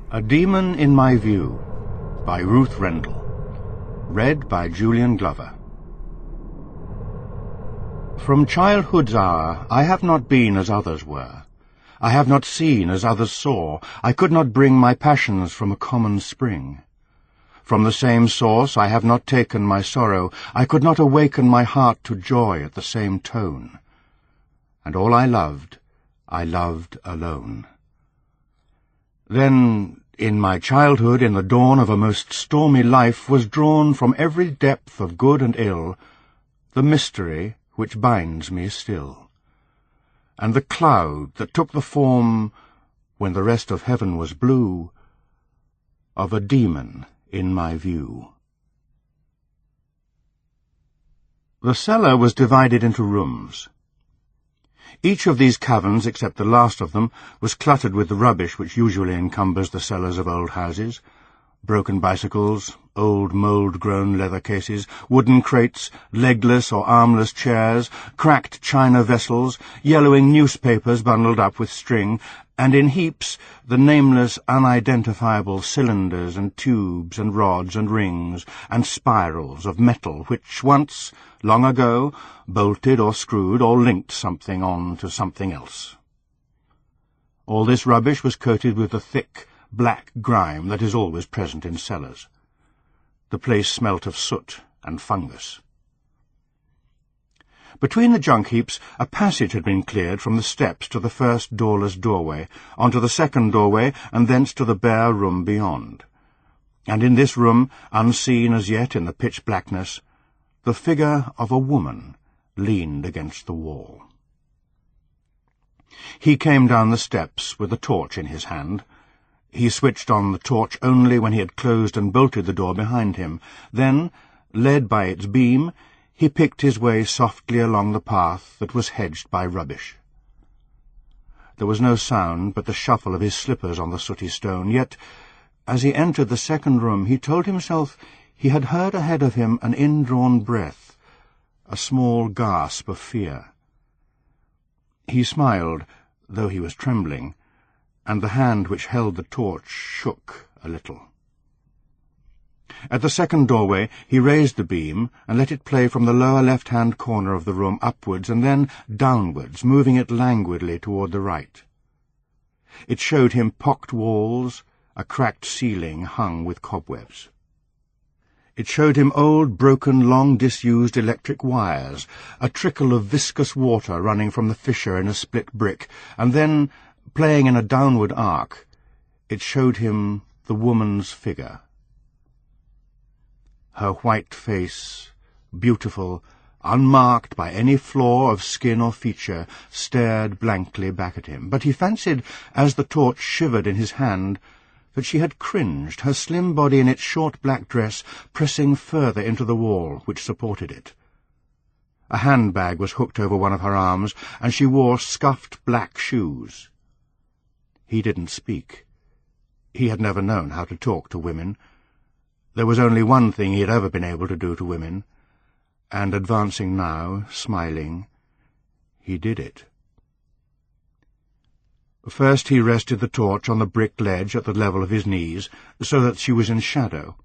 A Demon in My View by Ruth Rendell. Read by Julian Glover. From childhood's hour I have not been as others were. I have not seen as others saw. I could not bring my passions from a common spring. From the same source I have not taken my sorrow. I could not awaken my heart to joy at the same tone. And all I loved alone. Then, in my childhood, in the dawn of a most stormy life, was drawn from every depth of good and ill the mystery which binds me still, and the cloud that took the form, when the rest of heaven was blue, of a demon in my view. The cellar was divided into rooms. Each of these caverns, except the last of them, was cluttered with the rubbish which usually encumbers the cellars of old houses: broken bicycles, old mould-grown leather cases, wooden crates, legless or armless chairs, cracked china vessels, yellowing newspapers bundled up with string, and in heaps the nameless, unidentifiable cylinders and tubes and rods and rings and spirals of metal which once, long ago, bolted or screwed or linked something on to something else. All this rubbish was coated with the thick, black grime that is always present in cellars. The place smelt of soot and fungus. Between the junk heaps a passage had been cleared from the steps to the first doorless doorway, onto the second doorway, and thence to the bare room beyond. And in this room, unseen as yet in the pitch blackness, the figure of a woman leaned against the wall. He came down the steps with a torch in his hand. He switched on the torch only when he had closed and bolted the door behind him. Then, led by its beam, he picked his way softly along the path that was hedged by rubbish. There was no sound but the shuffle of his slippers on the sooty stone, yet, as he entered the second room, he told himself he had heard ahead of him an indrawn breath, a small gasp of fear. He smiled, though he was trembling, and the hand which held the torch shook a little. At the second doorway he raised the beam and let it play from the lower left-hand corner of the room upwards and then downwards, moving it languidly toward the right. It showed him pocked walls, a cracked ceiling hung with cobwebs. It showed him old, broken, long-disused electric wires, a trickle of viscous water running from the fissure in a split brick, and then, playing in a downward arc, it showed him the woman's figure. Her white face, beautiful, unmarked by any flaw of skin or feature, stared blankly back at him, but he fancied, as the torch shivered in his hand, that she had cringed, her slim body in its short black dress pressing further into the wall which supported it. A handbag was hooked over one of her arms, and she wore scuffed black shoes. He didn't speak. He had never known how to talk to women. There was only one thing he had ever been able to do to women, and advancing now, smiling, he did it. First he rested the torch on the brick ledge at the level of his knees, so that she was in shadow,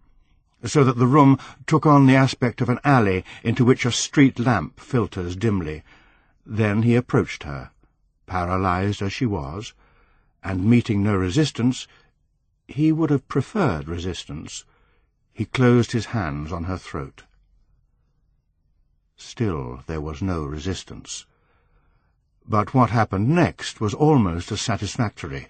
so that the room took on the aspect of an alley into which a street lamp filters dimly. Then he approached her, paralyzed as she was, and meeting no resistance, he would have preferred resistance, he closed his hands on her throat. Still there was no resistance. But what happened next was almost as satisfactory.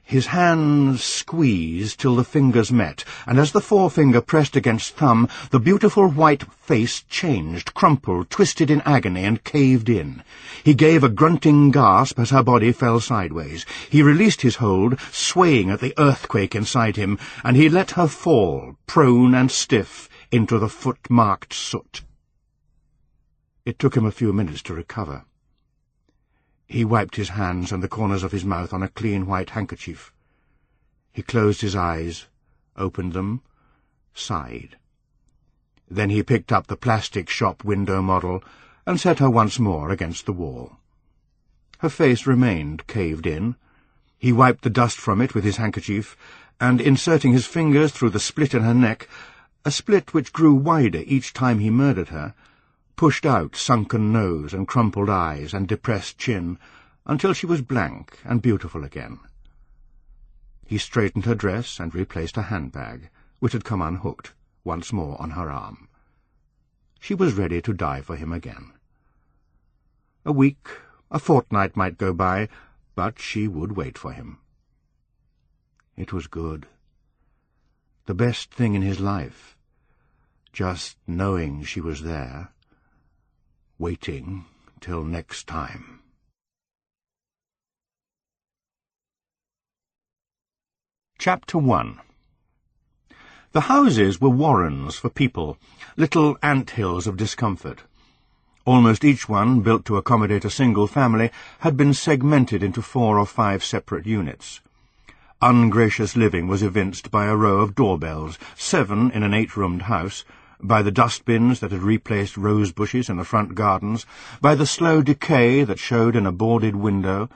His hands squeezed till the fingers met, and as the forefinger pressed against thumb, the beautiful white face changed, crumpled, twisted in agony, and caved in. He gave a grunting gasp as her body fell sideways. He released his hold, swaying at the earthquake inside him, and he let her fall, prone and stiff, into the foot-marked soot. It took him a few minutes to recover. He wiped his hands and the corners of his mouth on a clean white handkerchief. He closed his eyes, opened them, sighed. Then he picked up the plastic shop window model and set her once more against the wall. Her face remained caved in. He wiped the dust from it with his handkerchief, and inserting his fingers through the split in her neck, a split which grew wider each time he murdered her, pushed out sunken nose and crumpled eyes and depressed chin, until she was blank and beautiful again. He straightened her dress and replaced her handbag, which had come unhooked, once more on her arm. She was ready to die for him again. A week, a fortnight might go by, but she would wait for him. It was good. The best thing in his life. Just knowing she was there. Waiting till next time. Chapter 1. The houses were warrens for people, little ant-hills of discomfort. Almost each one, built to accommodate a single family, had been segmented into 4 or 5 separate units. Ungracious living was evinced by a row of doorbells, 7 in an 8-roomed house, by the dustbins that had replaced rose bushes in the front gardens, by the slow decay that showed in a boarded window,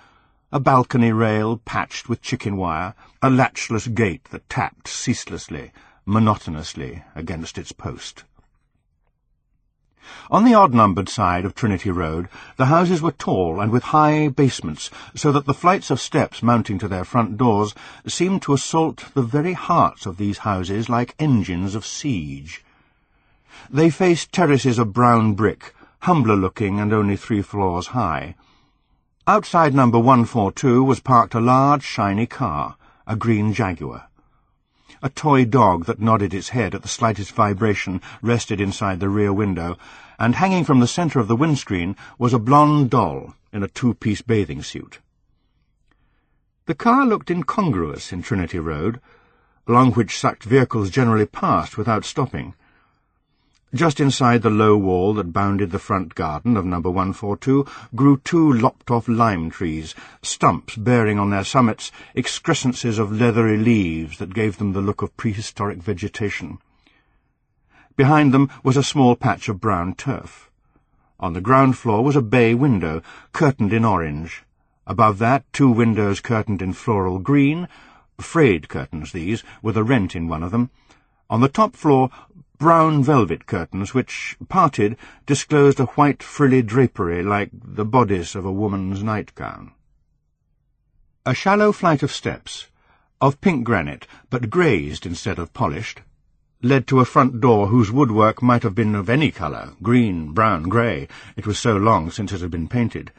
a balcony rail patched with chicken wire, a latchless gate that tapped ceaselessly, monotonously against its post. On the odd-numbered side of Trinity Road, the houses were tall and with high basements, so that the flights of steps mounting to their front doors seemed to assault the very hearts of these houses like engines of siege. They faced terraces of brown brick, humbler-looking and only 3 floors high. Outside number 142 was parked a large, shiny car, a green Jaguar. A toy dog that nodded its head at the slightest vibration rested inside the rear window, and hanging from the centre of the windscreen was a blonde doll in a 2-piece bathing suit. The car looked incongruous in Trinity Road, along which such vehicles generally passed without stopping. Just inside the low wall that bounded the front garden of number 142 grew 2 lopped-off lime trees, stumps bearing on their summits excrescences of leathery leaves that gave them the look of prehistoric vegetation. Behind them was a small patch of brown turf. On the ground floor was a bay window, curtained in orange. Above that, 2 windows curtained in floral green, frayed curtains these, with a rent in one of them. On the top floor, brown velvet curtains which, parted, disclosed a white frilly drapery like the bodice of a woman's nightgown. A shallow flight of steps, of pink granite, but glazed instead of polished, led to a front door whose woodwork might have been of any colour, green, brown, grey, it was so long since it had been painted.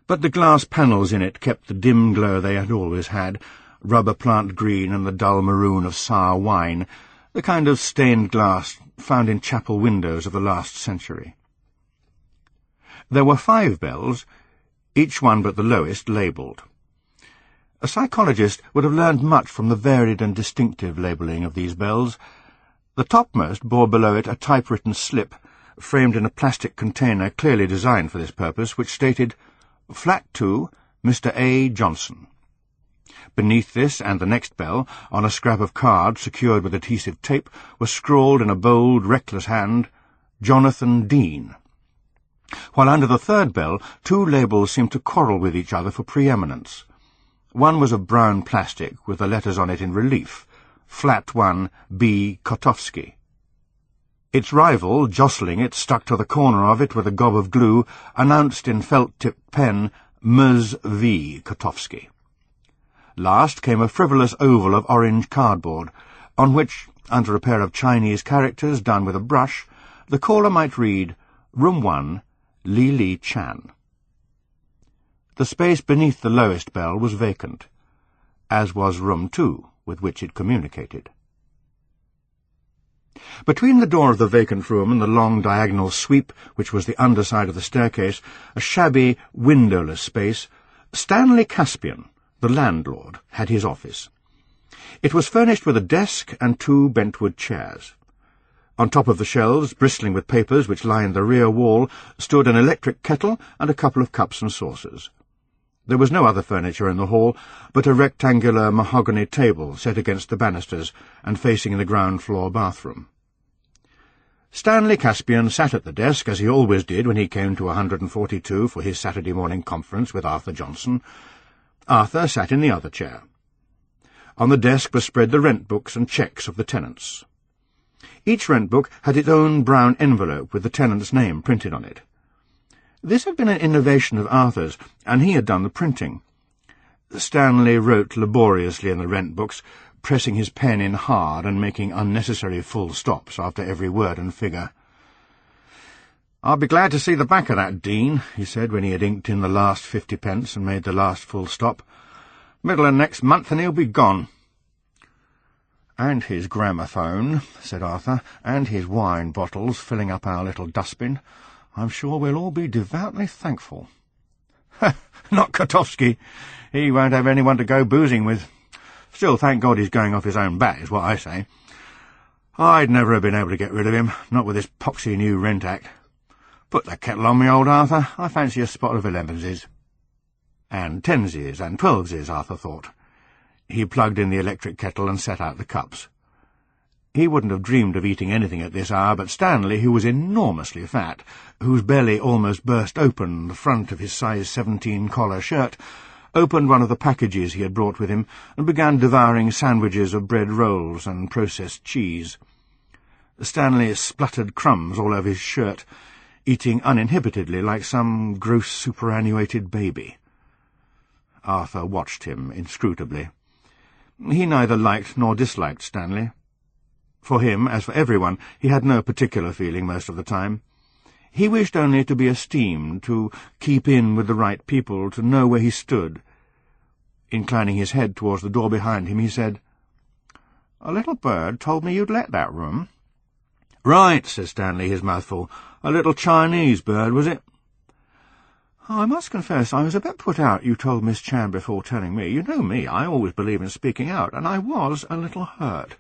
But the glass panels in it kept the dim glow they had always had, rubber plant green and the dull maroon of sour wine, the kind of stained glass found in chapel windows of the last century. There were 5 bells, each one but the lowest labelled. A psychologist would have learned much from the varied and distinctive labelling of these bells. The topmost bore below it a typewritten slip, framed in a plastic container clearly designed for this purpose, which stated, "Flat 2, Mr. A. Johnson." Beneath this and the next bell, on a scrap of card secured with adhesive tape, was scrawled in a bold, reckless hand, "Jonathan Dean." While under the 3rd bell, 2 labels seemed to quarrel with each other for preeminence. One was of brown plastic, with the letters on it in relief, Flat 1, B. Kotovsky. Its rival, jostling it, stuck to the corner of it with a gob of glue, announced in felt-tipped pen, Ms. V. Kotovsky. Last came a frivolous oval of orange cardboard, on which, under a pair of Chinese characters done with a brush, the caller might read, Room 1, Li Li Chan. The space beneath the lowest bell was vacant, as was Room 2, with which it communicated. Between the door of the vacant room and the long diagonal sweep, which was the underside of the staircase, a shabby, windowless space, Stanley Caspian, the landlord, had his office. It was furnished with a desk and 2 bentwood chairs. On top of the shelves, bristling with papers which lined the rear wall, stood an electric kettle and a couple of cups and saucers. There was no other furniture in the hall but a rectangular mahogany table set against the banisters and facing the ground-floor bathroom. Stanley Caspian sat at the desk, as he always did when he came to 142 for his Saturday morning conference with Arthur Johnson. Arthur sat in the other chair. On the desk were spread the rent books and cheques of the tenants. Each rent book had its own brown envelope with the tenant's name printed on it. This had been an innovation of Arthur's, and he had done the printing. Stanley wrote laboriously in the rent books, pressing his pen in hard and making unnecessary full stops after every word and figure. "I'll be glad to see the back of that, Dean," he said when he had inked in the last 50p and made the last full stop. "Middle of next month and he'll be gone." "And his gramophone," said Arthur, "and his wine bottles filling up our little dustbin. I'm sure we'll all be devoutly thankful." "Not Kotovsky. He won't have anyone to go boozing with. Still, thank God he's going off his own bat, is what I say. I'd never have been able to get rid of him, not with this poxy new Rent Act. Put the kettle on me, old Arthur. I fancy a spot of 11s. And 10s and 12s, Arthur thought. He plugged in the electric kettle and set out the cups. He wouldn't have dreamed of eating anything at this hour, but Stanley, who was enormously fat, whose belly almost burst open the front of his size 17 collar shirt, opened one of the packages he had brought with him and began devouring sandwiches of bread rolls and processed cheese. Stanley spluttered crumbs all over his shirt, eating uninhibitedly like some gross superannuated baby. Arthur watched him inscrutably. He neither liked nor disliked Stanley. For him, as for everyone, he had no particular feeling most of the time. He wished only to be esteemed, to keep in with the right people, to know where he stood. Inclining his head towards the door behind him, he said, "A little bird told me you'd let that room." "Right," said Stanley, his mouth full. "A little Chinese bird, was it?" "I must confess I was a bit put out you told Miss Chan before telling me. You know me, I always believe in speaking out, and I was a little hurt.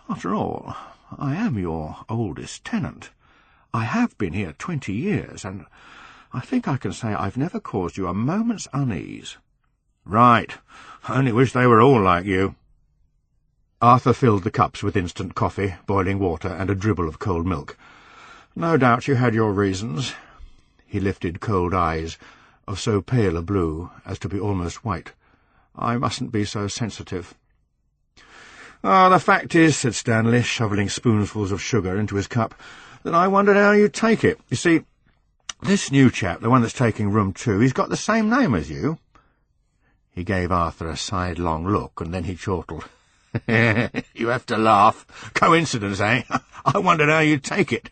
After all, I am your oldest tenant. I have been here 20 years, and I think I can say I've never caused you a moment's unease." "Right. I only wish they were all like you." Arthur filled the cups with instant coffee, boiling water, and a dribble of cold milk. "No doubt you had your reasons." He lifted cold eyes, of so pale a blue as to be almost white. "I mustn't be so sensitive." "The fact is," said Stanley, shovelling spoonfuls of sugar into his cup, "that I wondered how you'd take it. You see, this new chap, the one that's taking room 2, he's got the same name as you." He gave Arthur a sidelong look, and then he chortled. "You have to laugh. Coincidence, eh? I wondered how you'd take it."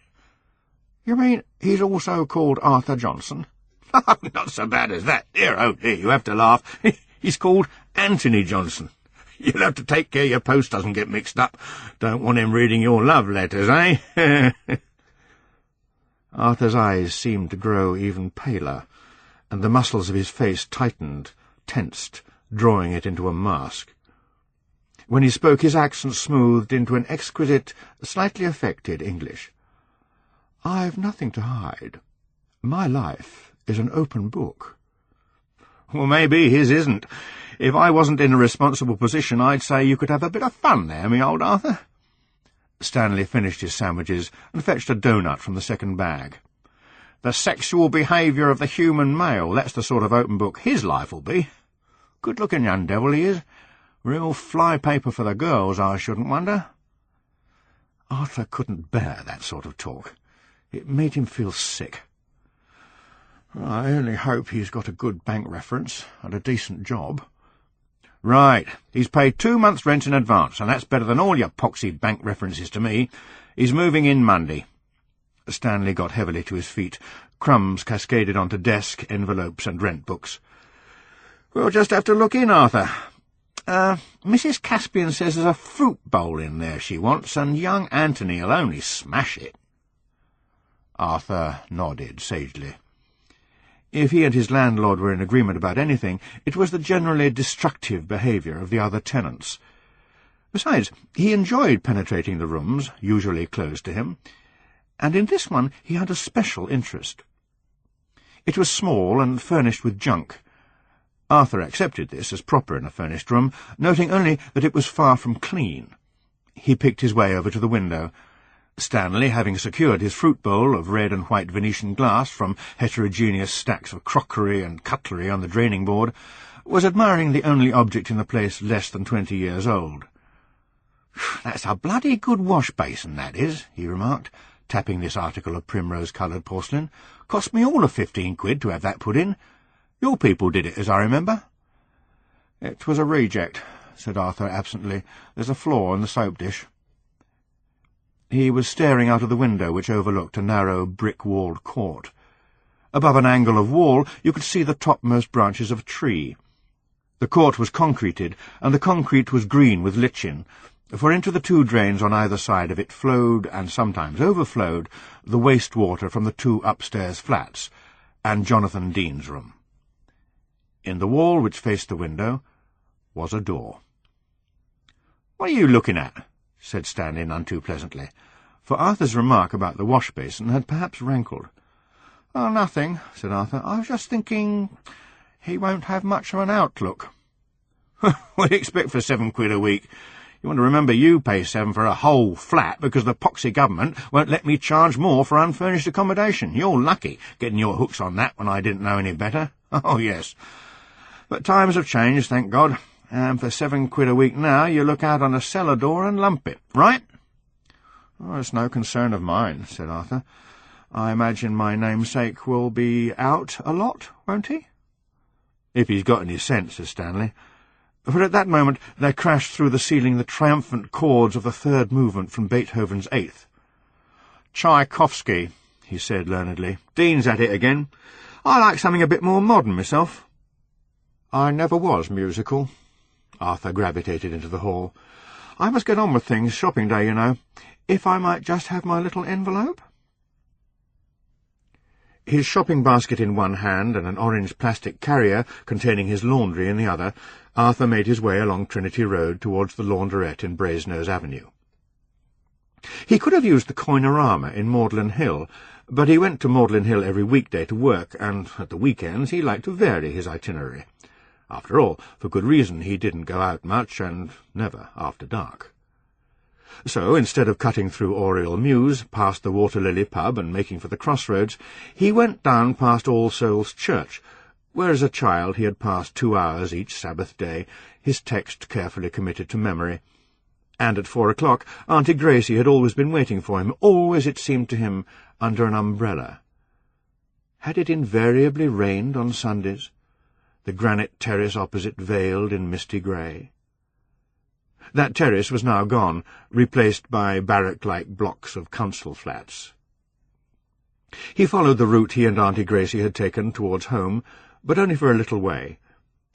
"You mean he's also called Arthur Johnson?" "Not so bad as that. Dear, oh dear, you have to laugh. He's called Anthony Johnson. You'll have to take care your post doesn't get mixed up. Don't want him reading your love letters, eh?" Arthur's eyes seemed to grow even paler, and the muscles of his face tightened, tensed, drawing it into a mask. When he spoke, his accent smoothed into an exquisite, slightly affected English. "I've nothing to hide. My life is an open book." "Well, maybe his isn't. If I wasn't in a responsible position, I'd say you could have a bit of fun there, me old Arthur." Stanley finished his sandwiches and fetched a doughnut from the second bag. "The sexual behaviour of the human male, that's the sort of open book his life will be. Good-looking young devil he is. Real fly-paper for the girls, I shouldn't wonder." Arthur couldn't bear that sort of talk. It made him feel sick. "I only hope he's got a good bank reference and a decent job." "Right. He's paid 2 months' rent in advance, and that's better than all your poxy bank references to me. He's moving in Monday." Stanley got heavily to his feet. Crumbs cascaded onto desk, envelopes, and rent books. "We'll just have to look in, Arthur. Mrs. Caspian says there's a fruit bowl in there she wants, and young Anthony'll only smash it." Arthur nodded sagely. If he and his landlord were in agreement about anything, it was the generally destructive behaviour of the other tenants. Besides, he enjoyed penetrating the rooms, usually closed to him, and in this one he had a special interest. It was small and furnished with junk. Arthur accepted this as proper in a furnished room, noting only that it was far from clean. He picked his way over to the window. Stanley, having secured his fruit bowl of red and white Venetian glass from heterogeneous stacks of crockery and cutlery on the draining board, was admiring the only object in the place less than 20 years old. "That's a bloody good wash-basin, that is," he remarked, tapping this article of primrose-coloured porcelain. "Cost me all of 15 quid to have that put in. Your people did it, as I remember." "It was a reject," said Arthur absently. "There's a flaw in the soap dish." He was staring out of the window which overlooked a narrow brick-walled court. Above an angle of wall you could see the topmost branches of a tree. The court was concreted, and the concrete was green with lichen, for into the two drains on either side of it flowed, and sometimes overflowed, the waste-water from the two upstairs flats, and Jonathan Dean's room. In the wall which faced the window was a door. "What are you looking at?" said Stanley none too pleasantly, for Arthur's remark about the wash-basin had perhaps rankled. "Oh, nothing," said Arthur. "I was just thinking he won't have much of an outlook." "What do you expect for 7 quid a week? You want to remember you pay 7 for a whole flat because the poxy government won't let me charge more for unfurnished accommodation. You're lucky, getting your hooks on that when I didn't know any better. Oh, yes. But times have changed, thank God, and for 7 quid a week now you look out on a cellar door and lump it, right?" "Oh, it's no concern of mine," said Arthur. "I imagine my namesake will be out a lot, won't he?" "If he's got any sense," said Stanley. For at that moment there crashed through the ceiling the triumphant chords of the third movement from Beethoven's Eighth. "Tchaikovsky," he said learnedly. "Dean's at it again. I like something a bit more modern myself." "I never was musical." Arthur gravitated into the hall. "I must get on with things. Shopping day, you know. If I might just have my little envelope?" His shopping basket in one hand and an orange plastic carrier containing his laundry in the other, Arthur made his way along Trinity Road towards the laundrette in Brasenose Avenue. He could have used the Coinorama in Magdalen Hill, but he went to Magdalen Hill every weekday to work, and at the weekends he liked to vary his itinerary. After all, for good reason, he didn't go out much, and never after dark. So, instead of cutting through Oriel Mews, past the Water Lily pub and making for the crossroads, he went down past All Souls Church, where as a child he had passed 2 hours each Sabbath day, his text carefully committed to memory. And at 4 o'clock Auntie Gracie had always been waiting for him, always, it seemed to him, under an umbrella. Had it invariably rained on Sundays, the granite terrace opposite veiled in misty grey? That terrace was now gone, replaced by barrack-like blocks of council flats. He followed the route he and Auntie Gracie had taken towards home, but only for a little way.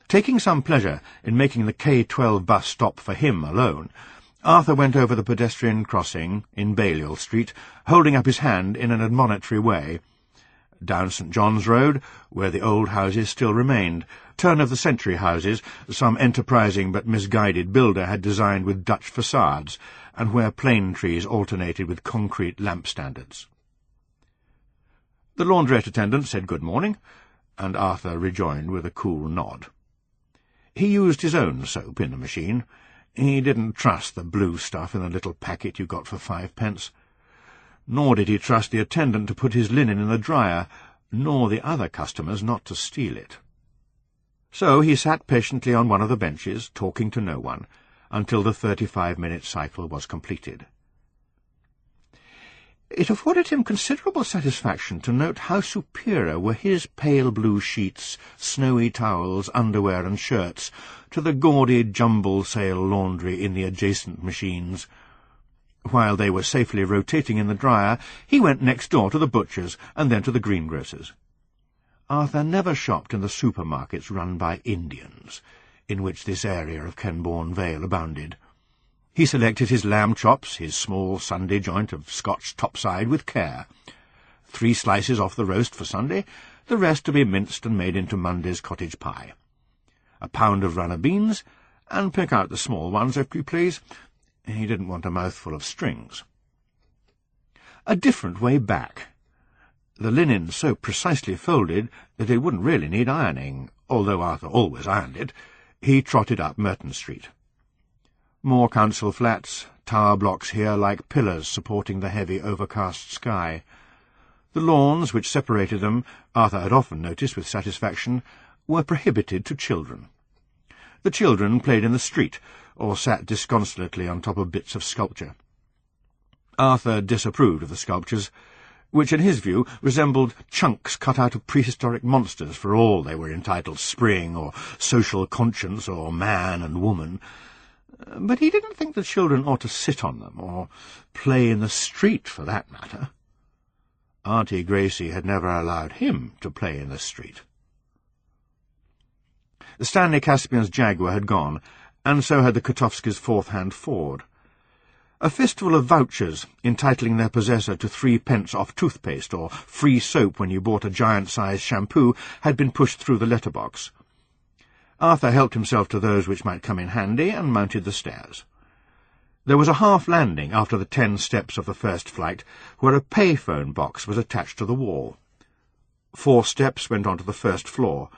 Taking some pleasure in making the K12 bus stop for him alone, Arthur went over the pedestrian crossing in Balliol Street, holding up his hand in an admonitory way. Down St. John's Road, where the old houses still remained, turn-of-the-century houses some enterprising but misguided builder had designed with Dutch facades, and where plane trees alternated with concrete lamp-standards. The laundrette attendant said good morning, and Arthur rejoined with a cool nod. He used his own soap in the machine. He didn't trust the blue stuff in the little packet you got for 5 pence. Nor did he trust the attendant to put his linen in the dryer, nor the other customers not to steal it. So he sat patiently on one of the benches, talking to no one, until the 35-minute cycle was completed. It afforded him considerable satisfaction to note how superior were his pale blue sheets, snowy towels, underwear and shirts to the gaudy jumble-sale laundry in the adjacent machines. While they were safely rotating in the dryer, he went next door to the butcher's and then to the greengrocer's. Arthur never shopped in the supermarkets run by Indians, in which this area of Kenbourne Vale abounded. He selected his lamb chops, his small Sunday joint of Scotch topside, with care. 3 slices off the roast for Sunday, the rest to be minced and made into Monday's cottage pie. A pound of runner beans, and pick out the small ones, if you please. He didn't want a mouthful of strings. A different way back. The linen so precisely folded that it wouldn't really need ironing, although Arthur always ironed it. He trotted up Merton Street. More council flats, tower blocks here like pillars supporting the heavy overcast sky. The lawns which separated them, Arthur had often noticed with satisfaction, were prohibited to children. The children played in the street, or sat disconsolately on top of bits of sculpture. Arthur disapproved of the sculptures, which in his view resembled chunks cut out of prehistoric monsters for all they were entitled spring, or social conscience, or man and woman. But he didn't think the children ought to sit on them, or play in the street for that matter. Auntie Gracie had never allowed him to play in the street. The Stanley Caspian's Jaguar had gone, and so had the Kotovskis' fourth-hand Ford. A fistful of vouchers entitling their possessor to 3 pence off toothpaste or free soap when you bought a giant-sized shampoo had been pushed through the letterbox. Arthur helped himself to those which might come in handy and mounted the stairs. There was a half-landing after the 10 steps of the first flight, where a pay-phone box was attached to the wall. 4 steps went on to the first floor.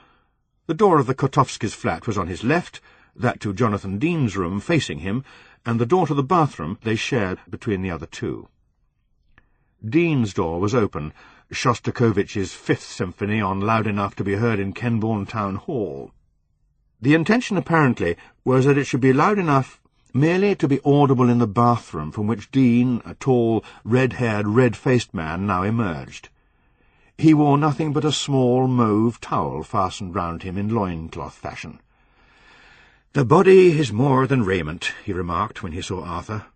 The door of the Kotovskis' flat was on his left, that to Jonathan Dean's room facing him, and the door to the bathroom they shared between the other two. Dean's door was open, Shostakovich's Fifth Symphony on loud enough to be heard in Kenbourne Town Hall. The intention, apparently, was that it should be loud enough merely to be audible in the bathroom from which Dean, a tall, red-haired, red-faced man, now emerged. He wore nothing but a small mauve towel fastened round him in loincloth fashion. "The body is more than raiment," he remarked when he saw Arthur.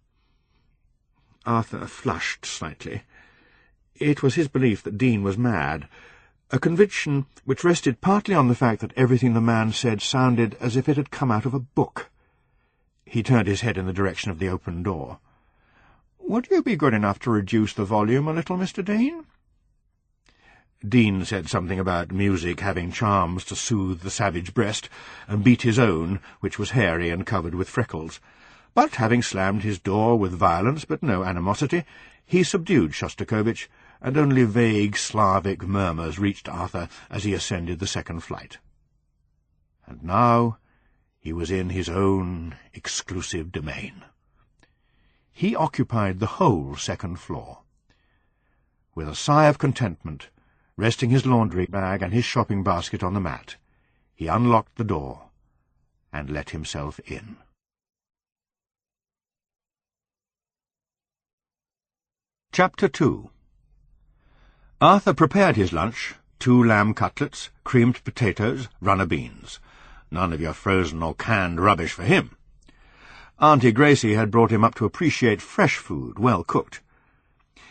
Arthur flushed slightly. It was his belief that Dean was mad, a conviction which rested partly on the fact that everything the man said sounded as if it had come out of a book. He turned his head in the direction of the open door. "Would you be good enough to reduce the volume a little, Mr. Dean?" Dean said something about music having charms to soothe the savage breast, and beat his own, which was hairy and covered with freckles. But, having slammed his door with violence but no animosity, he subdued Shostakovich, and only vague Slavic murmurs reached Arthur as he ascended the second flight. And now he was in his own exclusive domain. He occupied the whole second floor. With a sigh of contentment, resting his laundry bag and his shopping basket on the mat, he unlocked the door and let himself in. Chapter 2. Arthur prepared his lunch, 2 lamb cutlets, creamed potatoes, runner beans. None of your frozen or canned rubbish for him. Auntie Gracie had brought him up to appreciate fresh food, well cooked.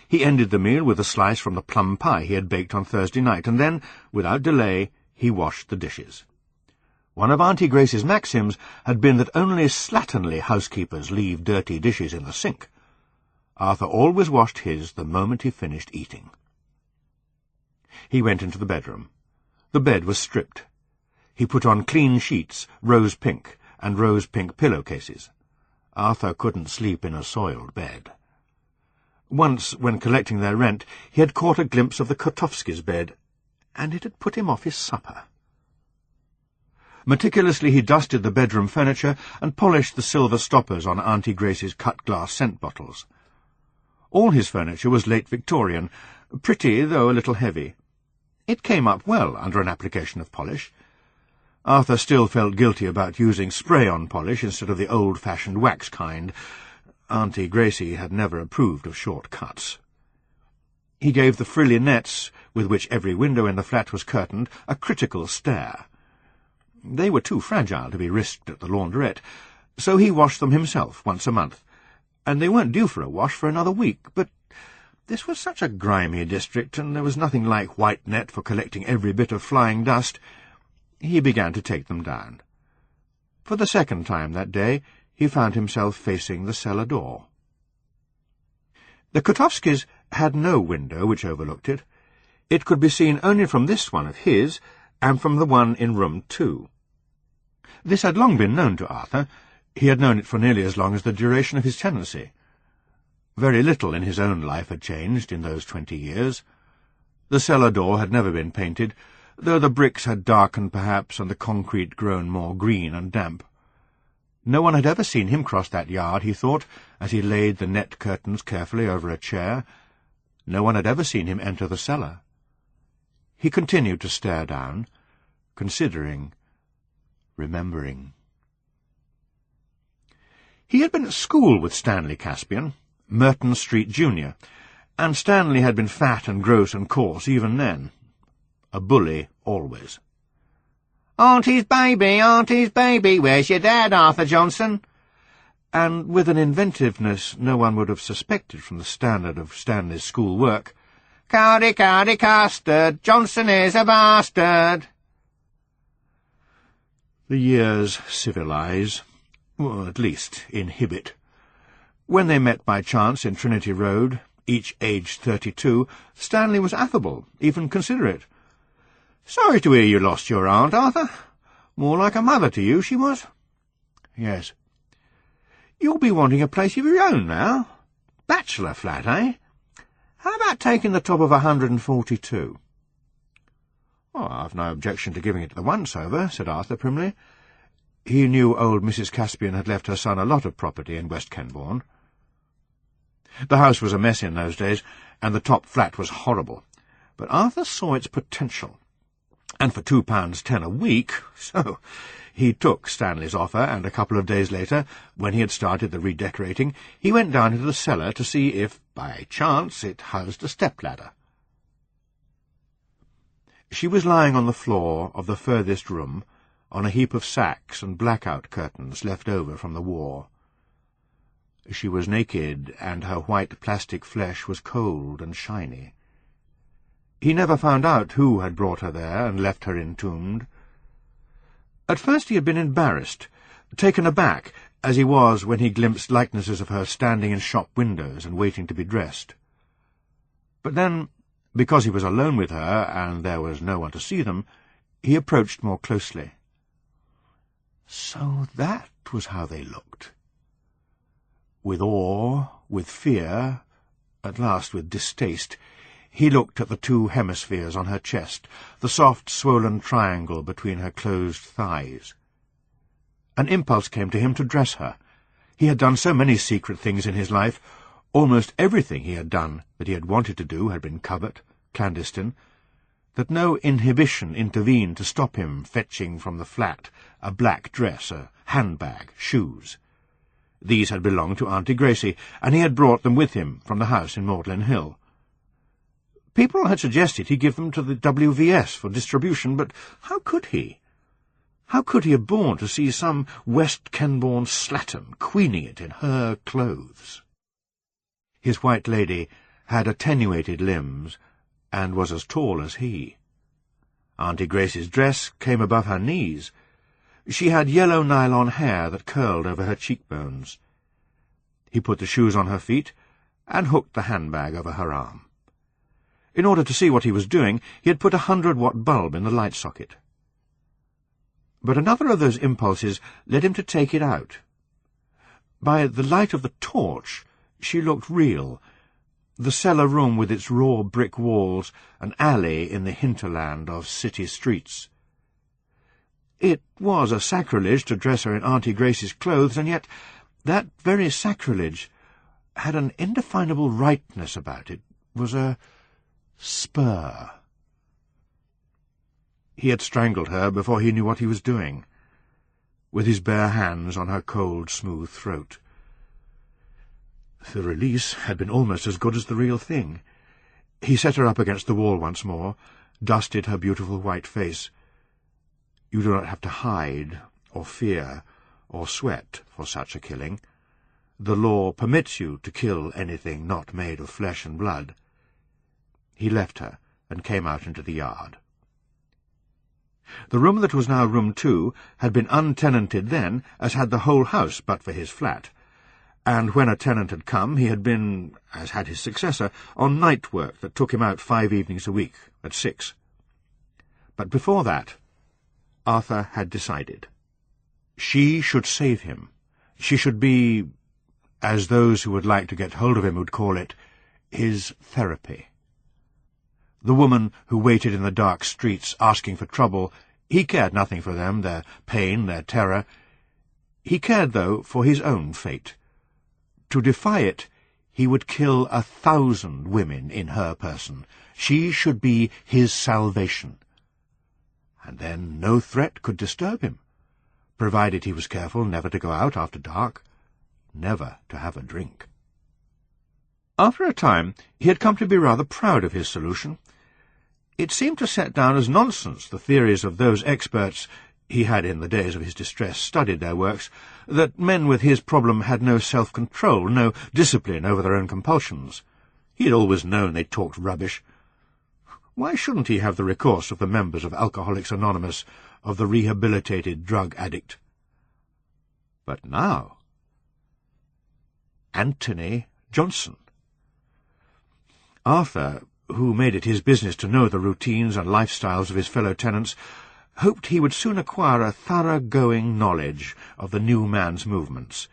He ended the meal with a slice from the plum pie he had baked on Thursday night, and then, without delay, he washed the dishes. One of Auntie Gracie's maxims had been that only slatternly housekeepers leave dirty dishes in the sink. Arthur always washed his the moment he finished eating. He went into the bedroom. The bed was stripped. He put on clean sheets, rose-pink, and rose-pink pillowcases. Arthur couldn't sleep in a soiled bed. Once, when collecting their rent, he had caught a glimpse of the Kotovskis' bed, and it had put him off his supper. Meticulously he dusted the bedroom furniture and polished the silver stoppers on Auntie Gracie's cut-glass scent bottles. All his furniture was late Victorian, pretty though a little heavy. It came up well under an application of polish. Arthur still felt guilty about using spray-on polish instead of the old-fashioned wax kind. Auntie Gracie had never approved of short cuts. He gave the frilly nets, with which every window in the flat was curtained, a critical stare. They were too fragile to be risked at the laundrette, so he washed them himself once a month, and they weren't due for a wash for another week, but this was such a grimy district, and there was nothing like white net for collecting every bit of flying dust. He began to take them down. For the second time that day, he found himself facing the cellar door. The Kotovskis had no window which overlooked it. It could be seen only from this one of his, and from the one in room 2. This had long been known to Arthur. He had known it for nearly as long as the duration of his tenancy. Very little in his own life had changed in those 20 years. The cellar door had never been painted, though the bricks had darkened perhaps and the concrete grown more green and damp. No one had ever seen him cross that yard, he thought, as he laid the net curtains carefully over a chair. No one had ever seen him enter the cellar. He continued to stare down, considering, remembering. He had been at school with Stanley Caspian, Merton Street Junior, and Stanley had been fat and gross and coarse even then. A bully always. "Auntie's baby, where's your dad, Arthur Johnson?" And with an inventiveness no one would have suspected from the standard of Stanley's school work. "Cardy, cardy, custard, Johnson is a bastard." The years civilize, or at least inhibit. When they met by chance in Trinity Road, each aged 32, Stanley was affable, even considerate. "Sorry to hear you lost your aunt, Arthur. More like a mother to you, she was." "Yes." "You'll be wanting a place of your own now. Bachelor flat, eh? How about taking the top of 142? "Oh, I've no objection to giving it the once-over," said Arthur primly. He knew old Mrs. Caspian had left her son a lot of property in West Kenbourne. The house was a mess in those days, and the top flat was horrible. But Arthur saw its potential. And for £2.10 a week, so he took Stanley's offer, and a couple of days later, when he had started the redecorating, he went down into the cellar to see if, by chance, it housed a step-ladder. She was lying on the floor of the furthest room, on a heap of sacks and blackout curtains left over from the war. She was naked, and her white plastic flesh was cold and shiny. He never found out who had brought her there and left her entombed. At first he had been embarrassed, taken aback, as he was when he glimpsed likenesses of her standing in shop windows and waiting to be dressed. But then, because he was alone with her, and there was no one to see them, he approached more closely. So that was how they looked. With awe, with fear, at last with distaste, he looked at the two hemispheres on her chest, the soft, swollen triangle between her closed thighs. An impulse came to him to dress her. He had done so many secret things in his life. Almost everything he had done that he had wanted to do had been covert, clandestine, that no inhibition intervened to stop him fetching from the flat a black dress, a handbag, shoes. These had belonged to Auntie Gracie, and he had brought them with him from the house in Magdalen Hill. People had suggested he give them to the WVS for distribution, but how could he? How could he have borne to see some West Kenbourne slattern queening it in her clothes? His white lady had attenuated limbs, and was as tall as he. Auntie Gracie's dress came above her knees. She had yellow nylon hair that curled over her cheekbones. He put the shoes on her feet, and hooked the handbag over her arm. In order to see what he was doing, he had put a 100-watt bulb in the light socket. But another of those impulses led him to take it out. By the light of the torch, she looked real. The cellar room with its raw brick walls, an alley in the hinterland of city streets. It was a sacrilege to dress her in Auntie Gracie's clothes, and yet that very sacrilege had an indefinable rightness about it, was a spur. He had strangled her before he knew what he was doing, with his bare hands on her cold, smooth throat. The release had been almost as good as the real thing. He set her up against the wall once more, dusted her beautiful white face. You do not have to hide, or fear, or sweat for such a killing. The law permits you to kill anything not made of flesh and blood. He left her, and came out into the yard. The room that was now room 2 had been untenanted then, as had the whole house but for his flat, and when a tenant had come he had been, as had his successor, on night work that took him out 5 evenings a week, at 6. But before that, Arthur had decided. She should save him. She should be, as those who would like to get hold of him would call it, his therapy. The woman who waited in the dark streets asking for trouble, he cared nothing for them, their pain, their terror. He cared, though, for his own fate. To defy it, he would kill 1,000 women in her person. She should be his salvation. And then no threat could disturb him, provided he was careful never to go out after dark. never to have a drink. After a time, he had come to be rather proud of his solution. It seemed to set down as nonsense the theories of those experts — he had in the days of his distress studied their works — that men with his problem had no self-control, no discipline over their own compulsions. He had always known they talked rubbish. Why shouldn't he have the recourse of the members of Alcoholics Anonymous, of the rehabilitated drug addict? But now, Anthony Johnson. Arthur, who made it his business to know the routines and lifestyles of his fellow tenants, hoped he would soon acquire a thorough-going knowledge of the new man's movements.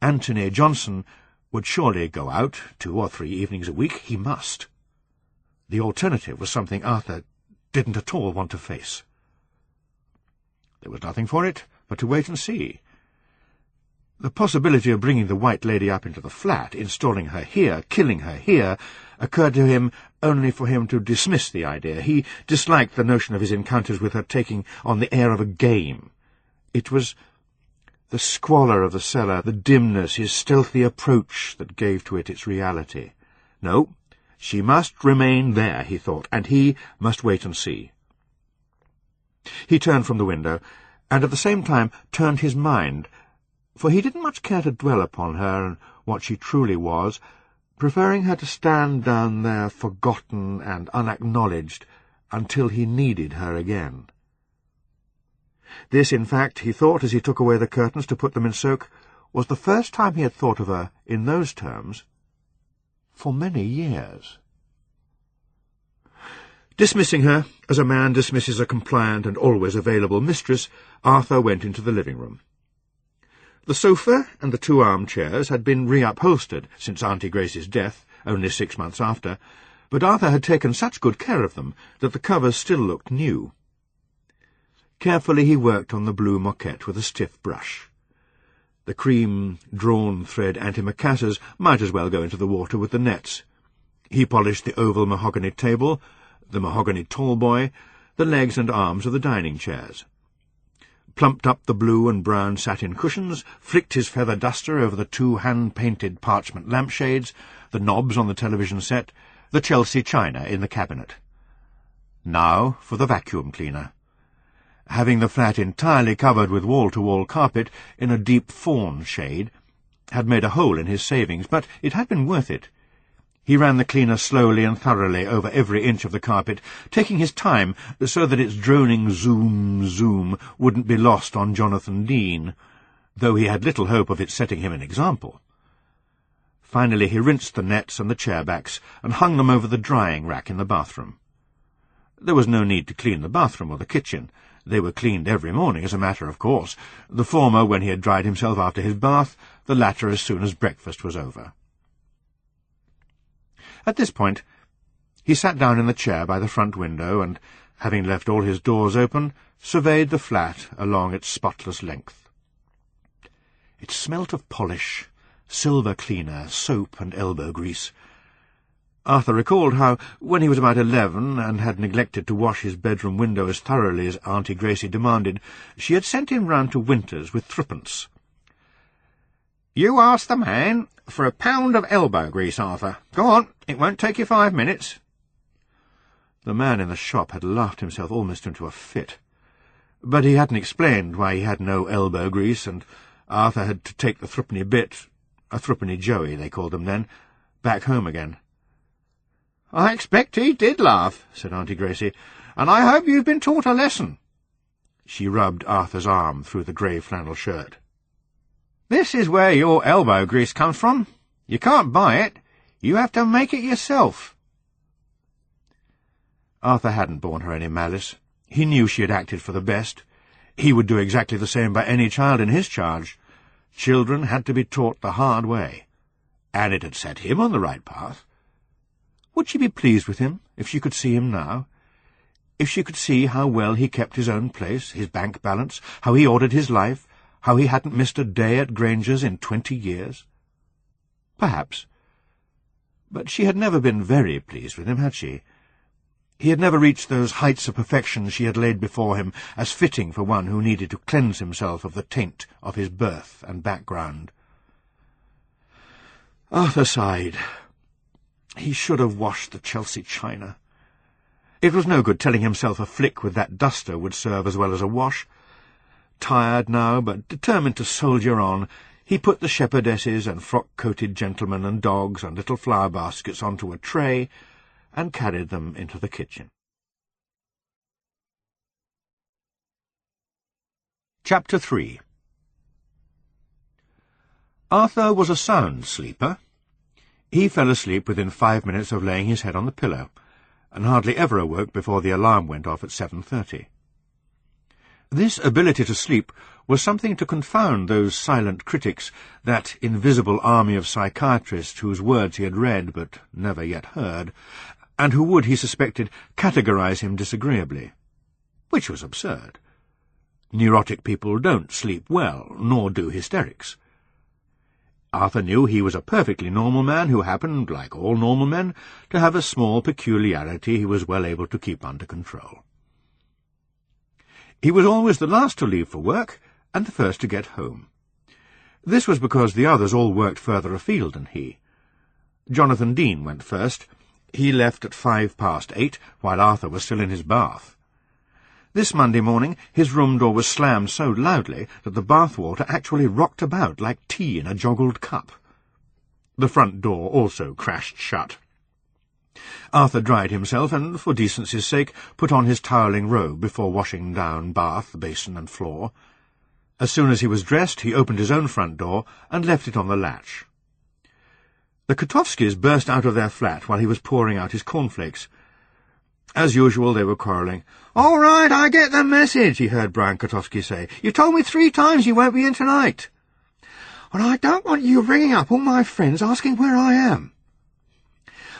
Anthony Johnson would surely go out 2 or 3 evenings a week. He must. The alternative was something Arthur didn't at all want to face. There was nothing for it but to wait and see. The possibility of bringing the White Lady up into the flat, installing her here, killing her here, occurred to him only for him to dismiss the idea. He disliked the notion of his encounters with her taking on the air of a game. It was the squalor of the cellar, the dimness, his stealthy approach that gave to it its reality. No, she must remain there, he thought, and he must wait and see. He turned from the window, and at the same time turned his mind, for he didn't much care to dwell upon her and what she truly was, preferring her to stand down there forgotten and unacknowledged until he needed her again. This, in fact, he thought as he took away the curtains to put them in soak, was the first time he had thought of her in those terms for many years. Dismissing her, as a man dismisses a compliant and always available mistress, Arthur went into the living-room. The sofa and the 2 armchairs had been reupholstered since Auntie Grace's death, only 6 months after, but Arthur had taken such good care of them that the covers still looked new. Carefully he worked on the blue moquette with a stiff brush. The cream, drawn-thread antimacassars might as well go into the water with the nets. He polished the oval mahogany table, the mahogany tallboy, the legs and arms of the dining chairs, plumped up the blue and brown satin cushions, flicked his feather duster over the 2 hand-painted parchment lampshades, the knobs on the television set, the Chelsea china in the cabinet. Now for the vacuum cleaner. Having the flat entirely covered with wall-to-wall carpet in a deep fawn shade had made a hole in his savings, but it had been worth it. He ran the cleaner slowly and thoroughly over every inch of the carpet, taking his time so that its droning zoom wouldn't be lost on Jonathan Dean, though he had little hope of its setting him an example. Finally he rinsed the nets and the chair-backs and hung them over the drying-rack in the bathroom. There was no need to clean the bathroom or the kitchen. They were cleaned every morning as a matter of course, the former when he had dried himself after his bath, the latter as soon as breakfast was over. At this point he sat down in the chair by the front window and, having left all his doors open, surveyed the flat along its spotless length. It smelt of polish, silver cleaner, soap and elbow grease. Arthur recalled how, when he was about 11 and had neglected to wash his bedroom window as thoroughly as Auntie Gracie demanded, she had sent him round to Winters with 3pence. "You ask the man for a pound of elbow grease, Arthur. Go on, it won't take you 5 minutes. The man in the shop had laughed himself almost into a fit. But he hadn't explained why he had no elbow grease, and Arthur had to take the 3-penny bit, a 3-penny joey they called them then, back home again. "I expect he did laugh," said Auntie Gracie, "and I hope you've been taught a lesson." She rubbed Arthur's arm through the grey flannel shirt. "This is where your elbow grease comes from. You can't buy it. You have to make it yourself." Arthur hadn't borne her any malice. He knew she had acted for the best. He would do exactly the same by any child in his charge. Children had to be taught the hard way, and it had set him on the right path. Would she be pleased with him if she could see him now? If she could see how well he kept his own place, his bank balance, how he ordered his life, how he hadn't missed a day at Granger's in 20 years? Perhaps. But she had never been very pleased with him, had she? He had never reached those heights of perfection she had laid before him as fitting for one who needed to cleanse himself of the taint of his birth and background. Arthur sighed. He should have washed the Chelsea china. It was no good telling himself a flick with that duster would serve as well as a wash. Tired now, but determined to soldier on, he put the shepherdesses and frock-coated gentlemen and dogs and little flower baskets onto a tray and carried them into the kitchen. Chapter 3. Arthur was a sound sleeper. He fell asleep within 5 minutes of laying his head on the pillow, and hardly ever awoke before the alarm went off at 7:30. This ability to sleep was something to confound those silent critics, that invisible army of psychiatrists whose words he had read but never yet heard, and who would, he suspected, categorize him disagreeably. Which was absurd. Neurotic people don't sleep well, nor do hysterics. Arthur knew he was a perfectly normal man who happened, like all normal men, to have a small peculiarity he was well able to keep under control. He was always the last to leave for work, and the first to get home. This was because the others all worked further afield than he. Jonathan Dean went first. He left at 8:05, while Arthur was still in his bath. This Monday morning his room door was slammed so loudly that the bath-water actually rocked about like tea in a joggled cup. The front door also crashed shut. Arthur dried himself and, for decency's sake, put on his toweling robe before washing down bath, basin, and floor. As soon as he was dressed, he opened his own front door and left it on the latch. The Kotovskis burst out of their flat while he was pouring out his cornflakes. As usual, they were quarrelling. "All right, I get the message," he heard Brian Kotovsky say. "You told me 3 times you won't be in tonight." "Well, I don't want you ringing up all my friends asking where I am."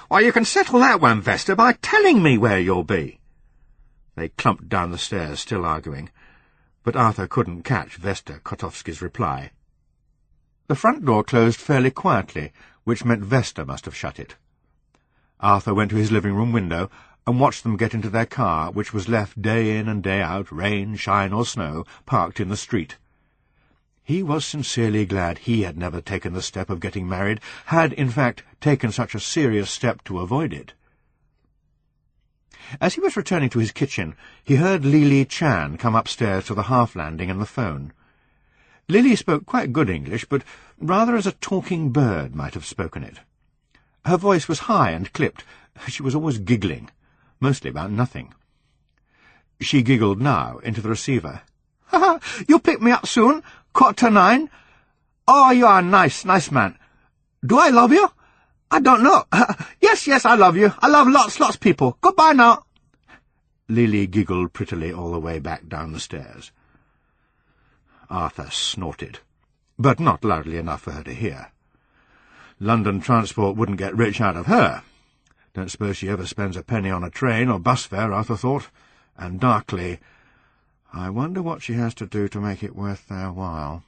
"Why, you can settle that one, Vesta, by telling me where you'll be." They clumped down the stairs, still arguing, but Arthur couldn't catch Vesta Kotovsky's reply. The front door closed fairly quietly, which meant Vesta must have shut it. Arthur went to his living-room window and watched them get into their car, which was left day in and day out, rain, shine, or snow, parked in the street. He was sincerely glad he had never taken the step of getting married, had, in fact, taken such a serious step to avoid it. As he was returning to his kitchen, he heard Lily Chan come upstairs to the half-landing and the phone. Lily spoke quite good English, but rather as a talking bird might have spoken it. Her voice was high and clipped. She was always giggling, mostly about nothing. She giggled now into the receiver. "Ha! You'll pick me up soon? 9:15? Oh, you are a nice man. Do I love you? I don't know. Yes, I love you. I love lots people. Goodbye now." Lily giggled prettily all the way back down the stairs. Arthur snorted, but not loudly enough for her to hear. London transport wouldn't get rich out of her. Don't suppose she ever spends a penny on a train or bus fare, Arthur thought, and darkly, I wonder what she has to do to make it worth their while.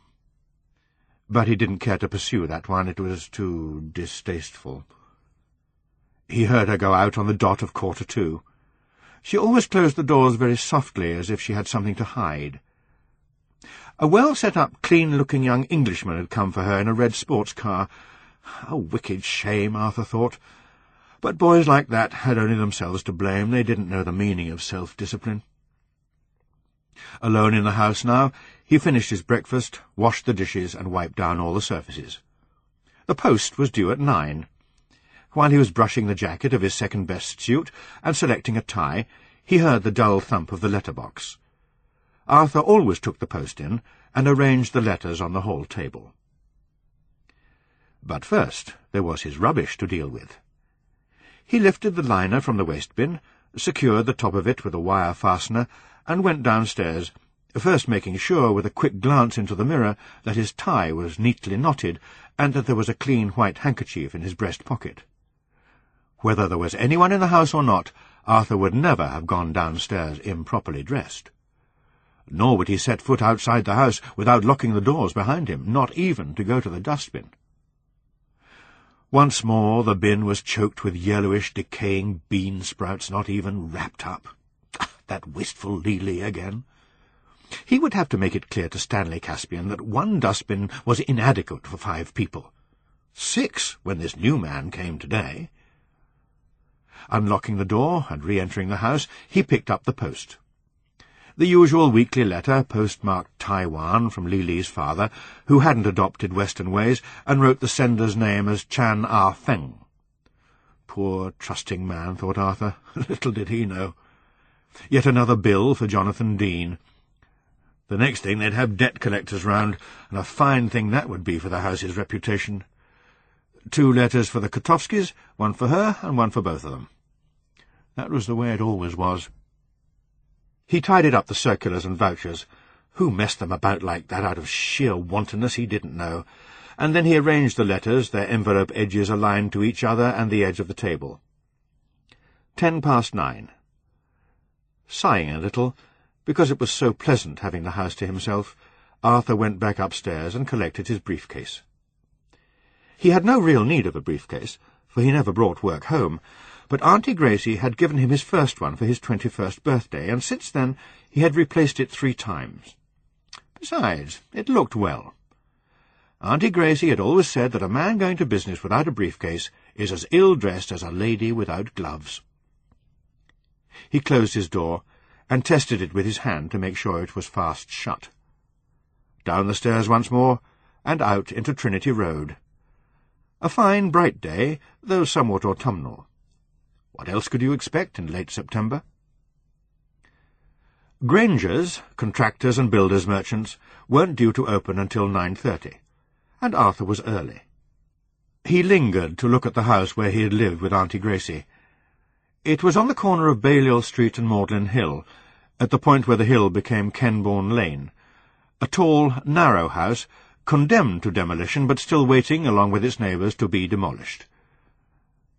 But he didn't care to pursue that one. It was too distasteful. He heard her go out on the dot of 2:15. She always closed the doors very softly, as if she had something to hide. A well-set-up, clean-looking young Englishman had come for her in a red sports car. A wicked shame, Arthur thought. But boys like that had only themselves to blame. They didn't know the meaning of self-discipline. Alone in the house now, he finished his breakfast, washed the dishes, and wiped down all the surfaces. The post was due at 9. While he was brushing the jacket of his second-best suit and selecting a tie, he heard the dull thump of the letterbox. Arthur always took the post in and arranged the letters on the hall table. But first there was his rubbish to deal with. He lifted the liner from the waste-bin, secured the top of it with a wire fastener, and went downstairs, first making sure with a quick glance into the mirror that his tie was neatly knotted and that there was a clean white handkerchief in his breast pocket. Whether there was anyone in the house or not, Arthur would never have gone downstairs improperly dressed. Nor would he set foot outside the house without locking the doors behind him, not even to go to the dustbin. Once more the bin was choked with yellowish, decaying bean sprouts not even wrapped up. That wistful Lily again. He would have to make it clear to Stanley Caspian that one dustbin was inadequate for 5 people. 6 when this new man came today. Unlocking the door and re-entering the house, he picked up the post. The usual weekly letter, postmarked Taiwan, from Li's father, who hadn't adopted Western ways, and wrote the sender's name as Chan Ah-Feng. Poor, trusting man, thought Arthur. Little did he know. Yet another bill for Jonathan Dean. The next thing they'd have debt collectors round, and a fine thing that would be for the house's reputation. 2 letters for the Kotovskis, one for her and one for both of them. That was the way it always was. He tidied up the circulars and vouchers. Who messed them about like that out of sheer wantonness he didn't know, and then he arranged the letters, their envelope edges aligned to each other and the edge of the table. 9:10. Sighing a little, because it was so pleasant having the house to himself, Arthur went back upstairs and collected his briefcase. He had no real need of a briefcase, for he never brought work home, but Auntie Gracie had given him his first one for his 21st birthday, and since then he had replaced it 3 times. Besides, it looked well. Auntie Gracie had always said that a man going to business without a briefcase is as ill-dressed as a lady without gloves. He closed his door and tested it with his hand to make sure it was fast shut. Down the stairs once more, and out into Trinity Road. A fine, bright day, though somewhat autumnal. What else could you expect in late September? Granger's, contractors and builders' merchants, weren't due to open until 9:30, and Arthur was early. He lingered to look at the house where he had lived with Auntie Gracie. It was on the corner of Balliol Street and Magdalen Hill, at the point where the hill became Kenbourne Lane, a tall, narrow house, condemned to demolition, but still waiting, along with its neighbours, to be demolished.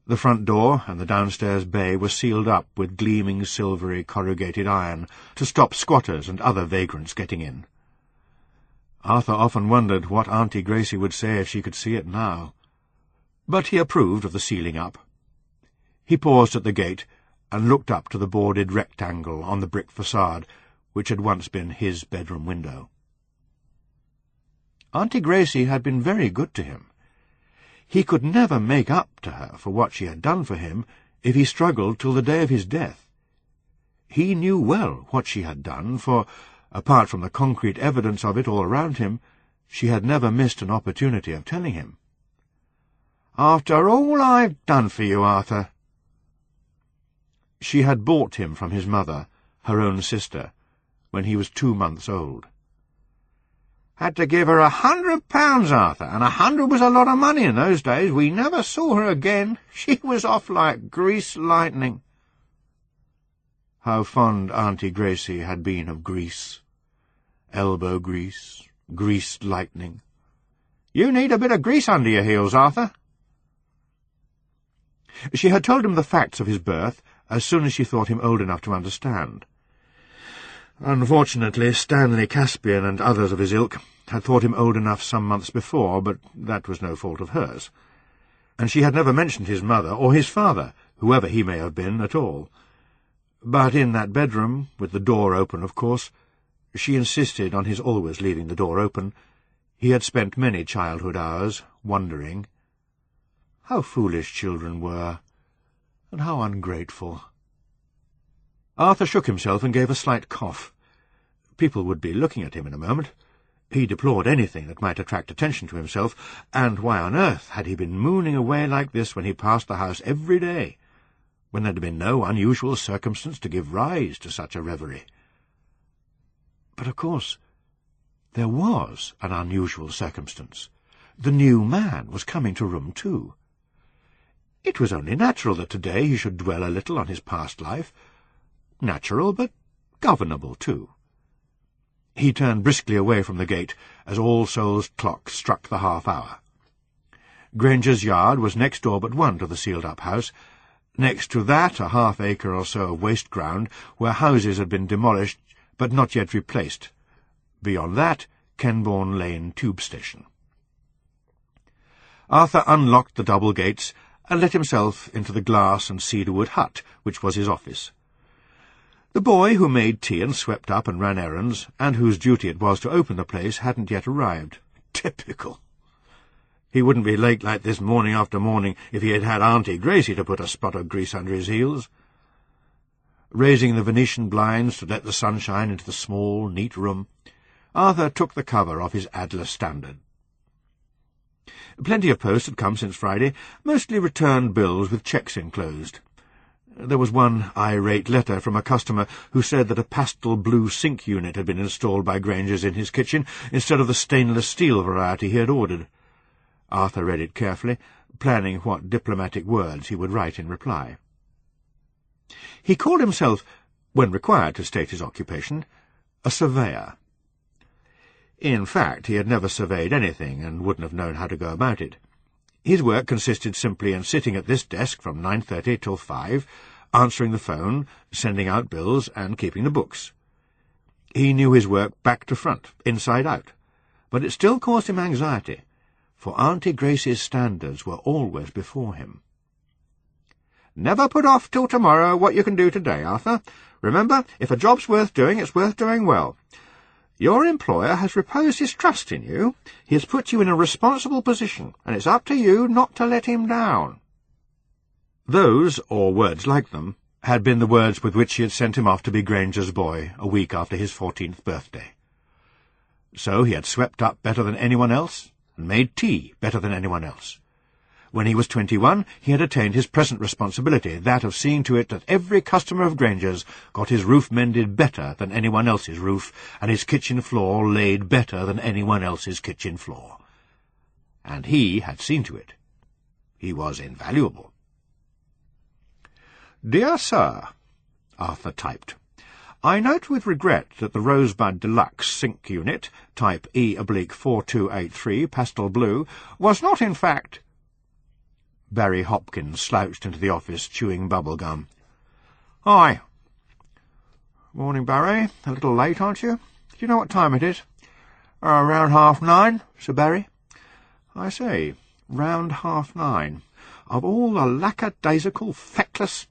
The front door and the downstairs bay were sealed up with gleaming silvery corrugated iron to stop squatters and other vagrants getting in. Arthur often wondered what Auntie Gracie would say if she could see it now. But he approved of the sealing up. He paused at the gate and looked up to the boarded rectangle on the brick facade, which had once been his bedroom window. Auntie Gracie had been very good to him. He could never make up to her for what she had done for him if he struggled till the day of his death. He knew well what she had done, for, apart from the concrete evidence of it all around him, she had never missed an opportunity of telling him. "After all I've done for you, Arthur." She had bought him from his mother, her own sister, when he was 2 months old. "Had to give her £100, Arthur, and 100 was a lot of money in those days. We never saw her again. She was off like greased lightning." How fond Auntie Gracie had been of grease. Elbow grease, greased lightning. "You need a bit of grease under your heels, Arthur." She had told him the facts of his birth as soon as she thought him old enough to understand. Unfortunately, Stanley Caspian and others of his ilk had thought him old enough some months before, but that was no fault of hers. And she had never mentioned his mother or his father, whoever he may have been, at all. But in that bedroom, with the door open, of course, she insisted on his always leaving the door open, he had spent many childhood hours wondering. How foolish children were, and how ungrateful. Arthur shook himself and gave a slight cough. People would be looking at him in a moment. He deplored anything that might attract attention to himself, and why on earth had he been mooning away like this when he passed the house every day, when there had been no unusual circumstance to give rise to such a reverie? But, of course, there was an unusual circumstance. The new man was coming to room 2. It was only natural that today he should dwell a little on his past life. Natural, but governable, too. He turned briskly away from the gate as All Souls' clock struck the half-hour. Granger's yard was next door but one to the sealed-up house. Next to that, a half-acre or so of waste ground, where houses had been demolished but not yet replaced. Beyond that, Kenbourne Lane tube station. Arthur unlocked the double gates and let himself into the glass and cedarwood hut, which was his office. The boy who made tea and swept up and ran errands, and whose duty it was to open the place, hadn't yet arrived. Typical! He wouldn't be late like this morning after morning if he had had Auntie Gracie to put a spot of grease under his heels. Raising the Venetian blinds to let the sunshine into the small, neat room, Arthur took the cover off his Adler Standard. Plenty of post had come since Friday, mostly returned bills with cheques enclosed. There was one irate letter from a customer who said that a pastel blue sink unit had been installed by Granger's in his kitchen instead of the stainless steel variety he had ordered. Arthur read it carefully, planning what diplomatic words he would write in reply. He called himself, when required to state his occupation, a surveyor. In fact, he had never surveyed anything and wouldn't have known how to go about it. His work consisted simply in sitting at this desk from 9:30 till 5, answering the phone, sending out bills, and keeping the books. He knew his work back to front, inside out, but it still caused him anxiety, for Auntie Gracie's standards were always before him. "Never put off till tomorrow what you can do today, Arthur. Remember, if a job's worth doing, it's worth doing well. Your employer has reposed his trust in you. He has put you in a responsible position, and it's up to you not to let him down." Those, or words like them, had been the words with which she had sent him off to be Granger's boy a week after his 14th birthday. So he had swept up better than anyone else, and made tea better than anyone else. When he was 21, he had attained his present responsibility, that of seeing to it that every customer of Granger's got his roof mended better than anyone else's roof, and his kitchen floor laid better than anyone else's kitchen floor. And he had seen to it. He was invaluable. "Dear Sir," Arthur typed, "I note with regret that the Rosebud Deluxe sink unit, type E/4283 pastel blue, was not in fact—" Barry Hopkins slouched into the office, chewing bubble-gum. "Hi." "Morning, Barry. A little late, aren't you? Do you know what time it is?" "Round 9:30, Sir Barry." "I see. Round 9:30. Of all the lackadaisical, feckless—"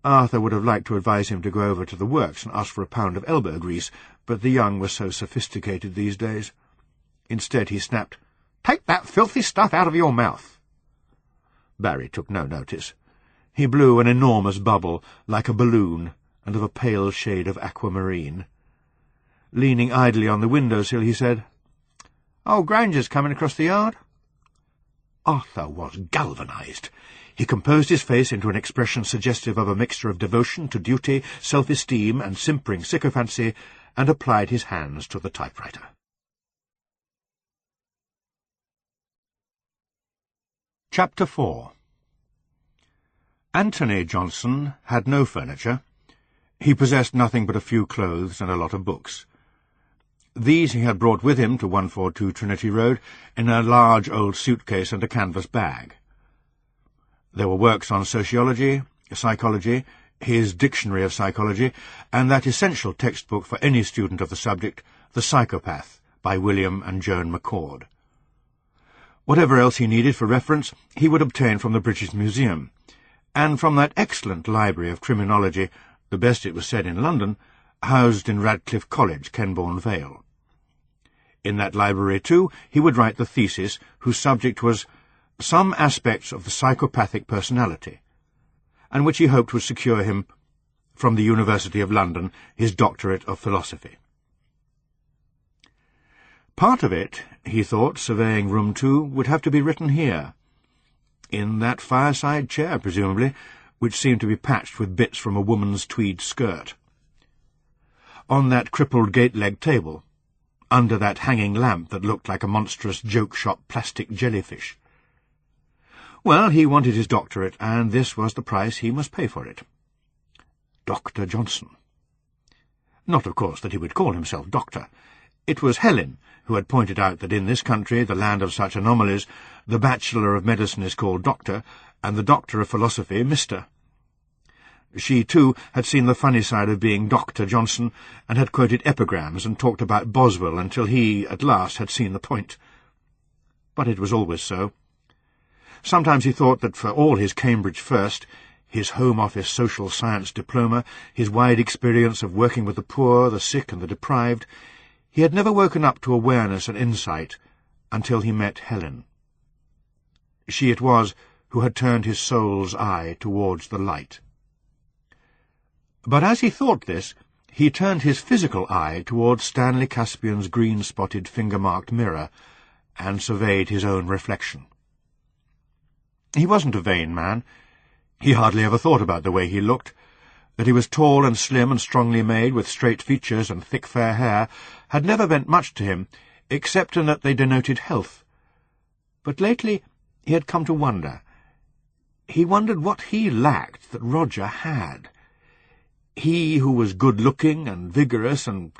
Arthur would have liked to advise him to go over to the works and ask for a pound of elbow grease, but the young were so sophisticated these days. Instead he snapped, "Take that filthy stuff out of your mouth." Barry took no notice. He blew an enormous bubble, like a balloon, and of a pale shade of aquamarine. Leaning idly on the window-sill, he said, "Old Granger's coming across the yard." Arthur was galvanized. He composed his face into an expression suggestive of a mixture of devotion to duty, self-esteem, and simpering sycophancy, and applied his hands to the typewriter. Chapter 4. Anthony Johnson had no furniture. He possessed nothing but a few clothes and a lot of books. These he had brought with him to 142 Trinity Road in a large old suitcase and a canvas bag. There were works on sociology, psychology, his Dictionary of Psychology, and that essential textbook for any student of the subject, The Psychopath, by William and Joan McCord. Whatever else he needed for reference, he would obtain from the British Museum, and from that excellent library of criminology, the best it was said in London, housed in Radcliffe College, Kenbourne Vale. In that library, too, he would write the thesis, whose subject was Some Aspects of the Psychopathic Personality, and which he hoped would secure him, from the University of London, his doctorate of philosophy. Part of it, he thought, surveying room 2, would have to be written here, in that fireside chair, presumably, which seemed to be patched with bits from a woman's tweed skirt. On that crippled gate-leg table, under that hanging lamp that looked like a monstrous joke-shop plastic jellyfish. Well, he wanted his doctorate, and this was the price he must pay for it. Dr. Johnson. Not, of course, that he would call himself doctor. It was Helen who had pointed out that in this country, the land of such anomalies, the Bachelor of Medicine is called Doctor, and the Doctor of Philosophy Mr. She, too, had seen the funny side of being Dr. Johnson, and had quoted epigrams and talked about Boswell until he, at last, had seen the point. But it was always so. Sometimes he thought that for all his Cambridge first, his Home Office social science diploma, his wide experience of working with the poor, the sick, and the deprived, he had never woken up to awareness and insight until he met Helen. She it was who had turned his soul's eye towards the light. But as he thought this, he turned his physical eye towards Stanley Caspian's green-spotted finger-marked mirror, and surveyed his own reflection. He wasn't a vain man. He hardly ever thought about the way he looked. That he was tall and slim and strongly made, with straight features and thick fair hair, had never meant much to him, except in that they denoted health. But lately he had come to wonder. He wondered what he lacked that Roger had. He who was good-looking and vigorous and,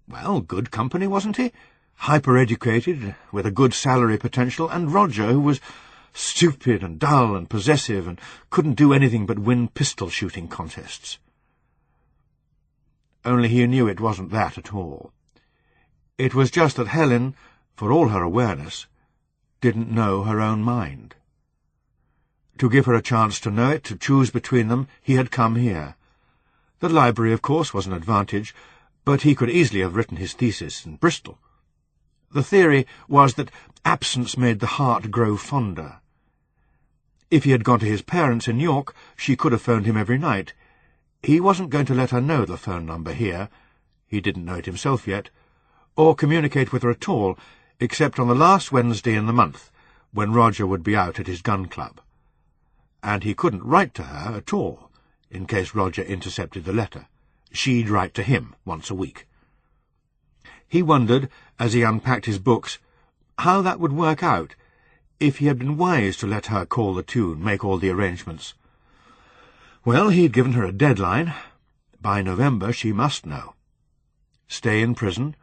well, good company, wasn't he? Hyper-educated, with a good salary potential, and Roger, who was stupid and dull and possessive and couldn't do anything but win pistol-shooting contests. Only he knew it wasn't that at all. It was just that Helen, for all her awareness, didn't know her own mind. To give her a chance to know it, to choose between them, he had come here. The library, of course, was an advantage, but he could easily have written his thesis in Bristol. The theory was that absence made the heart grow fonder. If he had gone to his parents in York, she could have phoned him every night. He wasn't going to let her know the phone number here, he didn't know it himself yet, or communicate with her at all, except on the last Wednesday in the month, when Roger would be out at his gun club. And he couldn't write to her at all, in case Roger intercepted the letter. She'd write to him once a week. He wondered, as he unpacked his books, how that would work out, if he had been wise to let her call the tune, make all the arrangements. Well, he'd given her a deadline. By November she must know. Stay in prison,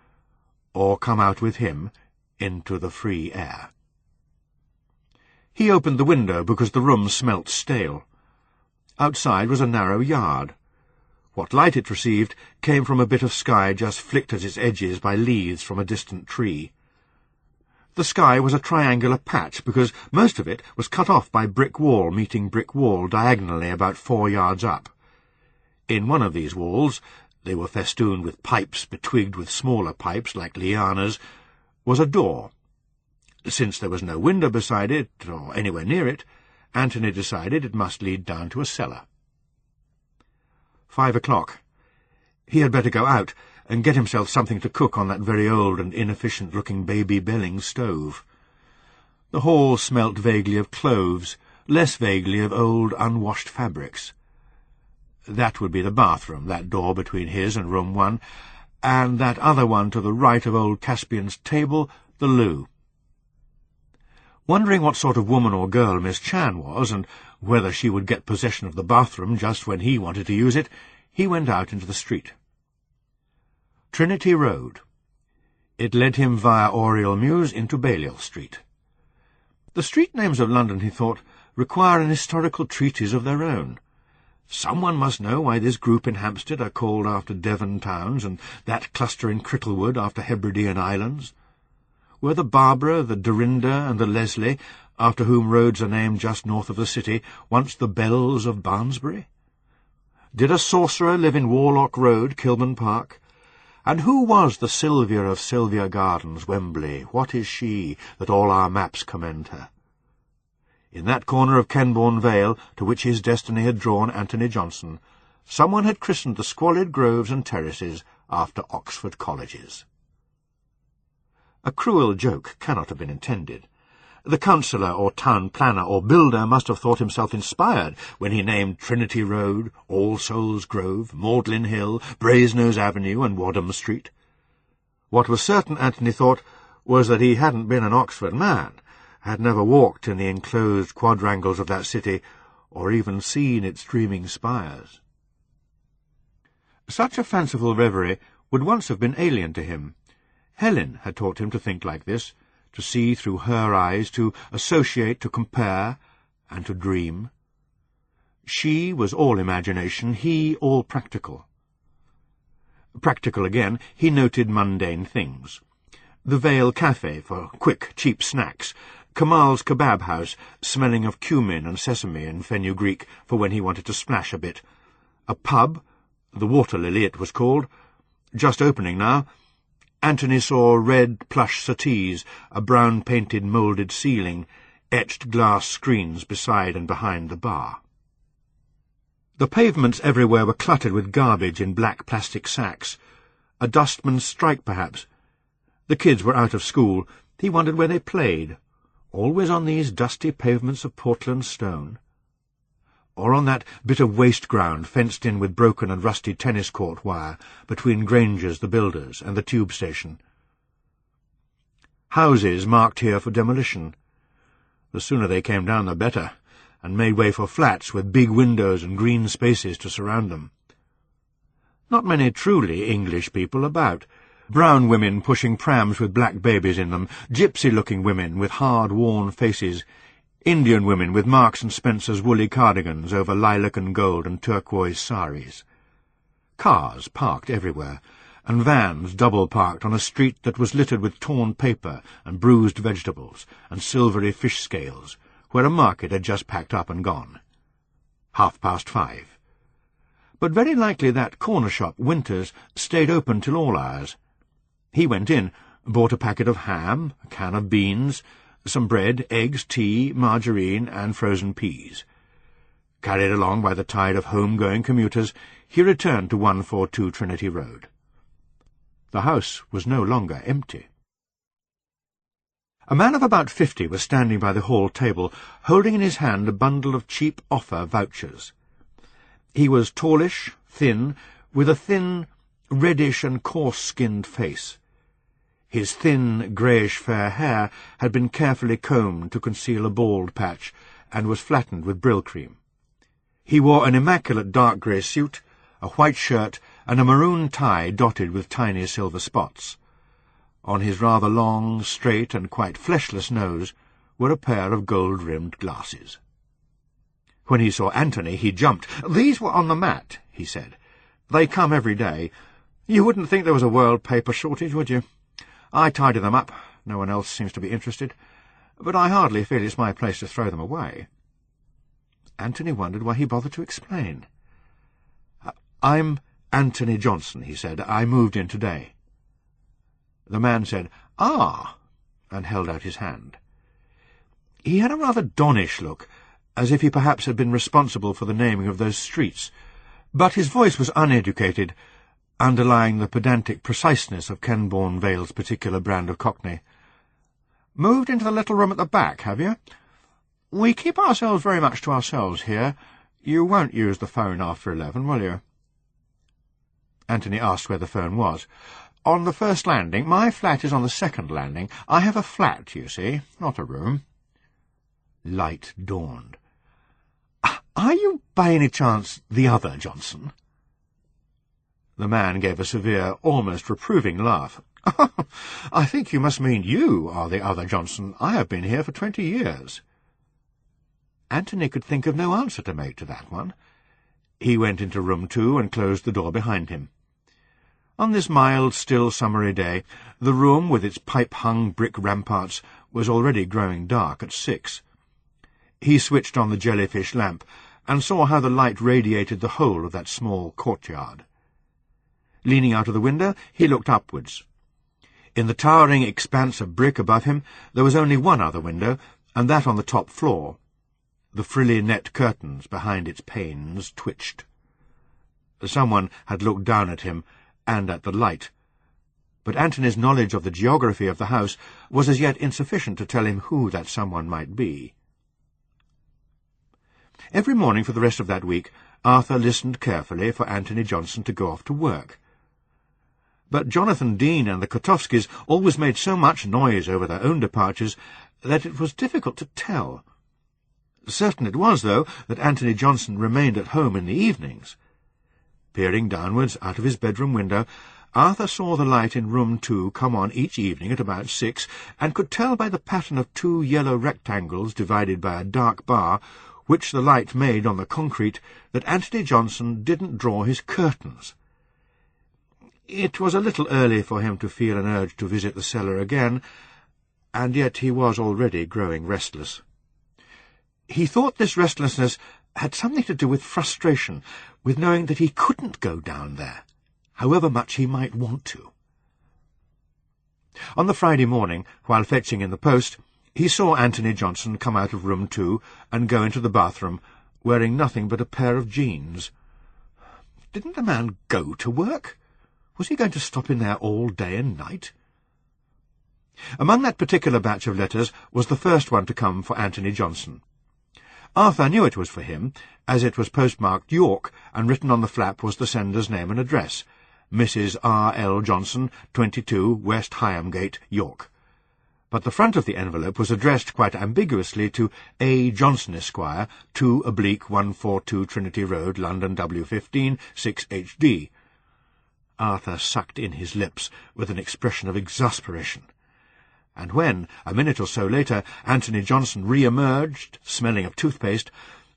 or come out with him into the free air. He opened the window because the room smelt stale. Outside was a narrow yard. What light it received came from a bit of sky just flicked at its edges by leaves from a distant tree. The sky was a triangular patch, because most of it was cut off by brick wall meeting brick wall diagonally about 4 yards up. In one of these walls, they were festooned with pipes betwigged with smaller pipes like lianas, was a door. Since there was no window beside it, or anywhere near it, Anthony decided it must lead down to a cellar. 5 o'clock. He had better go out and get himself something to cook on that very old and inefficient-looking Baby Belling stove. The hall smelt vaguely of cloves, less vaguely of old, unwashed fabrics. That would be the bathroom, that door between his and room 1, and that other one to the right of old Caspian's table, the loo. Wondering what sort of woman or girl Miss Chan was, and whether she would get possession of the bathroom just when he wanted to use it, he went out into the street. Trinity Road. It led him via Oriel Mews into Balliol Street. The street names of London, he thought, require an historical treatise of their own. Someone must know why this group in Hampstead are called after Devon towns, and that cluster in Cricklewood after Hebridean islands. Were the Barbara, the Dorinda, and the Leslie, after whom roads are named just north of the city, once the Bells of Barnsbury? Did a sorcerer live in Warlock Road, Kilburn Park? And who was the Sylvia of Sylvia Gardens, Wembley? What is she, that all our maps commend her? In that corner of Kenbourne Vale, to which his destiny had drawn Anthony Johnson, someone had christened the squalid groves and terraces after Oxford colleges. A cruel joke cannot have been intended. The councillor or town planner or builder must have thought himself inspired when he named Trinity Road, All Souls Grove, Magdalen Hill, Brasenose Avenue, and Wadham Street. What was certain, Anthony thought, was that he hadn't been an Oxford man, had never walked in the enclosed quadrangles of that city, or even seen its streaming spires. Such a fanciful reverie would once have been alien to him. Helen had taught him to think like this, to see through her eyes, to associate, to compare, and to dream. She was all imagination, he all practical. Practical again, he noted mundane things. The Vale Café for quick, cheap snacks, Kamal's kebab house, smelling of cumin and sesame and fenugreek for when he wanted to splash a bit, a pub, the Water Lily it was called, just opening now, Anthony saw red plush settees, a brown-painted moulded ceiling, etched glass screens beside and behind the bar. The pavements everywhere were cluttered with garbage in black plastic sacks. A dustman's strike, perhaps. The kids were out of school. He wondered where they played. Always on these dusty pavements of Portland stone. Or on that bit of waste ground fenced in with broken and rusty tennis court wire between Granger's the builders and the tube station. Houses marked here for demolition. The sooner they came down the better, and made way for flats with big windows and green spaces to surround them. Not many truly English people about. Brown women pushing prams with black babies in them, gypsy-looking women with hard, worn faces, Indian women with Marks and Spencer's woolly cardigans over lilac and gold and turquoise saris. Cars parked everywhere, and vans double-parked on a street that was littered with torn paper and bruised vegetables and silvery fish scales, where a market had just packed up and gone. 5:30. But very likely that corner shop, Winters, stayed open till all hours. He went in, bought a packet of ham, a can of beans, some bread, eggs, tea, margarine, and frozen peas. Carried along by the tide of home-going commuters, he returned to 142 Trinity Road. The house was no longer empty. A man of about 50 was standing by the hall table, holding in his hand a bundle of cheap offer vouchers. He was tallish, thin, with a thin, reddish and coarse-skinned face. His thin, greyish-fair hair had been carefully combed to conceal a bald patch, and was flattened with Brill-cream. He wore an immaculate dark grey suit, a white shirt, and a maroon tie dotted with tiny silver spots. On his rather long, straight, and quite fleshless nose were a pair of gold-rimmed glasses. When he saw Anthony, he jumped. "These were on the mat," he said. "They come every day. You wouldn't think there was a world paper shortage, would you? I tidy them up. No one else seems to be interested. But I hardly feel it's my place to throw them away." Anthony wondered why he bothered to explain. "I'm Anthony Johnson," he said. "I moved in today." The man said, "Ah," and held out his hand. He had a rather donnish look, as if he perhaps had been responsible for the naming of those streets, but his voice was uneducated, underlying the pedantic preciseness of Kenbourne Vale's particular brand of Cockney. "Moved into the little room at the back, have you? We keep ourselves very much to ourselves here. You won't use the phone after 11, will you?" Anthony asked where the phone was. "On the first landing. My flat is on the second landing. I have a flat, you see, not a room." Light dawned. "Are you, by any chance, the other Johnson?" The man gave a severe, almost reproving laugh. "I think you must mean you are the other Johnson. I have been here for 20 years. Anthony could think of no answer to make to that one. He went into room 2 and closed the door behind him. On this mild, still summery day, the room, with its pipe-hung brick ramparts, was already growing dark at 6. He switched on the jellyfish lamp, and saw how the light radiated the whole of that small courtyard. Leaning out of the window, he looked upwards. In the towering expanse of brick above him, there was only one other window, and that on the top floor. The frilly net curtains behind its panes twitched. Someone had looked down at him, and at the light, but Anthony's knowledge of the geography of the house was as yet insufficient to tell him who that someone might be. Every morning for the rest of that week, Arthur listened carefully for Anthony Johnson to go off to work. But Jonathan Dean and the Kotovskis always made so much noise over their own departures that it was difficult to tell. Certain it was, though, that Anthony Johnson remained at home in the evenings. Peering downwards out of his bedroom window, Arthur saw the light in room 2 come on each evening at about 6, and could tell by the pattern of 2 yellow rectangles divided by a dark bar, which the light made on the concrete, that Anthony Johnson didn't draw his curtains. It was a little early for him to feel an urge to visit the cellar again, and yet he was already growing restless. He thought this restlessness had something to do with frustration, with knowing that he couldn't go down there, however much he might want to. On the Friday morning, while fetching in the post, he saw Anthony Johnson come out of room 2 and go into the bathroom, wearing nothing but a pair of jeans. Didn't the man go to work? Was he going to stop in there all day and night? Among that particular batch of letters was the first one to come for Anthony Johnson. Arthur knew it was for him, as it was postmarked York, and written on the flap was the sender's name and address, Mrs. R. L. Johnson, 22, West Higham-gate, York. But the front of the envelope was addressed quite ambiguously to A. Johnson, Esquire, 2/142 Trinity Road, London, W15, 6HD. Arthur sucked in his lips with an expression of exasperation. And when, a minute or so later, Anthony Johnson re-emerged, smelling of toothpaste,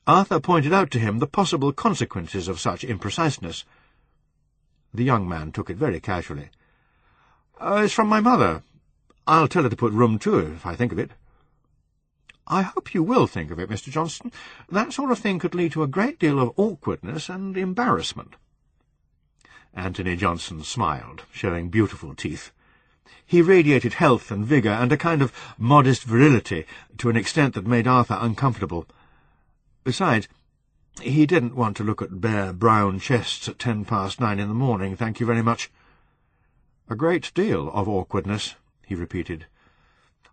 Arthur pointed out to him the possible consequences of such impreciseness. The young man took it very casually. It's from my mother. I'll tell her to put room 2 if I think of it. I hope you will think of it, Mr. Johnson. That sort of thing could lead to a great deal of awkwardness and embarrassment. Anthony Johnson smiled, showing beautiful teeth. He radiated health and vigour and a kind of modest virility to an extent that made Arthur uncomfortable. Besides, he didn't want to look at bare brown chests at 9:10 in the morning, thank you very much. A great deal of awkwardness, he repeated.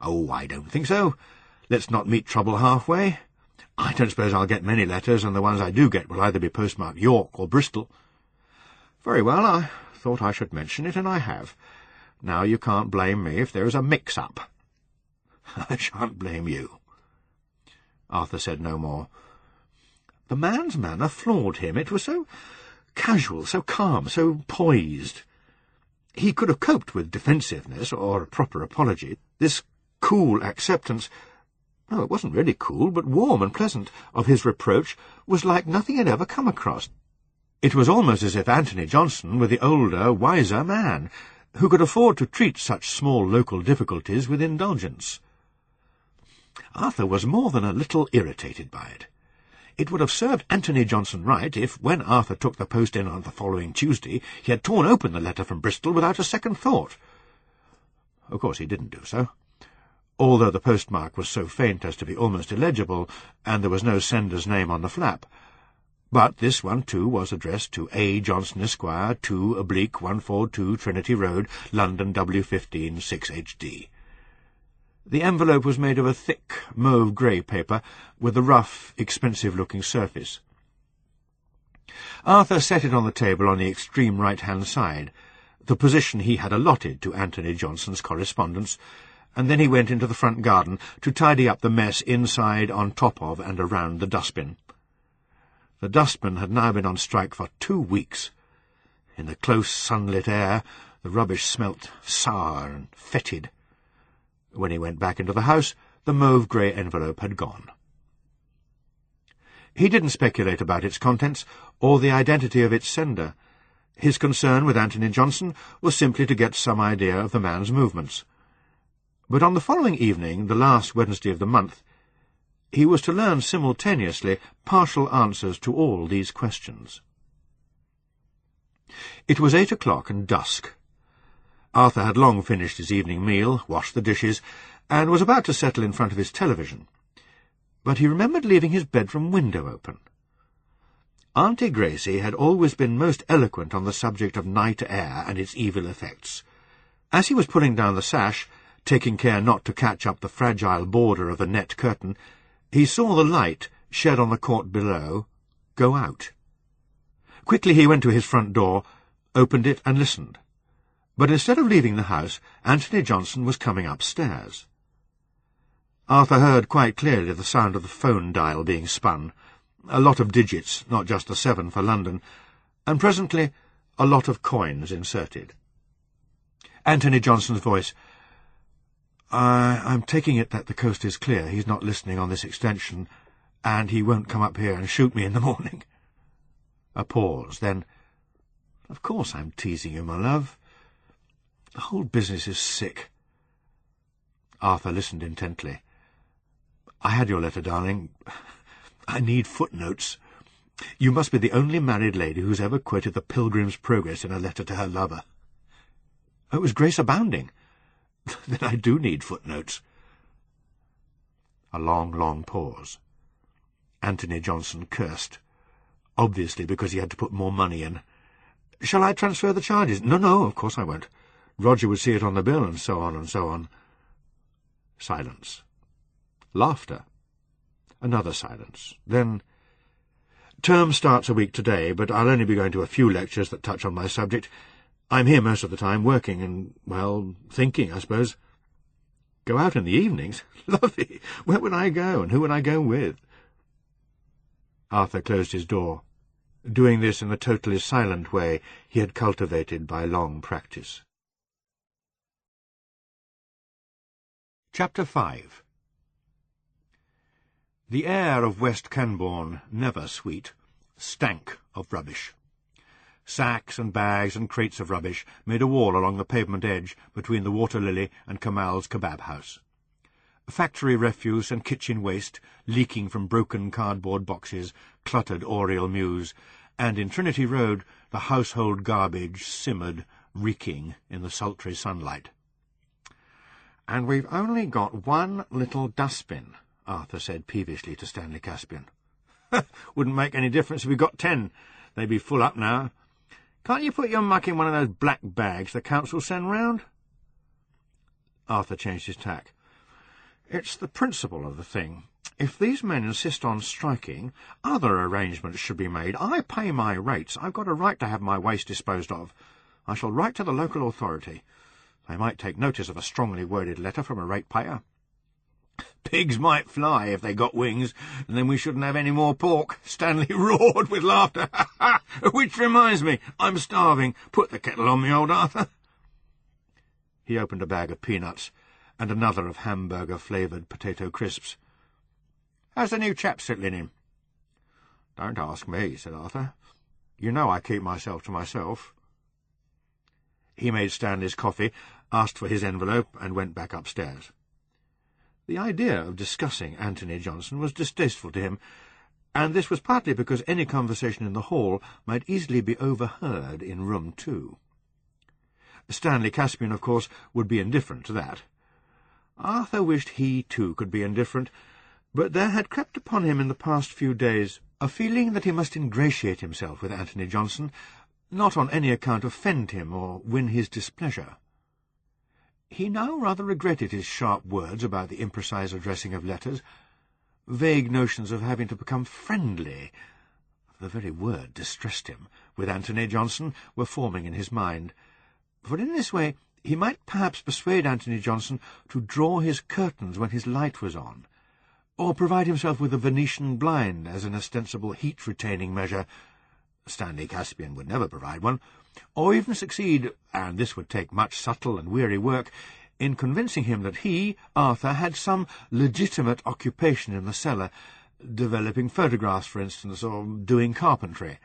Oh, I don't think so. Let's not meet trouble halfway. I don't suppose I'll get many letters, and the ones I do get will either be postmarked York or Bristol. Very well, I thought I should mention it, and I have. Now you can't blame me if there is a mix-up. I shan't blame you. Arthur said no more. The man's manner floored him. It was so casual, so calm, so poised. He could have coped with defensiveness or a proper apology. This cool acceptance, no, it wasn't really cool, but warm and pleasant, of his reproach was like nothing he'd ever come across. It was almost as if Anthony Johnson were the older, wiser man, who could afford to treat such small local difficulties with indulgence. Arthur was more than a little irritated by it. It would have served Anthony Johnson right if, when Arthur took the post in on the following Tuesday, he had torn open the letter from Bristol without a second thought. Of course he didn't do so, although the postmark was so faint as to be almost illegible, and there was no sender's name on the flap. But this one, too, was addressed to A. Johnson, Esquire, 2/142 Trinity Road, London, W15, 6HD. The envelope was made of a thick, mauve-grey paper, with a rough, expensive-looking surface. Arthur set it on the table on the extreme right-hand side, the position he had allotted to Anthony Johnson's correspondence, and then he went into the front garden to tidy up the mess inside, on top of, and around the dustbin. The dustman had now been on strike for 2 weeks. In the close, sunlit air, the rubbish smelt sour and fetid. When he went back into the house, the mauve-grey envelope had gone. He didn't speculate about its contents or the identity of its sender. His concern with Anthony Johnson was simply to get some idea of the man's movements. But on the following evening, the last Wednesday of the month, he was to learn simultaneously partial answers to all these questions. It was 8 o'clock and dusk. Arthur had long finished his evening meal, washed the dishes, and was about to settle in front of his television. But he remembered leaving his bedroom window open. Auntie Gracie had always been most eloquent on the subject of night air and its evil effects. As he was pulling down the sash, taking care not to catch up the fragile border of the net curtain, he saw the light, shed on the court below, go out. Quickly he went to his front door, opened it, and listened. But instead of leaving the house, Anthony Johnson was coming upstairs. Arthur heard quite clearly the sound of the phone dial being spun, a lot of digits, not just the 7 for London, and presently a lot of coins inserted. Anthony Johnson's voice, I'm taking it that the coast is clear. He's not listening on this extension, and he won't come up here and shoot me in the morning. A pause, then, Of course I'm teasing you, my love. The whole business is sick. Arthur listened intently. I had your letter, darling. I need footnotes. You must be the only married lady who's ever quoted the Pilgrim's Progress in a letter to her lover. It was grace abounding. Then I do need footnotes. A long, long pause. Anthony Johnson cursed, obviously because he had to put more money in. "Shall I transfer the charges?" No, of course I won't. Roger would see it on the bill, and so on and so on." Silence. Laughter. Another silence. Then, "Term starts a week today, but I'll only be going to a few lectures that touch on my subject. I'm here most of the time, working and, well, thinking, I suppose." "Go out in the evenings? Lovely! Where would I go, and who would I go with?" Arthur closed his door, doing this in the totally silent way he had cultivated by long practice. Chapter 5. The air of West Canbourne, never sweet, stank of rubbish. Sacks and bags and crates of rubbish made a wall along the pavement edge between the Water Lily and Kamal's kebab house. Factory refuse and kitchen waste, leaking from broken cardboard boxes, cluttered Oriel Mews, and in Trinity Road the household garbage simmered, reeking in the sultry sunlight. "And we've only got one little dustbin," Arthur said peevishly to Stanley Caspian. "Wouldn't make any difference if we got 10. They'd be full up now. Can't you put your muck in one of those black bags the council send round?" Arthur changed his tack. "It's the principle of the thing. If these men insist on striking, other arrangements should be made. I pay my rates. I've got a right to have my waste disposed of. I shall write to the local authority. They might take notice of a strongly worded letter from a ratepayer." "Pigs might fly if they got wings, and then we shouldn't have any more pork." Stanley roared with laughter. "Which reminds me, I'm starving. Put the kettle on me, old Arthur." He opened a bag of peanuts and another of hamburger-flavoured potato crisps. "How's the new chap settling in?" "Don't ask me," said Arthur. "You know I keep myself to myself." He made Stanley's coffee, asked for his envelope, and went back upstairs. The idea of discussing Anthony Johnson was distasteful to him, and this was partly because any conversation in the hall might easily be overheard in room 2. Stanley Caspian, of course, would be indifferent to that. Arthur wished he, too, could be indifferent, but there had crept upon him in the past few days a feeling that he must ingratiate himself with Anthony Johnson, not on any account offend him or win his displeasure. He now rather regretted his sharp words about the imprecise addressing of letters. Vague notions of having to become friendly, the very word distressed him, with Anthony Johnson were forming in his mind, for in this way he might perhaps persuade Anthony Johnson to draw his curtains when his light was on, or provide himself with a Venetian blind as an ostensible heat-retaining measure. Stanley Caspian would never provide one, or even succeed, and this would take much subtle and weary work, in convincing him that he, Arthur, had some legitimate occupation in the cellar, developing photographs, for instance, or doing carpentry.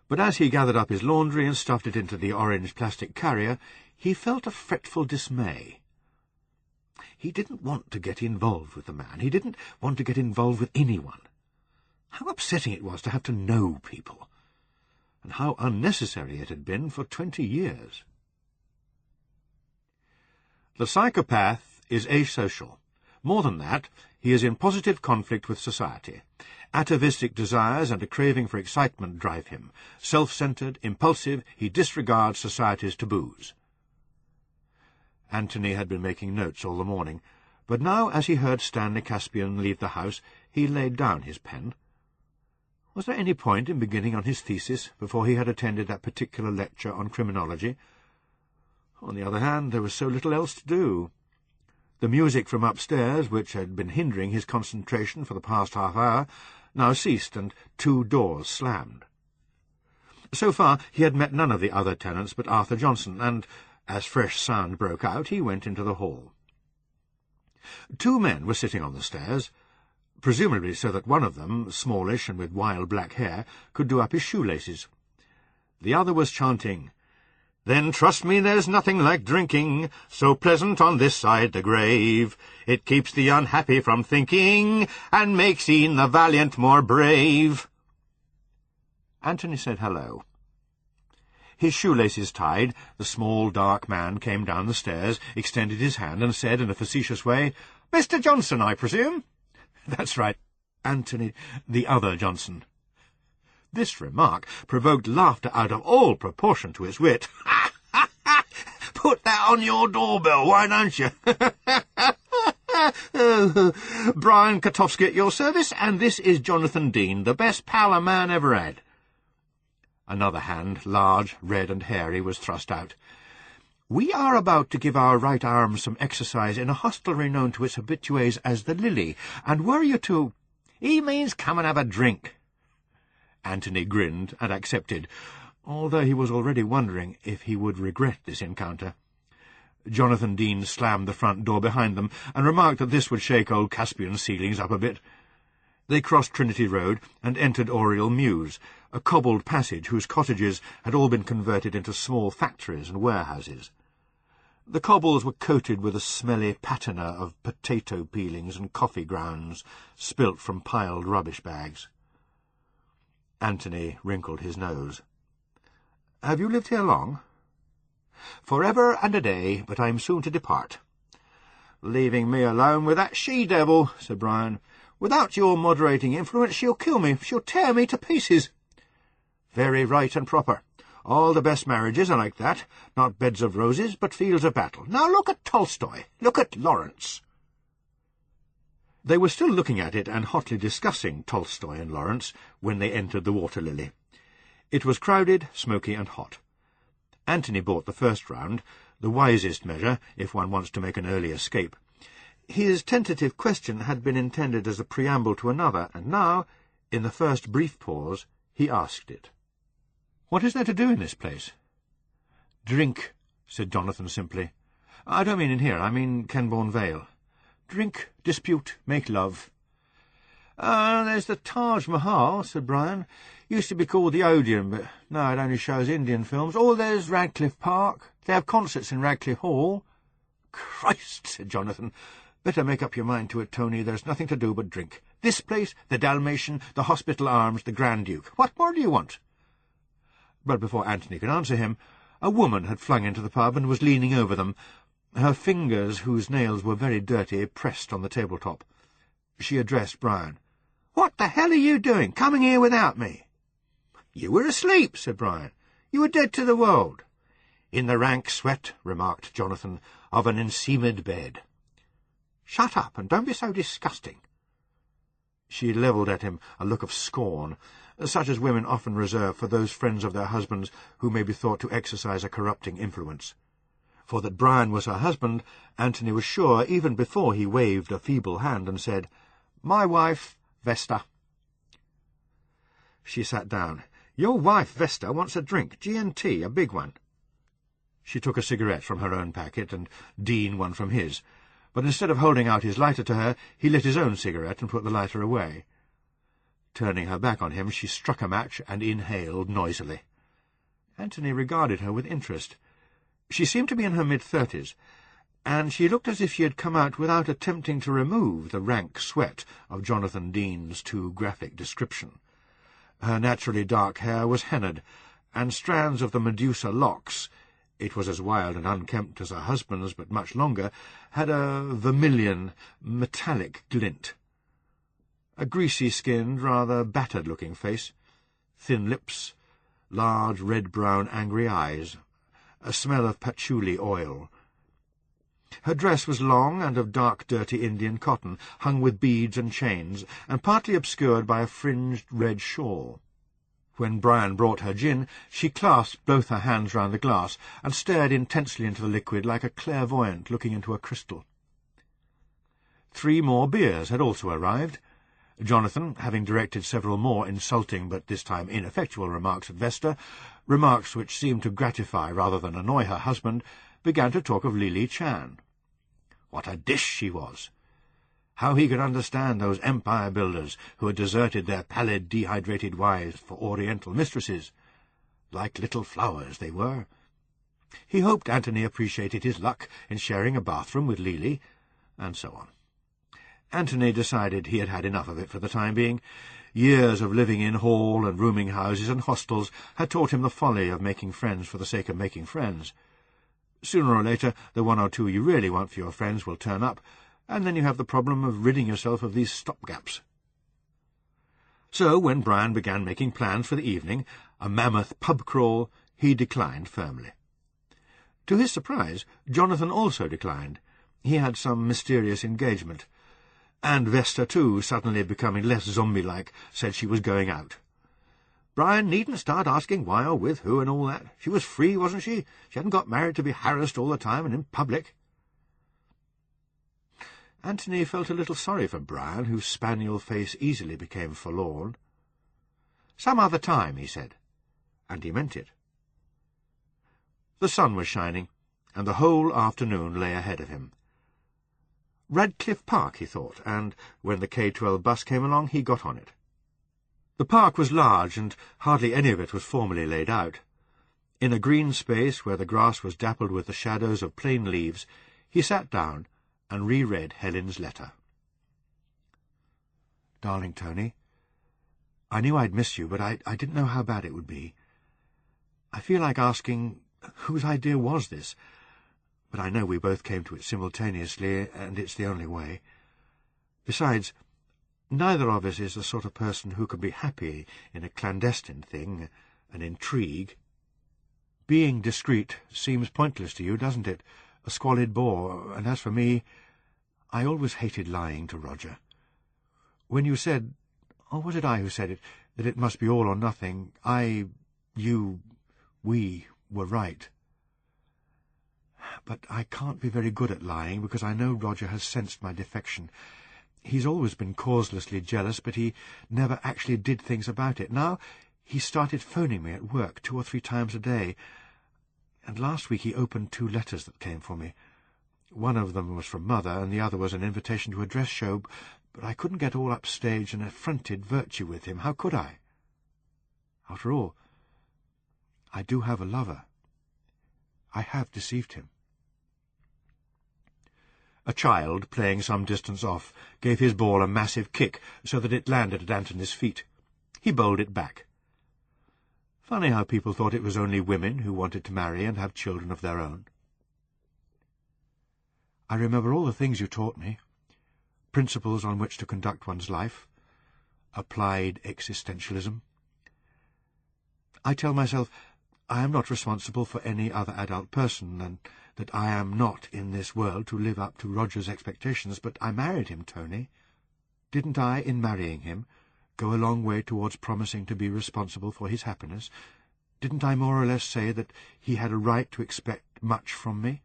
But as he gathered up his laundry and stuffed it into the orange plastic carrier, he felt a fretful dismay. He didn't want to get involved with the man. He didn't want to get involved with anyone. How upsetting it was to have to know people, and how unnecessary it had been for 20 years. The psychopath is asocial. More than that, he is in positive conflict with society. Atavistic desires and a craving for excitement drive him. Self-centred, impulsive, he disregards society's taboos. Anthony had been making notes all the morning, but now, as he heard Stanley Caspian leave the house, he laid down his pen. Was there any point in beginning on his thesis before he had attended that particular lecture on criminology? On the other hand, there was so little else to do. The music from upstairs, which had been hindering his concentration for the past half-hour, now ceased, and 2 doors slammed. So far he had met none of the other tenants but Arthur Johnson, and, as fresh sound broke out, he went into the hall. 2 men were sitting on the stairs, presumably so that one of them, smallish and with wild black hair, could do up his shoelaces. The other was chanting, "Then trust me there's nothing like drinking, so pleasant on this side the grave. It keeps the unhappy from thinking, and makes e'en the valiant more brave." Anthony said hello. His shoelaces tied, the small, dark man came down the stairs, extended his hand, and said in a facetious way, "Mr. Johnson, I presume?" "That's right, Anthony, the other Johnson." This remark provoked laughter out of all proportion to its wit. "Put that on your doorbell, why don't you?" "Brian Katowski at your service, and this is Jonathan Dean, the best pal a man ever had." Another hand, large, red and hairy, was thrust out. "We are about to give our right arm some exercise in a hostelry known to its habitués as the Lily, and were you to—" "He means come and have a drink." Anthony grinned and accepted, although he was already wondering if he would regret this encounter. Jonathan Dean slammed the front door behind them, and remarked that this would shake old Caspian's ceilings up a bit. They crossed Trinity Road and entered Oriel Mews, a cobbled passage whose cottages had all been converted into small factories and warehouses. The cobbles were coated with a smelly patina of potato peelings and coffee grounds, spilt from piled rubbish bags. Anthony wrinkled his nose. "Have you lived here long?" "Forever and a day, but I'm soon to depart." "Leaving me alone with that she-devil," said Brian. "Without your moderating influence she'll kill me. She'll tear me to pieces." "Very right and proper. All the best marriages are like that. Not beds of roses, but fields of battle. Now look at Tolstoy. Look at Lawrence." They were still looking at it and hotly discussing Tolstoy and Lawrence when they entered the Water Lily. It was crowded, smoky, and hot. Anthony bought the first round, the wisest measure if one wants to make an early escape. His tentative question had been intended as a preamble to another, and now, in the first brief pause, he asked it. "What is there to do in this place?" "Drink," said Jonathan simply. "I don't mean in here, I mean Kenbourne Vale. Drink, dispute, make love." "There's the Taj Mahal," said Brian. "Used to be called the Odeon, but now it only shows Indian films. Or there's Radcliffe Park. They have concerts in Radcliffe Hall." "Christ," said Jonathan. "Better make up your mind to it, Tony. There's nothing to do but drink. This place, the Dalmatian, the Hospital Arms, the Grand Duke. What more do you want?" But before Anthony could answer him, a woman had flung into the pub and was leaning over them, her fingers, whose nails were very dirty, pressed on the tabletop. She addressed Brian. "What the hell are you doing, coming here without me?" "You were asleep," said Brian. "You were dead to the world." "In the rank sweat," remarked Jonathan, "of an enseamed bed." "Shut up, and don't be so disgusting." She levelled at him a look of scorn, such as women often reserve for those friends of their husbands who may be thought to exercise a corrupting influence. For that Brian was her husband, Anthony was sure even before he waved a feeble hand and said, "My wife, Vesta." She sat down. "Your wife, Vesta, wants a drink, G&T, a big one." She took a cigarette from her own packet, and Dean one from his, but instead of holding out his lighter to her, he lit his own cigarette and put the lighter away. Turning her back on him, she struck a match and inhaled noisily. Anthony regarded her with interest. She seemed to be in her mid-30s, and she looked as if she had come out without attempting to remove the rank sweat of Jonathan Dean's too graphic description. Her naturally dark hair was hennaed, and strands of the Medusa locks, it was as wild and unkempt as her husband's, but much longer, had a vermilion, metallic glint. A greasy-skinned, rather battered-looking face, thin lips, large red-brown angry eyes, a smell of patchouli oil. Her dress was long and of dark, dirty Indian cotton, hung with beads and chains, and partly obscured by a fringed red shawl. When Brian brought her gin, she clasped both her hands round the glass and stared intensely into the liquid like a clairvoyant looking into a crystal. 3 more beers had also arrived. Jonathan, having directed several more insulting but this time ineffectual remarks at Vesta, remarks which seemed to gratify rather than annoy her husband, began to talk of Lily Chan. What a dish she was! How he could understand those empire builders who had deserted their pallid, dehydrated wives for oriental mistresses. Like little flowers they were. He hoped Anthony appreciated his luck in sharing a bathroom with Lily, and so on. Anthony decided he had had enough of it for the time being. Years of living in hall and rooming houses and hostels had taught him the folly of making friends for the sake of making friends. Sooner or later, the one or two you really want for your friends will turn up, and then you have the problem of ridding yourself of these stopgaps. So, when Brian began making plans for the evening, a mammoth pub crawl, he declined firmly. To his surprise, Jonathan also declined. He had some mysterious engagement. And Vesta, too, suddenly becoming less zombie-like, said she was going out. Brian needn't start asking why or with who and all that. She was free, wasn't she? She hadn't got married to be harassed all the time and in public. Anthony felt a little sorry for Brian, whose spaniel face easily became forlorn. "Some other time," he said, and he meant it. The sun was shining, and the whole afternoon lay ahead of him. Radcliffe Park, he thought, and when the K-12 bus came along, he got on it. The park was large, and hardly any of it was formally laid out. In a green space where the grass was dappled with the shadows of plain leaves, he sat down and reread Helen's letter. "Darling Tony, I knew I'd miss you, but I didn't know how bad it would be. I feel like asking, whose idea was this? But I know we both came to it simultaneously, and it's the only way. Besides, neither of us is the sort of person who can be happy in a clandestine thing, an intrigue. Being discreet seems pointless to you, doesn't it? A squalid bore, and as for me, I always hated lying to Roger. When you said, or was it I who said it, that it must be all or nothing, we were right. But I can't be very good at lying, because I know Roger has sensed my defection. He's always been causelessly jealous, but he never actually did things about it. Now he started phoning me at work 2 or 3 times a day, and last week he opened 2 letters that came for me. One of them was from Mother, and the other was an invitation to a dress show, but I couldn't get all upstage and affronted virtue with him. How could I? After all, I do have a lover. I have deceived him." A child, playing some distance off, gave his ball a massive kick so that it landed at Anthony's feet. He bowled it back. Funny how people thought it was only women who wanted to marry and have children of their own. "I remember all the things you taught me. Principles on which to conduct one's life. Applied existentialism. I tell myself I am not responsible for any other adult person, and that I am not in this world to live up to Roger's expectations, but I married him, Tony. Didn't I, in marrying him, go a long way towards promising to be responsible for his happiness? Didn't I more or less say that he had a right to expect much from me?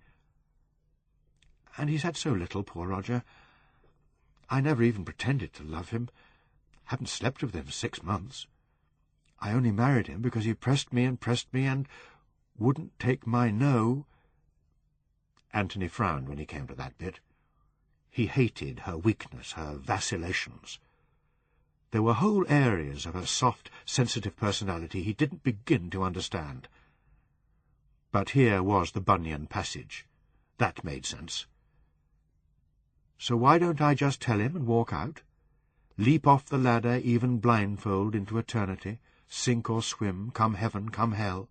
And he's had so little, poor Roger. I never even pretended to love him. Haven't slept with him for 6 months. I only married him because he pressed me and wouldn't take my no." Anthony frowned when he came to that bit. He hated her weakness, her vacillations. There were whole areas of her soft, sensitive personality he didn't begin to understand. But here was the Bunyan passage. That made sense. So why don't I just tell him and walk out? Leap off the ladder, even blindfold, into eternity, sink or swim, come heaven, come hell?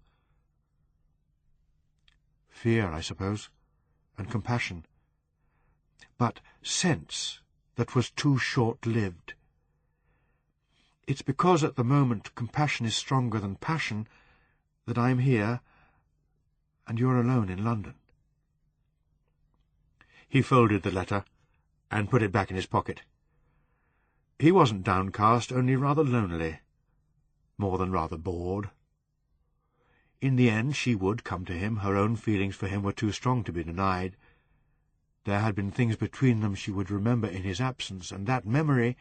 Fear, I suppose, and compassion. But sense that was too short-lived. It's because at the moment compassion is stronger than passion that I'm here, and you're alone in London. He folded the letter and put it back in his pocket. He wasn't downcast, only rather lonely, more than rather bored. In the end she would come to him. Her own feelings for him were too strong to be denied. There had been things between them she would remember in his absence, and that memory,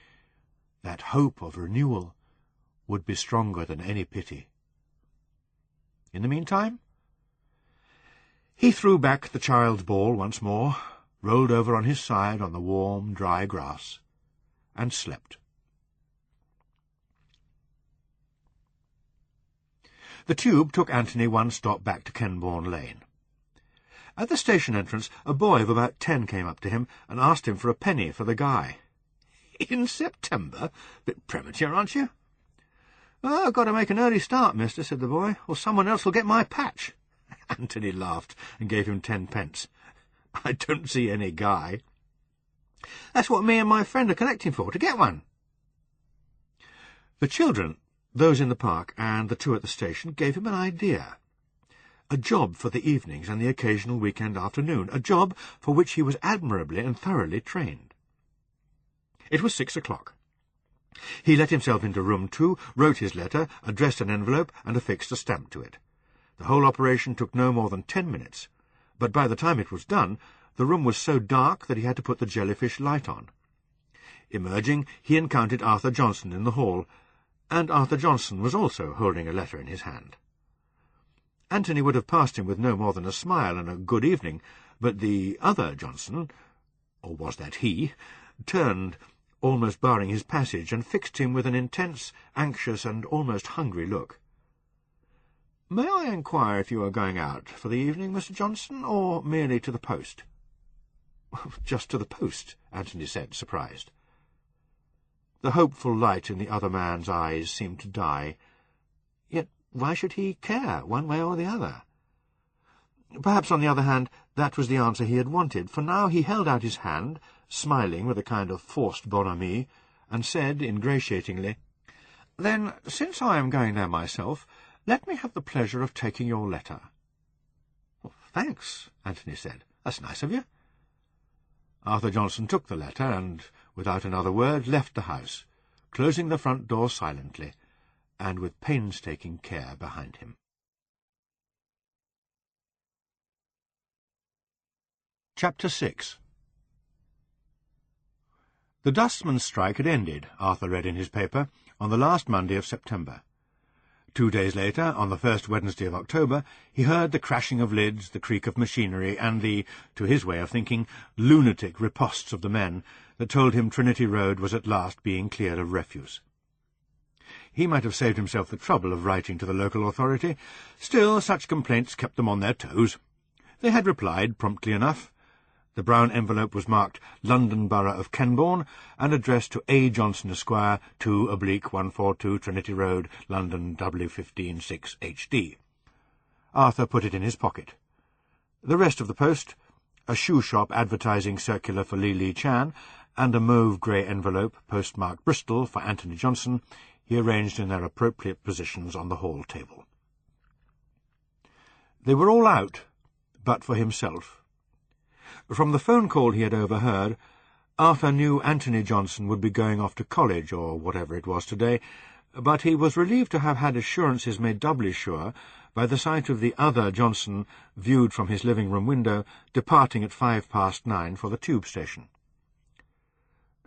that hope of renewal, would be stronger than any pity. In the meantime, he threw back the child's ball once more, rolled over on his side on the warm, dry grass, and slept. The tube took Anthony 1 stop back to Kenbourne Lane. At the station entrance, a boy of about 10 came up to him and asked him for a penny for the guy. In September? Bit premature, aren't you? "Oh, I've got to make an early start, mister," said the boy, "or someone else will get my patch." Anthony laughed and gave him 10 pence. "I don't see any guy." "That's what me and my friend are collecting for, to get one." The children, those in the park and the 2 at the station, gave him an idea. A job for the evenings and the occasional weekend afternoon, a job for which he was admirably and thoroughly trained. It was 6 o'clock. He let himself into room 2, wrote his letter, addressed an envelope, and affixed a stamp to it. The whole operation took no more than 10 minutes, but by the time it was done, the room was so dark that he had to put the jellyfish light on. Emerging, he encountered Arthur Johnson in the hall, and Arthur Johnson was also holding a letter in his hand. Anthony would have passed him with no more than a smile and a good evening, but the other Johnson, or was that he, turned, almost barring his passage, and fixed him with an intense, anxious, and almost hungry look. "May I inquire if you are going out for the evening, Mr. Johnson, or merely to the post?" "Just to the post," Anthony said, surprised. The hopeful light in the other man's eyes seemed to die. Yet why should he care, one way or the other? Perhaps, on the other hand, that was the answer he had wanted, for now he held out his hand, smiling with a kind of forced bonhomie, and said ingratiatingly, "Then, since I am going there myself, let me have the pleasure of taking your letter." "Thanks," Anthony said. "That's nice of you." Arthur Johnson took the letter and, without another word, left the house, closing the front door silently, and with painstaking care behind him. Chapter 6. The dustmen's strike had ended, Arthur read in his paper, on the last Monday of September. 2 days later, on the first Wednesday of October, he heard the crashing of lids, the creak of machinery, and the, to his way of thinking, lunatic riposts of the men that told him Trinity Road was at last being cleared of refuse. He might have saved himself the trouble of writing to the local authority. Still, such complaints kept them on their toes. They had replied promptly enough. The brown envelope was marked London Borough of Kenbourne, and addressed to A. Johnson, Esquire, 2/142 Trinity Road, London, W15 6 HD. Arthur put it in his pocket. The rest of the post, a shoe-shop advertising circular for Li Chan, and a mauve-grey envelope postmarked Bristol for Anthony Johnson, he arranged in their appropriate positions on the hall table. They were all out, but for himself. From the phone call he had overheard, Arthur knew Anthony Johnson would be going off to college, or whatever it was today, but he was relieved to have had assurances made doubly sure by the sight of the other Johnson, viewed from his living-room window, departing at 9:05 for the tube station.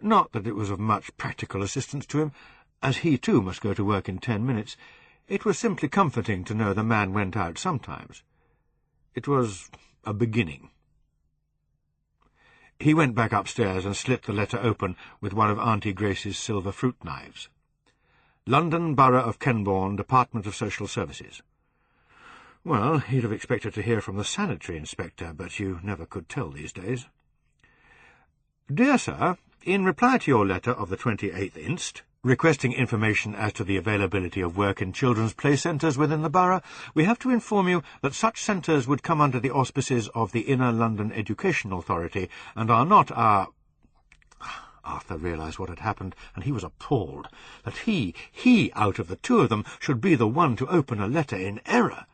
Not that it was of much practical assistance to him, as he too must go to work in 10 minutes. It was simply comforting to know the man went out sometimes. It was a beginning. He went back upstairs and slit the letter open with one of Auntie Grace's silver fruit knives. London Borough of Kenbourne, Department of Social Services. Well, he'd have expected to hear from the sanitary inspector, but you never could tell these days. Dear Sir, in reply to your letter of the 28th inst., requesting information as to the availability of work in children's play centres within the borough, we have to inform you that such centres would come under the auspices of the Inner London Education Authority, and are not our... Arthur realised what had happened, and he was appalled. That he, out of the 2 of them, should be the one to open a letter in error.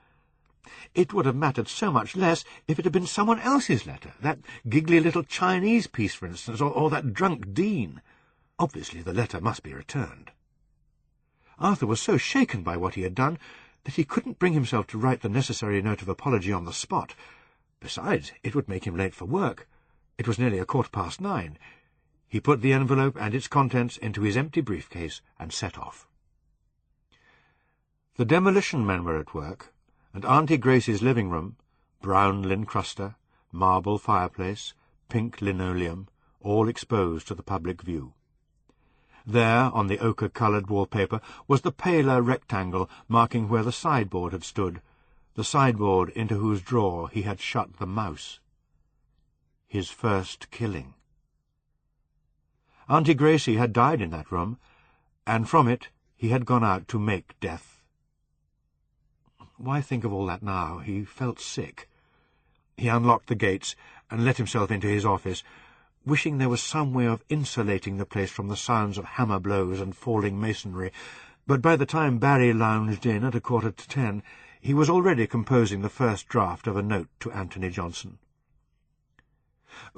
It would have mattered so much less if it had been someone else's letter, that giggly little Chinese piece, for instance, or that drunk Dean. Obviously the letter must be returned. Arthur was so shaken by what he had done that he couldn't bring himself to write the necessary note of apology on the spot. Besides, it would make him late for work. It was nearly 9:15. He put the envelope and its contents into his empty briefcase and set off. The demolition men were at work, and Auntie Grace's living room, brown lincruster, marble fireplace, pink linoleum, all exposed to the public view. There, on the ochre-coloured wallpaper, was the paler rectangle marking where the sideboard had stood, the sideboard into whose drawer he had shut the mouse. His first killing. Auntie Gracie had died in that room, and from it he had gone out to make death. Why think of all that now? He felt sick. He unlocked the gates and let himself into his office, wishing there was some way of insulating the place from the sounds of hammer blows and falling masonry, but by the time Barry lounged in at 9:45, he was already composing the first draft of a note to Anthony Johnson.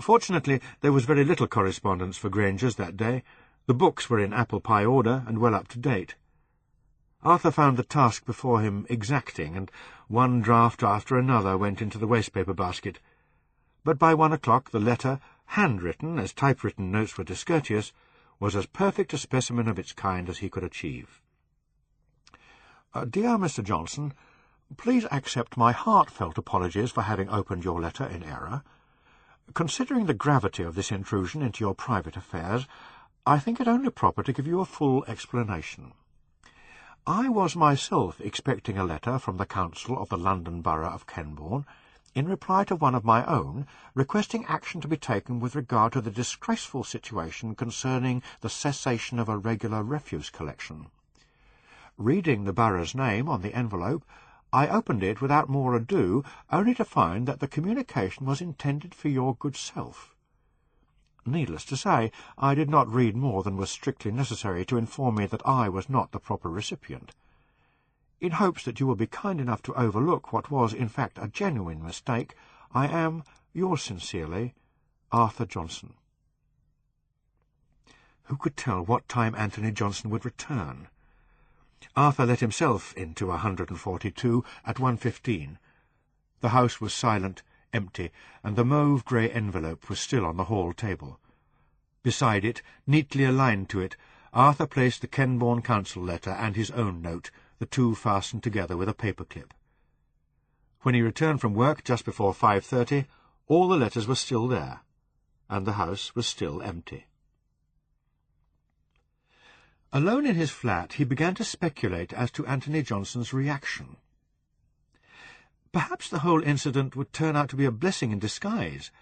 Fortunately, there was very little correspondence for Granger's that day. The books were in apple-pie order and well up to date. Arthur found the task before him exacting, and one draft after another went into the waste-paper basket. But by 1 o'clock the letter, handwritten, as typewritten notes were discourteous, was as perfect a specimen of its kind as he could achieve. Dear Mr. Johnson, please accept my heartfelt apologies for having opened your letter in error. Considering the gravity of this intrusion into your private affairs, I think it only proper to give you a full explanation. I was myself expecting a letter from the Council of the London Borough of Kenbourne, in reply to one of my own, requesting action to be taken with regard to the disgraceful situation concerning the cessation of a regular refuse collection. Reading the borough's name on the envelope, I opened it without more ado, only to find that the communication was intended for your good self. Needless to say, I did not read more than was strictly necessary to inform me that I was not the proper recipient. In hopes that you will be kind enough to overlook what was, in fact, a genuine mistake, I am, yours sincerely, Arthur Johnson. Who could tell what time Anthony Johnson would return? Arthur let himself into 142 at 1:15. The house was silent, empty, and the mauve-grey envelope was still on the hall table. Beside it, neatly aligned to it, Arthur placed the Kenbourne Council letter and his own note, the two fastened together with a paper-clip. When he returned from work just before 5:30, all the letters were still there, and the house was still empty. Alone in his flat, he began to speculate as to Anthony Johnson's reaction. Perhaps the whole incident would turn out to be a blessing in disguise.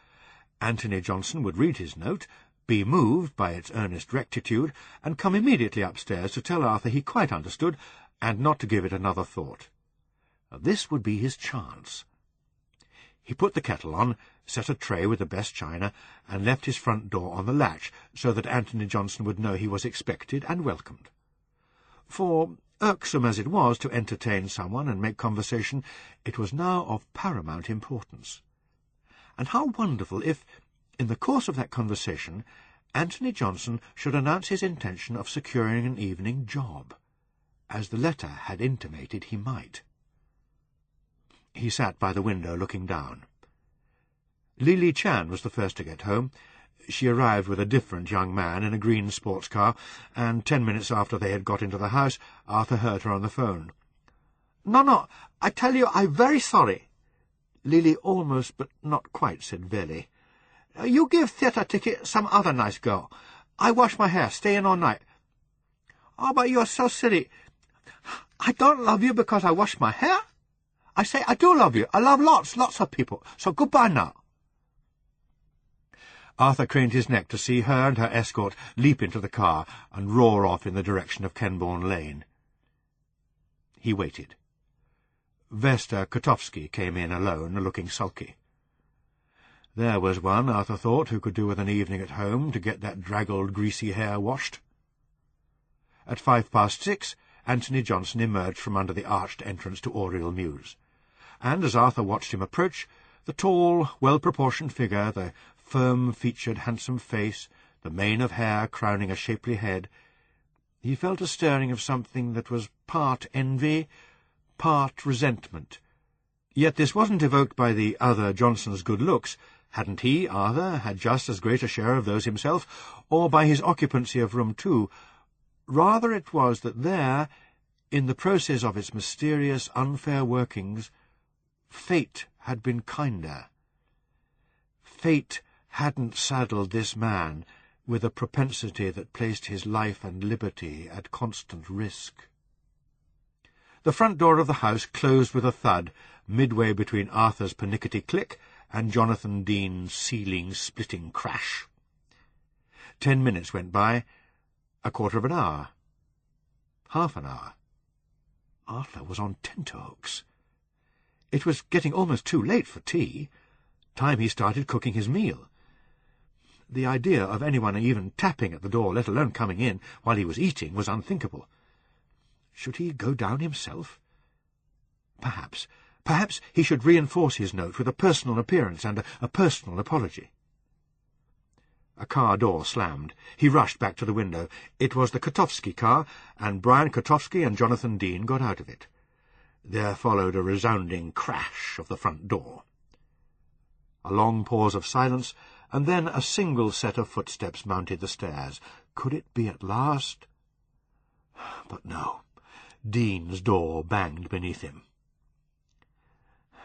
Anthony Johnson would read his note, be moved by its earnest rectitude, and come immediately upstairs to tell Arthur he quite understood, and not to give it another thought. This would be his chance. He put the kettle on, set a tray with the best china, and left his front door on the latch, so that Anthony Johnson would know he was expected and welcomed. For, irksome as it was to entertain someone and make conversation, it was now of paramount importance. And how wonderful if, in the course of that conversation, Anthony Johnson should announce his intention of securing an evening job, as the letter had intimated he might. He sat by the window looking down. Lily Chan was the first to get home. She arrived with a different young man in a green sports car, and 10 minutes after they had got into the house, Arthur heard her on the phone. "No, I tell you I'm very sorry." Lily almost, but not quite, said Velly. "You give theatre ticket some other nice girl. I wash my hair, stay in all night." "Oh, but you're so silly. I don't love you because I wash my hair. I say I do love you. I love lots of people. So goodbye now." Arthur craned his neck to see her and her escort leap into the car and roar off in the direction of Kenbourne Lane. He waited. Vesta Kotovsky came in alone, looking sulky. There was one, Arthur thought, who could do with an evening at home to get that draggled, greasy hair washed. At 6:05, Anthony Johnson emerged from under the arched entrance to Oriel Mews, and as Arthur watched him approach, the tall, well-proportioned figure, the firm-featured, handsome face, the mane of hair crowning a shapely head, he felt a stirring of something that was part envy, part resentment. Yet this wasn't evoked by the other Johnson's good looks. Hadn't he, Arthur, had just as great a share of those himself, or by his occupancy of room 2? Rather it was that there, in the process of its mysterious, unfair workings, fate had been kinder. Fate hadn't saddled this man with a propensity that placed his life and liberty at constant risk. The front door of the house closed with a thud, midway between Arthur's pernickety click and Jonathan Dean's ceiling-splitting crash. 10 minutes went by, a quarter of an hour, half an hour. Arthur was on tenterhooks. It was getting almost too late for tea. Time he started cooking his meal. The idea of anyone even tapping at the door, let alone coming in, while he was eating, was unthinkable. Should he go down himself? Perhaps he should reinforce his note with a personal appearance and a personal apology. A car door slammed. He rushed back to the window. It was the Kotovsky car, and Brian Kotovsky and Jonathan Dean got out of it. There followed a resounding crash of the front door. A long pause of silence, and then a single set of footsteps mounted the stairs. Could it be at last? But no. Dean's door banged beneath him.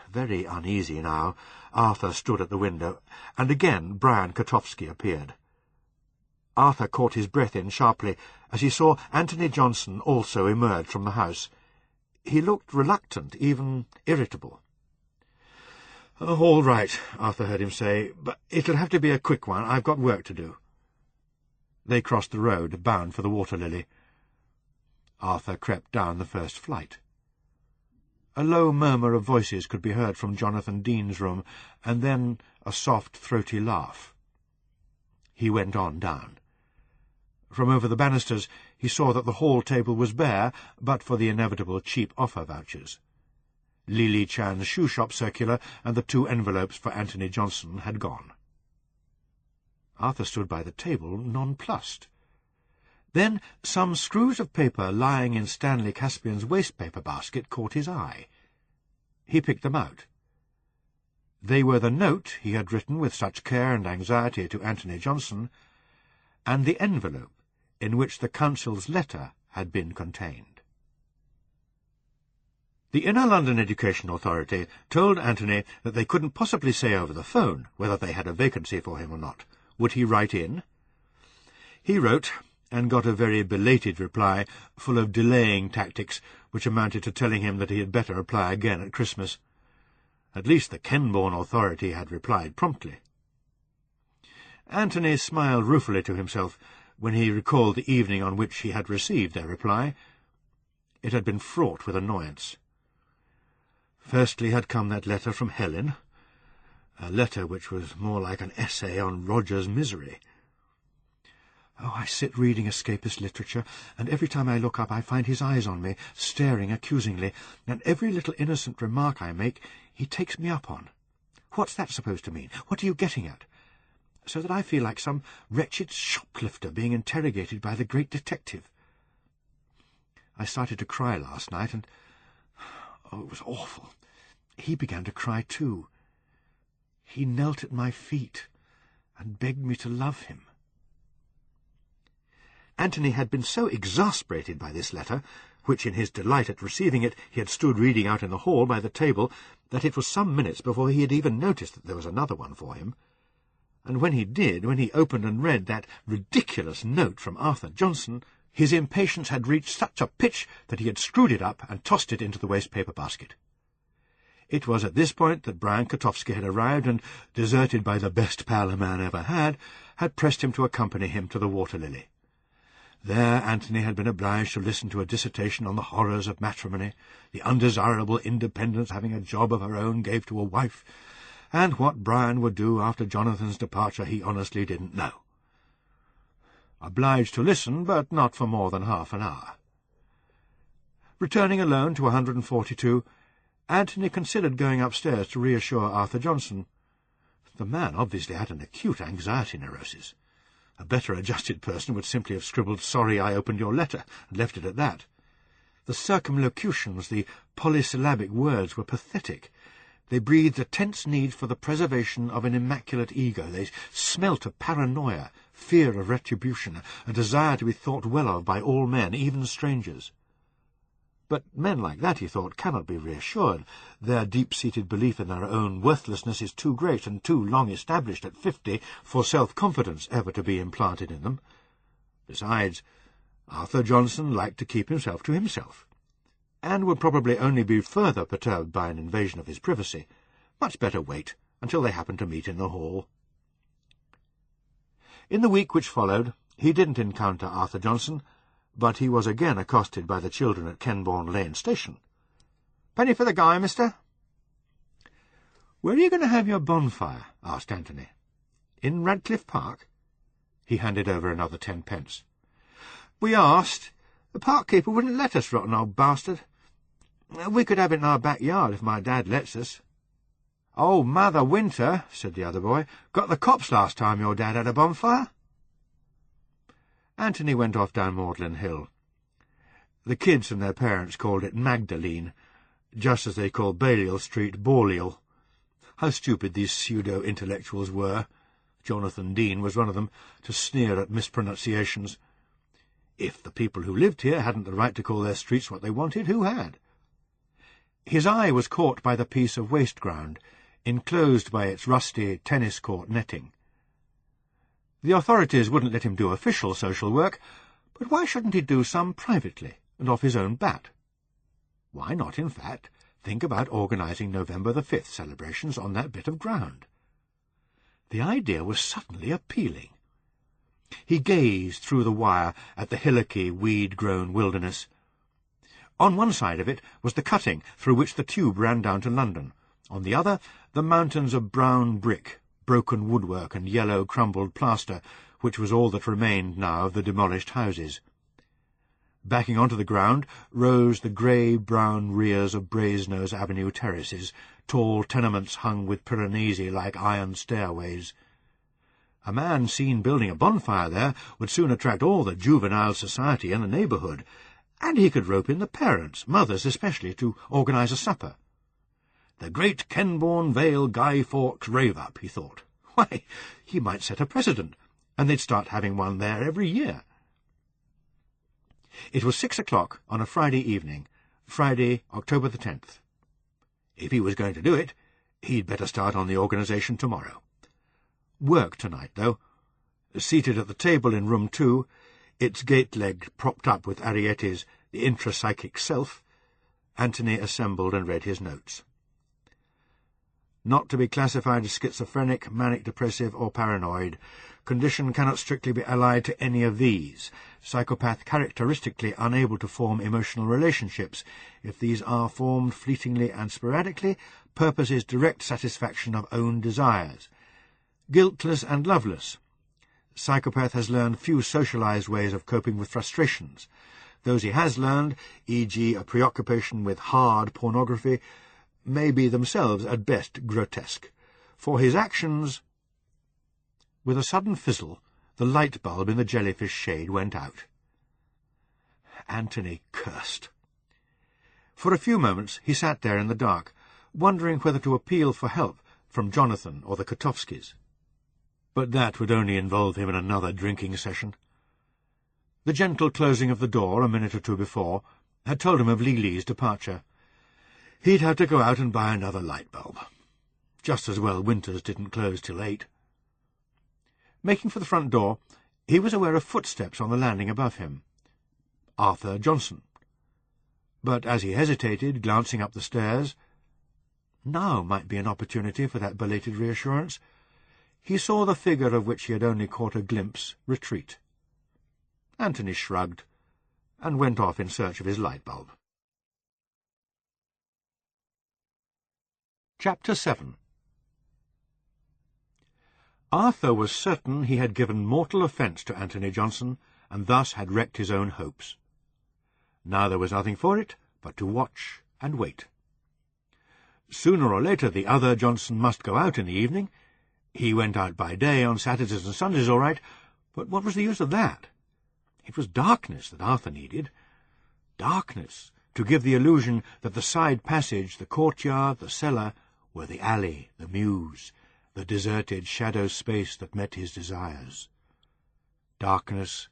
Very uneasy now, Arthur stood at the window, and again Brian Kotovsky appeared. Arthur caught his breath in sharply as he saw Anthony Johnson also emerge from the house. He looked reluctant, even irritable. "Oh, all right," Arthur heard him say, "but it'll have to be a quick one. I've got work to do." They crossed the road, bound for the Water Lily. Arthur crept down the first flight. A low murmur of voices could be heard from Jonathan Dean's room, and then a soft, throaty laugh. He went on down. From over the banisters he saw that the hall table was bare, but for the inevitable cheap offer vouchers. Lily Chan's shoe-shop circular and the 2 envelopes for Anthony Johnson had gone. Arthur stood by the table, nonplussed. Then some screws of paper lying in Stanley Caspian's waste-paper basket caught his eye. He picked them out. They were the note he had written with such care and anxiety to Anthony Johnson, and the envelope in which the Council's letter had been contained. The Inner London Education Authority told Anthony that they couldn't possibly say over the phone whether they had a vacancy for him or not. Would he write in? He wrote, and got a very belated reply, full of delaying tactics, which amounted to telling him that he had better apply again at Christmas. At least the Kenbourne Authority had replied promptly. Anthony smiled ruefully to himself when he recalled the evening on which he had received their reply. It had been fraught with annoyance. Firstly had come that letter from Helen, a letter which was more like an essay on Roger's misery. Oh, I sit reading escapist literature, and every time I look up I find his eyes on me, staring accusingly, and every little innocent remark I make he takes me up on. What's that supposed to mean? What are you getting at? So that I feel like some wretched shoplifter being interrogated by the great detective. I started to cry last night, and it was awful. He began to cry too. He knelt at my feet and begged me to love him. Anthony had been so exasperated by this letter, which in his delight at receiving it he had stood reading out in the hall by the table, that it was some minutes before he had even noticed that there was another one for him. And when he opened and read that ridiculous note from Arthur Johnson, his impatience had reached such a pitch that he had screwed it up and tossed it into the waste-paper basket. It was at this point that Brian Kotovsky had arrived and, deserted by the best pal a man ever had pressed him to accompany him to the Water Lily. There Anthony had been obliged to listen to a dissertation on the horrors of matrimony, the undesirable independence having a job of her own gave to a wife, and what Brian would do after Jonathan's departure he honestly didn't know. Obliged to listen, but not for more than half an hour. Returning alone to 142, Anthony considered going upstairs to reassure Arthur Johnson. The man obviously had an acute anxiety neurosis. A better adjusted person would simply have scribbled, "Sorry I opened your letter," and left it at that. The circumlocutions, the polysyllabic words were pathetic. They breathed a tense need for the preservation of an immaculate ego. They smelt of paranoia, fear of retribution, a desire to be thought well of by all men, even strangers. But men like that, he thought, cannot be reassured. Their deep-seated belief in their own worthlessness is too great and too long established at 50 for self-confidence ever to be implanted in them. Besides, Arthur Johnson liked to keep himself to himself, and would probably only be further perturbed by an invasion of his privacy. Much better wait until they happened to meet in the hall. In the week which followed, he didn't encounter Arthur Johnson, but he was again accosted by the children at Kenbourne Lane Station. "Penny for the guy, mister?" "Where are you going to have your bonfire?" asked Anthony. "In Radcliffe Park?" He handed over another 10 pence. "We asked. The park keeper wouldn't let us, rotten old bastard. We could have it in our backyard if my dad lets us." "Oh, Mother Winter," said the other boy. "Got the cops last time your dad had a bonfire?" Anthony went off down Magdalen Hill. The kids and their parents called it Magdalene, just as they called Balliol Street Balliol. How stupid these pseudo-intellectuals were. Jonathan Dean was one of them, to sneer at mispronunciations. If the people who lived here hadn't the right to call their streets what they wanted, who had? His eye was caught by the piece of waste ground, enclosed by its rusty tennis-court netting. The authorities wouldn't let him do official social work, but why shouldn't he do some privately and off his own bat? Why not, in fact, think about organising November the 5th celebrations on that bit of ground? The idea was suddenly appealing. He gazed through the wire at the hillocky, weed-grown wilderness. On one side of it was the cutting through which the tube ran down to London. On the other, the mountains of brown brick, broken woodwork and yellow crumbled plaster, which was all that remained now of the demolished houses. Backing onto the ground rose the grey-brown rears of Brasenose Avenue terraces, tall tenements hung with Piranesi like iron stairways. A man seen building a bonfire there would soon attract all the juvenile society in the neighbourhood, and he could rope in the parents, mothers especially, to organise a supper. The great Kenbourne Vale Guy Fawkes rave-up, he thought. Why, he might set a precedent, and they'd start having one there every year. It was 6 o'clock on a Friday evening, Friday, October the 10th. If he was going to do it, he'd better start on the organisation tomorrow. Work tonight, though. Seated at the table in room 2, its gate-leg propped up with Ariettes' The Intrapsychic Self, Anthony assembled and read his notes. Not to be classified as schizophrenic, manic-depressive, or paranoid. Condition cannot strictly be allied to any of these. Psychopath characteristically unable to form emotional relationships. If these are formed fleetingly and sporadically, purpose is direct satisfaction of own desires. Guiltless and loveless. Psychopath has learned few socialized ways of coping with frustrations. Those he has learned, e.g. a preoccupation with hard pornography, may be themselves at best grotesque. For his actions— With a sudden fizzle, the light bulb in the jellyfish shade went out. Anthony cursed. For a few moments he sat there in the dark, wondering whether to appeal for help from Jonathan or the Kotovskis. But that would only involve him in another drinking session. The gentle closing of the door a minute or two before had told him of Lily's departure. He'd have to go out and buy another light bulb. Just as well Winters didn't close till 8. Making for the front door, he was aware of footsteps on the landing above him. Arthur Johnson. But as he hesitated, glancing up the stairs— now might be an opportunity for that belated reassurance— he saw the figure of which he had only caught a glimpse retreat. Anthony shrugged, and went off in search of his light bulb. Chapter 7. Arthur was certain he had given mortal offence to Anthony Johnson, and thus had wrecked his own hopes. Now there was nothing for it but to watch and wait. Sooner or later the other Johnson must go out in the evening. He went out by day on Saturdays and Sundays all right, but what was the use of that? It was darkness that Arthur needed. Darkness, to give the illusion that the side passage, the courtyard, the cellar, were the alley, the mews, the deserted shadow space that met his desires. Darkness,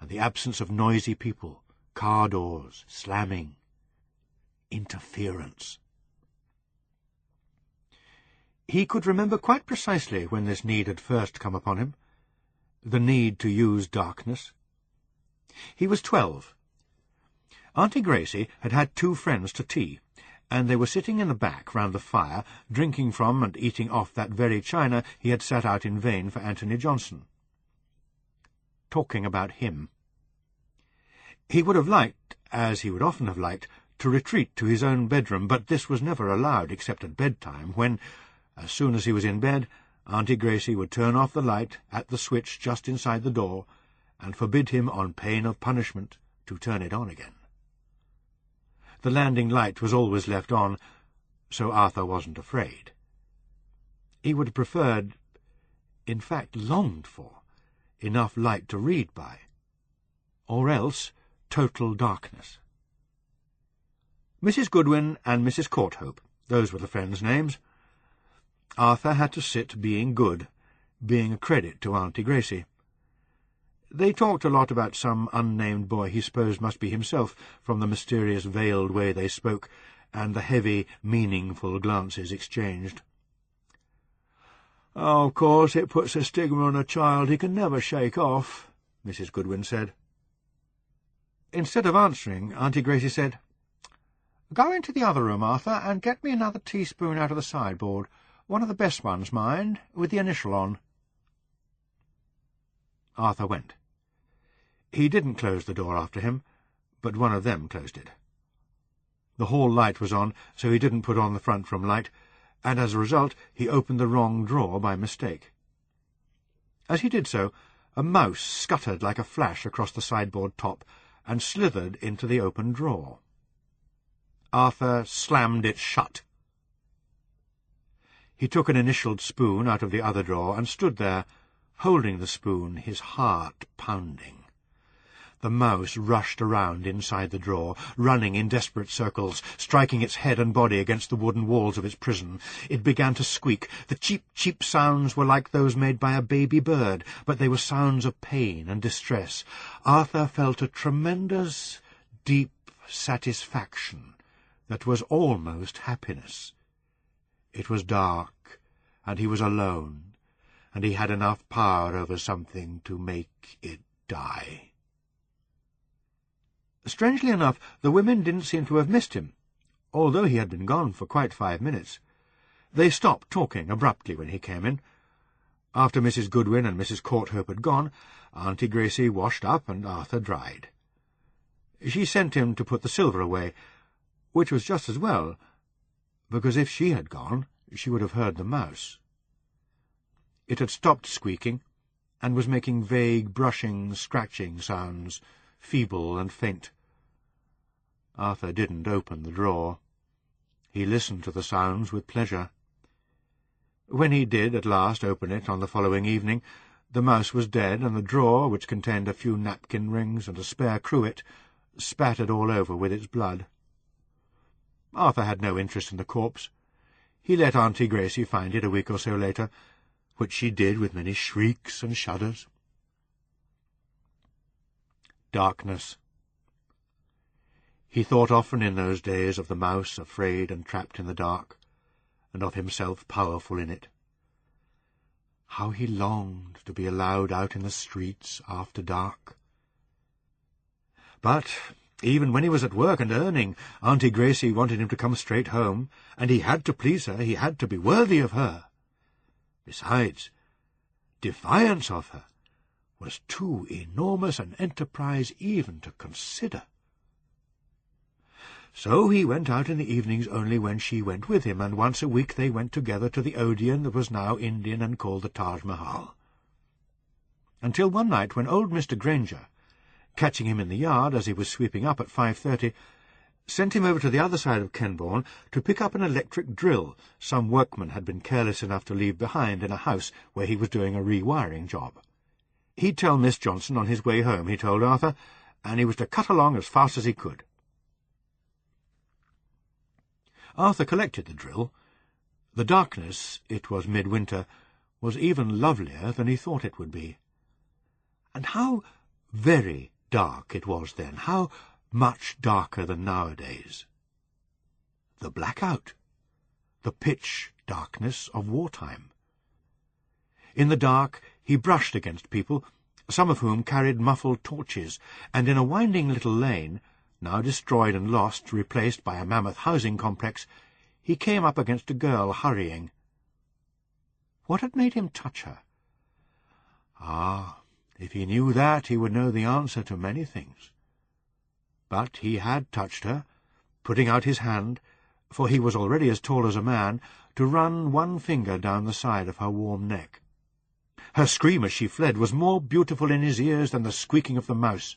and the absence of noisy people, car doors, slamming, interference. He could remember quite precisely when this need had first come upon him, the need to use darkness. He was 12. Auntie Gracie had had 2 friends to tea, and they were sitting in the back round the fire, drinking from and eating off that very china he had set out in vain for Anthony Johnson. talking about him. He would have liked, as he would often have liked, to retreat to his own bedroom, but this was never allowed except at bedtime, when, as soon as he was in bed, Auntie Gracie would turn off the light at the switch just inside the door, and forbid him, on pain of punishment, to turn it on again. The landing light was always left on, so Arthur wasn't afraid. He would have preferred, in fact longed for, enough light to read by, or else total darkness. Mrs. Goodwin and Mrs. Courthope, those were the friends' names. Arthur had to sit being good, being a credit to Auntie Gracie. They talked a lot about some unnamed boy he supposed must be himself, from the mysterious veiled way they spoke, and the heavy, meaningful glances exchanged. "Oh, of course it puts a stigma on a child he can never shake off," Mrs. Goodwin said. Instead of answering, Auntie Gracie said, "Go into the other room, Arthur, and get me another teaspoon out of the sideboard. One of the best ones, mind, with the initial on." Arthur went. He didn't close the door after him, but one of them closed it. The hall light was on, so he didn't put on the front-room light, and as a result he opened the wrong drawer by mistake. As he did so, a mouse scuttered like a flash across the sideboard top and slithered into the open drawer. Arthur slammed it shut. He took an initialed spoon out of the other drawer and stood there, holding the spoon, his heart pounding. The mouse rushed around inside the drawer, running in desperate circles, striking its head and body against the wooden walls of its prison. It began to squeak. The cheap, cheap sounds were like those made by a baby bird, but they were sounds of pain and distress. Arthur felt a tremendous, deep satisfaction that was almost happiness. It was dark, and he was alone, and he had enough power over something to make it die. Strangely enough, the women didn't seem to have missed him, although he had been gone for quite 5 minutes. They stopped talking abruptly when he came in. After Mrs. Goodwin and Mrs. Courthope had gone, Auntie Gracie washed up and Arthur dried. She sent him to put the silver away, which was just as well, because if she had gone, she would have heard the mouse. It had stopped squeaking, and was making vague brushing, scratching sounds, feeble and faint. Arthur didn't open the drawer. He listened to the sounds with pleasure. When he did at last open it on the following evening, the mouse was dead, and the drawer, which contained a few napkin rings and a spare cruet, spattered all over with its blood. Arthur had no interest in the corpse. He let Auntie Gracie find it a week or so later, which she did with many shrieks and shudders. Darkness. He thought often in those days of the mouse afraid and trapped in the dark, and of himself powerful in it. How he longed to be allowed out in the streets after dark. But even when he was at work and earning, Auntie Gracie wanted him to come straight home, and he had to please her, he had to be worthy of her. Besides, defiance of her was too enormous an enterprise even to consider. So he went out in the evenings only when she went with him, and once a week they went together to the Odeon that was now Indian and called the Taj Mahal. Until one night when old Mr. Granger, catching him in the yard as he was sweeping up at 5:30, sent him over to the other side of Kenbourne to pick up an electric drill some workman had been careless enough to leave behind in a house where he was doing a rewiring job. He'd tell Miss Johnson on his way home, he told Arthur, and he was to cut along as fast as he could. Arthur collected the drill. The darkness, it was midwinter, was even lovelier than he thought it would be. And how very dark it was then, how much darker than nowadays. The blackout, the pitch darkness of wartime. In the dark he brushed against people, some of whom carried muffled torches, and in a winding little lane, now destroyed and lost, replaced by a mammoth housing complex, he came up against a girl hurrying. What had made him touch her? Ah, If he knew that, he would know the answer to many things. But he had touched her, putting out his hand, for he was already as tall as a man, to run one finger down the side of her warm neck. Her scream as she fled was more beautiful in his ears than the squeaking of the mouse.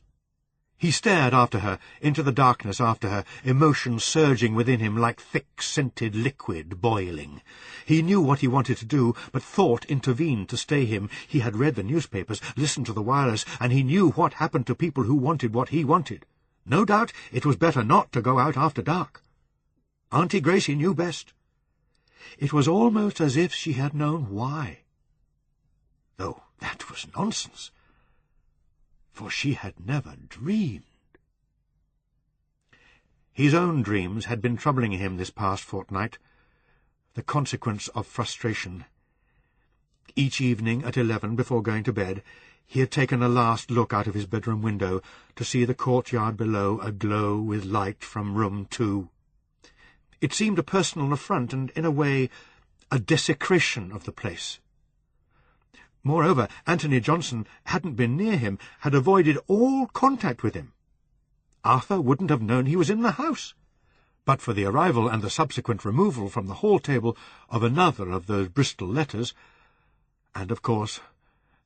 He stared after her, into the darkness after her, emotion surging within him like thick-scented liquid boiling. He knew what he wanted to do, but thought intervened to stay him. He had read the newspapers, listened to the wireless, and he knew what happened to people who wanted what he wanted. No doubt it was better not to go out after dark. Auntie Gracie knew best. It was almost as if she had known why. Though that was nonsense, for she had never dreamed. His own dreams had been troubling him this past fortnight, the consequence of frustration. Each evening at 11, before going to bed, he had taken a last look out of his bedroom window to see the courtyard below aglow with light from room 2. It seemed a personal affront and, in a way, a desecration of the place. Moreover, Anthony Johnson hadn't been near him, had avoided all contact with him. Arthur wouldn't have known he was in the house, but for the arrival and the subsequent removal from the hall table of another of those Bristol letters, and, of course,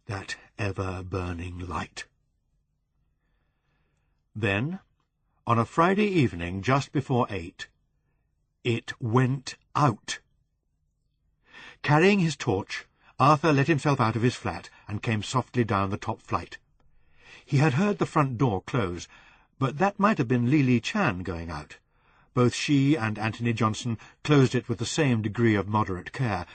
that ever-burning light. Then, on a Friday evening just before 8, it went out. Carrying his torch, Arthur let himself out of his flat and came softly down the top flight. He had heard the front door close, but that might have been Lily Chan going out. Both she and Anthony Johnson closed it with the same degree of moderate care,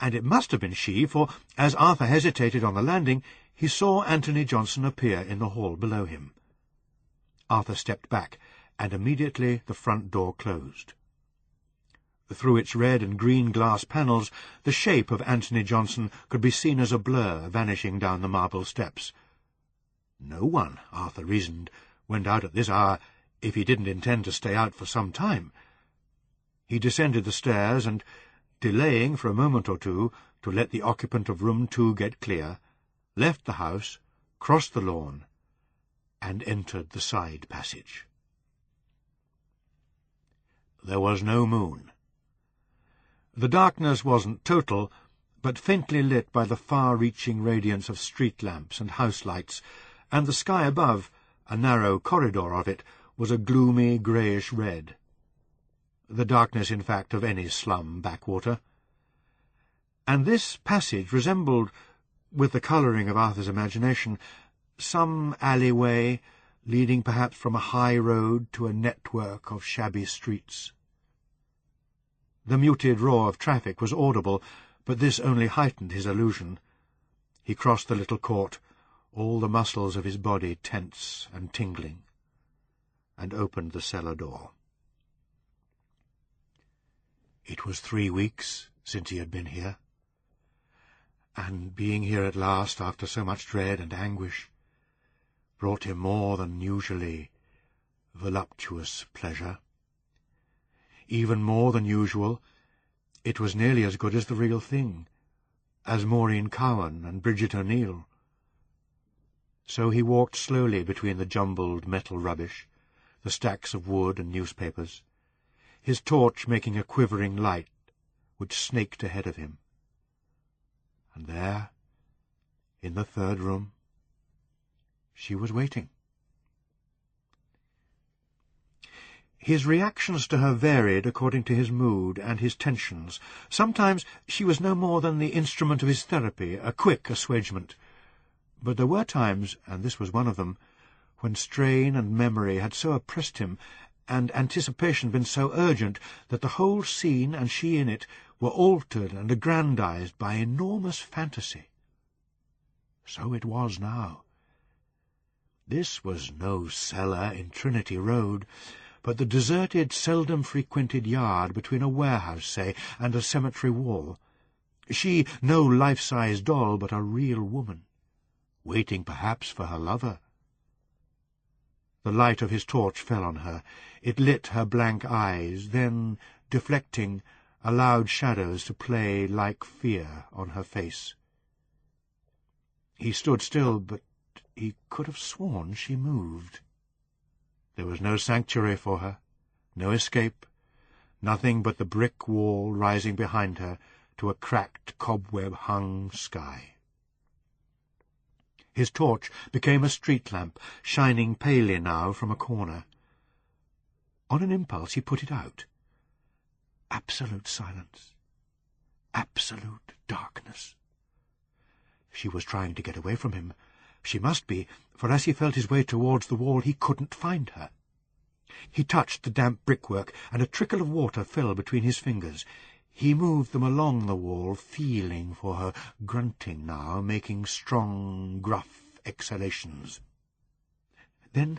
and it must have been she, for, as Arthur hesitated on the landing, he saw Anthony Johnson appear in the hall below him. Arthur stepped back, and immediately the front door closed. Through its red and green glass panels, the shape of Anthony Johnson could be seen as a blur vanishing down the marble steps. No one, Arthur reasoned, went out at this hour if he didn't intend to stay out for some time. He descended the stairs and, delaying for a moment or two to let the occupant of room 2 get clear, left the house, crossed the lawn, and entered the side passage. There was no moon. The darkness wasn't total, but faintly lit by the far-reaching radiance of street lamps and house lights, and the sky above, a narrow corridor of it, was a gloomy greyish-red. The darkness, in fact, of any slum backwater. And this passage resembled, with the colouring of Arthur's imagination, some alleyway leading perhaps from a high road to a network of shabby streets. The muted roar of traffic was audible, but this only heightened his illusion. He crossed the little court, all the muscles of his body tense and tingling, and opened the cellar door. It was 3 weeks since he had been here, and being here at last after so much dread and anguish brought him more than usually voluptuous pleasure. Even more than usual, it was nearly as good as the real thing, as Maureen Cowan and Bridget O'Neill. So he walked slowly between the jumbled metal rubbish, the stacks of wood and newspapers, his torch making a quivering light which snaked ahead of him. And there, in the third room, she was waiting. His reactions to her varied according to his mood and his tensions. Sometimes she was no more than the instrument of his therapy, a quick assuagement. But there were times, and this was one of them, when strain and memory had so oppressed him, and anticipation been so urgent, that the whole scene and she in it were altered and aggrandized by enormous fantasy. So it was now. This was no cellar in Trinity Road, but the deserted, seldom-frequented yard between a warehouse, say, and a cemetery wall. She, no life-size doll, but a real woman, waiting perhaps for her lover. The light of his torch fell on her. It lit her blank eyes, then, deflecting, allowed shadows to play like fear on her face. He stood still, but he could have sworn she moved. There was no sanctuary for her, no escape, nothing but the brick wall rising behind her to a cracked, cobweb-hung sky. His torch became a street lamp, shining palely now from a corner. On an impulse he put it out. Absolute silence. Absolute darkness. She was trying to get away from him. She must be, for as he felt his way towards the wall he couldn't find her. He touched the damp brickwork, and a trickle of water fell between his fingers. He moved them along the wall, feeling for her, grunting now, making strong, gruff exhalations. Then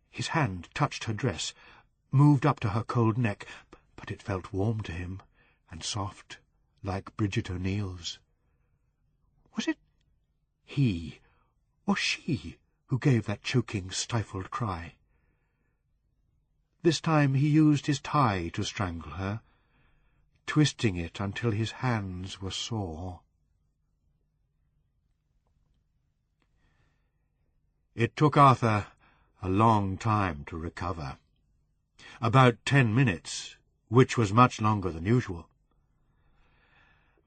his hand touched her dress, moved up to her cold neck, but it felt warm to him, and soft, like Bridget O'Neill's. Was it he or she who gave that choking, stifled cry? This time he used his tie to strangle her, twisting it until his hands were sore. It took Arthur a long time to recover. About 10 minutes, which was much longer than usual.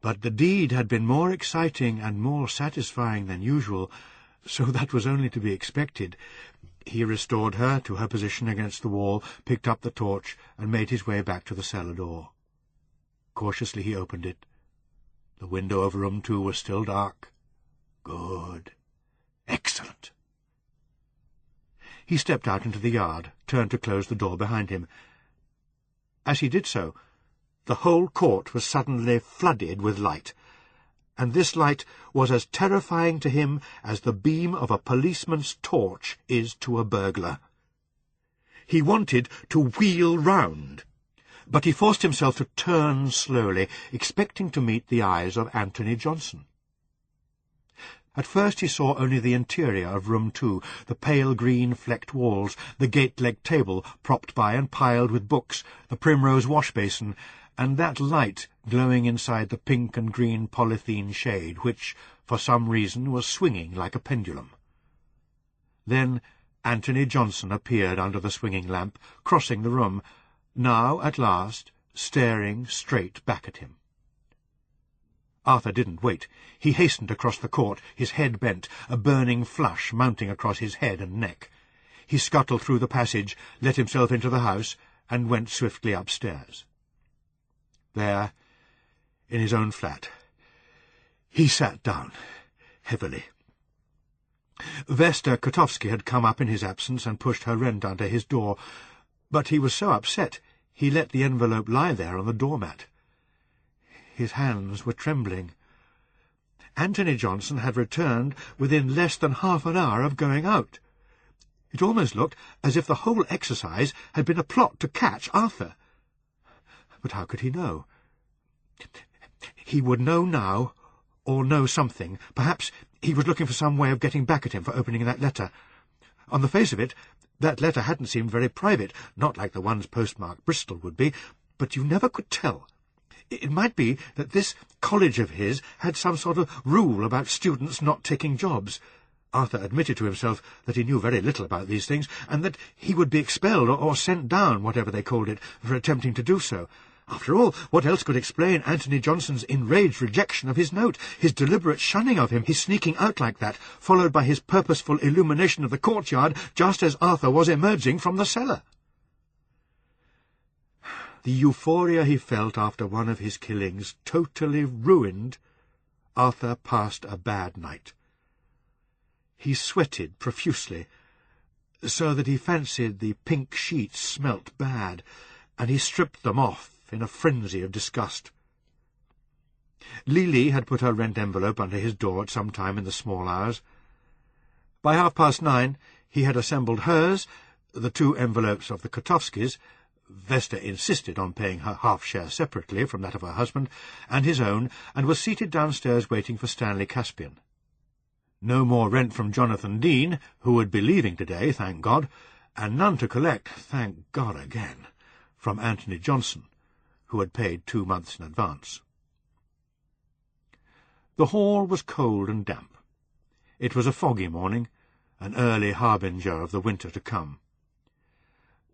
But the deed had been more exciting and more satisfying than usual, so that was only to be expected. He restored her to her position against the wall, picked up the torch, and made his way back to the cellar door. Cautiously he opened it. The window of room 2 was still dark. Good. Excellent. He stepped out into the yard, turned to close the door behind him. As he did so, the whole court was suddenly flooded with light, and this light was as terrifying to him as the beam of a policeman's torch is to a burglar. He wanted to wheel round, but he forced himself to turn slowly, expecting to meet the eyes of Anthony Johnson. At first he saw only the interior of room 2, the pale green flecked walls, the gate-leg table propped by and piled with books, the primrose wash-basin, and that light glowing inside the pink and green polythene shade, which, for some reason, was swinging like a pendulum. Then Anthony Johnson appeared under the swinging lamp, crossing the room, now, at last, staring straight back at him. Arthur didn't wait. He hastened across the court, his head bent, a burning flush mounting across his head and neck. He scuttled through the passage, let himself into the house, and went swiftly upstairs. There, in his own flat, he sat down, heavily. Vesta Kotovsky had come up in his absence and pushed her rent under his door, but he was so upset he let the envelope lie there on the doormat. His hands were trembling. Anthony Johnson had returned within less than half an hour of going out. It almost looked as if the whole exercise had been a plot to catch Arthur. But how could he know? He would know now, or know something. Perhaps he was looking for some way of getting back at him for opening that letter. On the face of it, that letter hadn't seemed very private, not like the ones postmarked Bristol would be, but you never could tell. It might be that this college of his had some sort of rule about students not taking jobs. Arthur admitted to himself that he knew very little about these things, and that he would be expelled or sent down, whatever they called it, for attempting to do so. After all, what else could explain Anthony Johnson's enraged rejection of his note, his deliberate shunning of him, his sneaking out like that, followed by his purposeful illumination of the courtyard just as Arthur was emerging from the cellar? The euphoria he felt after one of his killings totally ruined, Arthur passed a bad night. He sweated profusely, so that he fancied the pink sheets smelt bad, and he stripped them off in a frenzy of disgust. Lily had put her rent envelope under his door at some time in the small hours. By 9:30 he had assembled hers, the 2 envelopes of the Kotovskys. Vesta insisted on paying her half-share separately from that of her husband, and his own, and was seated downstairs waiting for Stanley Caspian. No more rent from Jonathan Dean, who would be leaving today, thank God, and none to collect, thank God again, from Anthony Johnson, who had paid 2 months in advance. The hall was cold and damp. It was a foggy morning, an early harbinger of the winter to come.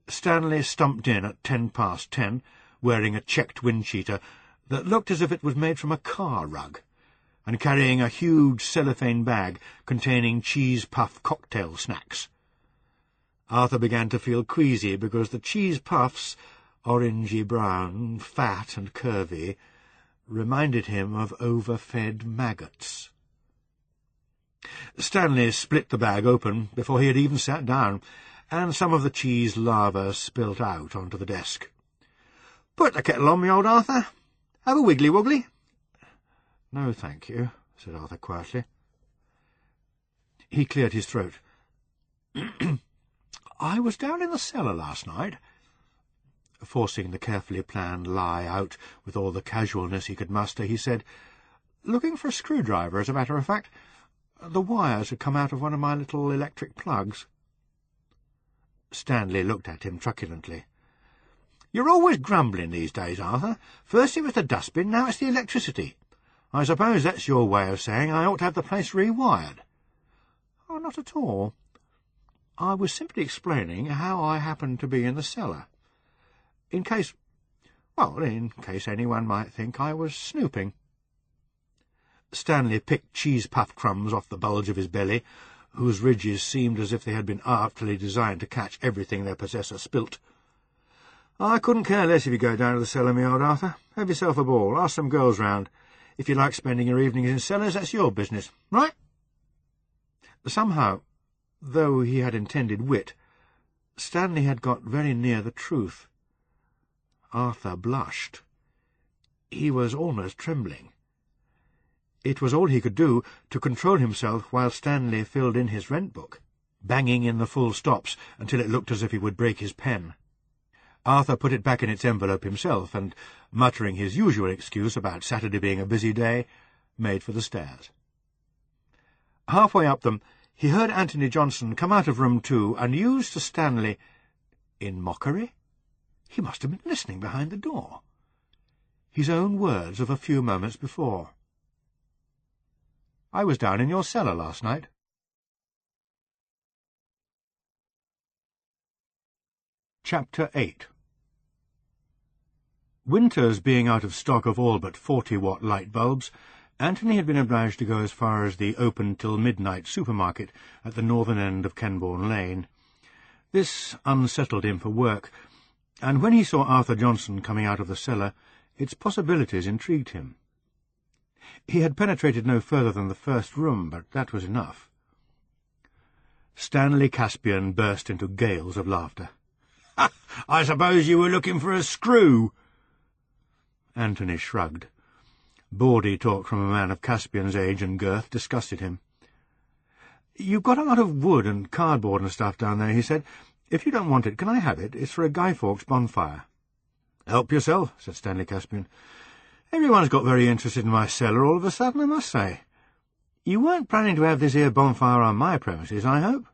Stanley stumped in at 10:10, wearing a checked wind-cheater that looked as if it was made from a car rug, and carrying a huge cellophane bag containing cheese puff cocktail snacks. Arthur began to feel queasy because the cheese puffs, orangey-brown, fat and curvy, reminded him of overfed maggots. Stanley split the bag open before he had even sat down, and some of the cheese lava spilt out onto the desk. "Put the kettle on, me old Arthur. Have a wiggly-woggly." "No, thank you," said Arthur quietly. He cleared his throat. "I was down in the cellar last night," forcing the carefully planned lie out with all the casualness he could muster, he said, "looking for a screwdriver, as a matter of fact. The wires had come out of one of my little electric plugs." Stanley looked at him truculently. "You're always grumbling these days, Arthur. First it was the dustbin, now it's the electricity. I suppose that's your way of saying I ought to have the place rewired." "Oh, not at all. I was simply explaining how I happened to be in the cellar. In case anyone might think I was snooping." Stanley picked cheese puff crumbs off the bulge of his belly, whose ridges seemed as if they had been artfully designed to catch everything their possessor spilt. "I couldn't care less if you go down to the cellar, me old Arthur. Have yourself a ball. Ask some girls round. If you like spending your evenings in cellars, that's your business, right?" Somehow, though he had intended wit, Stanley had got very near the truth. Arthur blushed. He was almost trembling. It was all he could do to control himself while Stanley filled in his rent book, banging in the full stops until it looked as if he would break his pen. Arthur put it back in its envelope himself, and, muttering his usual excuse about Saturday being a busy day, made for the stairs. Halfway up them, he heard Anthony Johnson come out of room 2 and use to Stanley, in mockery? He must have been listening behind the door. His own words of a few moments before. "I was down in your cellar last night." Chapter 8. Winters being out of stock of all but 40-watt light bulbs, Anthony had been obliged to go as far as the open-till-midnight supermarket at the northern end of Kenbourne Lane. This unsettled him for work, and when he saw Arthur Johnson coming out of the cellar, its possibilities intrigued him. He had penetrated no further than the first room, but that was enough. Stanley Caspian burst into gales of laughter. "I suppose you were looking for a screw?" Anthony shrugged. Bawdy talk from a man of Caspian's age and girth disgusted him. "You've got a lot of wood and cardboard and stuff down there," he said. "If you don't want it, can I have it? It's for a Guy Fawkes bonfire." "Help yourself," said Stanley Caspian. "Everyone's got very interested in my cellar all of a sudden, I must say. You weren't planning to have this here bonfire on my premises, I hope?"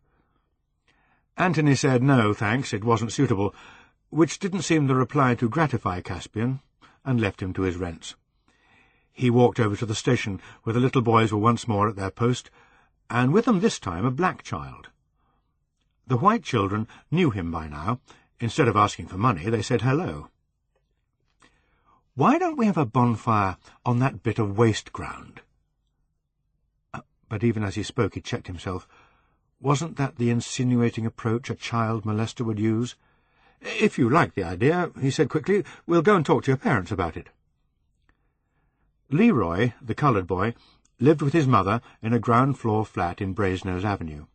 Anthony said no, thanks, it wasn't suitable, which didn't seem the reply to gratify Caspian, and left him to his rents. He walked over to the station, where the little boys were once more at their post, and with them this time a black child. The white children knew him by now. Instead of asking for money, they said hello. "Why don't we have a bonfire on that bit of waste ground?" But even as he spoke he checked himself. Wasn't that the insinuating approach a child molester would use? "If you like the idea," he said quickly, "we'll go and talk to your parents about it." Leroy, the coloured boy, lived with his mother in a ground-floor flat in Brasenose Avenue.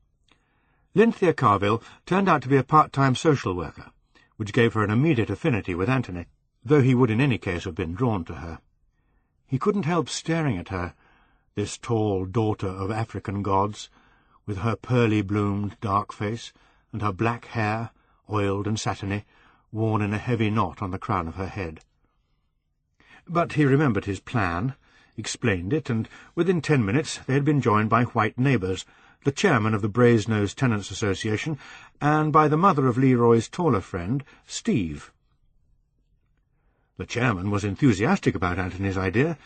Lynthia Carville turned out to be a part-time social worker, which gave her an immediate affinity with Anthony, though he would in any case have been drawn to her. He couldn't help staring at her, this tall daughter of African gods, with her pearly-bloomed dark face, and her black hair, oiled and satiny, worn in a heavy knot on the crown of her head. But he remembered his plan, explained it, and within 10 minutes they had been joined by white neighbours, the chairman of the Brasenose Tenants' Association, and by the mother of Leroy's taller friend, Steve. The chairman was enthusiastic about Anthony's idea,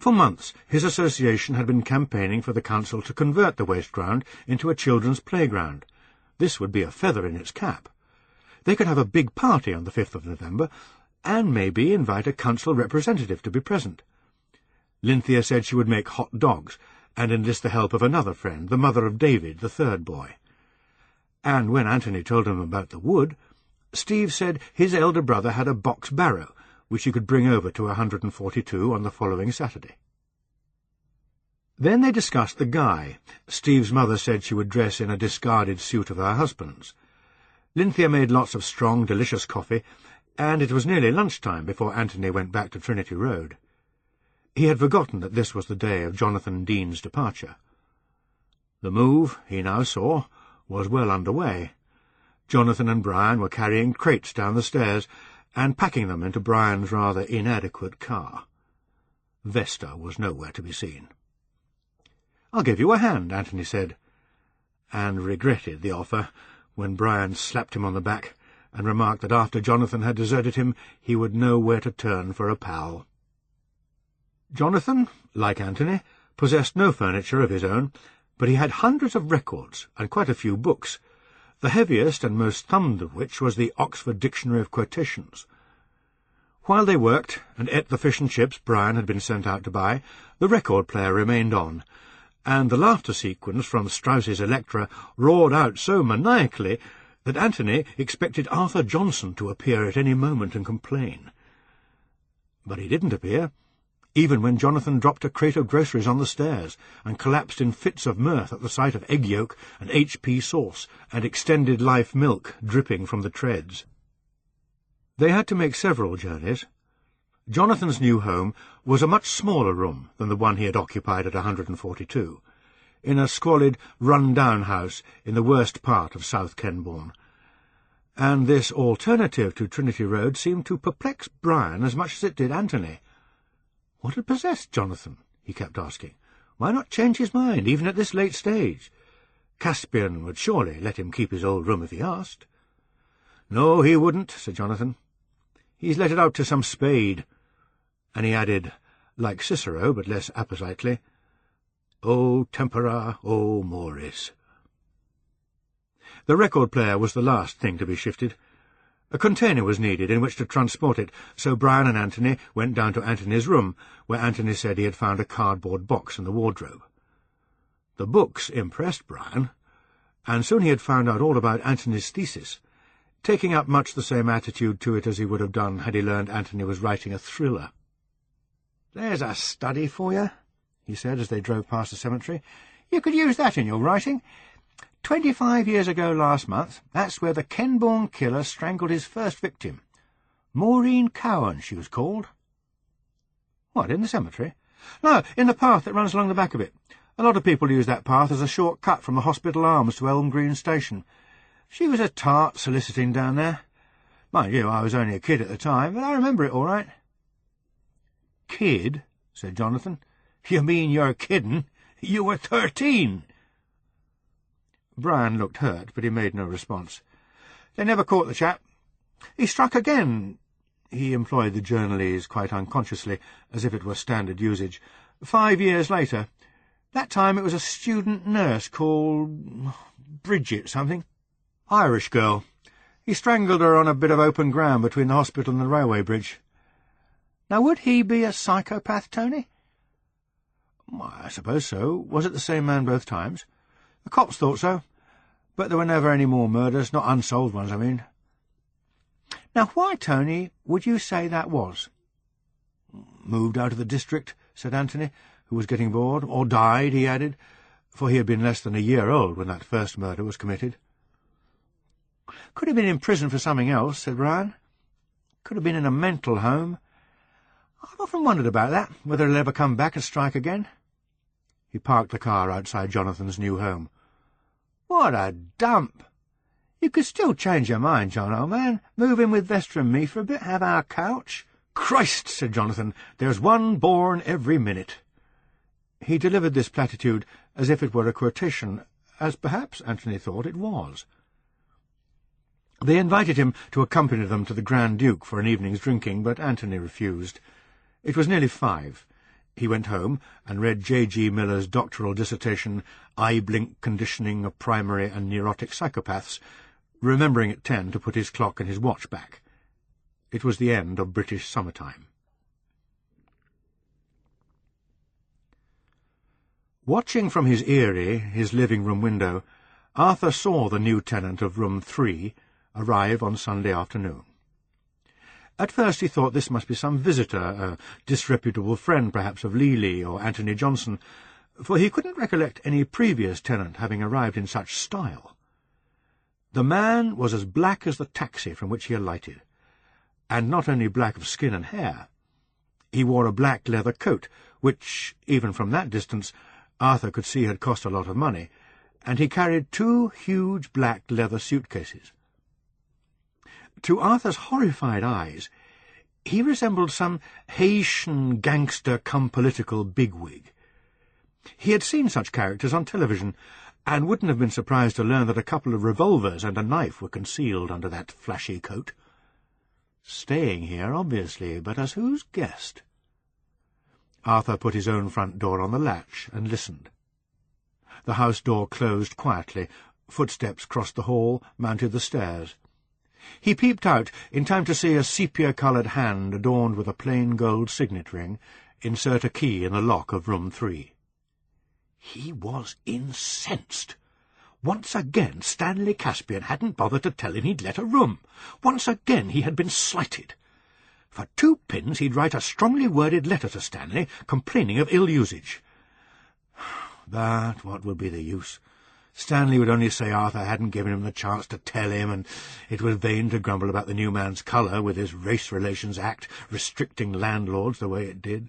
For months his association had been campaigning for the council to convert the waste ground into a children's playground. This would be a feather in its cap. They could have a big party on the 5th of November, and maybe invite a council representative to be present. Lynthia said she would make hot dogs, and enlist the help of another friend, the mother of David, the third boy. And when Anthony told him about the wood, Steve said his elder brother had a box barrow, which he could bring over to 142 on the following Saturday. Then they discussed the guy. Steve's mother said she would dress in a discarded suit of her husband's. Lynthia made lots of strong, delicious coffee, and it was nearly lunchtime before Anthony went back to Trinity Road. He had forgotten that this was the day of Jonathan Dean's departure. The move, he now saw, was well under way. Jonathan and Brian were carrying crates down the stairs and packing them into Brian's rather inadequate car. Vesta was nowhere to be seen. "I'll give you a hand," Anthony said, and regretted the offer when Brian slapped him on the back and remarked that after Jonathan had deserted him he would know where to turn for a pal. Jonathan, like Anthony, possessed no furniture of his own, but he had hundreds of records and quite a few books, the heaviest and most thumbed of which was the Oxford Dictionary of Quotations. While they worked and ate the fish and chips Brian had been sent out to buy, the record player remained on, and the laughter sequence from Strauss's Electra roared out so maniacally that Anthony expected Arthur Johnson to appear at any moment and complain. But he didn't appear, even when Jonathan dropped a crate of groceries on the stairs and collapsed in fits of mirth at the sight of egg yolk and HP sauce and extended life milk dripping from the treads. They had to make several journeys. Jonathan's new home was a much smaller room than the one he had occupied at 142, in a squalid, run-down house in the worst part of South Kenbourne, and this alternative to Trinity Road seemed to perplex Brian as much as it did Anthony. What had possessed Jonathan? He kept asking. Why not change his mind, even at this late stage? Caspian would surely let him keep his old room if he asked. "No, he wouldn't," said Jonathan. "He's let it out to some spade." And he added, like Cicero, but less appositely, "O tempora, O mores." The record-player was the last thing to be shifted. A container was needed in which to transport it, so Brian and Anthony went down to Anthony's room, where Anthony said he had found a cardboard box in the wardrobe. The books impressed Brian, and soon he had found out all about Anthony's thesis, taking up much the same attitude to it as he would have done had he learned Anthony was writing a thriller. "There's a study for you," he said as they drove past the cemetery. "You could use that in your writing. 25 years ago last month, that's where the Kenbourne killer strangled his first victim. Maureen Cowan, she was called." "What, in the cemetery?" "No, in the path that runs along the back of it. A lot of people use that path as a short cut from the Hospital Arms to Elm Green Station. She was a tart soliciting down there. Mind you, I was only a kid at the time, but I remember it all right." "Kid?" said Jonathan. "You mean you're kidding? You were 13. Brian looked hurt, but he made no response. "They never caught the chap. He struck again." He employed the journalese quite unconsciously, as if it were standard usage. 5 years later. That time it was a student nurse called Bridget something. Irish girl. He strangled her on a bit of open ground between the hospital and the railway bridge." "Now, would he be a psychopath, Tony?" "I suppose so. Was it the same man both times?" "The cops thought so, but there were never any more murders, not unsolved ones, I mean." "Now, why, Tony, would you say that was?" "Moved out of the district," said Anthony, who was getting bored. "Or died," he added, for he had been less than a year old when that first murder was committed. "Could have been in prison for something else," said Brian. "Could have been in a mental home. I've often wondered about that, whether he'll ever come back and strike again." He parked the car outside Jonathan's new home. "What a dump! You could still change your mind, John, old man. Move in with Vesta and me for a bit, have our couch." "Christ," said Jonathan, "there's one born every minute." He delivered this platitude as if it were a quotation, as perhaps Anthony thought it was. They invited him to accompany them to the Grand Duke for an evening's drinking, but Anthony refused. It was nearly 5. He went home and read J.G. Miller's doctoral dissertation, Eye-Blink Conditioning of Primary and Neurotic Psychopaths, remembering at 10 to put his clock and his watch back. It was the end of British summertime. Watching from his eyrie, his living-room window, Arthur saw the new tenant of room 3 arrive on Sunday afternoon. At first he thought this must be some visitor, a disreputable friend perhaps of Lely or Anthony Johnson, for he couldn't recollect any previous tenant having arrived in such style. The man was as black as the taxi from which he alighted, and not only black of skin and hair. He wore a black leather coat, which, even from that distance, Arthur could see had cost a lot of money, and he carried 2 huge black leather suitcases. To Arthur's horrified eyes, he resembled some Haitian gangster-cum-political bigwig. He had seen such characters on television, and wouldn't have been surprised to learn that a couple of revolvers and a knife were concealed under that flashy coat. Staying here, obviously, but as whose guest? Arthur put his own front door on the latch and listened. The house door closed quietly. Footsteps crossed the hall, mounted the stairs. He peeped out in time to see a sepia-coloured hand adorned with a plain gold signet ring insert a key in the lock of room 3. He was incensed. Once again Stanley Caspian hadn't bothered to tell him he'd let a room. Once again he had been slighted. For 2 pins he'd write a strongly worded letter to Stanley, complaining of ill usage. But what would be the use? Stanley would only say Arthur hadn't given him the chance to tell him, and it was vain to grumble about the new man's colour with his Race Relations Act restricting landlords the way it did.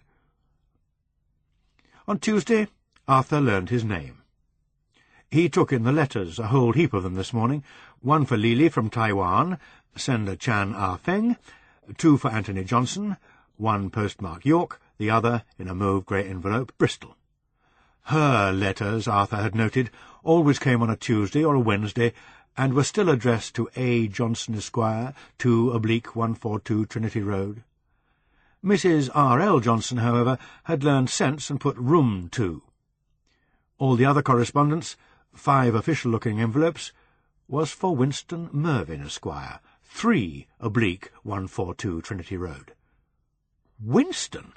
On Tuesday, Arthur learned his name. He took in the letters, a whole heap of them this morning, 1 for Lily from Taiwan, sender Chan Ah-Feng, 2 for Anthony Johnson, 1 postmark York, the other, in a mauve-grey envelope, Bristol. Her letters, Arthur had noted, always came on a Tuesday or a Wednesday, and were still addressed to A. Johnson, Esquire, 2/142 Trinity Road. Mrs. R.L. Johnson, however, had learned sense and put room 2. All the other correspondence, 5 official-looking envelopes, was for Winston Mervyn, Esquire, 3/142 Trinity Road. Winston!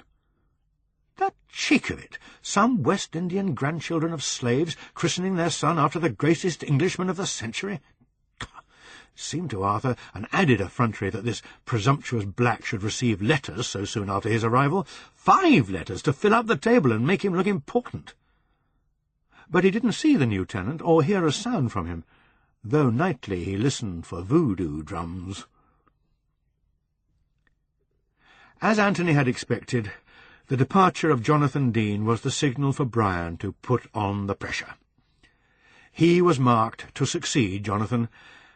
That cheek of it! Some West Indian grandchildren of slaves christening their son after the greatest Englishman of the century. It seemed to Arthur an added effrontery that this presumptuous black should receive letters so soon after his arrival, 5 letters to fill up the table and make him look important. But he didn't see the new tenant or hear a sound from him, though nightly he listened for voodoo drums. As Anthony had expected, the departure of Jonathan Dean was the signal for Brian to put on the pressure. He was marked to succeed Jonathan,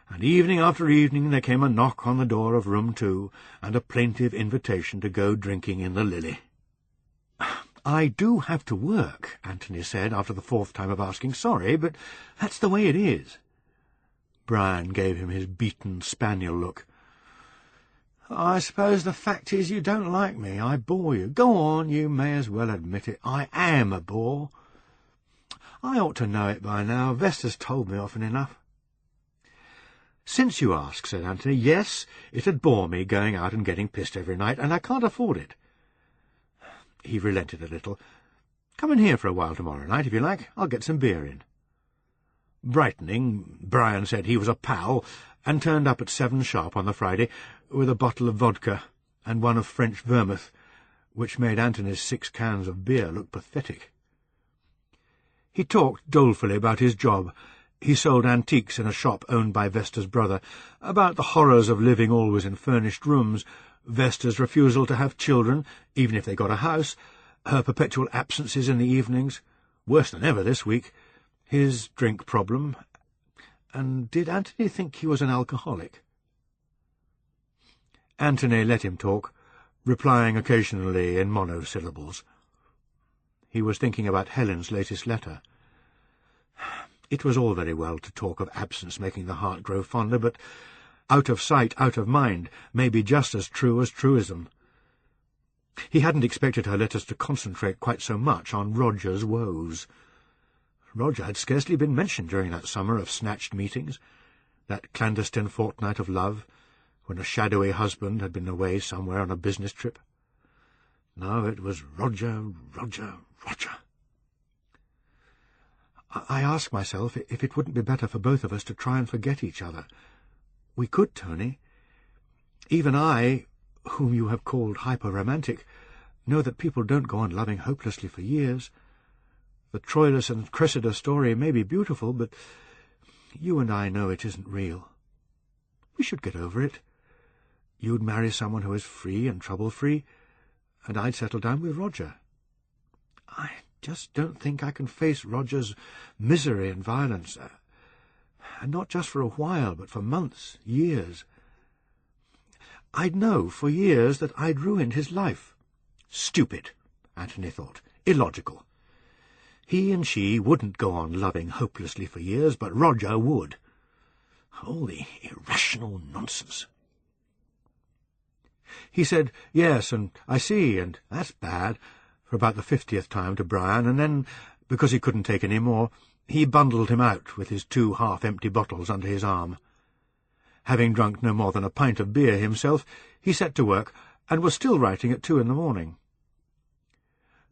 and evening after evening there came a knock on the door of room 2, and a plaintive invitation to go drinking in the Lily. "I do have to work," Anthony said after the 4th time of asking. "Sorry, but that's the way it is." Brian gave him his beaten spaniel look. "I suppose the fact is you don't like me. I bore you. Go on, you may as well admit it. I am a bore. I ought to know it by now. Vesta's told me often enough." "Since you ask," said Anthony, "yes, it'd bore me going out and getting pissed every night, and I can't afford it." He relented a little. "Come in here for a while tomorrow night, if you like. I'll get some beer in." Brightening, Brian said he was a pal, and turned up at 7 sharp on the Friday, with a bottle of vodka and 1 of French vermouth, which made Anthony's 6 cans of beer look pathetic. He talked dolefully about his job. He sold antiques in a shop owned by Vesta's brother, about the horrors of living always in furnished rooms, Vesta's refusal to have children, even if they got a house, her perpetual absences in the evenings, worse than ever this week, his drink problem, and did Anthony think he was an alcoholic? Anthony let him talk, replying occasionally in monosyllables. He was thinking about Helen's latest letter. It was all very well to talk of absence making the heart grow fonder, but out of sight, out of mind may be just as true as truism. He hadn't expected her letters to concentrate quite so much on Roger's woes. Roger had scarcely been mentioned during that summer of snatched meetings, that clandestine fortnight of love, when a shadowy husband had been away somewhere on a business trip. Now it was Roger, Roger, Roger. I asked myself if it wouldn't be better for both of us to try and forget each other. We could, Tony. Even I, whom you have called hyper-romantic, know that people don't go on loving hopelessly for years. The Troilus and Cressida story may be beautiful, but you and I know it isn't real. We should get over it. You'd marry someone who is free and trouble-free, and I'd settle down with Roger. I just don't think I can face Roger's misery and violence, and not just for a while, but for months, years. I'd know for years that I'd ruined his life. Stupid, Anthony thought. Illogical. He and she wouldn't go on loving hopelessly for years, but Roger would. All the irrational nonsense. He said, yes, and I see, and that's bad, for about the 50th time to Brian, and then, because he couldn't take any more, he bundled him out with his 2 half-empty bottles under his arm. Having drunk no more than a pint of beer himself, he set to work, and was still writing at 2 in the morning.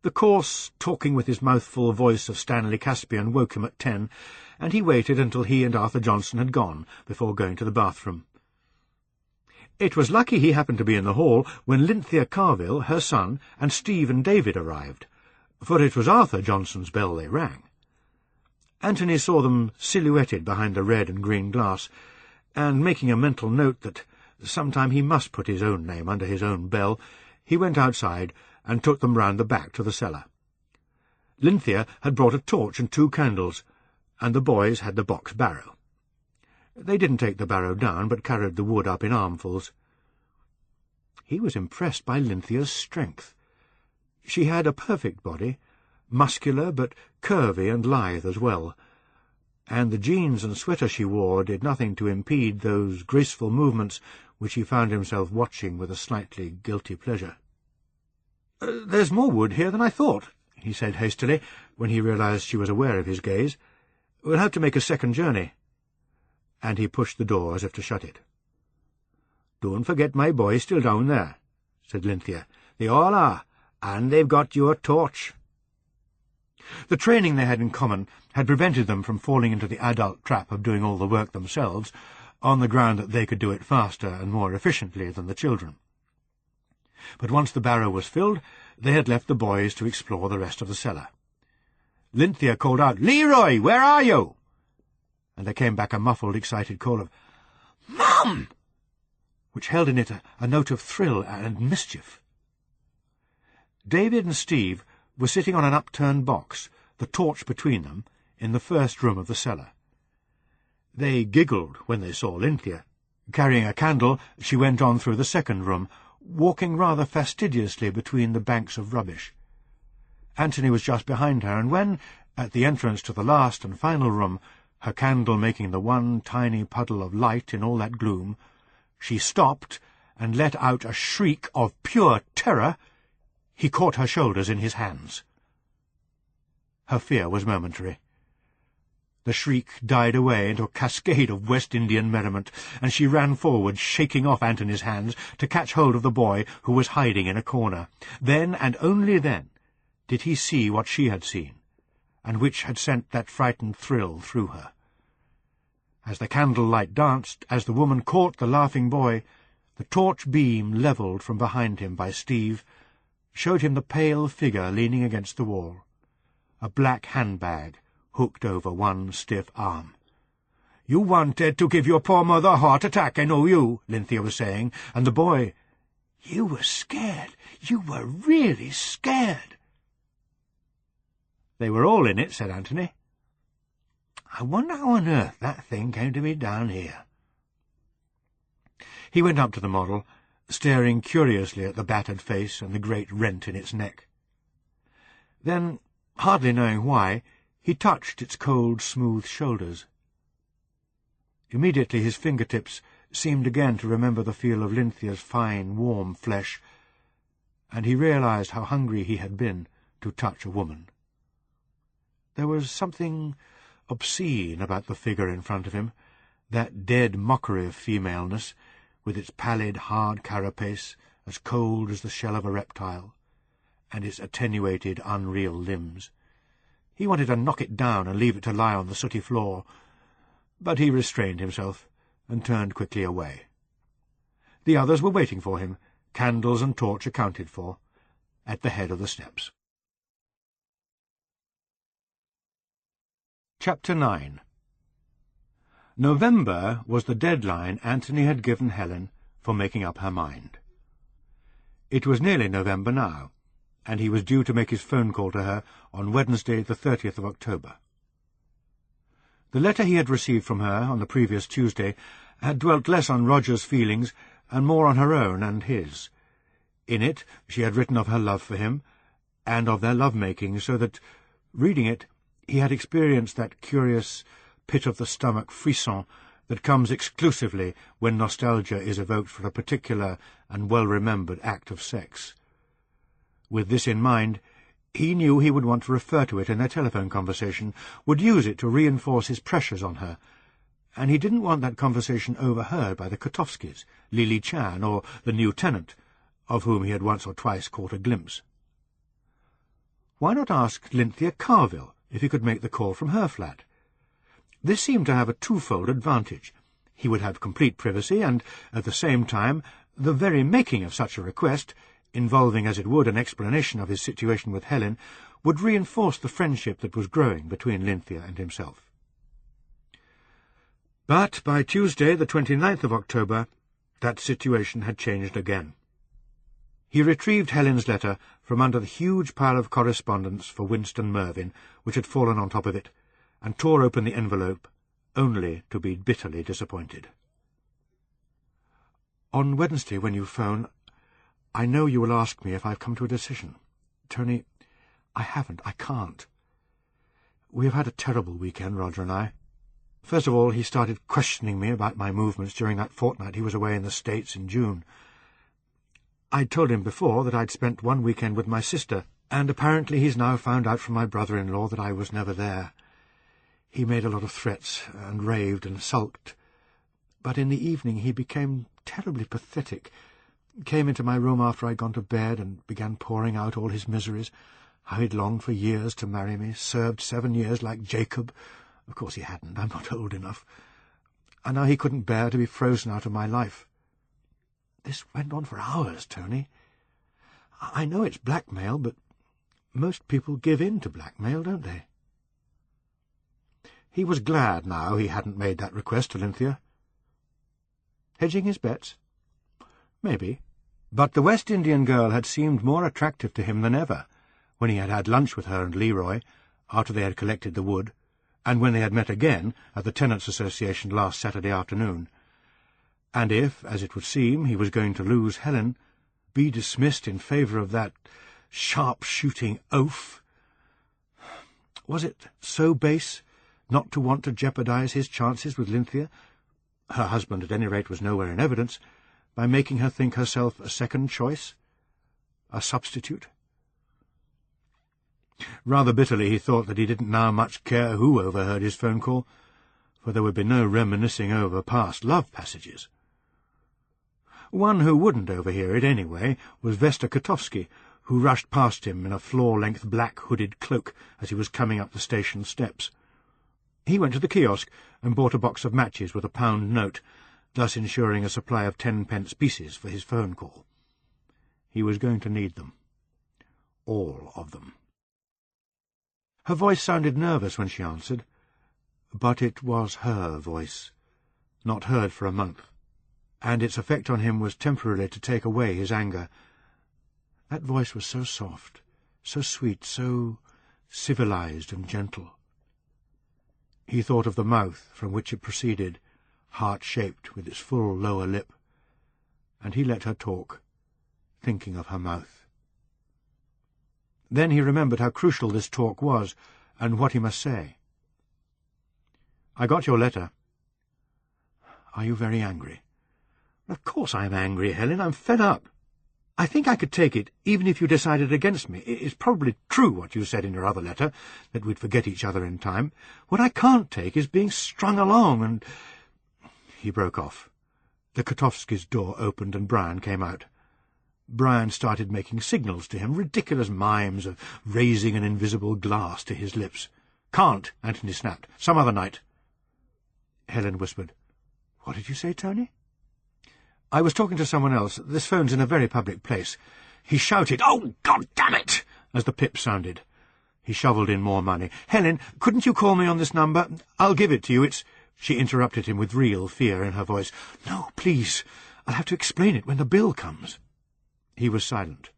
The coarse, talking-with-his-mouth-full voice of Stanley Caspian woke him at 10, and he waited until he and Arthur Johnson had gone before going to the bathroom. It was lucky he happened to be in the hall when Lynthia Carville, her son, and Steve and David arrived, for it was Arthur Johnson's bell they rang. Anthony saw them silhouetted behind the red and green glass, and making a mental note that sometime he must put his own name under his own bell, he went outside and took them round the back to the cellar. Lynthia had brought a torch and 2 candles, and the boys had the box barrow. They didn't take the barrow down, but carried the wood up in armfuls. He was impressed by Lynthia's strength. She had a perfect body, muscular but curvy and lithe as well, and the jeans and sweater she wore did nothing to impede those graceful movements which he found himself watching with a slightly guilty pleasure. "There's more wood here than I thought," he said hastily, when he realized she was aware of his gaze. "We'll have to make a second journey." And he pushed the door as if to shut it. "Don't forget my boy's still down there," said Lynthia. "They all are, and they've got your torch." The training they had in common had prevented them from falling into the adult trap of doing all the work themselves, on the ground that they could do it faster and more efficiently than the children. But once the barrow was filled, they had left the boys to explore the rest of the cellar. Lynthia called out, "Leroy, where are you?" And there came back a muffled, excited call of, "Mum!" which held in it a note of thrill and mischief. David and Steve were sitting on an upturned box, the torch between them, in the first room of the cellar. They giggled when they saw Lynthia. Carrying a candle, she went on through the second room, walking rather fastidiously between the banks of rubbish. Anthony was just behind her, and when, at the entrance to the last and final room, her candle making the one tiny puddle of light in all that gloom, she stopped and let out a shriek of pure terror, he caught her shoulders in his hands. Her fear was momentary. The shriek died away into a cascade of West Indian merriment, and she ran forward, shaking off Anthony's hands, to catch hold of the boy who was hiding in a corner. Then, and only then, did he see what she had seen, and which had sent that frightened thrill through her. As the candlelight danced, as the woman caught the laughing boy, the torch beam levelled from behind him by Steve showed him the pale figure leaning against the wall, a black handbag hooked over one stiff arm. "You wanted to give your poor mother a heart attack, I know you," Lynthia was saying, and the boy, "You were scared. You were really scared." "They were all in it," said Anthony. "I wonder how on earth that thing came to be down here." He went up to the model, staring curiously at the battered face and the great rent in its neck. Then, hardly knowing why, he touched its cold, smooth shoulders. Immediately his fingertips seemed again to remember the feel of Lynthia's fine, warm flesh, and he realized how hungry he had been to touch a woman. There was something obscene about the figure in front of him, that dead mockery of femaleness, with its pallid, hard carapace, as cold as the shell of a reptile, and its attenuated, unreal limbs. He wanted to knock it down and leave it to lie on the sooty floor, but he restrained himself and turned quickly away. The others were waiting for him, candles and torch accounted for, at the head of the steps. Chapter 9. November was the deadline Anthony had given Helen for making up her mind. It was nearly November now, and he was due to make his phone call to her on Wednesday, the 30th of October. The letter he had received from her on the previous Tuesday had dwelt less on Roger's feelings and more on her own and his. In it she had written of her love for him, and of their love-making, so that, reading it, he had experienced that curious pit-of-the-stomach frisson that comes exclusively when nostalgia is evoked for a particular and well-remembered act of sex. With this in mind, he knew he would want to refer to it in their telephone conversation, would use it to reinforce his pressures on her, and he didn't want that conversation overheard by the Kotovskis, Lily Chan, or the new tenant, of whom he had once or twice caught a glimpse. Why not ask Lynthia Carville if he could make the call from her flat? This seemed to have a twofold advantage. He would have complete privacy, and, at the same time, the very making of such a request, involving as it would an explanation of his situation with Helen, would reinforce the friendship that was growing between Lynthia and himself. But by Tuesday, the 29th of October, that situation had changed again. He retrieved Helen's letter from under the huge pile of correspondence for Winston Mervyn, which had fallen on top of it, and tore open the envelope, only to be bitterly disappointed. "On Wednesday, when you phone, I know you will ask me if I've come to a decision. Tony, I haven't. I can't. We have had a terrible weekend, Roger and I. First of all, he started questioning me about my movements during that fortnight he was away in the States in June. I'd told him before that I'd spent one weekend with my sister, and apparently he's now found out from my brother-in-law that I was never there. He made a lot of threats, and raved and sulked. But in the evening he became terribly pathetic, came into my room after I'd gone to bed and began pouring out all his miseries, how he'd longed for years to marry me, served 7 years like Jacob. Of course he hadn't, I'm not old enough. And now he couldn't bear to be frozen out of my life. This went on for hours, Tony. I know it's blackmail, but most people give in to blackmail, don't they?" He was glad now he hadn't made that request to Lynthia. Hedging his bets? Maybe. But the West Indian girl had seemed more attractive to him than ever, when he had had lunch with her and Leroy, after they had collected the wood, and when they had met again at the Tenants' Association last Saturday afternoon. And if, as it would seem, he was going to lose Helen, be dismissed in favour of that sharp-shooting oaf, was it so base not to want to jeopardize his chances with Lynthia? Her husband, at any rate, was nowhere in evidence, by making her think herself a second choice, a substitute. Rather bitterly he thought that he didn't now much care who overheard his phone call, for there would be no reminiscing over past love passages. One who wouldn't overhear it anyway was Vesta Kotovsky, who rushed past him in a floor-length black hooded cloak as he was coming up the station steps. He went to the kiosk and bought a box of matches with a £1 note, thus ensuring a supply of 10-pence pieces for his phone call. He was going to need them. All of them. Her voice sounded nervous when she answered, but it was her voice, not heard for a month, and its effect on him was temporarily to take away his anger. That voice was so soft, so sweet, so civilized and gentle. He thought of the mouth from which it proceeded, heart-shaped with its full lower lip, and he let her talk, thinking of her mouth. Then he remembered how crucial this talk was, and what he must say. "I got your letter." "Are you very angry?" "Of course I'm angry, Helen. I'm fed up." I think I could take it, even if you decided against me. It's probably true what you said in your other letter, that we'd forget each other in time. What I can't take is being strung along and—" He broke off. The Kotovskis' door opened and Brian came out. Brian started making signals to him, ridiculous mimes of raising an invisible glass to his lips. "Can't," Anthony snapped. "Some other night." Helen whispered, "What did you say, Tony?" "I was talking to someone else. This phone's in a very public place." He shouted, "Oh, God damn it!" as the pip sounded. He shovelled in more money. "Helen, couldn't you call me on this number? I'll give it to you. It's—" She interrupted him with real fear in her voice. "No, please. I'll have to explain it when the bill comes." He was silent.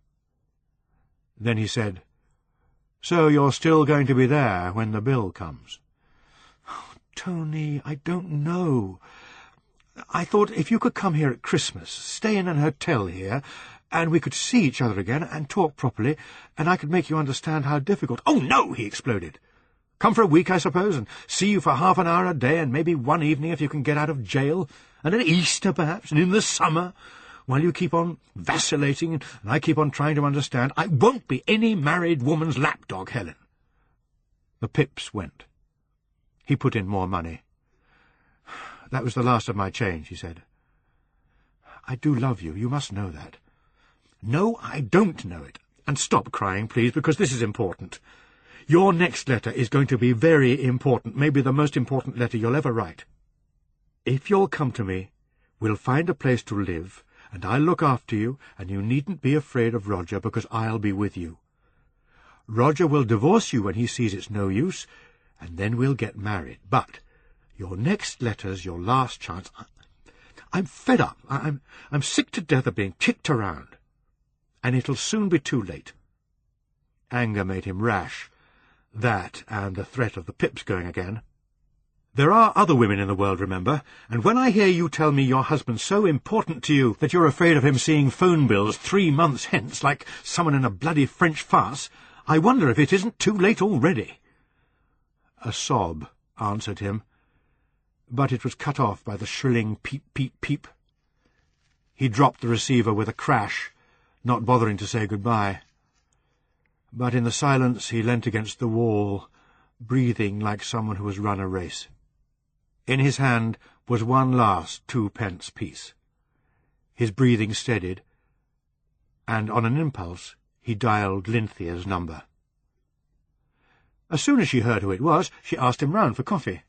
Then he said, "So you're still going to be there when the bill comes?" "Oh, Tony, I don't know. I thought if you could come here at Christmas, stay in an hotel here, and we could see each other again and talk properly, and I could make you understand how difficult—" "Oh, no!" he exploded. "Come for a week, I suppose, and see you for half an hour a day, and maybe one evening if you can get out of jail, and at Easter, perhaps, and in the summer, while you keep on vacillating and I keep on trying to understand. I won't be any married woman's lapdog, Helen." The pips went. He put in more money. "That was the last of my change," he said. "I do love you. You must know that." "No, I don't know it. And stop crying, please, because this is important. Your next letter is going to be very important, maybe the most important letter you'll ever write. If you'll come to me, we'll find a place to live, and I'll look after you, and you needn't be afraid of Roger, because I'll be with you. Roger will divorce you when he sees it's no use, and then we'll get married. But your next letter's your last chance. I'm fed up. I'm sick to death of being kicked around. And it'll soon be too late." Anger made him rash. That, and the threat of the pips going again. "There are other women in the world, remember, and when I hear you tell me your husband's so important to you that you're afraid of him seeing phone bills 3 months hence, like someone in a bloody French farce, I wonder if it isn't too late already." A sob answered him, but it was cut off by the shrilling peep, peep, peep. He dropped the receiver with a crash, not bothering to say goodbye. But in the silence he leant against the wall, breathing like someone who has run a race. In his hand was one last 2-pence piece. His breathing steadied, and on an impulse he dialed Lynthia's number. As soon as she heard who it was, she asked him round for coffee.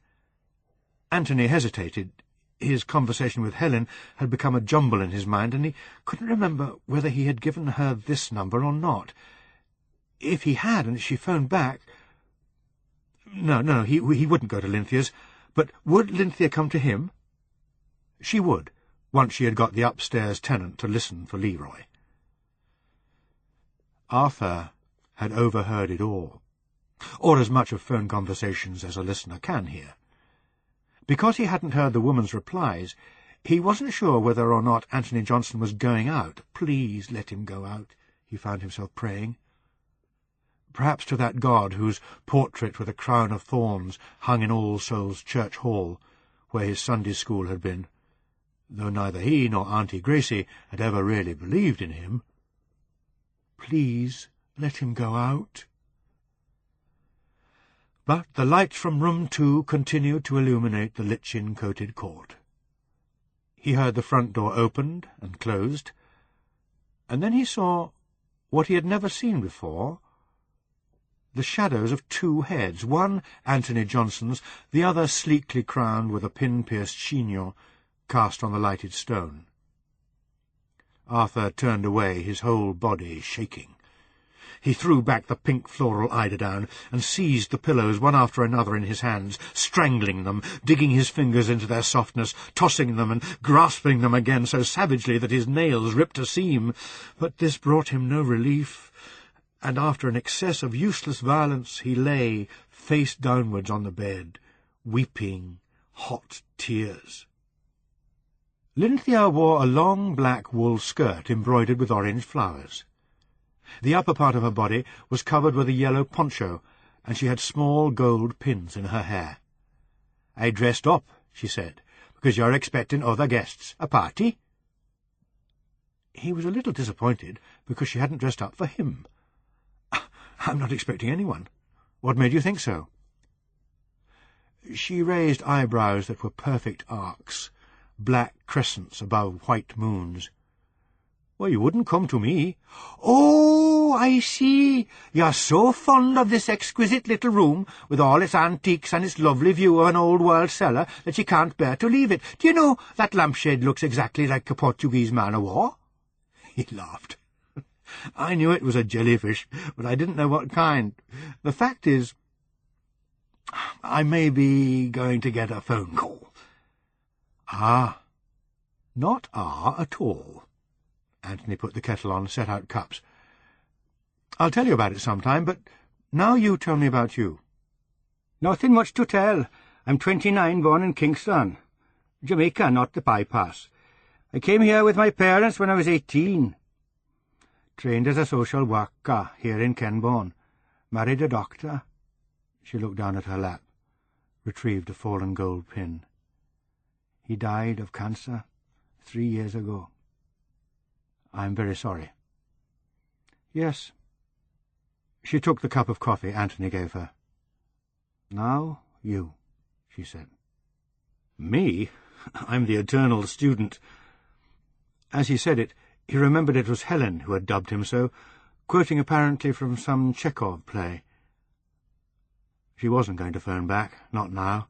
Anthony hesitated. His conversation with Helen had become a jumble in his mind, and he couldn't remember whether he had given her this number or not. If he had, and she phoned back— No, he wouldn't go to Lynthia's. But would Lynthia come to him? She would, once she had got the upstairs tenant to listen for Leroy. Arthur had overheard it all, or as much of phone conversations as a listener can hear. Because he hadn't heard the woman's replies, he wasn't sure whether or not Anthony Johnson was going out. Please let him go out, he found himself praying. Perhaps to that God whose portrait with a crown of thorns hung in All Souls Church Hall, where his Sunday school had been, though neither he nor Auntie Gracie had ever really believed in him. Please let him go out. But the light from room 2 continued to illuminate the lichen-coated court. He heard the front door opened and closed, and then he saw what he had never seen before, the shadows of 2 heads, one Anthony Johnson's, the other sleekly crowned with a pin-pierced chignon cast on the lighted stone. Arthur turned away, his whole body shaking. He threw back the pink floral eiderdown and seized the pillows one after another in his hands, strangling them, digging his fingers into their softness, tossing them and grasping them again so savagely that his nails ripped a seam. But this brought him no relief, and after an excess of useless violence he lay, face downwards on the bed, weeping hot tears. Lynthia wore a long black wool skirt embroidered with orange flowers. The upper part of her body was covered with a yellow poncho, and she had small gold pins in her hair. "I dressed up," she said, "because you're expecting other guests. A party?" He was a little disappointed because she hadn't dressed up for him. "I'm not expecting anyone. What made you think so?" She raised eyebrows that were perfect arcs, black crescents above white moons. "Well, you wouldn't come to me." "Oh, I see. You're so fond of this exquisite little room, with all its antiques and its lovely view of an old-world cellar, that you can't bear to leave it. Do you know, that lampshade looks exactly like a Portuguese man-o'-war?" He laughed. I knew it was a jellyfish, but I didn't know what kind. The fact is, I may be going to get a phone call. "Ah." "Not ah at all." Anthony put the kettle on, set out cups. "I'll tell you about it sometime, but now you tell me about you." "Nothing much to tell. I'm 29, born in Kingston. Jamaica, not the bypass. I came here with my parents when I was 18. Trained as a social worker here in Kenbourne. Married a doctor." She looked down at her lap, retrieved a fallen gold pin. "He died of cancer 3 years ago." "I'm very sorry." "Yes." She took the cup of coffee Anthony gave her. "Now you," she said. "Me? I'm the eternal student." As he said it, he remembered it was Helen who had dubbed him so, quoting apparently from some Chekhov play. She wasn't going to phone back, not now.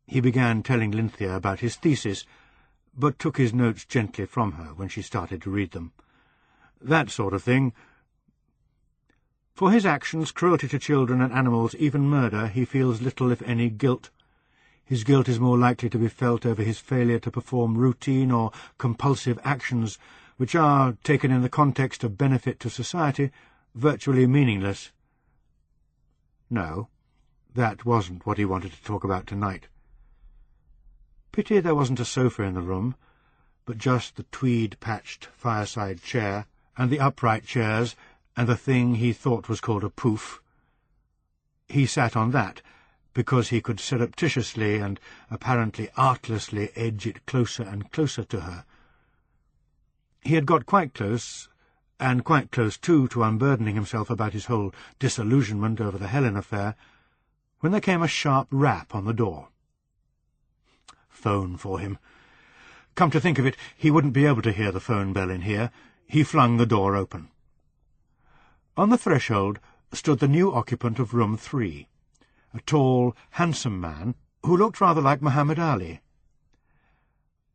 He began telling Lynthia about his thesis, but took his notes gently from her when she started to read them. That sort of thing. For his actions, cruelty to children and animals, even murder, he feels little, if any, guilt. His guilt is more likely to be felt over his failure to perform routine or compulsive actions, which are, taken in the context of benefit to society, virtually meaningless. No, that wasn't what he wanted to talk about tonight. Pity there wasn't a sofa in the room, but just the tweed-patched fireside chair, and the upright chairs, and the thing he thought was called a poof. He sat on that, because he could surreptitiously and apparently artlessly edge it closer and closer to her. He had got quite close, and quite close, too, to unburdening himself about his whole disillusionment over the Helen affair, when there came a sharp rap on the door. Phone for him. Come to think of it, he wouldn't be able to hear the phone bell in here. He flung the door open. On the threshold stood the new occupant of room 3, a tall, handsome man who looked rather like Muhammad Ali.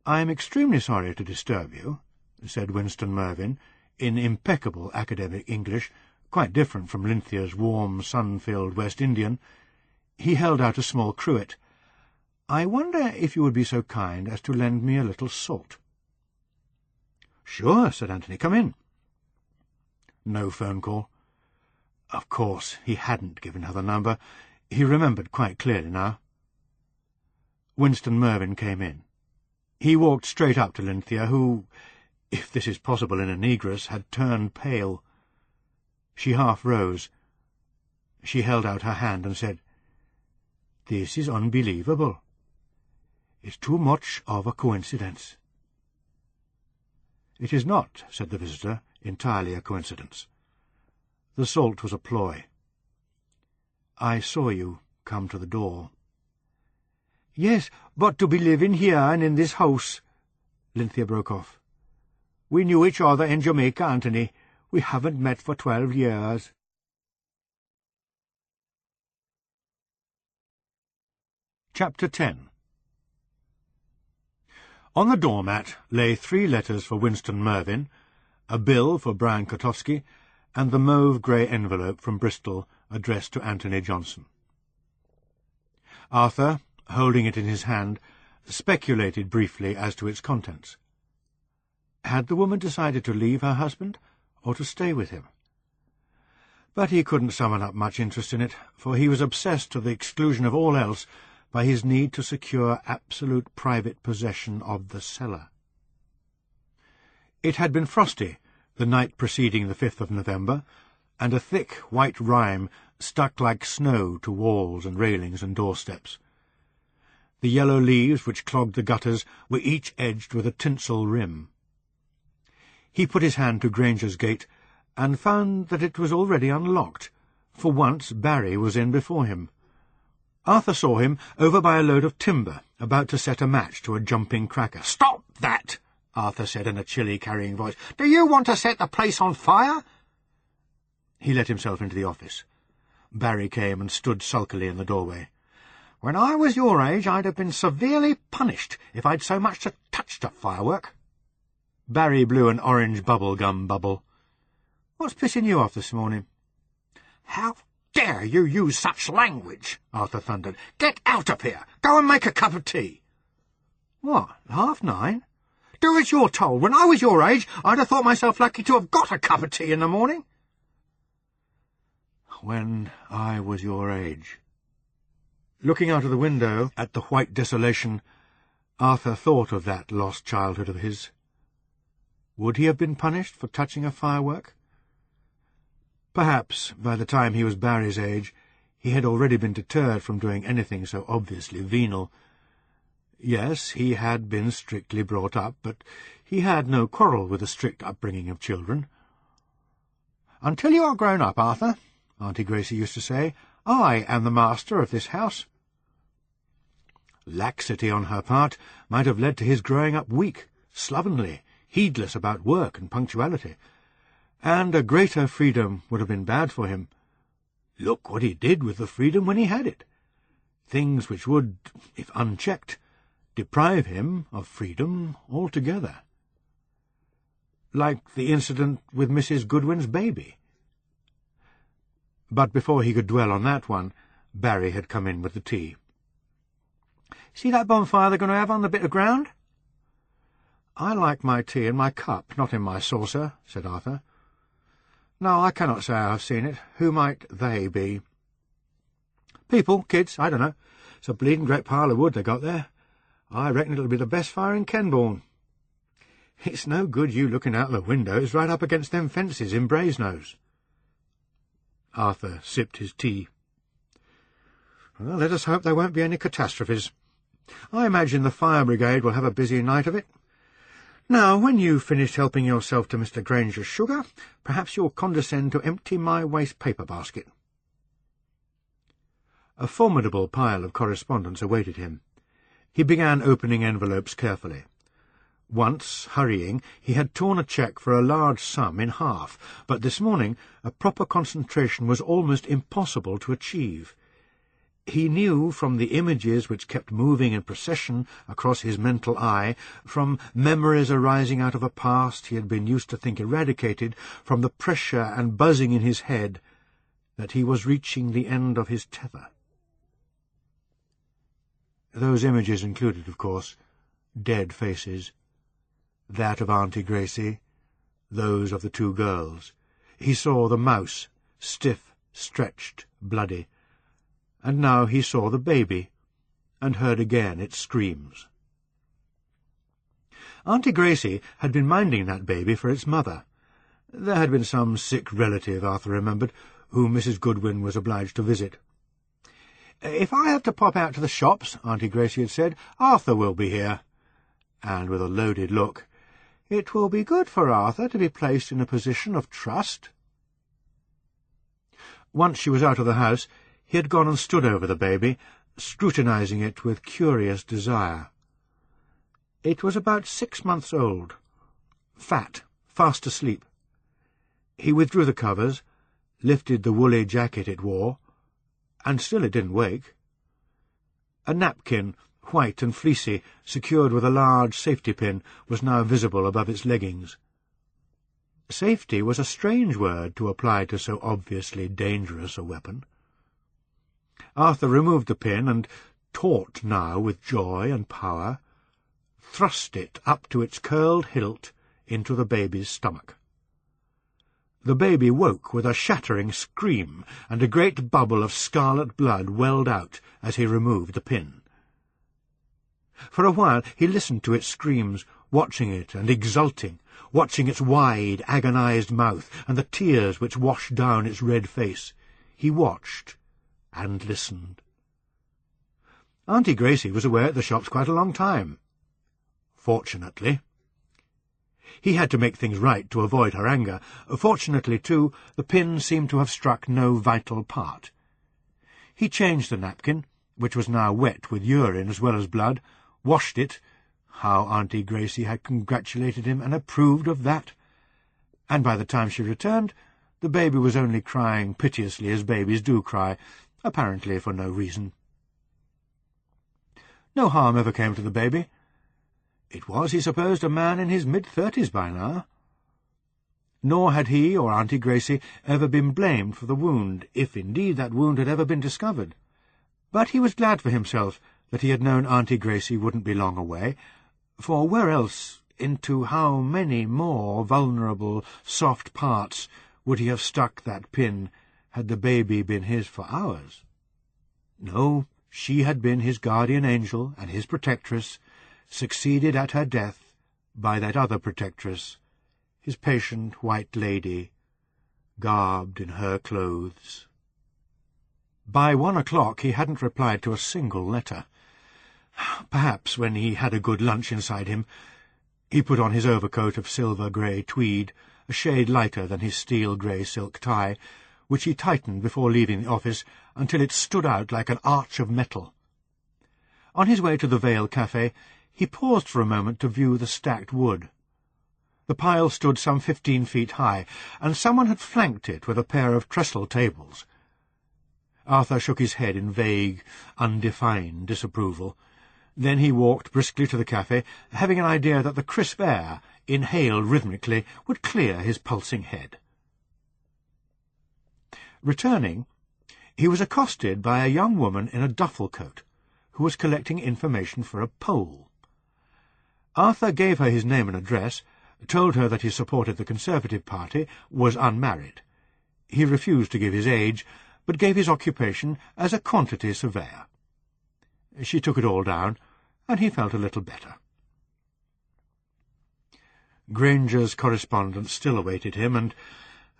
"I'm extremely sorry to disturb you," said Winston Mervyn, in impeccable academic English, quite different from Lynthia's warm, sun-filled West Indian. He held out a small cruet. "I wonder if you would be so kind as to lend me a little salt." "Sure," said Anthony. "Come in." No phone call. Of course, he hadn't given her the number. He remembered quite clearly now. Winston Mervyn came in. He walked straight up to Lynthia, who, if this is possible in a negress, had turned pale. She half rose. She held out her hand and said, "This is unbelievable. It's too much of a coincidence." "It is not," said the visitor, "entirely a coincidence. The salt was a ploy. I saw you come to the door." "Yes, but to be living here and in this house—" Lynthia broke off. "We knew each other in Jamaica, Anthony. We haven't met for 12 years. Chapter 10. On the doormat lay 3 letters for Winston Mervyn, a bill for Brian Kotowski, and the mauve-grey envelope from Bristol addressed to Anthony Johnson. Arthur, holding it in his hand, speculated briefly as to its contents. Had the woman decided to leave her husband, or to stay with him? But he couldn't summon up much interest in it, for he was obsessed to the exclusion of all else by his need to secure absolute private possession of the cellar. It had been frosty the night preceding the 5th of November, and a thick white rime stuck like snow to walls and railings and doorsteps. The yellow leaves which clogged the gutters were each edged with a tinsel rim. He put his hand to Granger's gate, and found that it was already unlocked. For once Barry was in before him. Arthur saw him over by a load of timber, about to set a match to a jumping cracker. "Stop that!" Arthur said in a chilly, carrying voice. "Do you want to set the place on fire?" He let himself into the office. Barry came and stood sulkily in the doorway. "When I was your age, I'd have been severely punished if I'd so much as touched a firework." Barry blew an orange bubble-gum bubble. "What's pissing you off this morning?" "How dare you use such language?" Arthur thundered. "Get out of here! Go and make a cup of tea." "What, 9:30? "Do as you're told. When I was your age, I'd have thought myself lucky to have got a cup of tea in the morning." When I was your age. Looking out of the window at the white desolation, Arthur thought of that lost childhood of his. Would he have been punished for touching a firework? Perhaps, by the time he was Barry's age, he had already been deterred from doing anything so obviously venal. Yes, he had been strictly brought up, but he had no quarrel with the strict upbringing of children. "Until you are grown up, Arthur," Auntie Gracie used to say, "I am the master of this house." Laxity on her part might have led to his growing up weak, slovenly, heedless about work and punctuality, and a greater freedom would have been bad for him. Look what he did with the freedom when he had it. Things which would, if unchecked, deprive him of freedom altogether. Like the incident with Mrs. Goodwin's baby. But before he could dwell on that one, Barry had come in with the tea. "See that bonfire they're going to have on the bit of ground?" "I like my tea in my cup, not in my saucer," said Arthur. "No, I cannot say I have seen it. Who might they be?" "People, kids, I don't know. It's a bleeding great pile of wood they got there. I reckon it'll be the best fire in Kenbourne. It's no good you looking out the windows right up against them fences in Brasenose." Arthur sipped his tea. "Well, let us hope there won't be any catastrophes. I imagine the fire brigade will have a busy night of it. Now, when you've finished helping yourself to Mr. Granger's sugar, perhaps you'll condescend to empty my waste-paper basket." A formidable pile of correspondence awaited him. He began opening envelopes carefully. Once, hurrying, he had torn a cheque for a large sum in half, but this morning a proper concentration was almost impossible to achieve. He knew from the images which kept moving in procession across his mental eye, from memories arising out of a past he had been used to think eradicated, from the pressure and buzzing in his head, that he was reaching the end of his tether. Those images included, of course, dead faces, that of Auntie Gracie, those of the two girls. He saw the mouse, stiff, stretched, bloody, and now he saw the baby, and heard again its screams. Auntie Gracie had been minding that baby for its mother. There had been some sick relative, Arthur remembered, whom Mrs. Goodwin was obliged to visit. "If I have to pop out to the shops," Auntie Gracie had said, "Arthur will be here." And with a loaded look, "It will be good for Arthur to be placed in a position of trust." Once she was out of the house, he had gone and stood over the baby, scrutinizing it with curious desire. It was about 6 months old, fat, fast asleep. He withdrew the covers, lifted the woolly jacket it wore, and still it didn't wake. A napkin, white and fleecy, secured with a large safety pin, was now visible above its leggings. Safety was a strange word to apply to so obviously dangerous a weapon. Arthur removed the pin and, taut now with joy and power, thrust it up to its curled hilt into the baby's stomach. The baby woke with a shattering scream, and a great bubble of scarlet blood welled out as he removed the pin. For a while he listened to its screams, watching it and exulting, watching its wide, agonized mouth and the tears which washed down its red face. He watched and listened. Auntie Gracie was away at the shops quite a long time. Fortunately. He had to make things right to avoid her anger. Fortunately, too, the pin seemed to have struck no vital part. He changed the napkin, which was now wet with urine as well as blood, washed it. How Auntie Gracie had congratulated him and approved of that! And by the time she returned, the baby was only crying piteously as babies do cry, apparently for no reason. No harm ever came to the baby. It was, he supposed, a man in his mid-30s by now. Nor had he or Auntie Gracie ever been blamed for the wound, if indeed that wound had ever been discovered. But he was glad for himself that he had known Auntie Gracie wouldn't be long away, for where else, into how many more vulnerable, soft parts would he have stuck that pin had the baby been his for hours? No, she had been his guardian angel and his protectress, succeeded at her death by that other protectress, his patient white lady, garbed in her clothes. By 1 o'clock he hadn't replied to a single letter. Perhaps when he had a good lunch inside him, he put on his overcoat of silver-grey tweed, a shade lighter than his steel-grey silk tie, which he tightened before leaving the office until it stood out like an arch of metal. On his way to the Vale Café, he paused for a moment to view the stacked wood. The pile stood some 15 feet high, and someone had flanked it with a pair of trestle tables. Arthur shook his head in vague, undefined disapproval. Then he walked briskly to the café, having an idea that the crisp air, inhaled rhythmically, would clear his pulsing head. Returning, he was accosted by a young woman in a duffel coat, who was collecting information for a poll. Arthur gave her his name and address, told her that he supported the Conservative Party, was unmarried. He refused to give his age, but gave his occupation as a quantity surveyor. She took it all down, and he felt a little better. Granger's correspondence still awaited him, and,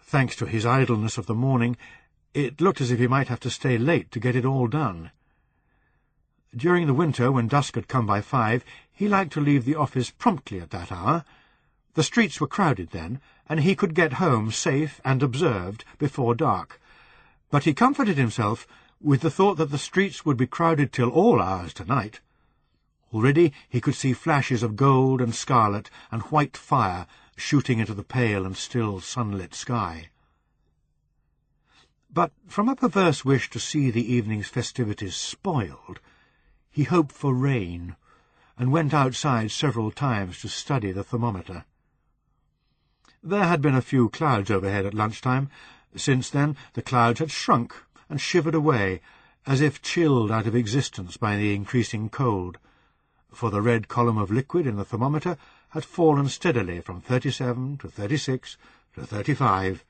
thanks to his idleness of the morning, it looked as if he might have to stay late to get it all done. During the winter, when dusk had come by 5, he liked to leave the office promptly at that hour. The streets were crowded then, and he could get home safe and observed before dark. But he comforted himself with the thought that the streets would be crowded till all hours tonight. Already he could see flashes of gold and scarlet and white fire shooting into the pale and still sunlit sky. But from a perverse wish to see the evening's festivities spoiled, he hoped for rain, and went outside several times to study the thermometer. There had been a few clouds overhead at lunchtime. Since then the clouds had shrunk and shivered away, as if chilled out of existence by the increasing cold, for the red column of liquid in the thermometer had fallen steadily from 37 to 36 to 35,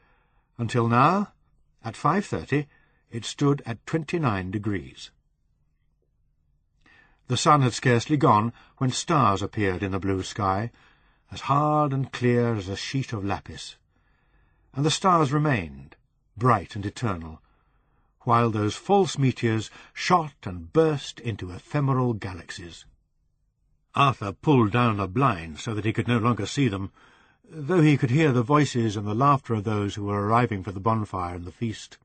until now, at 5:30, it stood at 29 degrees. The sun had scarcely gone when stars appeared in the blue sky, as hard and clear as a sheet of lapis, and the stars remained, bright and eternal, while those false meteors shot and burst into ephemeral galaxies. Arthur pulled down the blind so that he could no longer see them, though he could hear the voices and the laughter of those who were arriving for the bonfire and the feast.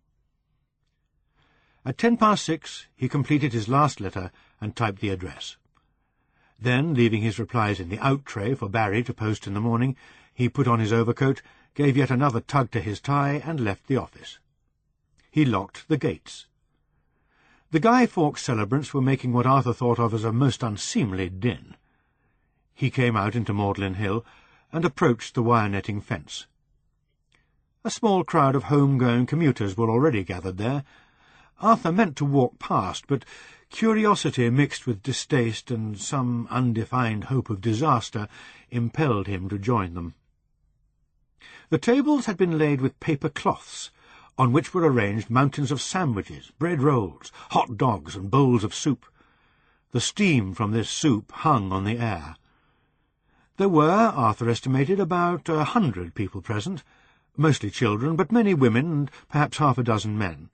At 6:10 he completed his last letter and typed the address. Then, leaving his replies in the out-tray for Barry to post in the morning, he put on his overcoat, gave yet another tug to his tie, and left the office. He locked the gates. The Guy Fawkes celebrants were making what Arthur thought of as a most unseemly din. He came out into Magdalen Hill and approached the wire-netting fence. A small crowd of home-going commuters were already gathered there. Arthur meant to walk past, but curiosity mixed with distaste and some undefined hope of disaster impelled him to join them. The tables had been laid with paper cloths, on which were arranged mountains of sandwiches, bread rolls, hot dogs, and bowls of soup. The steam from this soup hung on the air. There were, Arthur estimated, about 100 people present, mostly children, but many women and perhaps half a dozen men.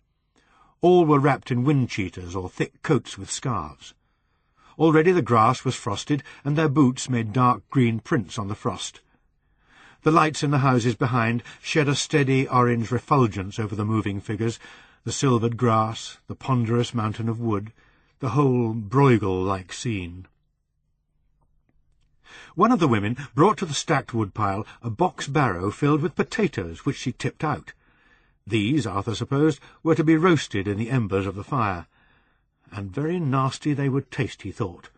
All were wrapped in wind-cheaters or thick coats with scarves. Already the grass was frosted, and their boots made dark green prints on the frost. The lights in the houses behind shed a steady orange refulgence over the moving figures, the silvered grass, the ponderous mountain of wood, the whole Bruegel-like scene. One of the women brought to the stacked woodpile a box barrow filled with potatoes, which she tipped out. These, Arthur supposed, were to be roasted in the embers of the fire. And very nasty they would taste, he thought,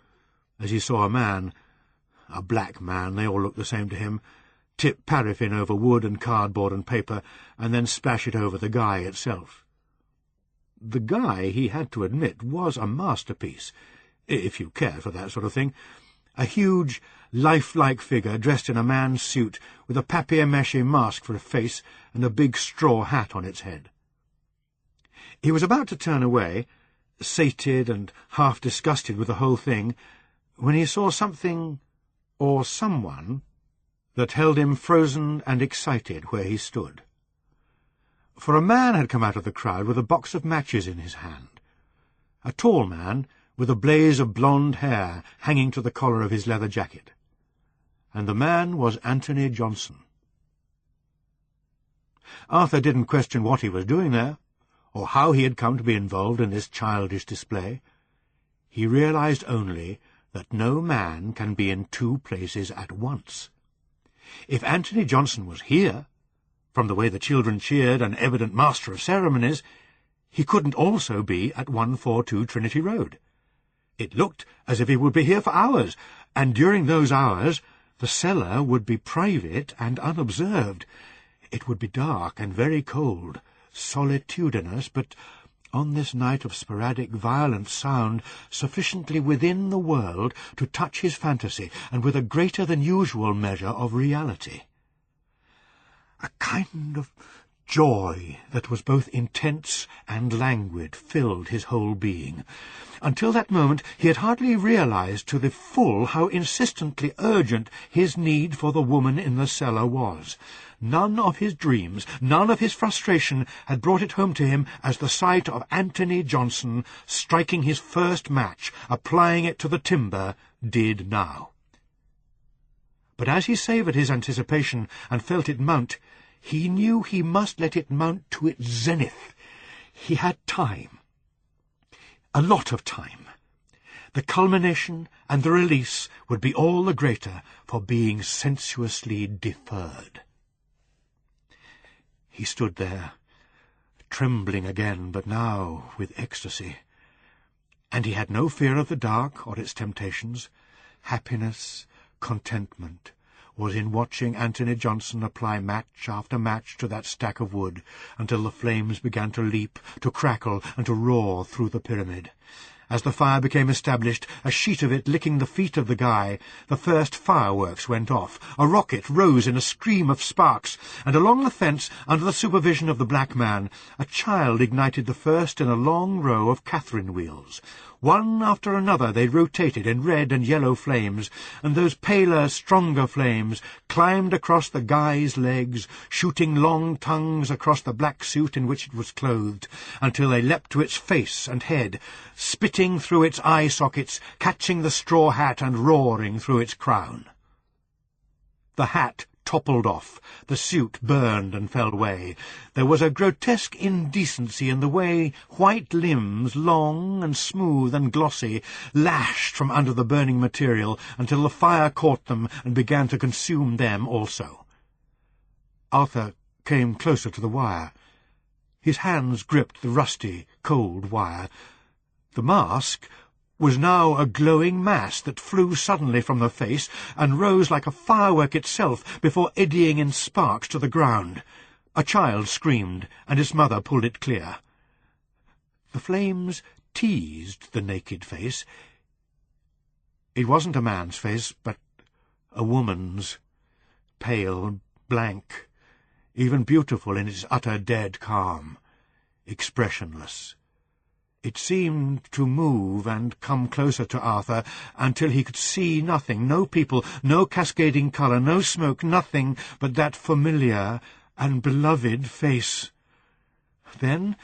as he saw a man, a black man, they all looked the same to him, tip paraffin over wood and cardboard and paper, and then splash it over the guy itself. The guy, he had to admit, was a masterpiece, if you cared for that sort of thing. A huge, lifelike figure dressed in a man's suit, with a papier-mâché mask for a face and a big straw hat on its head. He was about to turn away, sated and half disgusted with the whole thing, when he saw something, or someone, that held him frozen and excited where he stood. For a man had come out of the crowd with a box of matches in his hand. A tall man, with a blaze of blonde hair hanging to the collar of his leather jacket. And the man was Anthony Johnson. Arthur didn't question what he was doing there, or how he had come to be involved in this childish display. He realized only that no man can be in two places at once. If Anthony Johnson was here, from the way the children cheered, an evident master of ceremonies, he couldn't also be at 142 Trinity Road. It looked as if he would be here for hours, and during those hours the cellar would be private and unobserved. It would be dark and very cold, solitudinous, but on this night of sporadic, violent sound, sufficiently within the world to touch his fantasy, and with a greater-than-usual measure of reality. A kind of joy that was both intense and languid filled his whole being. Until that moment he had hardly realized to the full how insistently urgent his need for the woman in the cellar was. None of his dreams, none of his frustration had brought it home to him as the sight of Anthony Johnson striking his first match, applying it to the timber, did now. But as he savoured his anticipation and felt it mount, he knew he must let it mount to its zenith. He had time. A lot of time. The culmination and the release would be all the greater for being sensuously deferred. He stood there, trembling again, but now with ecstasy. And he had no fear of the dark or its temptations. Happiness, contentment, was in watching Anthony Johnson apply match after match to that stack of wood, until the flames began to leap, to crackle, and to roar through the pyramid. As the fire became established, a sheet of it licking the feet of the guy, the first fireworks went off. A rocket rose in a scream of sparks, and along the fence, under the supervision of the black man, a child ignited the first in a long row of Catherine wheels. One after another they rotated in red and yellow flames, and those paler, stronger flames climbed across the guy's legs, shooting long tongues across the black suit in which it was clothed, until they leapt to its face and head, spitting through its eye sockets, catching the straw hat and roaring through its crown. The hat toppled off, the suit burned and fell away. There was a grotesque indecency in the way white limbs, long and smooth and glossy, lashed from under the burning material until the fire caught them and began to consume them also. Arthur came closer to the wire. His hands gripped the rusty, cold wire. The mask was now a glowing mass that flew suddenly from the face and rose like a firework itself before eddying in sparks to the ground. A child screamed, and its mother pulled it clear. The flames teased the naked face. It wasn't a man's face, but a woman's, pale, blank, even beautiful in its utter dead calm, expressionless. It seemed to move and come closer to Arthur until he could see nothing, no people, no cascading colour, no smoke, nothing but that familiar and beloved face. Then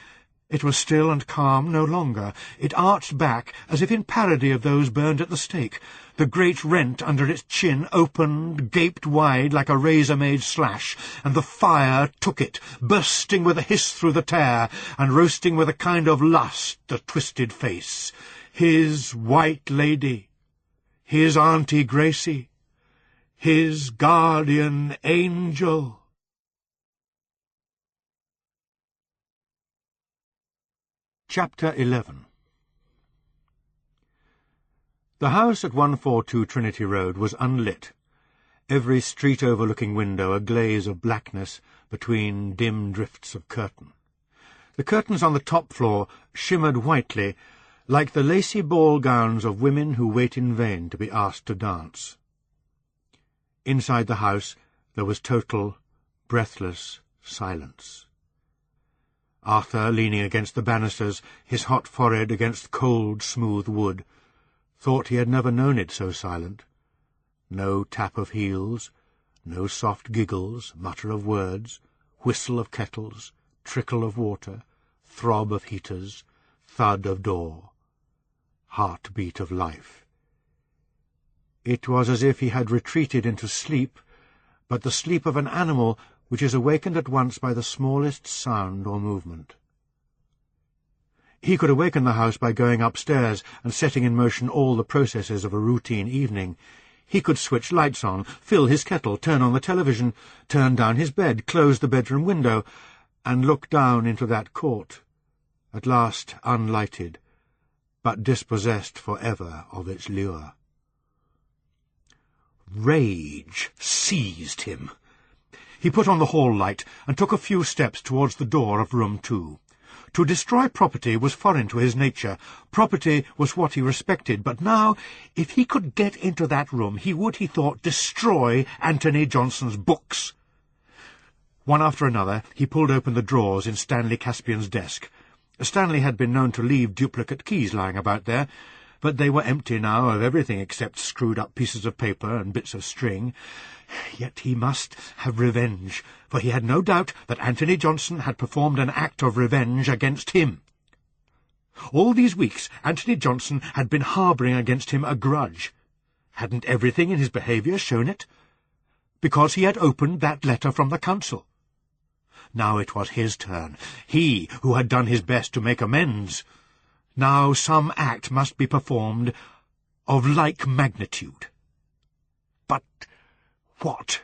It was still and calm no longer. It arched back as if in parody of those burned at the stake. The great rent under its chin opened, gaped wide like a razor-made slash, and the fire took it, bursting with a hiss through the tear, and roasting with a kind of lust the twisted face. His white lady, his Auntie Gracie, his guardian angel. Chapter 11. The house at 142 Trinity Road was unlit, every street overlooking window a glaze of blackness between dim drifts of curtain. The curtains on the top floor shimmered whitely, like the lacy ball gowns of women who wait in vain to be asked to dance. Inside the house there was total, breathless silence. Arthur, leaning against the banisters, his hot forehead against cold, smooth wood, thought he had never known it so silent. No tap of heels, no soft giggles, mutter of words, whistle of kettles, trickle of water, throb of heaters, thud of door, heart-beat of life. It was as if he had retreated into sleep, but the sleep of an animal which is awakened at once by the smallest sound or movement. He could awaken the house by going upstairs and setting in motion all the processes of a routine evening. He could switch lights on, fill his kettle, turn on the television, turn down his bed, close the bedroom window, and look down into that court, at last unlighted, but dispossessed for ever of its lure. Rage seized him. He put on the hall light and took a few steps towards the door of room 2. To destroy property was foreign to his nature. Property was what he respected, but now, if he could get into that room, he would, he thought, destroy Anthony Johnson's books. One after another, he pulled open the drawers in Stanley Caspian's desk. Stanley had been known to leave duplicate keys lying about there, but they were empty now of everything except screwed-up pieces of paper and bits of string. Yet he must have revenge, for he had no doubt that Anthony Johnson had performed an act of revenge against him. All these weeks Anthony Johnson had been harbouring against him a grudge. Hadn't everything in his behaviour shown it? Because he had opened that letter from the council. Now it was his turn, he who had done his best to make amends. Now some act must be performed of like magnitude. But what?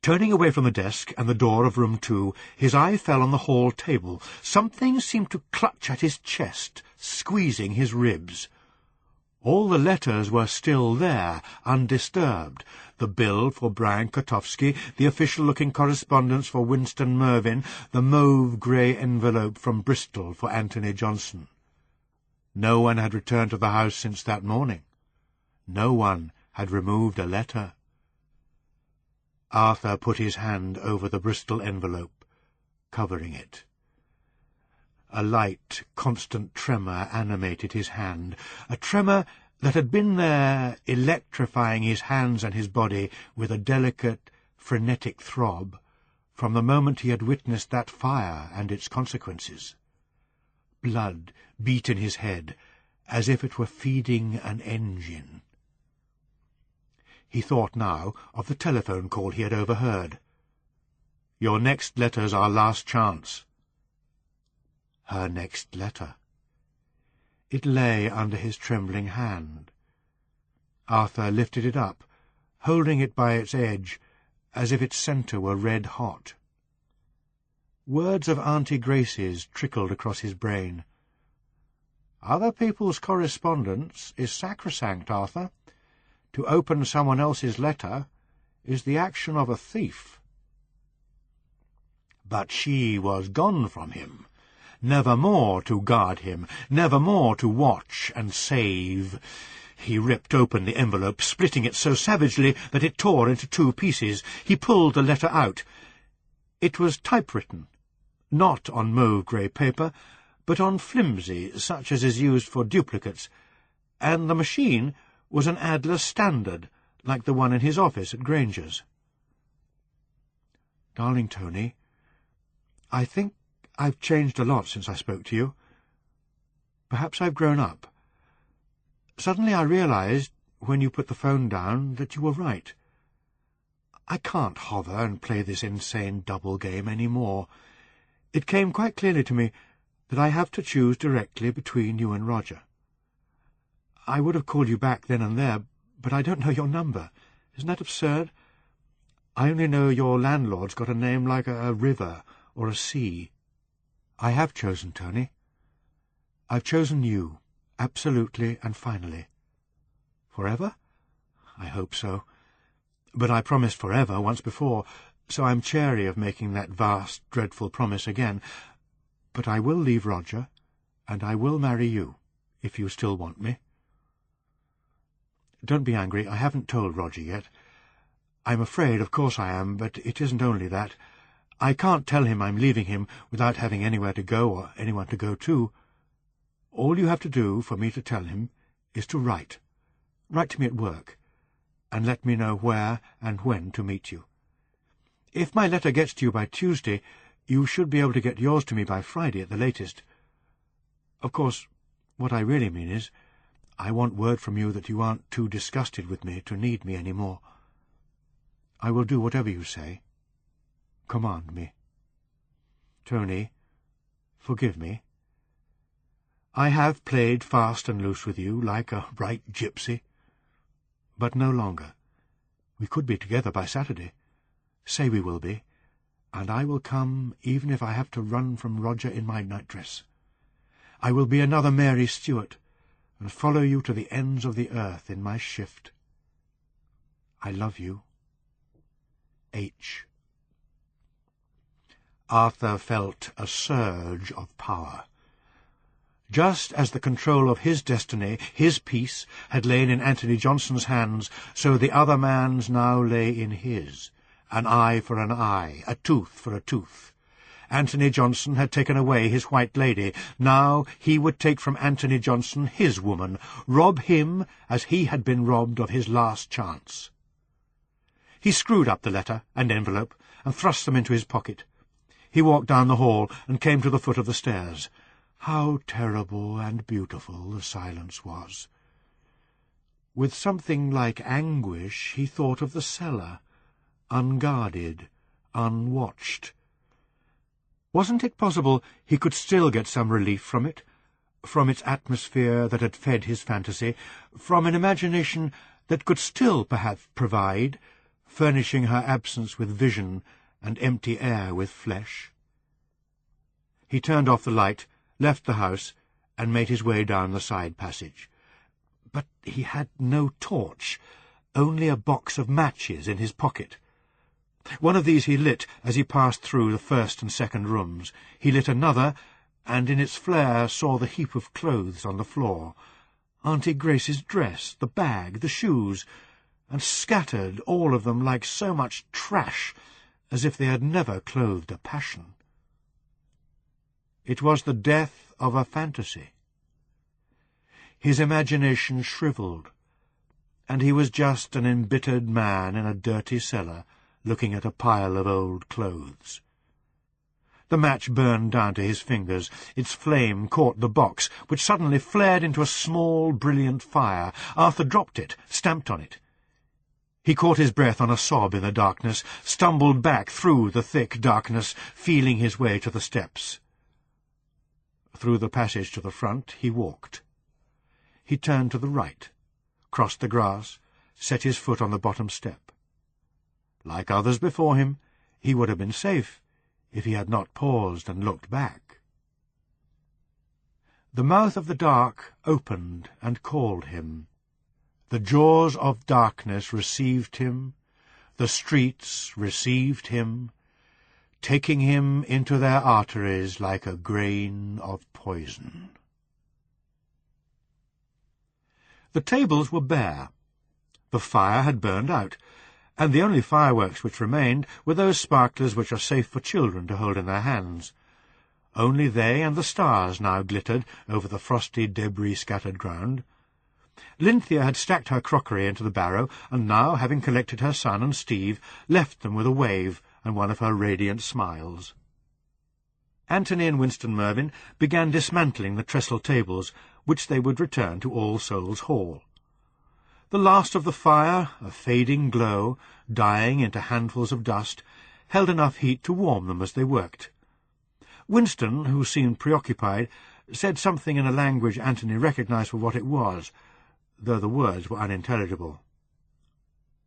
Turning away from the desk and the door of room 2, his eye fell on the hall table. Something seemed to clutch at his chest, squeezing his ribs. All the letters were still there, undisturbed. The bill for Brian Kotowski, the official-looking correspondence for Winston Mervyn, the mauve-grey envelope from Bristol for Anthony Johnson. No one had returned to the house since that morning. No one had removed a letter. Arthur put his hand over the Bristol envelope, covering it. A light, constant tremor animated his hand, a tremor that had been there, electrifying his hands and his body with a delicate, frenetic throb, from the moment he had witnessed that fire and its consequences. Blood beat in his head, as if it were feeding an engine. He thought now of the telephone call he had overheard. "Your next letter's our last chance." Her next letter. It lay under his trembling hand. Arthur lifted it up, holding it by its edge, as if its centre were red-hot. Words of Auntie Gracie's trickled across his brain. "Other people's correspondence is sacrosanct, Arthur. To open someone else's letter is the action of a thief." But she was gone from him, never more to guard him, never more to watch and save. He ripped open the envelope, splitting it so savagely that it tore into 2 pieces. He pulled the letter out. It was typewritten, not on mauve-grey paper, but on flimsy, such as is used for duplicates, and the machine was an Adler Standard, like the one in his office at Granger's. "Darling Tony, I think I've changed a lot since I spoke to you. Perhaps I've grown up. Suddenly I realized, when you put the phone down, that you were right. I can't hover and play this insane double game any more. It came quite clearly to me that I have to choose directly between you and Roger. I would have called you back then and there, but I don't know your number. Isn't that absurd? I only know your landlord's got a name like a river or a sea. I have chosen, Tony. I've chosen you, absolutely and finally. Forever? I hope so. But I promised forever once before, so I'm chary of making that vast, dreadful promise again. But I will leave Roger, and I will marry you, if you still want me. Don't be angry, I haven't told Roger yet. I'm afraid, of course I am, but it isn't only that. I can't tell him I'm leaving him without having anywhere to go or anyone to go to. All you have to do for me to tell him is to write. Write to me at work, and let me know where and when to meet you. If my letter gets to you by Tuesday, you should be able to get yours to me by Friday at the latest. Of course, what I really mean is, I want word from you that you aren't too disgusted with me to need me any more. I will do whatever you say. Command me. Tony, forgive me. I have played fast and loose with you, like a right gypsy. But no longer. We could be together by Saturday. Say we will be, and I will come even if I have to run from Roger in my nightdress. I will be another Mary Stuart, and follow you to the ends of the earth in my shift. I love you. H. Arthur felt a surge of power. Just as the control of his destiny, his peace, had lain in Anthony Johnson's hands, so the other man's now lay in his. An eye for an eye, a tooth for a tooth. Anthony Johnson had taken away his white lady. Now he would take from Anthony Johnson his woman, rob him as he had been robbed of his last chance. He screwed up the letter and envelope and thrust them into his pocket. He walked down the hall and came to the foot of the stairs. How terrible and beautiful the silence was. With something like anguish he thought of the cellar, unguarded, unwatched. Wasn't it possible he could still get some relief from it, from its atmosphere that had fed his fantasy, from an imagination that could still perhaps provide, furnishing her absence with vision and empty air with flesh? He turned off the light, left the house, and made his way down the side passage. But he had no torch, only a box of matches in his pocket. One of these he lit as he passed through the first and second rooms. He lit another, and in its flare saw the heap of clothes on the floor. Auntie Grace's dress, the bag, the shoes, and scattered, all of them like so much trash, as if they had never clothed a passion. It was the death of a fantasy. His imagination shriveled, and he was just an embittered man in a dirty cellar, looking at a pile of old clothes. The match burned down to his fingers. Its flame caught the box, which suddenly flared into a small, brilliant fire. Arthur dropped it, stamped on it. He caught his breath on a sob in the darkness, stumbled back through the thick darkness, feeling his way to the steps. Through the passage to the front he walked. He turned to the right, crossed the grass, set his foot on the bottom step. Like others before him, he would have been safe if he had not paused and looked back. The mouth of the dark opened and called him. The jaws of darkness received him, the streets received him, taking him into their arteries like a grain of poison. The tables were bare. The fire had burned out, and the only fireworks which remained were those sparklers which are safe for children to hold in their hands. Only they and the stars now glittered over the frosty debris-scattered ground. Lynthia had stacked her crockery into the barrow, and now, having collected her son and Steve, left them with a wave and one of her radiant smiles. Anthony and Winston Mervyn began dismantling the trestle tables, which they would return to All Souls Hall. The last of the fire, a fading glow, dying into handfuls of dust, held enough heat to warm them as they worked. Winston, who seemed preoccupied, said something in a language Anthony recognized for what it was, though the words were unintelligible.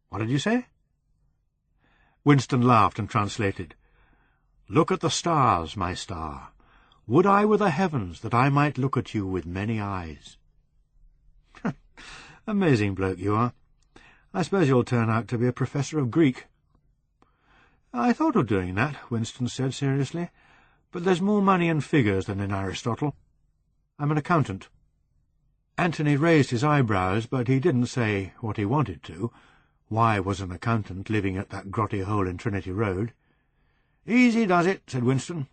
"What did you say?" Winston laughed and translated. "Look at the stars, my star. Would I were the heavens, that I might look at you with many eyes." "Amazing bloke you are. I suppose you'll turn out to be a professor of Greek." "I thought of doing that," Winston said seriously, "but there's more money in figures than in Aristotle. I'm an accountant." Anthony raised his eyebrows, but he didn't say what he wanted to. Why was an accountant living at that grotty hole in Trinity Road? "Easy does it," said Winston.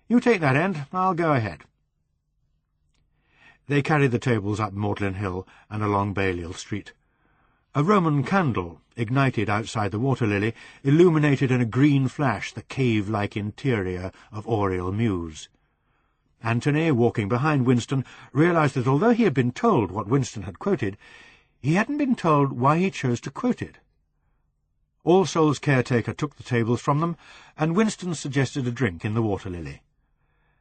"You take that end, I'll go ahead." They carried the tables up Magdalen Hill and along Balliol Street. A Roman candle, ignited outside the Water Lily, illuminated in a green flash the cave-like interior of Oriel Mews. Anthony, walking behind Winston, realized that although he had been told what Winston had quoted, he hadn't been told why he chose to quote it. All Souls' caretaker took the tables from them, and Winston suggested a drink in the Water Lily.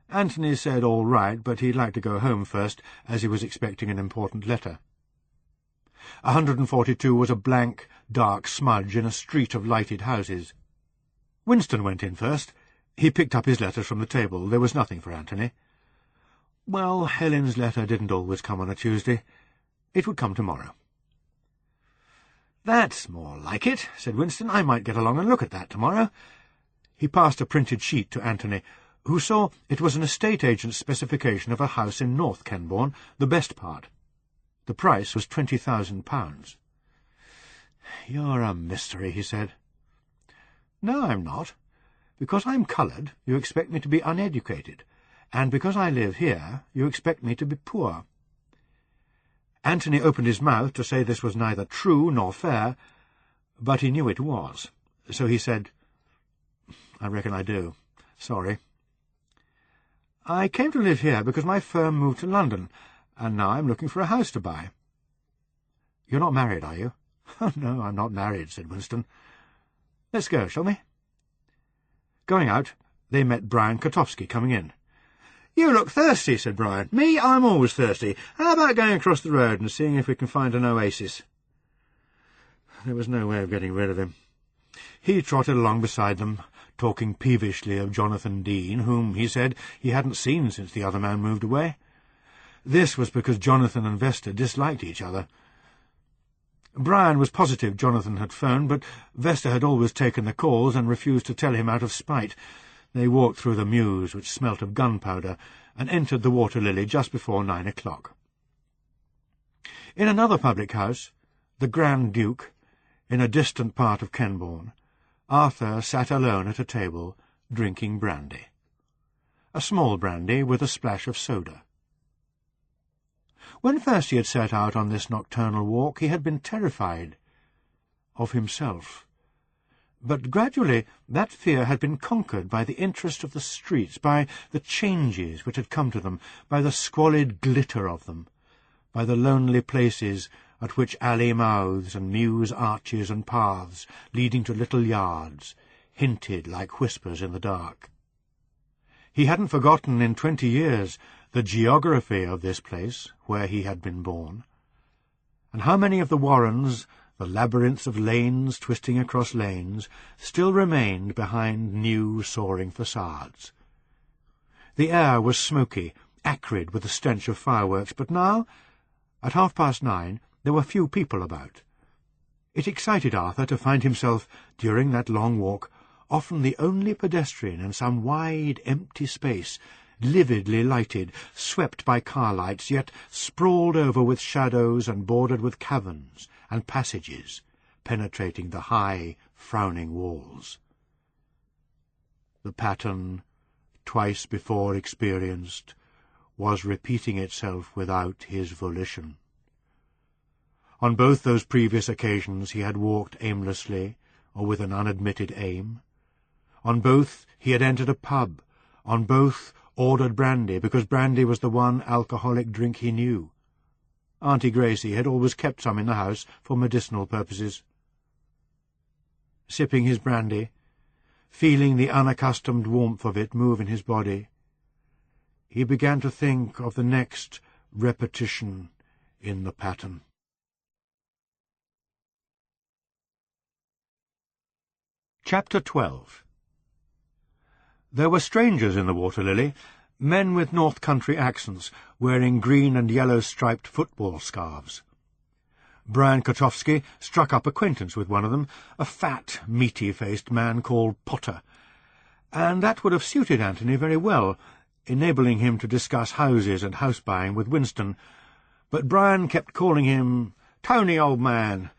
Anthony said all right, but he'd like to go home first, as he was expecting an important letter. 142 was a blank, dark smudge in a street of lighted houses. Winston went in first. He picked up his letters from the table. There was nothing for Anthony. Well, Helen's letter didn't always come on a Tuesday. It would come tomorrow. "That's more like it," said Winston. "I might get along and look at that tomorrow." He passed a printed sheet to Anthony, who saw it was an estate agent's specification of a house in North Kenbourne, the best part. The price was £20,000. "You're a mystery," he said. "No, I'm not. Because I'm coloured, you expect me to be uneducated, and because I live here, you expect me to be poor." Anthony opened his mouth to say this was neither true nor fair, but he knew it was, so he said, "I reckon I do. Sorry. I came to live here because my firm moved to London, and now I'm looking for a house to buy." "You're not married, are you?" "Oh, no, I'm not married," said Winston. "Let's go, shall we?" Going out, they met Brian Kotowski coming in. "You look thirsty," said Brian. "Me, I'm always thirsty. How about going across the road and seeing if we can find an oasis?" There was no way of getting rid of him. He trotted along beside them, talking peevishly of Jonathan Dean, whom, he said, he hadn't seen since the other man moved away. This was because Jonathan and Vesta disliked each other. Brian was positive Jonathan had phoned, but Vesta had always taken the calls and refused to tell him out of spite. They walked through the mews, which smelt of gunpowder, and entered the Water Lily just before 9 o'clock. In another public house, the Grand Duke, in a distant part of Kenbourne, Arthur sat alone at a table, drinking brandy. A small brandy with a splash of soda. When first he had set out on this nocturnal walk, he had been terrified of himself. But gradually that fear had been conquered by the interest of the streets, by the changes which had come to them, by the squalid glitter of them, by the lonely places at which alley mouths and mews arches and paths leading to little yards hinted like whispers in the dark. He hadn't forgotten in 20 years the geography of this place where he had been born, and how many of the warrens, the labyrinths of lanes twisting across lanes, still remained behind new soaring facades. The air was smoky, acrid with the stench of fireworks, but now, at 9:30, there were few people about. It excited Arthur to find himself, during that long walk, often the only pedestrian in some wide, empty space, lividly lighted, swept by car lights, yet sprawled over with shadows and bordered with caverns and passages, penetrating the high, frowning walls. The pattern, twice before experienced, was repeating itself without his volition. On both those previous occasions he had walked aimlessly, or with an unadmitted aim. On both he had entered a pub, On both ordered brandy, because brandy was the one alcoholic drink he knew. Auntie Gracie had always kept some in the house for medicinal purposes. Sipping his brandy, feeling the unaccustomed warmth of it move in his body, he began to think of the next repetition in the pattern. Chapter 12. There were strangers in the Water Lily, men with North Country accents, wearing green and yellow-striped football scarves. Brian Kotowski struck up acquaintance with one of them, a fat, meaty-faced man called Potter, and that would have suited Anthony very well, enabling him to discuss houses and house-buying with Winston, but Brian kept calling him Tony, old man,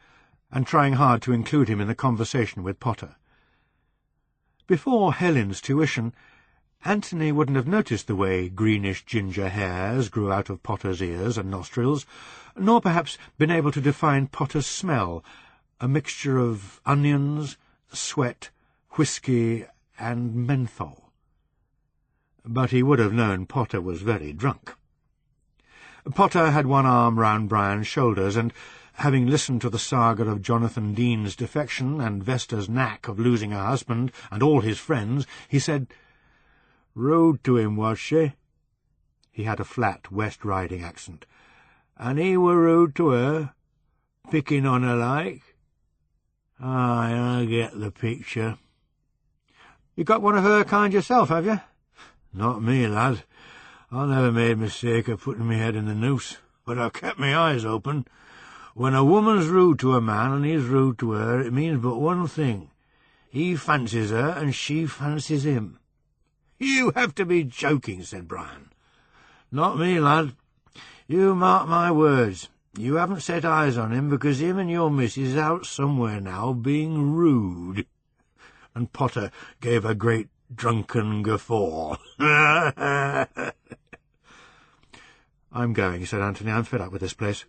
and trying hard to include him in the conversation with Potter. Before Helen's tuition, Anthony wouldn't have noticed the way greenish ginger hairs grew out of Potter's ears and nostrils, nor perhaps been able to define Potter's smell, a mixture of onions, sweat, whisky, and menthol. But he would have known Potter was very drunk. Potter had one arm round Brian's shoulders, and, having listened to the saga of Jonathan Dean's defection and Vesta's knack of losing her husband and all his friends, he said, "Rude to him, was she?" He had a flat West Riding accent. "And he were rude to her, picking on her like?" "Aye, I get the picture." "You got one of her kind yourself, have you?" "Not me, lad. I never made mistake of putting me head in the noose, but I've kept my eyes open. When a woman's rude to a man and he's rude to her, it means but one thing. He fancies her and she fancies him." "You have to be joking," said Brian. "Not me, lad. You mark my words. You haven't set eyes on him because him and your missus is out somewhere now being rude." And Potter gave a great drunken guffaw. "I'm going," said Anthony. "I'm fed up with this place."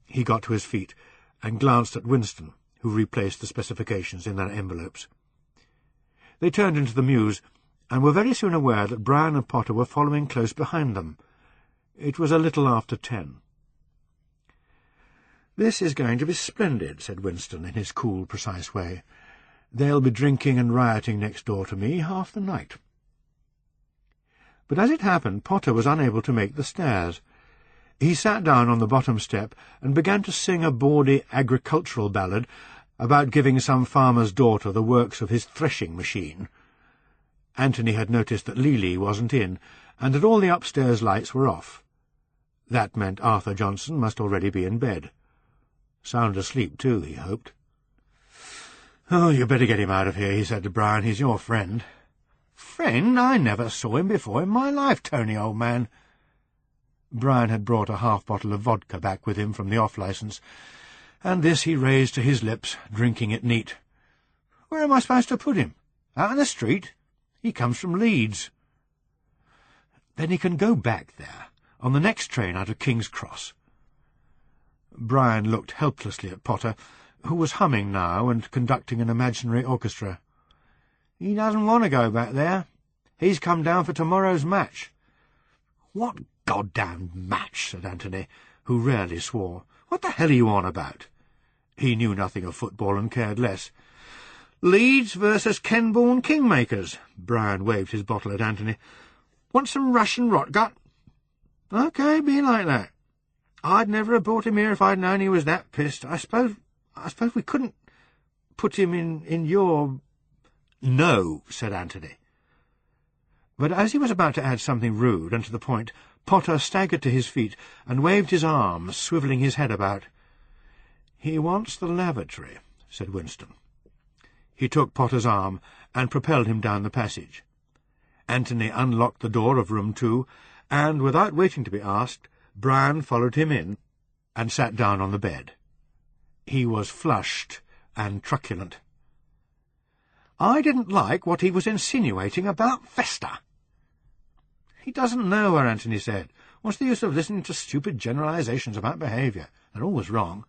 He got to his feet and glanced at Winston, who replaced the specifications in their envelopes. They turned into the mews, and were very soon aware that Brian and Potter were following close behind them. It was a little after 10. "This is going to be splendid," said Winston, in his cool, precise way. "They'll be drinking and rioting next door to me half the night." But as it happened, Potter was unable to make the stairs. He sat down on the bottom step and began to sing a bawdy agricultural ballad about giving some farmer's daughter the works of his threshing machine. Anthony had noticed that Lily wasn't in, and that all the upstairs lights were off. That meant Arthur Johnson must already be in bed. Sound asleep, too, he hoped. "Oh, you better get him out of here," he said to Brian. "He's your friend." "Friend? I never saw him before in my life, Tony, old man." Brian had brought a half-bottle of vodka back with him from the off-licence, and this he raised to his lips, drinking it neat. "Where am I supposed to put him? Out in the street? He comes from Leeds." "Then he can go back there, on the next train out of King's Cross." Brian looked helplessly at Potter, who was humming now and conducting an imaginary orchestra. "He doesn't want to go back there. He's come down for tomorrow's match." "What goddamn match?" said Anthony, who rarely swore. "What the hell are you on about?" He knew nothing of football and cared less. "Leeds versus Kenbourne Kingmakers." Brian waved his bottle at Anthony. "Want some Russian rotgut?" "OK, be like that. I'd never have brought him here if I'd known he was that pissed. I suppose we couldn't put him in your—" "No," said Anthony. But as he was about to add something rude and to the point, Potter staggered to his feet and waved his arms, swivelling his head about. "He wants the lavatory," said Winston. He took Potter's arm and propelled him down the passage. Anthony unlocked the door of room 2, and, without waiting to be asked, Brian followed him in and sat down on the bed. He was flushed and truculent. "I didn't like what he was insinuating about Vesta." "He doesn't know her," Anthony said. "What's the use of listening to stupid generalisations about behaviour? They're always wrong."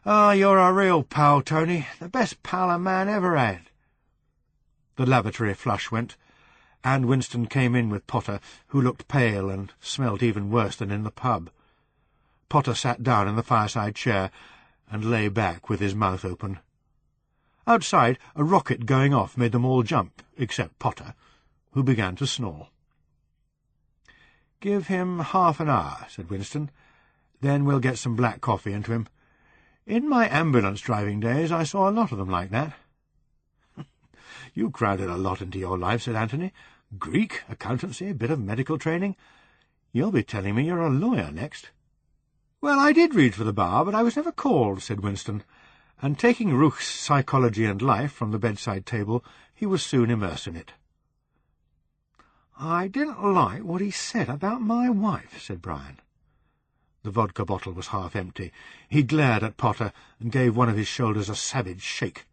"Ah, you're a real pal, Tony. The best pal a man ever had." The lavatory flush went, and Winston came in with Potter, who looked pale and smelt even worse than in the pub. Potter sat down in the fireside chair and lay back with his mouth open. Outside, a rocket going off made them all jump, except Potter, who began to snore. "Give him half an hour," said Winston. "Then we'll get some black coffee into him. In my ambulance-driving days I saw a lot of them like that." "You crowded a lot into your life," said Anthony. "Greek, accountancy, a bit of medical training. You'll be telling me you're a lawyer next." "Well, I did read for the bar, but I was never called," said Winston, and taking Ruch's Psychology and Life from the bedside table, he was soon immersed in it. "I didn't like what he said about my wife," said Brian. The vodka bottle was half empty. He glared at Potter and gave one of his shoulders a savage shake.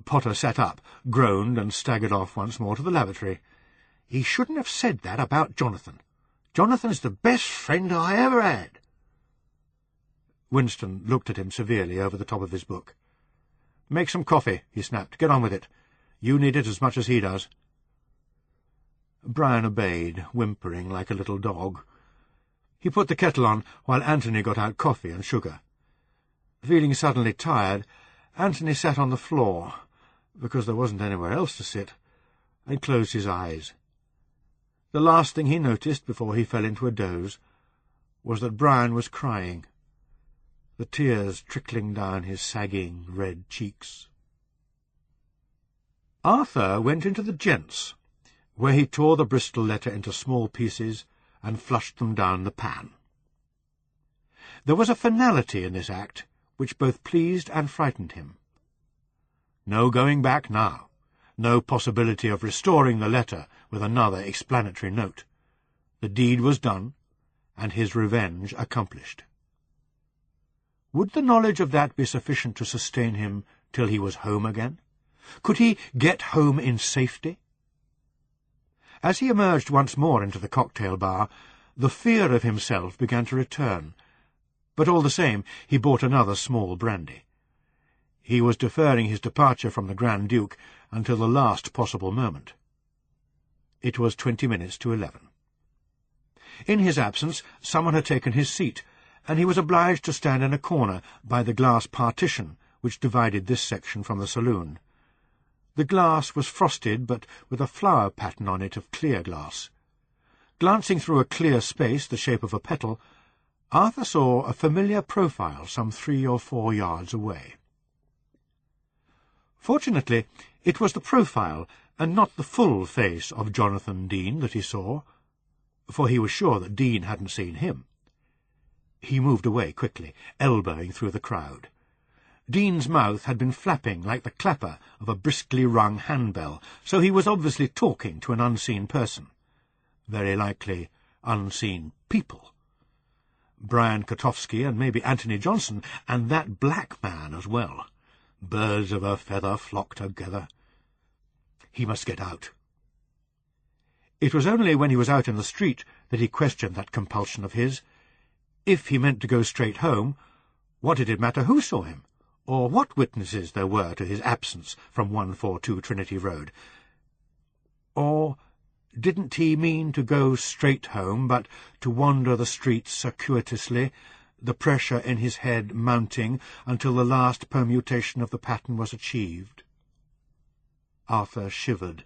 Potter sat up, groaned, and staggered off once more to the lavatory. "He shouldn't have said that about Jonathan. Jonathan's the best friend I ever had." Winston looked at him severely over the top of his book. "Make some coffee," he snapped. "Get on with it. You need it as much as he does." Brian obeyed, whimpering like a little dog. He put the kettle on while Anthony got out coffee and sugar. Feeling suddenly tired, Anthony sat on the floor, because there wasn't anywhere else to sit, and closed his eyes. The last thing he noticed before he fell into a doze was that Brian was crying, the tears trickling down his sagging red cheeks. Arthur went into the gents, where he tore the Bristol letter into small pieces and flushed them down the pan. There was a finality in this act which both pleased and frightened him. No going back now, no possibility of restoring the letter with another explanatory note. The deed was done, and his revenge accomplished. Would the knowledge of that be sufficient to sustain him till he was home again? Could he get home in safety? As he emerged once more into the cocktail bar, the fear of himself began to return, but all the same he bought another small brandy. He was deferring his departure from the Grand Duke until the last possible moment. It was 20 minutes to 11. In his absence, someone had taken his seat, and he was obliged to stand in a corner by the glass partition which divided this section from the saloon. The glass was frosted, but with a flower pattern on it of clear glass. Glancing through a clear space the shape of a petal, Arthur saw a familiar profile some 3 or 4 yards away. Fortunately, it was the profile, and not the full face of Jonathan Dean that he saw, for he was sure that Dean hadn't seen him. He moved away quickly, elbowing through the crowd. Dean's mouth had been flapping like the clapper of a briskly rung handbell, so he was obviously talking to an unseen person. Very likely unseen people. Brian Katowski and maybe Anthony Johnson, and that black man as well. Birds of a feather flock together. He must get out. It was only when he was out in the street that he questioned that compulsion of his. If he meant to go straight home, what did it matter who saw him, or what witnesses there were to his absence from 142 Trinity Road? Or didn't he mean to go straight home, but to wander the streets circuitously, the pressure in his head mounting until the last permutation of the pattern was achieved? Arthur shivered.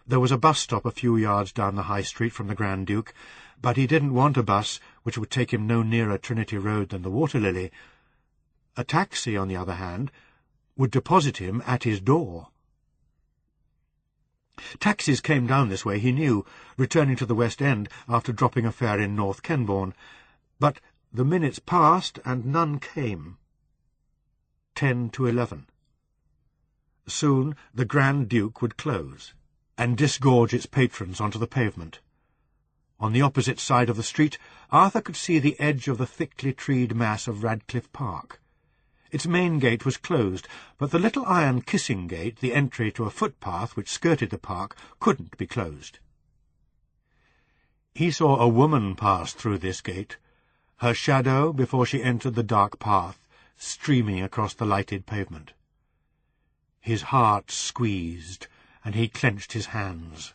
There was a bus stop a few yards down the High Street from the Grand Duke, but he didn't want a bus which would take him no nearer Trinity Road than the Water Lily. A taxi, on the other hand, would deposit him at his door. Taxis came down this way, he knew, returning to the West End after dropping a fare in North Kenbourne, but the minutes passed and none came. 10 to 11. Soon the Grand Duke would close, and disgorge its patrons onto the pavement. On the opposite side of the street, Arthur could see the edge of the thickly treed mass of Radcliffe Park. Its main gate was closed, but the little iron kissing gate, the entry to a footpath which skirted the park, couldn't be closed. He saw a woman pass through this gate, her shadow, before she entered the dark path, streaming across the lighted pavement. His heart squeezed, and he clenched his hands.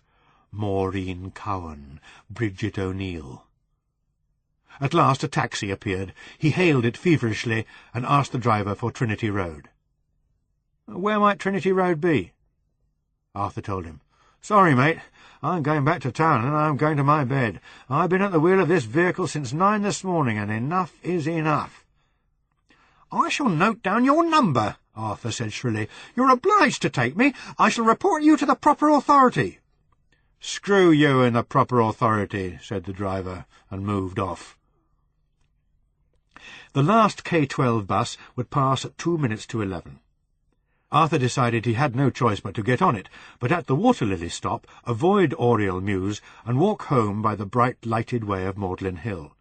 Maureen Cowan, Bridget O'Neill. At last a taxi appeared. He hailed it feverishly and asked the driver for Trinity Road. "Where might Trinity Road be?" Arthur told him. "Sorry, mate. I'm going back to town, and I'm going to my bed. I've been at the wheel of this vehicle since 9 this morning, and enough is enough." "I shall note down your number," Arthur said shrilly. "You're obliged to take me. I shall report you to the proper authority." "Screw you and the proper authority," said the driver, and moved off. The last K12 bus would pass at 2 minutes to 11. Arthur decided he had no choice but to get on it, but at the Water-Lily stop avoid Oriel Mews and walk home by the bright lighted way of Magdalen Hill.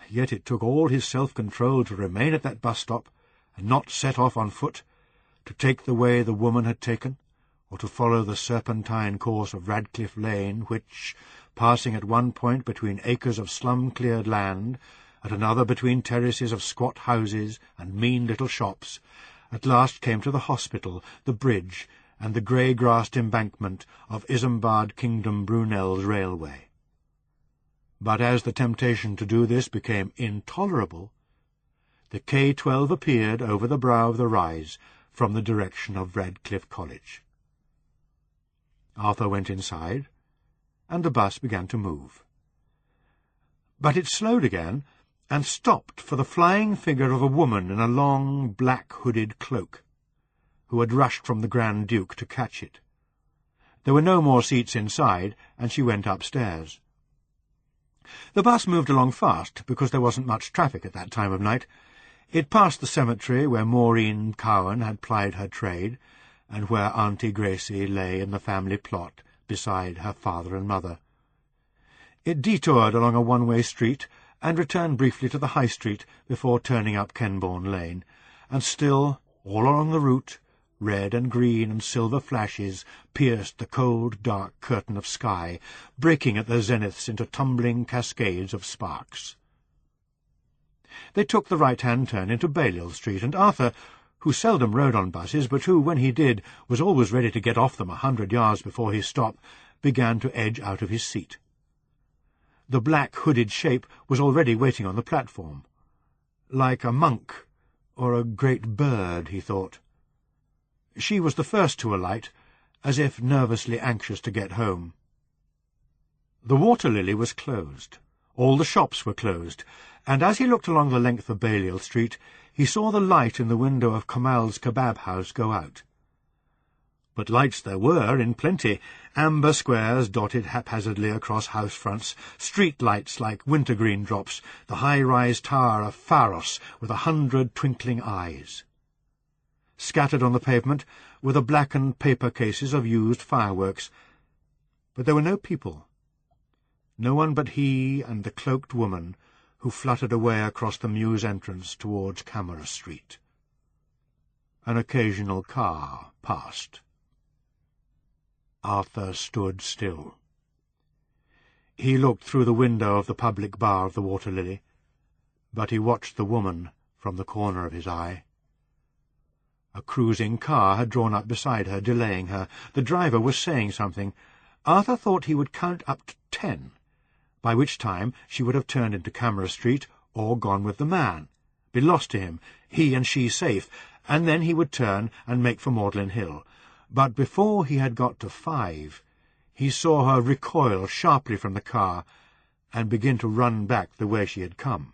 Yet it took all his self-control to remain at that bus-stop and not set off on foot, to take the way the woman had taken, or to follow the serpentine course of Radcliffe Lane, which, passing at one point between acres of slum-cleared land, at another between terraces of squat houses and mean little shops, at last came to the hospital, the bridge, and the grey-grassed embankment of Isambard Kingdom Brunel's railway. But as the temptation to do this became intolerable, the K12 appeared over the brow of the rise from the direction of Radcliffe College. Arthur went inside, and the bus began to move. But it slowed again, and stopped for the flying figure of a woman in a long, black-hooded cloak, who had rushed from the Grand Duke to catch it. There were no more seats inside, and she went upstairs. The bus moved along fast, because there wasn't much traffic at that time of night. It passed the cemetery where Maureen Cowan had plied her trade, and where Auntie Gracie lay in the family plot beside her father and mother. It detoured along a one-way street, and returned briefly to the High Street before turning up Kenbourne Lane, and still, all along the route, red and green and silver flashes pierced the cold, dark curtain of sky, breaking at their zeniths into tumbling cascades of sparks. They took the right-hand turn into Balliol Street, and Arthur, who seldom rode on buses, but who, when he did, was always ready to get off them 100 yards before his stop, began to edge out of his seat. The black hooded shape was already waiting on the platform. Like a monk or a great bird, he thought. She was the first to alight, as if nervously anxious to get home. The Water-Lily was closed. All the shops were closed, and as he looked along the length of Balliol Street, he saw the light in the window of Kamal's kebab house go out. But lights there were, in plenty, amber squares dotted haphazardly across house fronts, street lights like wintergreen drops, the high-rise tower of Pharos with 100 twinkling eyes. Scattered on the pavement were the blackened paper cases of used fireworks, but there were no people. No one but he and the cloaked woman who fluttered away across the Mews entrance towards Camera Street. An occasional car passed. Arthur stood still. He looked through the window of the public bar of the Water-Lily, but he watched the woman from the corner of his eye. A cruising car had drawn up beside her, delaying her. The driver was saying something. Arthur thought he would count up to 10, by which time she would have turned into Camera Street or gone with the man, be lost to him, he and she safe, and then he would turn and make for Magdalen Hill. But before he had got to 5, he saw her recoil sharply from the car and begin to run back the way she had come.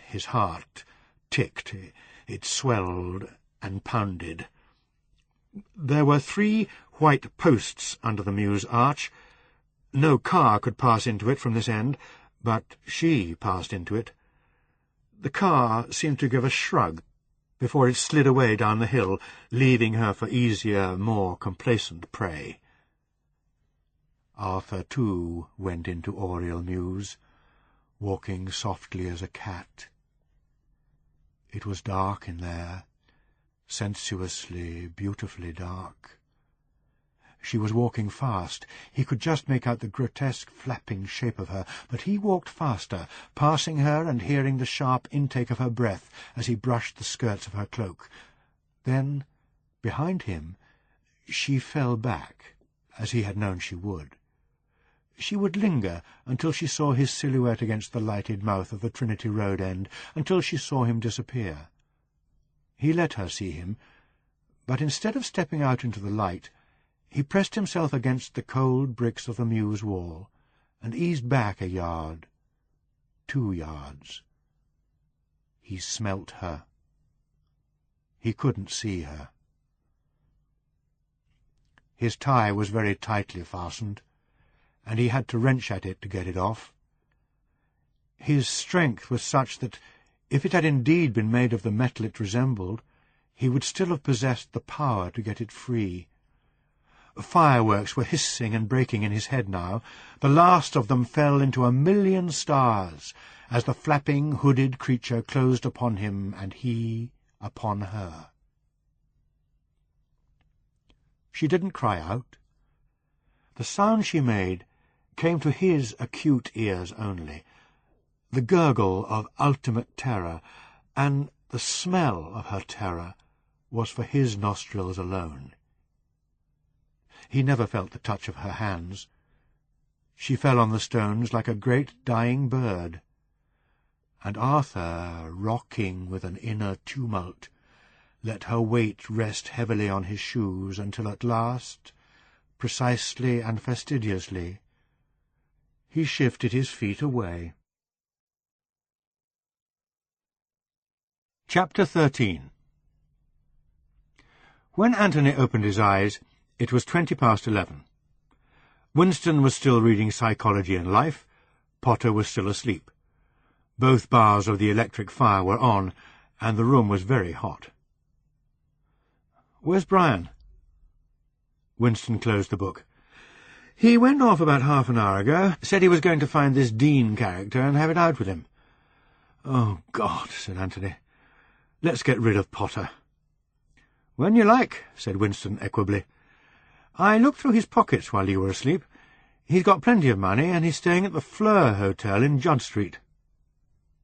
His heart ticked. It swelled and pounded. There were 3 white posts under the Mews arch. No car could pass into it from this end, but she passed into it. The car seemed to give a shrug before it slid away down the hill, leaving her for easier, more complacent prey. Arthur, too, went into Oriel Mews, walking softly as a cat. It was dark in there, sensuously, beautifully dark. She was walking fast. He could just make out the grotesque flapping shape of her, but he walked faster, passing her and hearing the sharp intake of her breath as he brushed the skirts of her cloak. Then, behind him, she fell back, as he had known she would. She would linger until she saw his silhouette against the lighted mouth of the Trinity Road end, until she saw him disappear. He let her see him, but instead of stepping out into the light, he pressed himself against the cold bricks of the mews wall, and eased back a yard, 2 yards. He smelt her. He couldn't see her. His tie was very tightly fastened, and he had to wrench at it to get it off. His strength was such that, if it had indeed been made of the metal it resembled, he would still have possessed the power to get it free. Fireworks were hissing and breaking in his head now. The last of them fell into 1,000,000 stars as the flapping, hooded creature closed upon him, and he upon her. She didn't cry out. The sound she made came to his acute ears only, the gurgle of ultimate terror, and the smell of her terror was for his nostrils alone. He never felt the touch of her hands. She fell on the stones like a great dying bird, and Arthur, rocking with an inner tumult, let her weight rest heavily on his shoes until at last, precisely and fastidiously, he shifted his feet away. Chapter 13. When Anthony opened his eyes, it was 11:20. Winston was still reading Psychology and Life. Potter was still asleep. Both bars of the electric fire were on, and the room was very hot. "Where's Brian?" Winston closed the book. "He went off about half an hour ago. Said he was going to find this Dean character and have it out with him." "Oh, God," said Anthony. "Let's get rid of Potter." "When you like," said Winston equably. "I looked through his pockets while you were asleep. He's got plenty of money, and he's staying at the Fleur Hotel in Judd Street."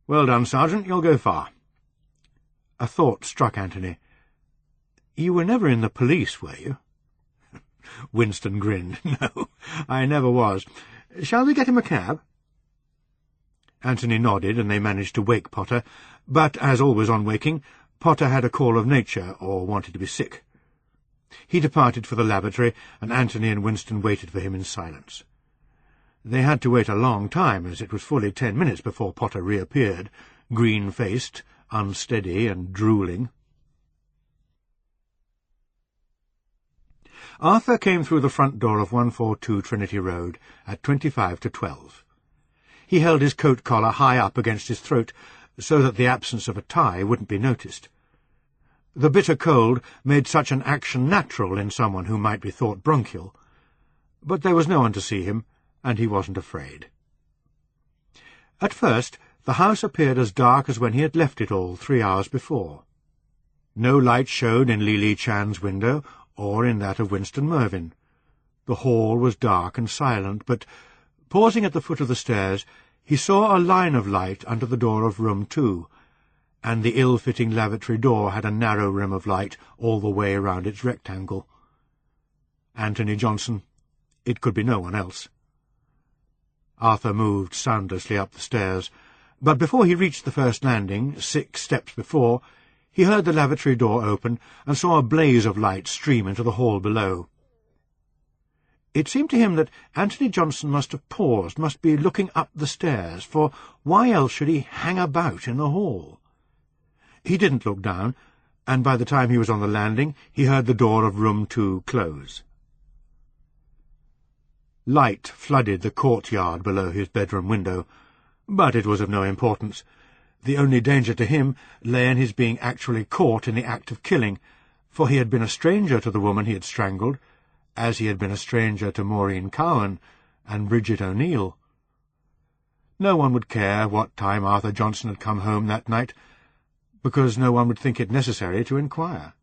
"Well done, Sergeant. You'll go far." A thought struck Anthony. "You were never in the police, were you?" Winston grinned. "No, I never was. Shall we get him a cab?" Anthony nodded, and they managed to wake Potter, but, as always on waking, Potter had a call of nature, or wanted to be sick. He departed for the lavatory, and Anthony and Winston waited for him in silence. They had to wait a long time, as it was fully 10 minutes before Potter reappeared, green-faced, unsteady, and drooling. Arthur came through the front door of 142 Trinity Road at 12:25. He held his coat collar high up against his throat, so that the absence of a tie wouldn't be noticed. The bitter cold made such an action natural in someone who might be thought bronchial. But there was no one to see him, and he wasn't afraid. At first, the house appeared as dark as when he had left it all 3 hours before. No light showed in Lili Chan's window, or in that of Winston Mervyn. The hall was dark and silent, but, pausing at the foot of the stairs, he saw a line of light under the door of room 2, and the ill-fitting lavatory door had a narrow rim of light all the way round its rectangle. Anthony Johnson. It could be no one else. Arthur moved soundlessly up the stairs, but before he reached the first landing, 6 steps before, he heard the lavatory door open and saw a blaze of light stream into the hall below. It seemed to him that Anthony Johnson must have paused, must be looking up the stairs, for why else should he hang about in the hall? He didn't look down, and by the time he was on the landing, he heard the door of room 2 close. Light flooded the courtyard below his bedroom window, but it was of no importance. The only danger to him lay in his being actually caught in the act of killing, for he had been a stranger to the woman he had strangled, as he had been a stranger to Maureen Cowan and Bridget O'Neill. No one would care what time Arthur Johnson had come home that night, because no one would think it necessary to inquire.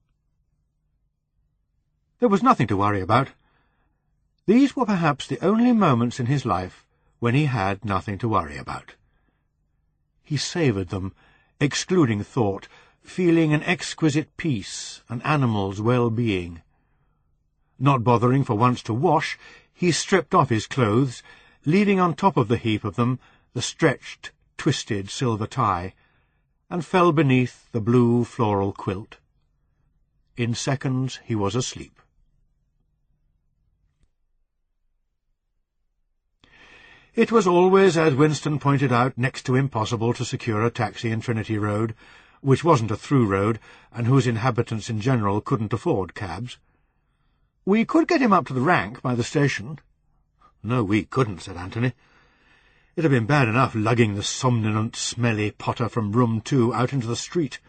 There was nothing to worry about. These were perhaps the only moments in his life when he had nothing to worry about. He savoured them, excluding thought, feeling an exquisite peace, an animal's well-being. Not bothering for once to wash, he stripped off his clothes, leaving on top of the heap of them the stretched, twisted silver tie, and fell beneath the blue floral quilt. In seconds he was asleep. It was always, as Winston pointed out, next to impossible to secure a taxi in Trinity Road, which wasn't a through road, and whose inhabitants in general couldn't afford cabs. "We could get him up to the Rank by the station." "No, we couldn't," said Anthony. It had been bad enough lugging the somnolent, smelly Potter from room 2 out into the street.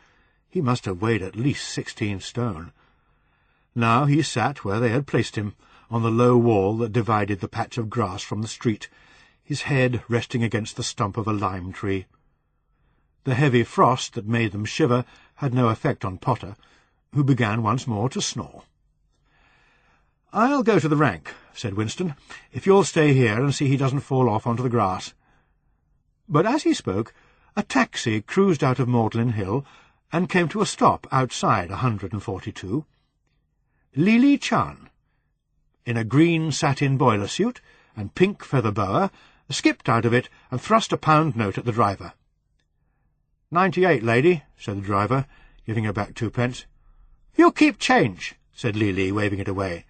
He must have weighed at least 16 stone. Now he sat where they had placed him, on the low wall that divided the patch of grass from the street, his head resting against the stump of a lime tree. The heavy frost that made them shiver had no effect on Potter, who began once more to snore. "I'll go to the Rank," said Winston, "if you'll stay here and see he doesn't fall off onto the grass." But as he spoke, a taxi cruised out of Magdalen Hill and came to a stop outside 142. Lili Chan, in a green satin boiler suit and pink feather boa, skipped out of it and thrust a £1 note at the driver. "98, lady," said the driver, giving her back 2p. "You keep change," said Lili, waving it away.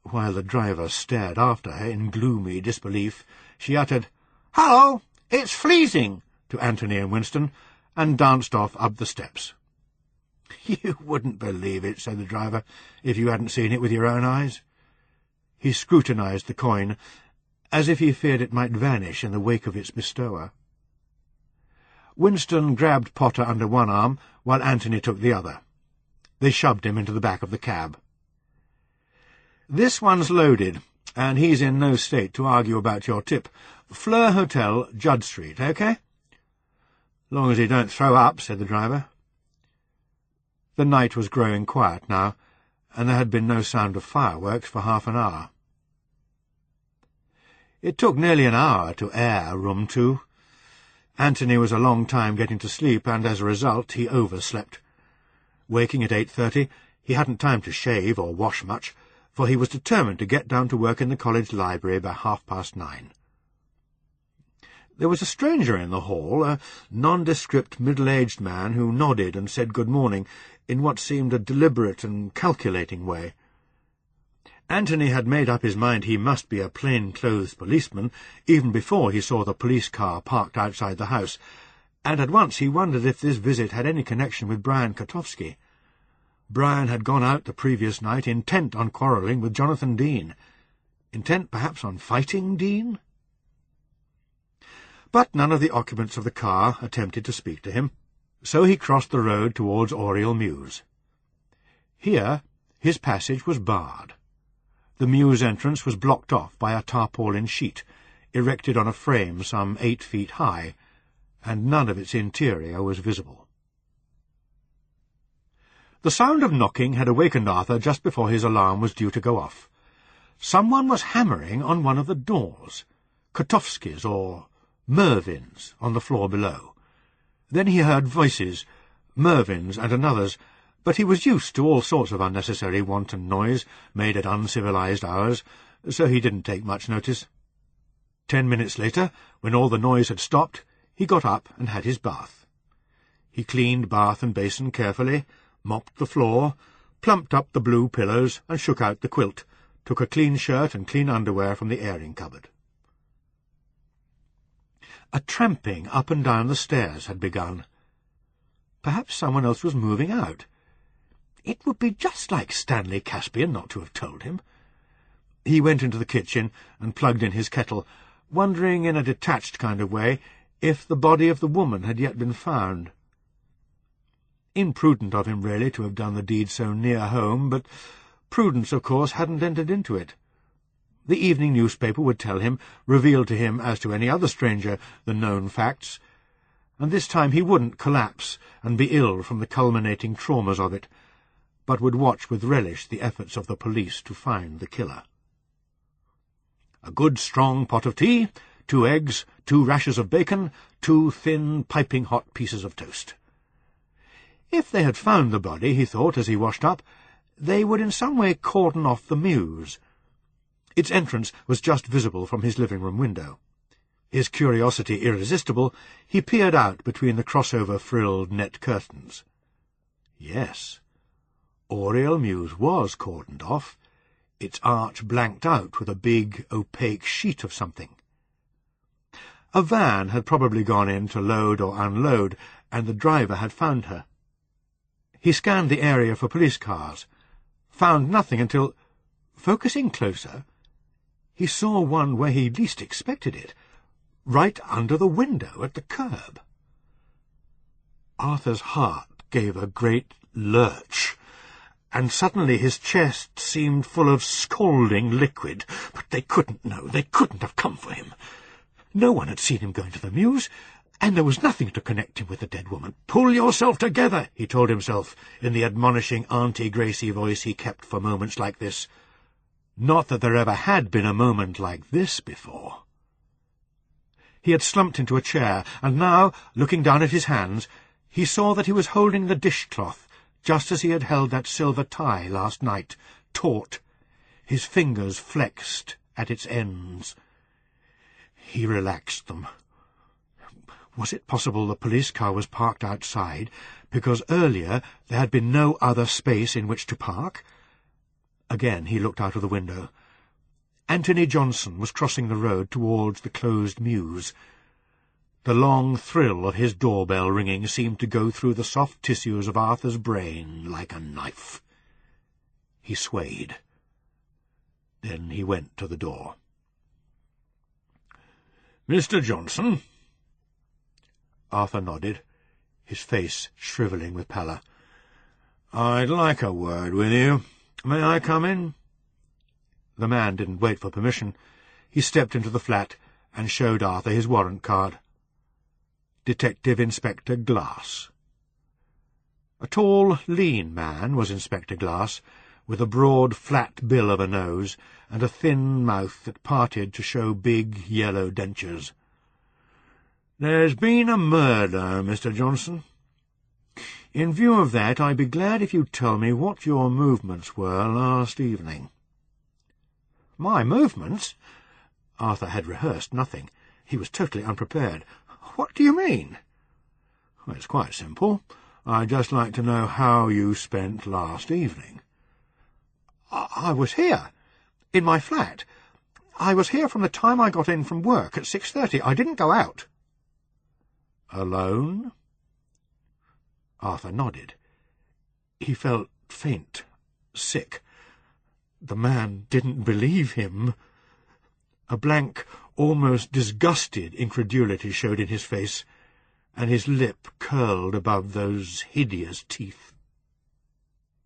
While the driver stared after her in gloomy disbelief, she uttered, "Hello, it's Fleasing," to Anthony and Winston, and danced off up the steps. "You wouldn't believe it," said the driver, "if you hadn't seen it with your own eyes." He scrutinized the coin, as if he feared it might vanish in the wake of its bestower. Winston grabbed Potter under one arm, while Anthony took the other. They shoved him into the back of the cab. "This one's loaded, and he's in no state to argue about your tip. Fleur Hotel, Judd Street, OK?" "Long as he don't throw up," said the driver. The night was growing quiet now, and there had been no sound of fireworks for half an hour. It took nearly an hour to air room 2. Anthony was a long time getting to sleep, and as a result he overslept. Waking at 8:30, he hadn't time to shave or wash much, for he was determined to get down to work in the college library by 9:30. There was a stranger in the hall, a nondescript middle-aged man who nodded and said good morning in what seemed a deliberate and calculating way. Anthony had made up his mind he must be a plain-clothes policeman even before he saw the police car parked outside the house, and at once he wondered if this visit had any connection with Brian Katowski. Brian had gone out the previous night intent on quarrelling with Jonathan Dean. Intent perhaps on fighting Dean? But none of the occupants of the car attempted to speak to him, so he crossed the road towards Oriel Mews. Here his passage was barred. The Mews entrance was blocked off by a tarpaulin sheet, erected on a frame some 8 feet high, and none of its interior was visible. The sound of knocking had awakened Arthur just before his alarm was due to go off. Someone was hammering on one of the doors, Katowski's or Mervyn's, on the floor below. Then he heard voices, Mervyn's and another's, but he was used to all sorts of unnecessary wanton noise made at uncivilized hours, so he didn't take much notice. 10 minutes later, when all the noise had stopped, he got up and had his bath. He cleaned bath and basin carefully, mopped the floor, plumped up the blue pillows and shook out the quilt, took a clean shirt and clean underwear from the airing cupboard. A tramping up and down the stairs had begun. Perhaps someone else was moving out. It would be just like Stanley Caspian not to have told him. He went into the kitchen and plugged in his kettle, wondering in a detached kind of way if the body of the woman had yet been found. Imprudent of him, really, to have done the deed so near home, but prudence, of course, hadn't entered into it. The evening newspaper would tell him, reveal to him as to any other stranger the known facts, and this time he wouldn't collapse and be ill from the culminating traumas of it, but would watch with relish the efforts of the police to find the killer. A good strong pot of tea, 2 eggs, 2 rashers of bacon, 2 thin, piping-hot pieces of toast. If they had found the body, he thought, as he washed up, they would in some way cordon off the mews. Its entrance was just visible from his living-room window. His curiosity irresistible, he peered out between the crossover-frilled net curtains. Yes, Oriel Mews was cordoned off, its arch blanked out with a big, opaque sheet of something. A van had probably gone in to load or unload, and the driver had found her. He scanned the area for police cars, found nothing until, focusing closer, he saw one where he least expected it, right under the window at the curb. Arthur's heart gave a great lurch, and suddenly his chest seemed full of scalding liquid. But they couldn't know, they couldn't have come for him. No one had seen him going to the mews, and there was nothing to connect him with the dead woman. "Pull yourself together," he told himself, in the admonishing Auntie Gracie voice he kept for moments like this. Not that there ever had been a moment like this before. He had slumped into a chair, and now, looking down at his hands, he saw that he was holding the dishcloth, just as he had held that silver tie last night, taut, his fingers flexed at its ends. He relaxed them. Was it possible the police car was parked outside, because earlier there had been no other space in which to park? Again he looked out of the window. Anthony Johnson was crossing the road towards the closed mews. The long thrill of his doorbell ringing seemed to go through the soft tissues of Arthur's brain like a knife. He swayed. Then he went to the door. "Mr. Johnson?" Arthur nodded, his face shrivelling with pallor. "I'd like a word with you. May I come in?" The man didn't wait for permission. He stepped into the flat and showed Arthur his warrant card. Detective Inspector Glass. A tall, lean man was Inspector Glass, with a broad, flat bill of a nose and a thin mouth that parted to show big, yellow dentures. "There's been a murder, Mr. Johnson. In view of that, I'd be glad if you'd tell me what your movements were last evening." "My movements?" Arthur had rehearsed nothing. He was totally unprepared. "What do you mean?" "Well, it's quite simple. I'd just like to know how you spent last evening." I was here, in my flat. I was here from the time I got in from work at 6:30. I didn't go out." "Alone?" Arthur nodded. He felt faint, sick. The man didn't believe him. A blank, almost disgusted incredulity showed in his face, and his lip curled above those hideous teeth.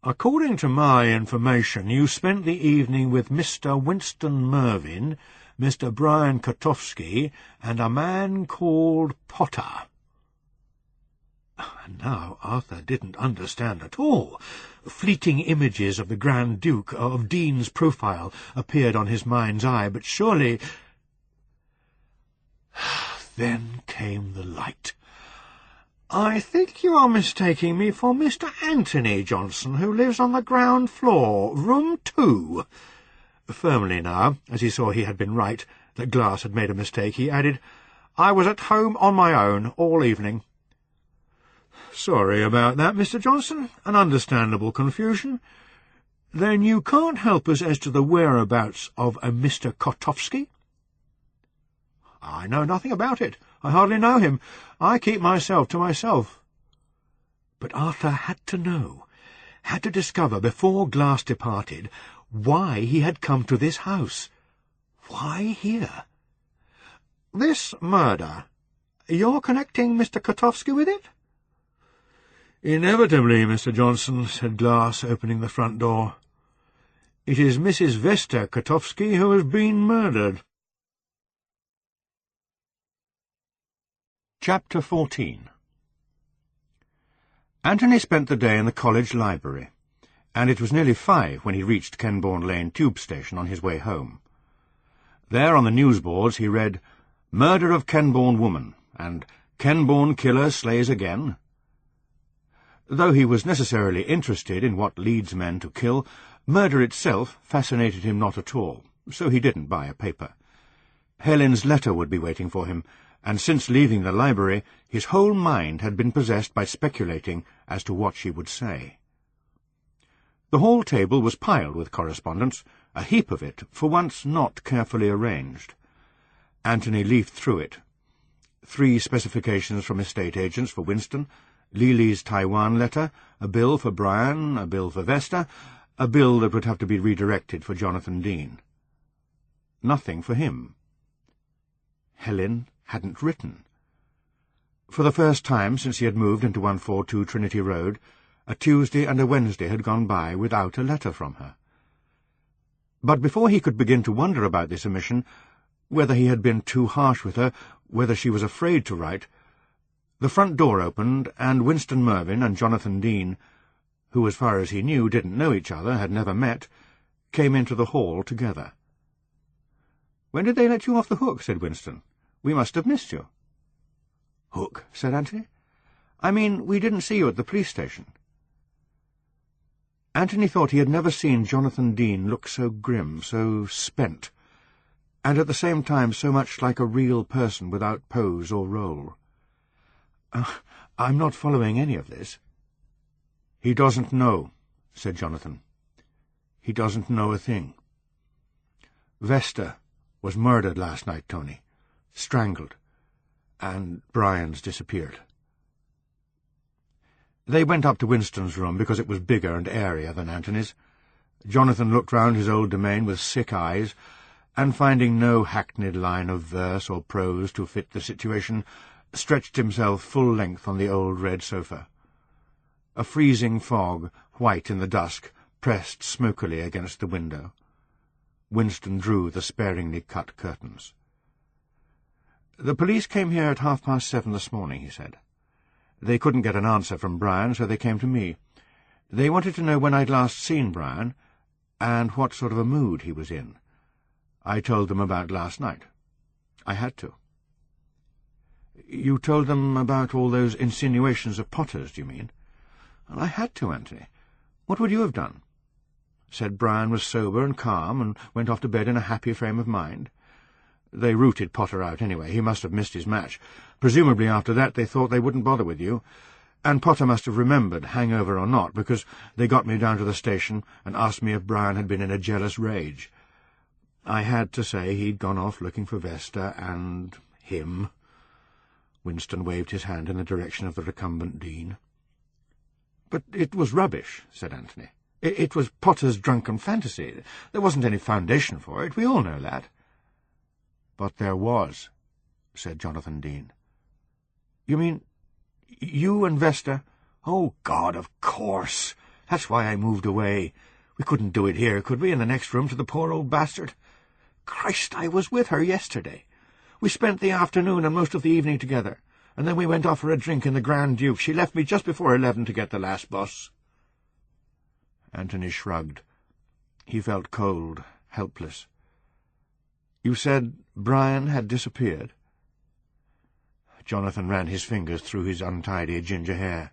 "According to my information, you spent the evening with Mr. Winston Mervyn, Mr. Brian Kotowski, and a man called Potter." And now Arthur didn't understand at all. Fleeting images of the Grand Duke, of Dean's profile, appeared on his mind's eye, but surely... Then came the light. "I think you are mistaking me for Mr. Anthony Johnson, who lives on the ground floor, room 2. Firmly now, as he saw he had been right, that Glass had made a mistake, he added, "I was at home on my own all evening." "Sorry about that, Mr. Johnson. An understandable confusion. Then you can't help us as to the whereabouts of a Mr. Kotowski?" "I know nothing about it. I hardly know him. I keep myself to myself." But Arthur had to know, had to discover before Glass departed, why he had come to this house. Why here? "This murder, you're connecting Mr. Kotowski with it?" "Inevitably, Mr. Johnson," said Glass, opening the front door. "It is Mrs. Vesta Kotowski who has been murdered." Chapter 14. Anthony spent the day in the college library, and it was nearly 5 when he reached Kenbourne Lane tube station on his way home. There on the newsboards he read, "Murder of Kenbourne Woman," and "Kenbourne Killer Slays Again." Though he was necessarily interested in what leads men to kill, murder itself fascinated him not at all, so he didn't buy a paper. Helen's letter would be waiting for him, and since leaving the library his whole mind had been possessed by speculating as to what she would say. The hall table was piled with correspondence, a heap of it, for once not carefully arranged. Anthony leafed through it. 3 specifications from estate agents for Winston, Lily's Taiwan letter, a bill for Brian, a bill for Vesta, a bill that would have to be redirected for Jonathan Dean. Nothing for him. Helen hadn't written. For the first time since he had moved into 142 Trinity Road, a Tuesday and a Wednesday had gone by without a letter from her. But before he could begin to wonder about this omission, whether he had been too harsh with her, whether she was afraid to write, the front door opened, and Winston Mervyn and Jonathan Dean, who, as far as he knew, didn't know each other, had never met, came into the hall together. "When did they let you off the hook?" said Winston. "We must have missed you." "Hook?" said Anthony. "I mean, we didn't see you at the police station." Anthony thought he had never seen Jonathan Dean look so grim, so spent, and at the same time so much like a real person without pose or role. "I'm not following any of this." "He doesn't know," said Jonathan. "He doesn't know a thing. Vesta was murdered last night, Tony. Strangled. And Brian's disappeared." They went up to Winston's room because it was bigger and airier than Anthony's. Jonathan looked round his old domain with sick eyes, and finding no hackneyed line of verse or prose to fit the situation, stretched himself full length on the old red sofa. A freezing fog, white in the dusk, pressed smokily against the window. Winston drew the sparingly cut curtains. "The police came here at 7:30 this morning," he said. "They couldn't get an answer from Brian, so they came to me. They wanted to know when I'd last seen Brian, and what sort of a mood he was in. I told them about last night. I had to." "You told them about all those insinuations of Potter's, do you mean?" "Well, I had to, Anthony. What would you have done? Said Brian was sober and calm, and went off to bed in a happy frame of mind. They rooted Potter out anyway. He must have missed his match. Presumably after that they thought they wouldn't bother with you, and Potter must have remembered, hangover or not, because they got me down to the station and asked me if Brian had been in a jealous rage. I had to say he'd gone off looking for Vesta and him." Winston waved his hand in the direction of the recumbent Dean. "But it was rubbish," said Anthony. It was Potter's drunken fantasy. There wasn't any foundation for it. We all know that." "But there was," said Jonathan Dean. "You mean you and Vesta?" "Oh, God, of course. That's why I moved away. We couldn't do it here, could we, in the next room to the poor old bastard? Christ, I was with her yesterday. We spent the afternoon and most of the evening together, and then we went off for a drink in the Grand Duke. She left me just before 11 to get the last bus." Anthony shrugged. He felt cold, helpless. "You said Brian had disappeared?" Jonathan ran his fingers through his untidy ginger hair.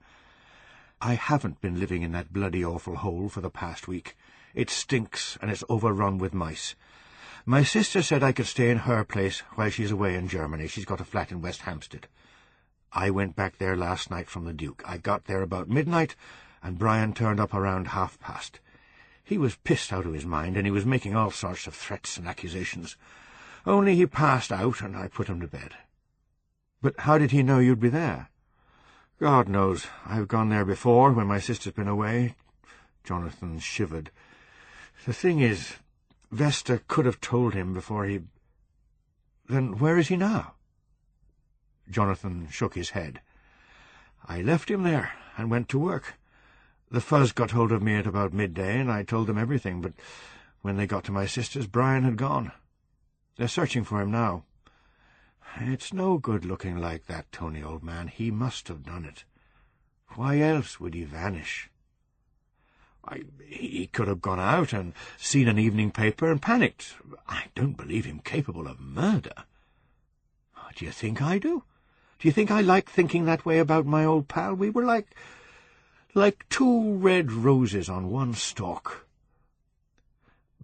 "I haven't been living in that bloody awful hole for the past week. It stinks, and it's overrun with mice. My sister said I could stay in her place while she's away in Germany. She's got a flat in West Hampstead. I went back there last night from the Duke. I got there about midnight, and Brian turned up around past. He was pissed out of his mind, and he was making all sorts of threats and accusations. Only he passed out, and I put him to bed." "But how did he know you'd be there?" "God knows. I've gone there before, when my sister's been away." Jonathan shivered. "The thing is, Vesta could have told him before he—" "Then where is he now?" Jonathan shook his head. "I left him there, and went to work. The Fuzz got hold of me at about midday, and I told them everything, but when they got to my sister's, Brian had gone. They're searching for him now. It's no good looking like that, Tony, old man. He must have done it. Why else would he vanish? He could have gone out and seen an evening paper and panicked. I don't believe him capable of murder. Do you think I do? Do you think I like thinking that way about my old pal? We were like like 2 red roses on one stalk.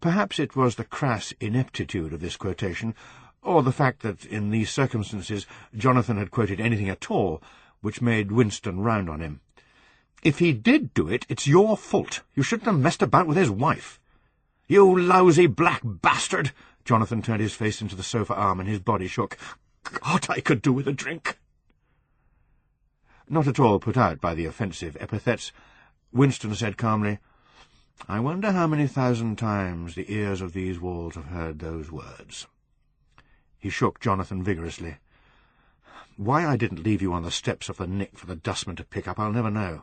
Perhaps it was the crass ineptitude of this quotation, or the fact that in these circumstances Jonathan had quoted anything at all, which made Winston round on him. "If he did do it, it's your fault. You shouldn't have messed about with his wife." "You lousy black bastard!" Jonathan turned his face into the sofa arm and his body shook. "God, I could do with a drink." Not at all put out by the offensive epithets, Winston said calmly, "I wonder how many thousand times the ears of these walls have heard those words." He shook Jonathan vigorously. "Why I didn't leave you on the steps of the Nick for the dustman to pick up, I'll never know.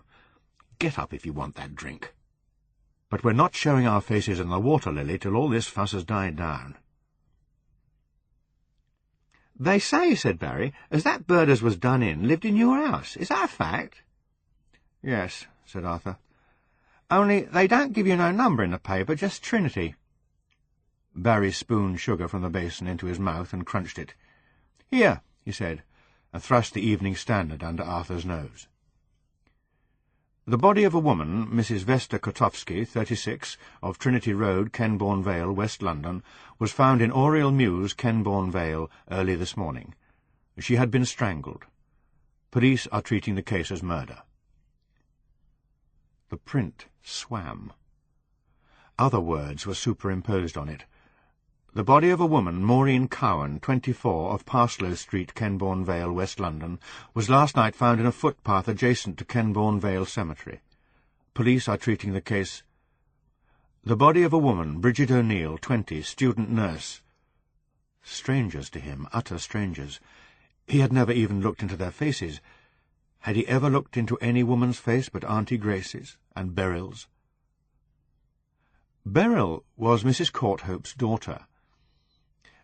Get up if you want that drink. But we're not showing our faces in the Water Lily till all this fuss has died down." "They say," said Barry, "as that bird as was done in lived in your house. Is that a fact?" "Yes," said Arthur. "Only they don't give you no number in the paper, just Trinity." Barry spooned sugar from the basin into his mouth and crunched it. "Here," he said, and thrust the Evening Standard under Arthur's nose. The body of a woman, Mrs. Vesta Kotovsky, 36, of Trinity Road, Kenbourne Vale, West London, was found in Oriel Mews, Kenbourne Vale, early this morning. She had been strangled. Police are treating the case as murder. The print swam. Other words were superimposed on it. The body of a woman, Maureen Cowan, 24, of Parslow Street, Kenbourne Vale, West London, was last night found in a footpath adjacent to Kenbourne Vale Cemetery. Police are treating the case. The body of a woman, Bridget O'Neill, 20, student nurse. Strangers to him, utter strangers. He had never even looked into their faces. Had he ever looked into any woman's face but Auntie Grace's and Beryl's? Beryl was Mrs. Courthope's daughter.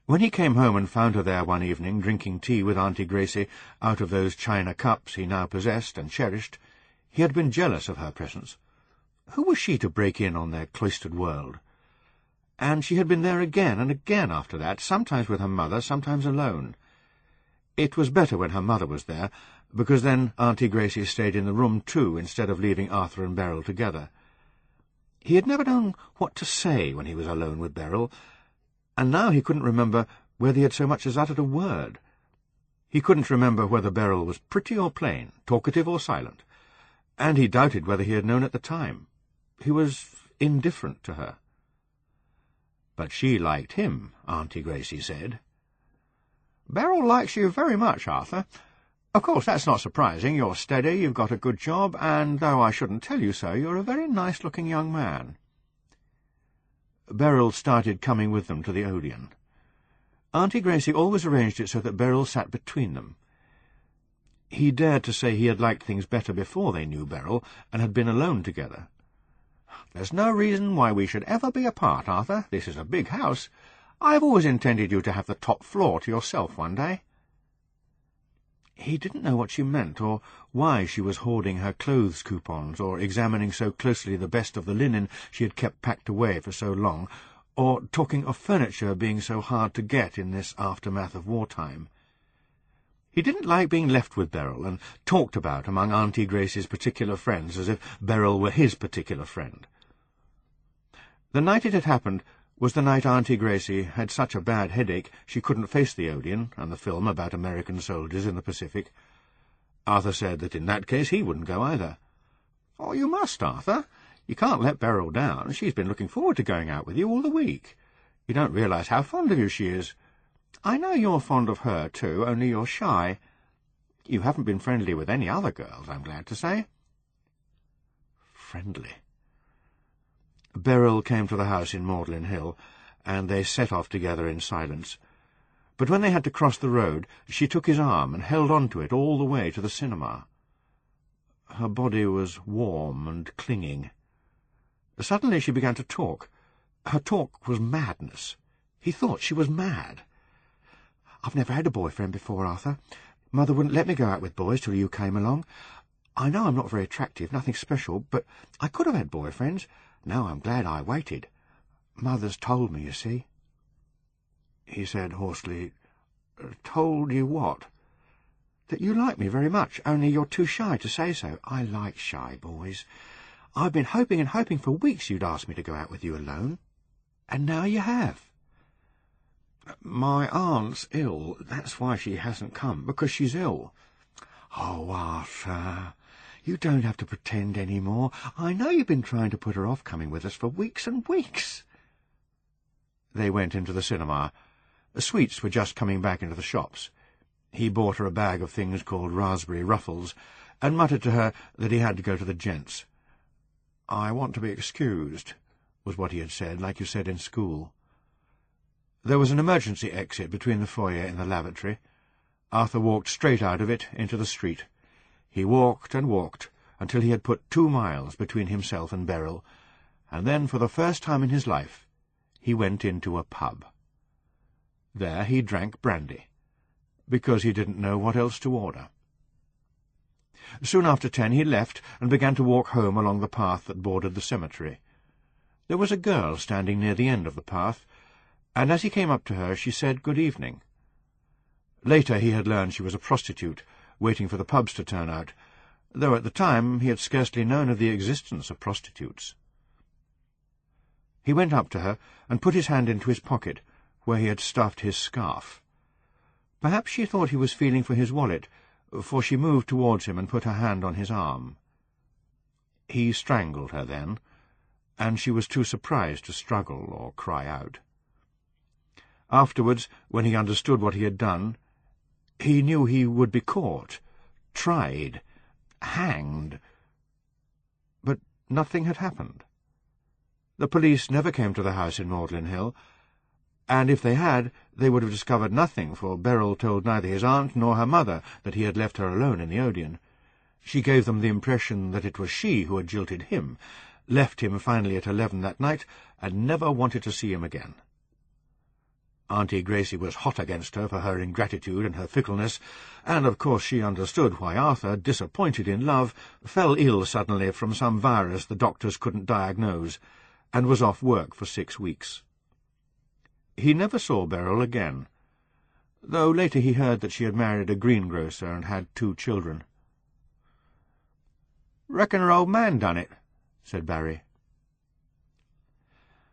When he came home and found her there one evening, drinking tea with Auntie Gracie out of those china cups he now possessed and cherished, he had been jealous of her presence. Who was she to break in on their cloistered world? And she had been there again and again after that, sometimes with her mother, sometimes alone. It was better when her mother was there, because then Auntie Gracie stayed in the room too, instead of leaving Arthur and Beryl together. He had never known what to say when he was alone with Beryl, and now he couldn't remember whether he had so much as uttered a word. He couldn't remember whether Beryl was pretty or plain, talkative or silent, and he doubted whether he had known at the time. He was indifferent to her. But she liked him, Auntie Gracie said. "Beryl likes you very much, Arthur. Of course, that's not surprising. You're steady, you've got a good job, and, though I shouldn't tell you so, you're a very nice-looking young man." Beryl started coming with them to the Odeon. Auntie Gracie always arranged it so that Beryl sat between them. He dared to say he had liked things better before they knew Beryl, and had been alone together. "There's no reason why we should ever be apart, Arthur. This is a big house. I've always intended you to have the top floor to yourself one day." He didn't know what she meant, or why she was hoarding her clothes coupons, or examining so closely the best of the linen she had kept packed away for so long, or talking of furniture being so hard to get in this aftermath of wartime. He didn't like being left with Beryl, and talked about among Auntie Grace's particular friends as if Beryl were his particular friend. The night it had happened was the night Auntie Gracie had such a bad headache she couldn't face the Odeon and the film about American soldiers in the Pacific. Arthur said that in that case he wouldn't go either. "Oh, you must, Arthur. You can't let Beryl down. She's been looking forward to going out with you all the week. You don't realize how fond of you she is. I know you're fond of her, too, only you're shy. You haven't been friendly with any other girls, I'm glad to say." Friendly. Beryl came to the house in Magdalen Hill, and they set off together in silence. But when they had to cross the road, she took his arm and held on to it all the way to the cinema. Her body was warm and clinging. Suddenly she began to talk. Her talk was madness. He thought she was mad. "I've never had a boyfriend before, Arthur. Mother wouldn't let me go out with boys till you came along. I know I'm not very attractive, nothing special, but I could have had boyfriends. Now I'm glad I waited. Mother's told me, you see." He said hoarsely, "Told you what?" that you like me very much, only you're too shy to say so. I like shy boys. I've been hoping and hoping for weeks you'd ask me to go out with you alone. And now you have. My aunt's ill. That's why she hasn't come, because she's ill. Oh, Arthur, you don't have to pretend any more. I know you've been trying to put her off coming with us for weeks and weeks. They went into the cinema. Sweets were just coming back into the shops. He bought her a bag of things called raspberry ruffles, and muttered to her that he had to go to the gents. "I want to be excused," was what he had said, like you said in school. There was an emergency exit between the foyer and the lavatory. Arthur walked straight out of it into the street. He walked and walked until he had put 2 miles between himself and Beryl, and then, for the first time in his life, he went into a pub. There he drank brandy, because he didn't know what else to order. Soon after 10 he left and began to walk home along the path that bordered the cemetery. There was a girl standing near the end of the path, and as he came up to her she said good evening. Later he had learned she was a prostitute, waiting for the pubs to turn out, though at the time he had scarcely known of the existence of prostitutes. He went up to her and put his hand into his pocket, where he had stuffed his scarf. Perhaps she thought he was feeling for his wallet, for she moved towards him and put her hand on his arm. He strangled her then, and she was too surprised to struggle or cry out. Afterwards, when he understood what he had done, he knew he would be caught, tried, hanged. But nothing had happened. The police never came to the house in Magdalen Hill, and if they had, they would have discovered nothing, for Beryl told neither his aunt nor her mother that he had left her alone in the Odeon. She gave them the impression that it was she who had jilted him, left him finally at 11 that night, and never wanted to see him again. Auntie Gracie was hot against her for her ingratitude and her fickleness, and of course she understood why Arthur, disappointed in love, fell ill suddenly from some virus the doctors couldn't diagnose, and was off work for 6 weeks. He never saw Beryl again, though later he heard that she had married a greengrocer and had 2 children. "Reckon her old man done it," said Barry.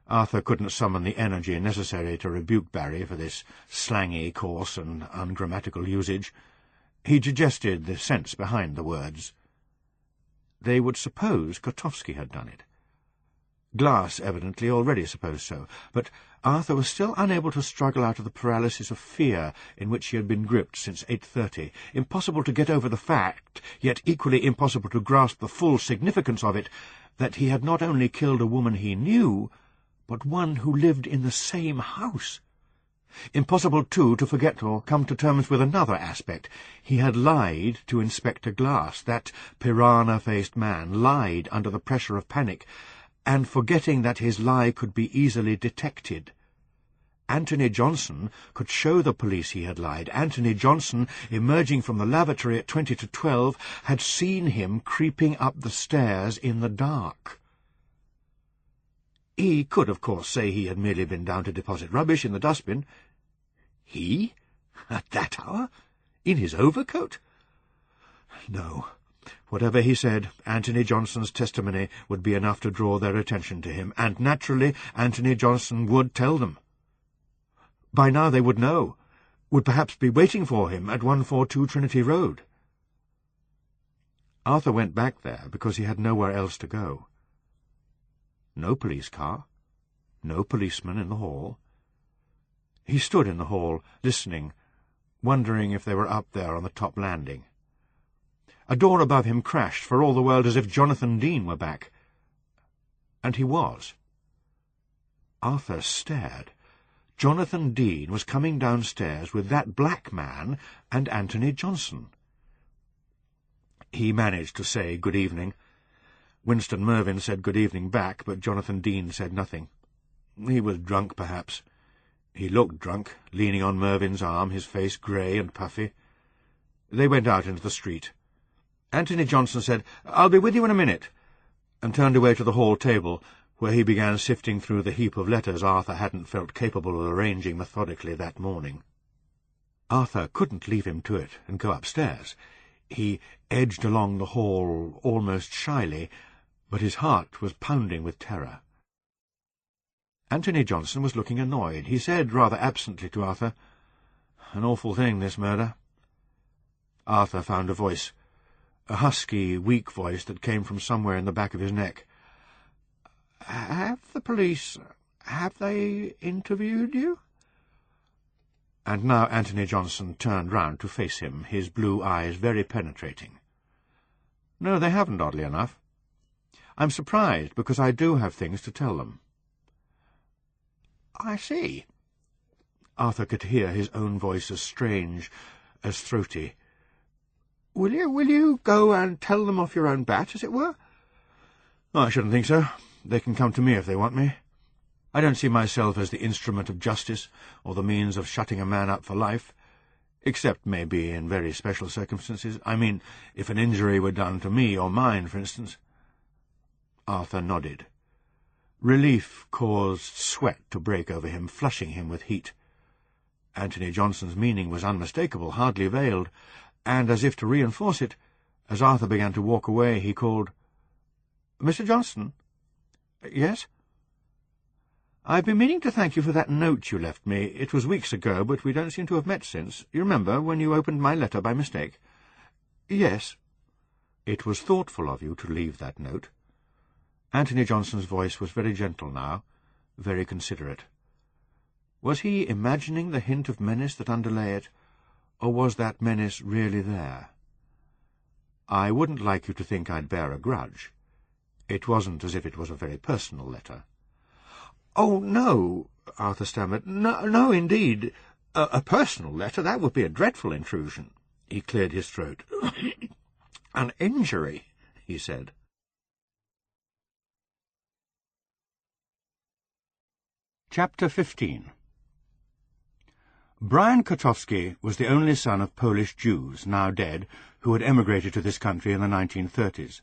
Arthur couldn't summon the energy necessary to rebuke Barry for this slangy, coarse, and ungrammatical usage. He digested the sense behind the words. They would suppose Kotovsky had done it. Glass evidently already supposed so, but Arthur was still unable to struggle out of the paralysis of fear in which he had been gripped since 8:30. Impossible to get over the fact, yet equally impossible to grasp the full significance of it, that he had not only killed a woman he knew, but one who lived in the same house. Impossible, too, to forget or come to terms with another aspect. He had lied to Inspector Glass. That piranha-faced man lied under the pressure of panic, and forgetting that his lie could be easily detected. Anthony Johnson could show the police he had lied. Anthony Johnson, emerging from the lavatory at 20 to 12, had seen him creeping up the stairs in the dark. He could, of course, say he had merely been down to deposit rubbish in the dustbin. He? At that hour? In his overcoat? No. Whatever he said, Anthony Johnson's testimony would be enough to draw their attention to him, and naturally Anthony Johnson would tell them. By now they would know, would perhaps be waiting for him at 142 Trinity Road. Arthur went back there because he had nowhere else to go. No police car, no policeman in the hall. He stood in the hall, listening, wondering if they were up there on the top landing. A door above him crashed, for all the world as if Jonathan Dean were back. And he was. Arthur stared. Jonathan Dean was coming downstairs with that black man and Anthony Johnson. He managed to say good evening. Winston Mervyn said good evening back, but Jonathan Dean said nothing. He was drunk, perhaps. He looked drunk, leaning on Mervyn's arm, his face grey and puffy. They went out into the street. Anthony Johnson said, "I'll be with you in a minute," and turned away to the hall table, where he began sifting through the heap of letters Arthur hadn't felt capable of arranging methodically that morning. Arthur couldn't leave him to it and go upstairs. He edged along the hall almost shyly, but his heart was pounding with terror. Anthony Johnson was looking annoyed. He said rather absently to Arthur, "An awful thing, this murder." Arthur found a voice, a husky, weak voice that came from somewhere in the back of his neck. "Have they interviewed you?" And now Anthony Johnson turned round to face him, his blue eyes very penetrating. "No, they haven't, oddly enough. I'm surprised, because I do have things to tell them." "I see." Arthur could hear his own voice as strange, as throaty. Will you go and tell them off your own bat, as it were?" "I shouldn't think so. They can come to me if they want me. I don't see myself as the instrument of justice, or the means of shutting a man up for life, except, maybe, in very special circumstances. I mean, if an injury were done to me or mine, for instance." Arthur nodded. Relief caused sweat to break over him, flushing him with heat. Anthony Johnson's meaning was unmistakable, hardly veiled, and, as if to reinforce it, as Arthur began to walk away, he called, "Mr. Johnson?" "Yes?" "I've been meaning to thank you for that note you left me. It was weeks ago, but we don't seem to have met since. You remember, when you opened my letter by mistake?" "Yes." "It was thoughtful of you to leave that note." Anthony Johnson's voice was very gentle now, very considerate. Was he imagining the hint of menace that underlay it, or was that menace really there? "I wouldn't like you to think I'd bear a grudge. It wasn't as if it was a very personal letter." "Oh, no," Arthur stammered. No, indeed. A personal letter, that would be a dreadful intrusion." He cleared his throat. "An injury," he said. Chapter 15. Brian Kotowski was the only son of Polish Jews, now dead, who had emigrated to this country in the 1930s.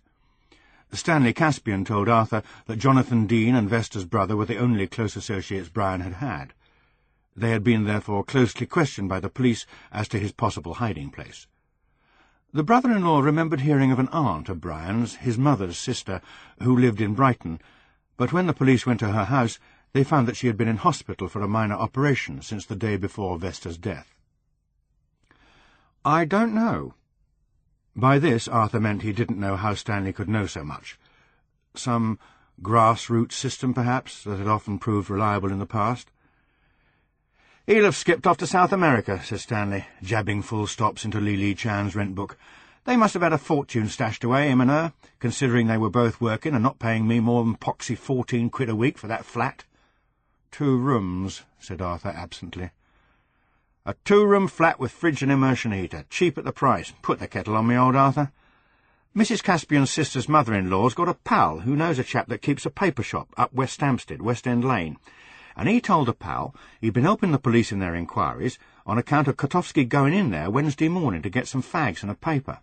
Stanley Caspian told Arthur that Jonathan Dean and Vester's brother were the only close associates Brian had had. They had been, therefore, closely questioned by the police as to his possible hiding place. The brother-in-law remembered hearing of an aunt of Brian's, his mother's sister, who lived in Brighton, but when the police went to her house, they found that she had been in hospital for a minor operation since the day before Vester's death. "I don't know." By this Arthur meant he didn't know how Stanley could know so much. Some grassroots system, perhaps, that had often proved reliable in the past. "He'll have skipped off to South America," said Stanley, jabbing full stops into Li Chan's rent book. "They must have had a fortune stashed away, him and her, considering they were both working and not paying me more than poxy 14 quid a week for that flat." "2 rooms," said Arthur absently. "A 2-room flat with fridge and immersion heater, cheap at the price. Put the kettle on me, old Arthur. Mrs. Caspian's sister's mother-in-law's got a pal who knows a chap that keeps a paper shop up West Hampstead, West End Lane, and he told the pal he'd been helping the police in their inquiries on account of Kotowski going in there Wednesday morning to get some fags and a paper.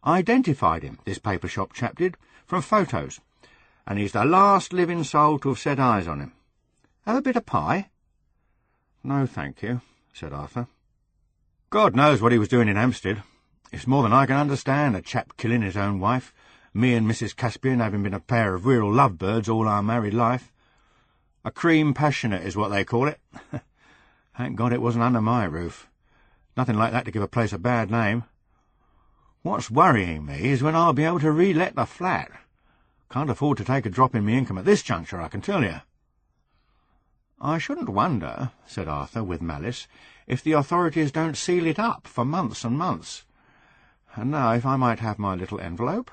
Identified him, this paper shop chap did, from photos, and he's the last living soul to have set eyes on him. Have a bit of pie?" "No, thank you," said Arthur. "God knows what he was doing in Hampstead. It's more than I can understand, a chap killing his own wife, me and Mrs. Caspian having been a pair of real lovebirds all our married life. A cream passionate is what they call it. Thank God it wasn't under my roof. Nothing like that to give a place a bad name. What's worrying me is when I'll be able to re-let the flat. Can't afford to take a drop in my income at this juncture, I can tell you." "I shouldn't wonder," said Arthur with malice, "if the authorities don't seal it up for months and months. And now, if I might have my little envelope."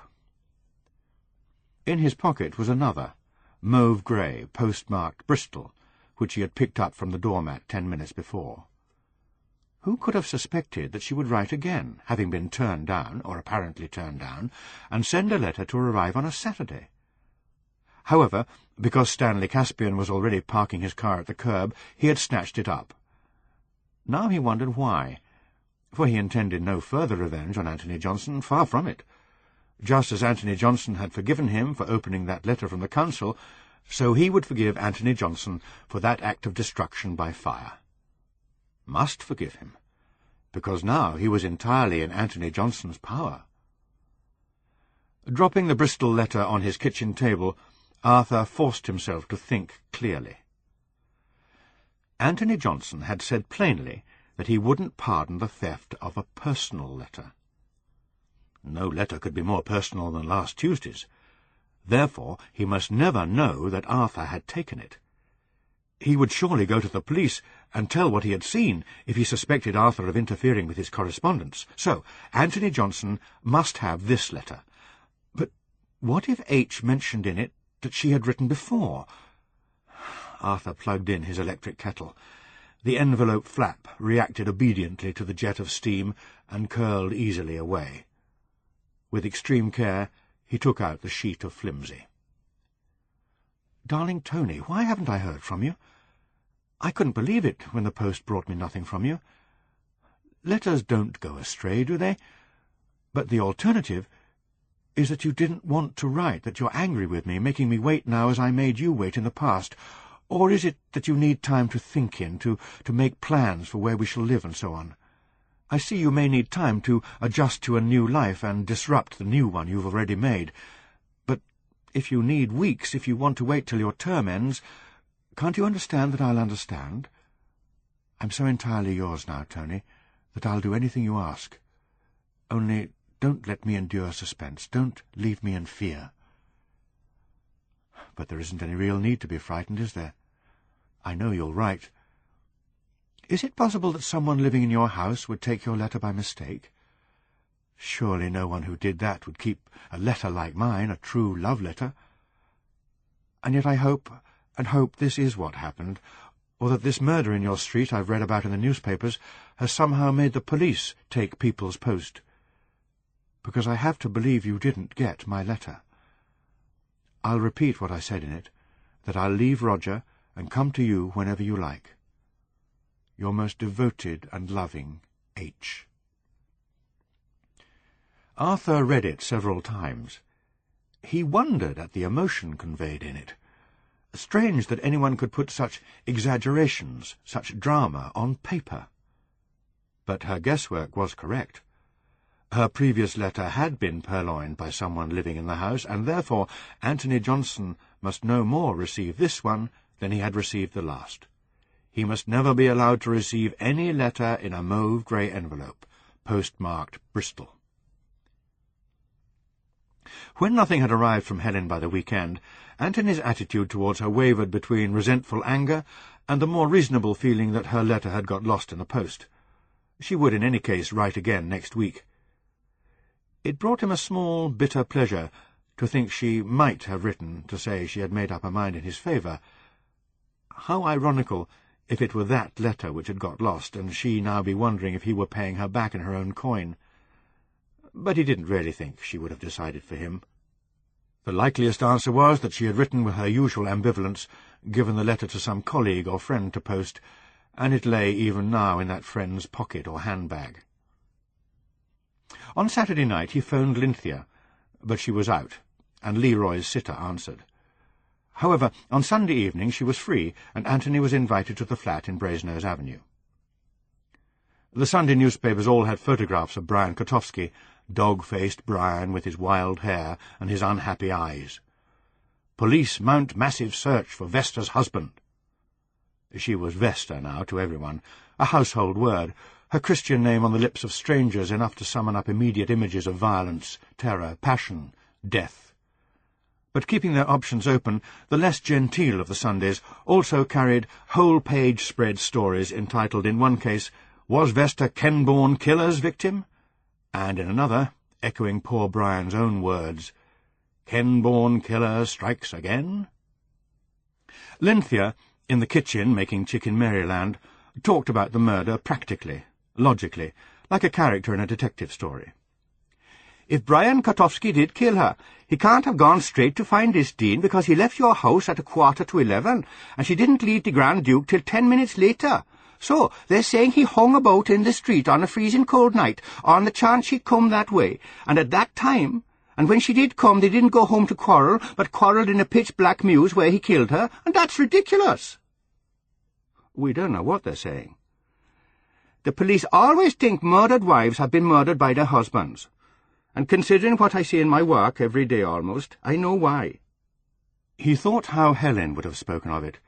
In his pocket was another, mauve-grey, postmarked Bristol, which he had picked up from the doormat 10 minutes before. Who could have suspected that she would write again, having been turned down, or apparently turned down, and send a letter to arrive on a Saturday? However, because Stanley Caspian was already parking his car at the curb, he had snatched it up. Now he wondered why, for he intended no further revenge on Anthony Johnson, far from it. Just as Anthony Johnson had forgiven him for opening that letter from the council, so he would forgive Anthony Johnson for that act of destruction by fire. Must forgive him. because now he was entirely in Anthony Johnson's power. Dropping the Bristol letter on his kitchen table, Arthur forced himself to think clearly. Anthony Johnson had said plainly that he wouldn't pardon the theft of a personal letter. No letter could be more personal than last Tuesday's. Therefore, he must never know that Arthur had taken it. He would surely go to the police and tell what he had seen if he suspected Arthur of interfering with his correspondence. So, Anthony Johnson must have this letter. But what if H mentioned in it that she had written before? Arthur plugged in his electric kettle. The envelope flap reacted obediently to the jet of steam and curled easily away. With extreme care, he took out the sheet of flimsy. "Darling Tony, why haven't I heard from you? I couldn't believe it when the post brought me nothing from you. Letters don't go astray, do they? But the alternative is that you didn't want to write, that you're angry with me, making me wait now as I made you wait in the past. Or is it that you need time to think in, to make plans for where we shall live and so on? I see you may need time to adjust to a new life and disrupt the new one you've already made. But if you need weeks, if you want to wait till your term ends, can't you understand that I'll understand? I'm so entirely yours now, Tony, that I'll do anything you ask. Only don't let me endure suspense. Don't leave me in fear." "But there isn't any real need to be frightened, is there? I know you'll write. Is it possible that someone living in your house would take your letter by mistake? Surely no one who did that would keep a letter like mine, a true love letter. And yet I hope this is what happened, or that this murder in your street I've read about in the newspapers has somehow made the police take People's Post. Because I have to believe you didn't get my letter. I'll repeat what I said in it, that I'll leave Roger and come to you whenever you like. Your most devoted and loving H." Arthur read it several times. He wondered at the emotion conveyed in it. Strange that anyone could put such exaggerations, such drama, on paper. But her guesswork was correct. Her previous letter had been purloined by someone living in the house, and therefore Anthony Johnson must no more receive this one than he had received the last. He must never be allowed to receive any letter in a mauve-grey envelope, postmarked Bristol. When nothing had arrived from Helen by the weekend, Anthony's attitude towards her wavered between resentful anger and the more reasonable feeling that her letter had got lost in the post. She would in any case write again next week. It brought him a small, bitter pleasure to think she might have written to say she had made up her mind in his favour. How ironical if it were that letter which had got lost, and she now be wondering if he were paying her back in her own coin. But he didn't really think she would have decided for him. The likeliest answer was that she had written with her usual ambivalence, given the letter to some colleague or friend to post, and it lay even now in that friend's pocket or handbag. On Saturday night he phoned Lynthia, but she was out, and Leroy's sitter answered. However, on Sunday evening she was free, and Anthony was invited to the flat in Brasenose Avenue. The Sunday newspapers all had photographs of Brian Kotowski, dog-faced Brian with his wild hair and his unhappy eyes. "Police mount massive search for Vesta's husband." She was Vesta now to everyone, a household word, her Christian name on the lips of strangers enough to summon up immediate images of violence, terror, passion, death. But keeping their options open, the less genteel of the Sundays also carried whole-page spread stories entitled in one case, "Was Vesta Kenbourne Killer's Victim?" and in another, echoing poor Brian's own words, "Kenbourne Killer Strikes Again?" Lynthia, in the kitchen making chicken Maryland, talked about the murder practically, logically, like a character in a detective story. "If Brian Kotowski did kill her, he can't have gone straight to find this Dean, because he left your house at 11:15, and she didn't leave the Grand Duke till 10 minutes later. So they're saying he hung about in the street on a freezing cold night, on the chance she'd come that way, and at that time, and when she did come they didn't go home to quarrel, but quarrelled in a pitch-black mews where he killed her, and that's ridiculous." We don't know what they're saying. The police always think murdered wives have been murdered by their husbands. And considering what I see in my work every day almost, I know why. He thought how Helen would have spoken of it,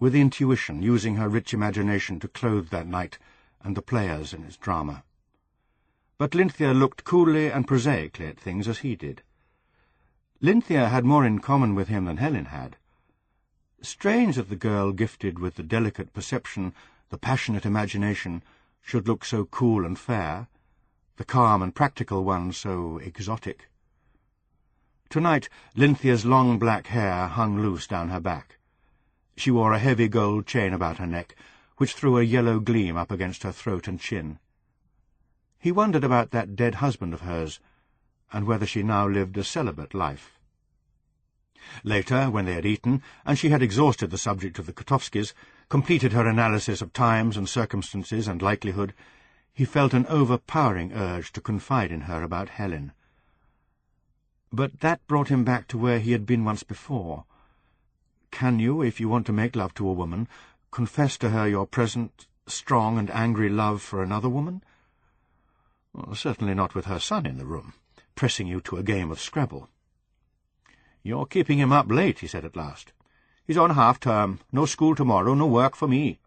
with intuition, using her rich imagination to clothe that night and the players in its drama. But Lynthia looked coolly and prosaically at things as he did. Lynthia had more in common with him than Helen had. Strange that the girl gifted with the delicate perception, the passionate imagination, should look so cool and fair, the calm and practical one so exotic. Tonight Lynthia's long black hair hung loose down her back. She wore a heavy gold chain about her neck, which threw a yellow gleam up against her throat and chin. He wondered about that dead husband of hers, and whether she now lived a celibate life. Later, when they had eaten, and she had exhausted the subject of the Kotovskis, completed her analysis of times and circumstances and likelihood, he felt an overpowering urge to confide in her about Helen. But that brought him back to where he had been once before. Can you, if you want to make love to a woman, confess to her your present, strong and angry love for another woman? Well, certainly not with her son in the room, pressing you to a game of Scrabble. "You're keeping him up late," he said at last. "He's on half-term, no school tomorrow, no work for me."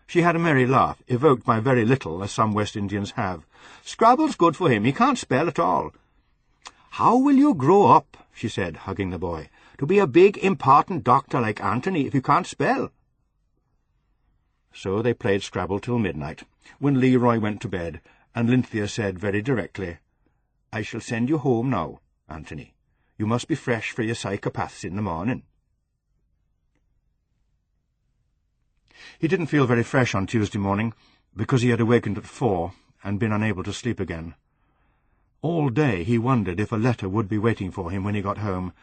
She had a merry laugh, evoked by very little, as some West Indians have. "Scrabble's good for him, he can't spell at all." "How will you grow up," she said, hugging the boy, "to be a big, important doctor like Anthony if you can't spell?" So they played Scrabble till midnight, when Leroy went to bed, and Lynthia said very directly, "I shall send you home now, Anthony. You must be fresh for your psychopaths in the morning." He didn't feel very fresh on Tuesday morning, because he had awakened at 4 and been unable to sleep again. All day he wondered if a letter would be waiting for him when he got home,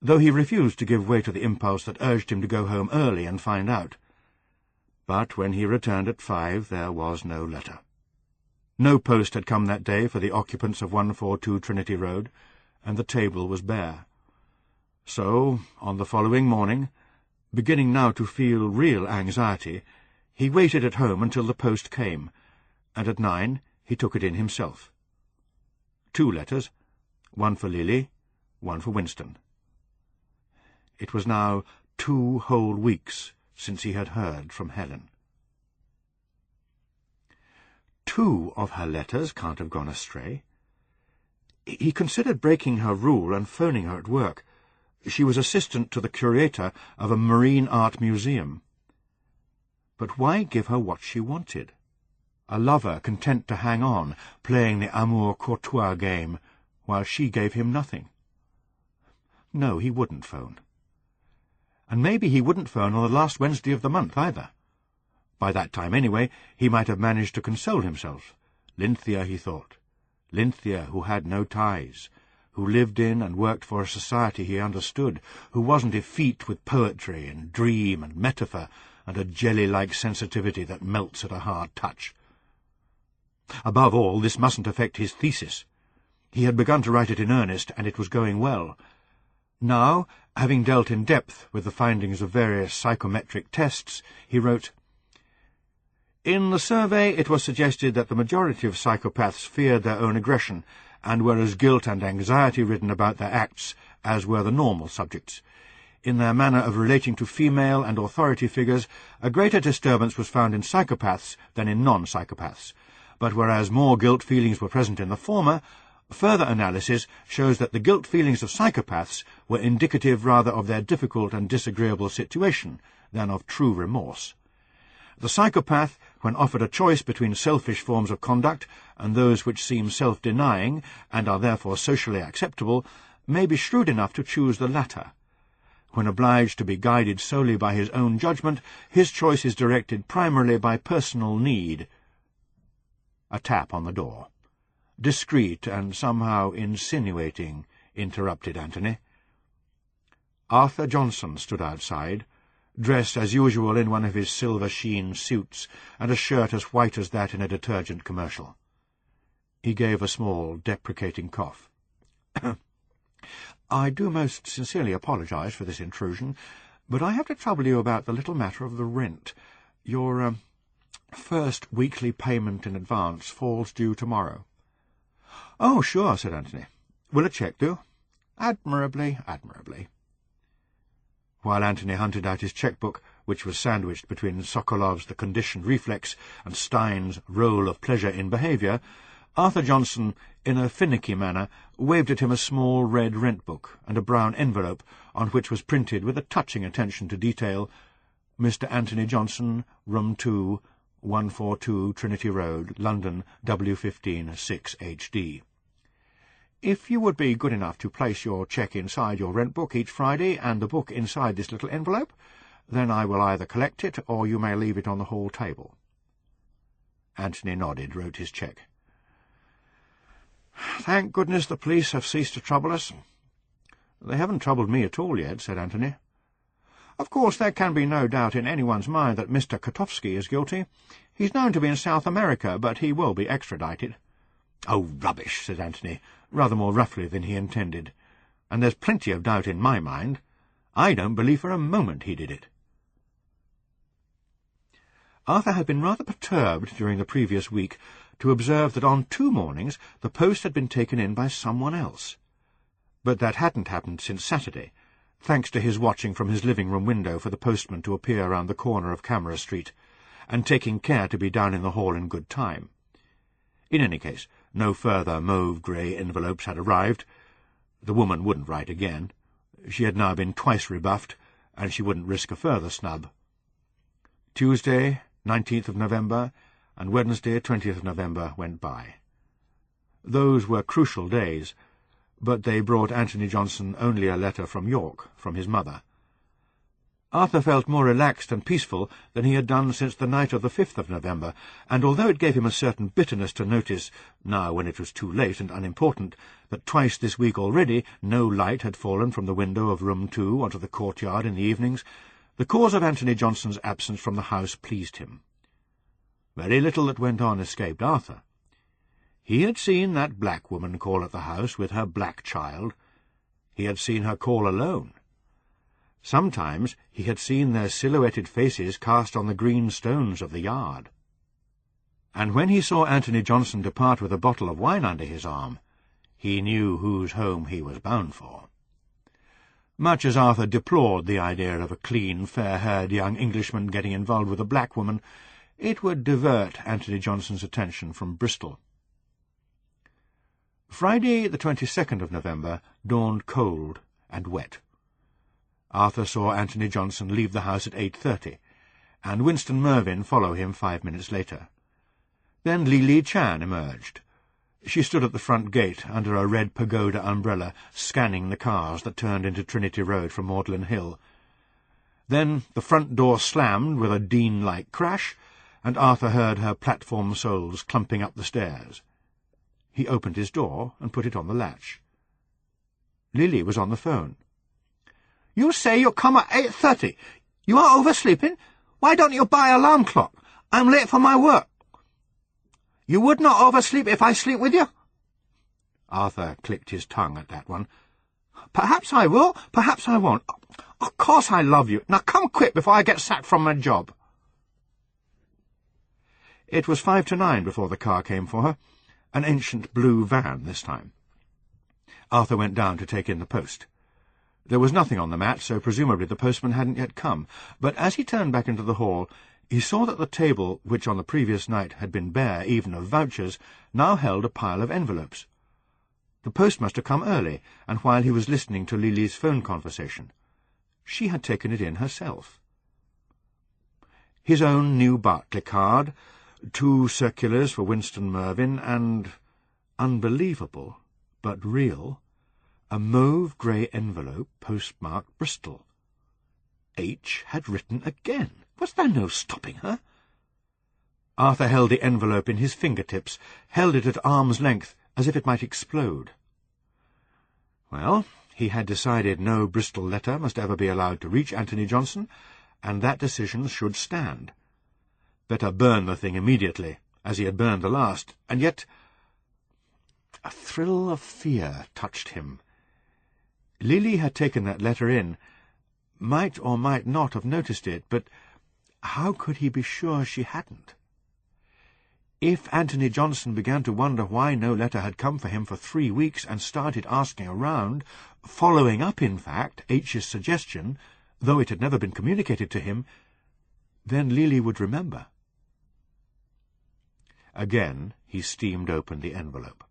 though he refused to give way to the impulse that urged him to go home early and find out. But when he returned at 5, there was no letter. No post had come that day for the occupants of 142 Trinity Road, and the table was bare. So, on the following morning, beginning now to feel real anxiety, he waited at home until the post came, and at 9 he took it in himself. 2 letters, one for Lily, one for Winston. It was now 2 whole weeks since he had heard from Helen. 2 of her letters can't have gone astray. He considered breaking her rule and phoning her at work. She was assistant to the curator of a marine art museum. But why give her what she wanted? A lover content to hang on, playing the amour courtois game, while she gave him nothing. No, he wouldn't phone. And maybe he wouldn't phone on the last Wednesday of the month, either. By that time, anyway, he might have managed to console himself. Lynthia, he thought. Lynthia, who had no ties, who lived in and worked for a society he understood, who wasn't effete with poetry and dream and metaphor and a jelly-like sensitivity that melts at a hard touch. Above all, this mustn't affect his thesis. He had begun to write it in earnest, and it was going well. Now, having dealt in depth with the findings of various psychometric tests, he wrote, "In the survey it was suggested that the majority of psychopaths feared their own aggression, and were as guilt and anxiety-ridden about their acts as were the normal subjects. In their manner of relating to female and authority figures, a greater disturbance was found in psychopaths than in non-psychopaths. But whereas more guilt feelings were present in the former, further analysis shows that the guilt feelings of psychopaths were indicative rather of their difficult and disagreeable situation than of true remorse. The psychopath, when offered a choice between selfish forms of conduct and those which seem self-denying and are therefore socially acceptable, may be shrewd enough to choose the latter. When obliged to be guided solely by his own judgment, his choice is directed primarily by personal need." A tap on the door. Discreet and somehow insinuating, interrupted Anthony. Arthur Johnson stood outside, dressed as usual in one of his silver-sheen suits, and a shirt as white as that in a detergent commercial. He gave a small, deprecating cough. "I do most sincerely apologize for this intrusion, but I have to trouble you about the little matter of the rent. Your First weekly payment in advance falls due tomorrow. Oh, sure, said Anthony. Will a cheque do? Admirably, admirably. While Anthony hunted out his cheque-book, which was sandwiched between Sokolov's The Conditioned Reflex and Stein's Role of Pleasure in Behaviour, Arthur Johnson, in a finicky manner, waved at him a small red rent-book and a brown envelope on which was printed, with a touching attention to detail, Mr. Anthony Johnson, Room 2, 142 Trinity Road, London, W15 6HD. If you would be good enough to place your cheque inside your rent-book each Friday and the book inside this little envelope, then I will either collect it or you may leave it on the hall table. Anthony nodded, wrote his cheque. Thank goodness the police have ceased to trouble us. They haven't troubled me at all yet, said Anthony. Of course, there can be no doubt in anyone's mind that Mr. Kotovsky is guilty. He's known to be in South America, but he will be extradited. Oh, rubbish, said Anthony, rather more roughly than he intended. And there's plenty of doubt in my mind. I don't believe for a moment he did it. Arthur had been rather perturbed during the previous week to observe that on 2 mornings the post had been taken in by someone else. But that hadn't happened since Saturday, thanks to his watching from his living-room window for the postman to appear round the corner of Camera Street, and taking care to be down in the hall in good time. In any case, no further mauve-grey envelopes had arrived. The woman wouldn't write again. She had now been twice rebuffed, and she wouldn't risk a further snub. Tuesday, 19th of November, and Wednesday, 20th of November, went by. Those were crucial days, but they brought Anthony Johnson only a letter from York, from his mother. Arthur felt more relaxed and peaceful than he had done since the night of the 5th of November, and although it gave him a certain bitterness to notice, now when it was too late and unimportant, that twice this week already no light had fallen from the window of Room 2 onto the courtyard in the evenings, the cause of Anthony Johnson's absence from the house pleased him. Very little that went on escaped Arthur. He had seen that black woman call at the house with her black child. He had seen her call alone. Sometimes he had seen their silhouetted faces cast on the green stones of the yard. And when he saw Anthony Johnson depart with a bottle of wine under his arm, he knew whose home he was bound for. Much as Arthur deplored the idea of a clean, fair-haired young Englishman getting involved with a black woman, it would divert Anthony Johnson's attention from Bristol. Friday, the 22nd of November, dawned cold and wet. Arthur saw Anthony Johnson leave the house at 8:30, and Winston Mervyn follow him 5 minutes later. Then Li Chan emerged. She stood at the front gate under a red pagoda umbrella, scanning the cars that turned into Trinity Road from Magdalen Hill. Then the front door slammed with a Dean-like crash, and Arthur heard her platform soles clumping up the stairs. He opened his door and put it on the latch. Lily was on the phone. "You say you'll come at 8:30. You are oversleeping? Why don't you buy an alarm clock? I'm late for my work." "You would not oversleep if I sleep with you?" Arthur clicked his tongue at that one. "Perhaps I will, perhaps I won't. Of course I love you. Now come quick before I get sacked from my job." It was 5 to 9 before the car came for her, an ancient blue van this time. Arthur went down to take in the post. There was nothing on the mat, so presumably the postman hadn't yet come, but as he turned back into the hall, he saw that the table, which on the previous night had been bare even of vouchers, now held a pile of envelopes. The post must have come early, and while he was listening to Lily's phone conversation. She had taken it in herself. His own new Barclay card, 2 circulars for Winston Mervyn, and, unbelievable, but real, a mauve-grey envelope postmarked Bristol. H had written again. Was there no stopping her? Arthur held the envelope in his fingertips, held it at arm's length, as if it might explode. Well, he had decided no Bristol letter must ever be allowed to reach Anthony Johnson, and that decision should stand. Better burn the thing immediately, as he had burned the last, and yet a thrill of fear touched him. Lily had taken that letter in, might or might not have noticed it, but how could he be sure she hadn't? If Anthony Johnson began to wonder why no letter had come for him for 3 weeks and started asking around, following up, in fact, H's suggestion, though it had never been communicated to him, then Lily would remember. Again he steamed open the envelope.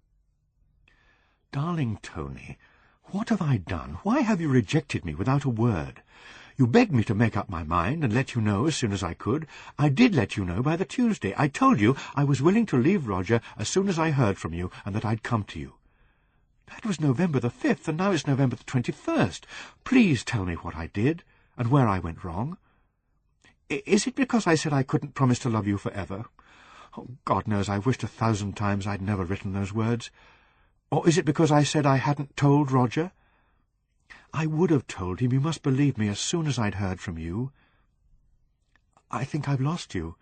"Darling Tony, what have I done? Why have you rejected me without a word? You begged me to make up my mind and let you know as soon as I could. I did let you know by the Tuesday. I told you I was willing to leave Roger as soon as I heard from you and that I'd come to you. That was November the 5th, and now it's November the 21st. Please tell me what I did and where I went wrong. Is it because I said I couldn't promise to love you forever? Oh, God knows I've wished 1,000 times I'd never written those words. Or is it because I said I hadn't told Roger? I would have told him. You must believe me as soon as I'd heard from you. I think I've lost you.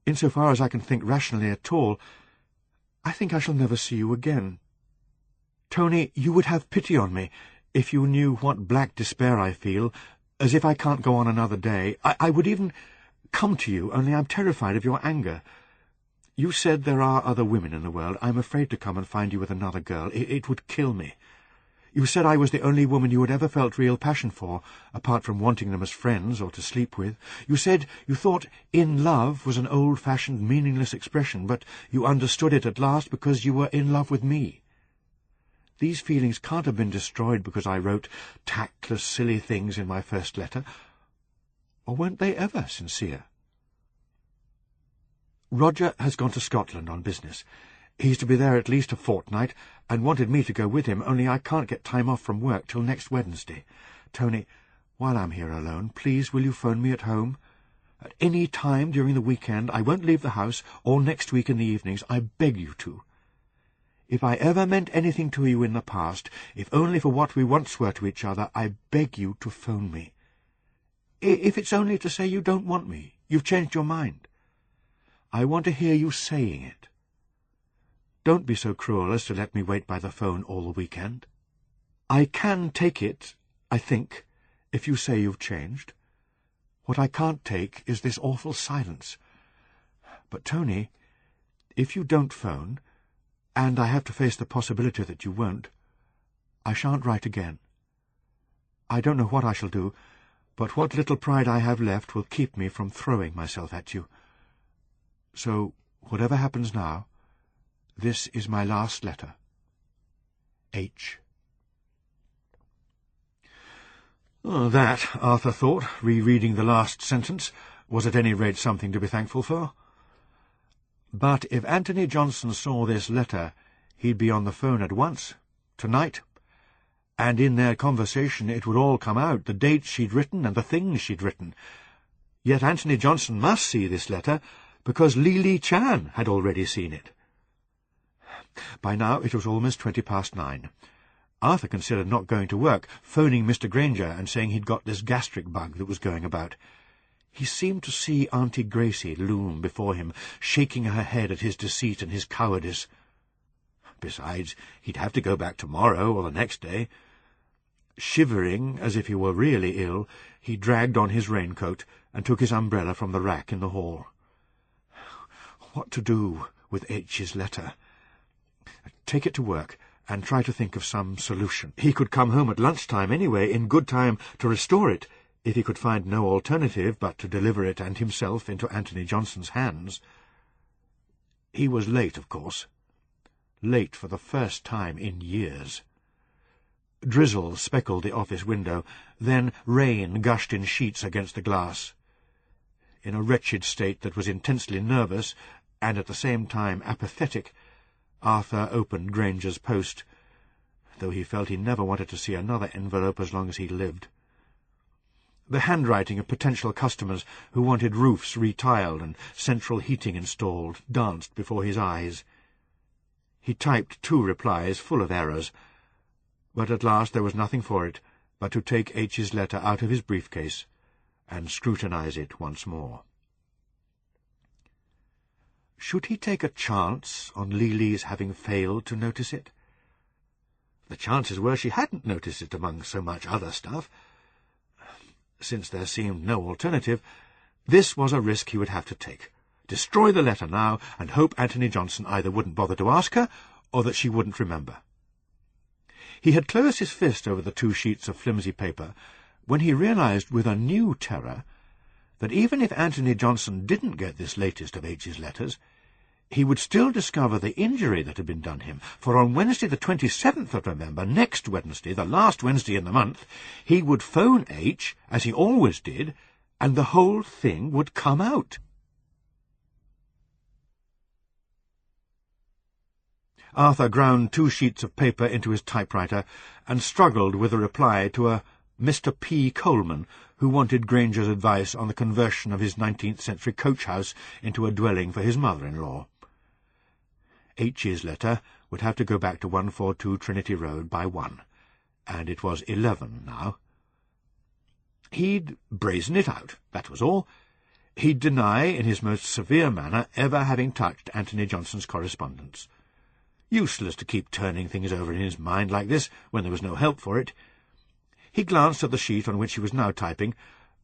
Insofar as I can think rationally at all, I think I shall never see you again. Tony, you would have pity on me if you knew what black despair I feel, as if I can't go on another day. I would even come to you, only I'm terrified of your anger. You said there are other women in the world. I'm afraid to come and find you with another girl. It would kill me. You said I was the only woman you had ever felt real passion for, apart from wanting them as friends or to sleep with. You said you thought in love was an old-fashioned, meaningless expression, but you understood it at last because you were in love with me. These feelings can't have been destroyed because I wrote tactless, silly things in my first letter. Or weren't they ever sincere? Roger has gone to Scotland on business. He's to be there at least a fortnight, and wanted me to go with him, only I can't get time off from work till next Wednesday. Tony, while I'm here alone, please will you phone me at home? At any time during the weekend. I won't leave the house, or next week in the evenings. I beg you to. If I ever meant anything to you in the past, if only for what we once were to each other, I beg you to phone me. If it's only to say you don't want me, you've changed your mind. I want to hear you saying it. Don't be so cruel as to let me wait by the phone all the weekend. I can take it, I think, if you say you've changed. What I can't take is this awful silence. But, Tony, if you don't phone, and I have to face the possibility that you won't, I shan't write again. I don't know what I shall do, but what little pride I have left will keep me from throwing myself at you. So, whatever happens now, this is my last letter. H. That, Arthur thought, rereading the last sentence, was at any rate something to be thankful for. But if Anthony Johnson saw this letter, he'd be on the phone at once, tonight, and in their conversation it would all come out, the dates she'd written and the things she'd written. Yet Anthony Johnson must see this letter, because Lily Chan had already seen it. By now it was almost 9:20. Arthur considered not going to work, phoning Mr. Granger and saying he'd got this gastric bug that was going about. He seemed to see Auntie Gracie loom before him, shaking her head at his deceit and his cowardice. Besides, he'd have to go back tomorrow or the next day. Shivering, as if he were really ill, he dragged on his raincoat and took his umbrella from the rack in the hall. What to do with H's letter? Take it to work, and try to think of some solution. He could come home at lunchtime anyway, in good time to restore it, if he could find no alternative but to deliver it and himself into Anthony Johnson's hands. He was late, of course. Late for the first time in years. Drizzle speckled the office window, then rain gushed in sheets against the glass. In a wretched state that was intensely nervous, and at the same time apathetic, Arthur opened Granger's post, though he felt he never wanted to see another envelope as long as he lived. The handwriting of potential customers who wanted roofs retiled and central heating installed danced before his eyes. He typed 2 replies full of errors, but at last there was nothing for it but to take H's letter out of his briefcase and scrutinize it once more. Should he take a chance on Lily's having failed to notice it? The chances were she hadn't noticed it among so much other stuff. Since there seemed no alternative, this was a risk he would have to take. Destroy the letter now, and hope Anthony Johnson either wouldn't bother to ask her, or that she wouldn't remember. He had closed his fist over the 2 sheets of flimsy paper when he realized with a new terror that even if Anthony Johnson didn't get this latest of H's letters, he would still discover the injury that had been done him, for on Wednesday the 27th of November, next Wednesday, the last Wednesday in the month, he would phone H, as he always did, and the whole thing would come out. Arthur ground 2 sheets of paper into his typewriter and struggled with a reply to a Mr. P. Coleman, who wanted Granger's advice on the conversion of his 19th-century coach-house into a dwelling for his mother-in-law. H's letter would have to go back to 142 Trinity Road by 1, and it was 11 now. He'd brazen it out, that was all. He'd deny, in his most severe manner, ever having touched Anthony Johnson's correspondence. Useless to keep turning things over in his mind like this, when there was no help for it. He glanced at the sheet on which he was now typing,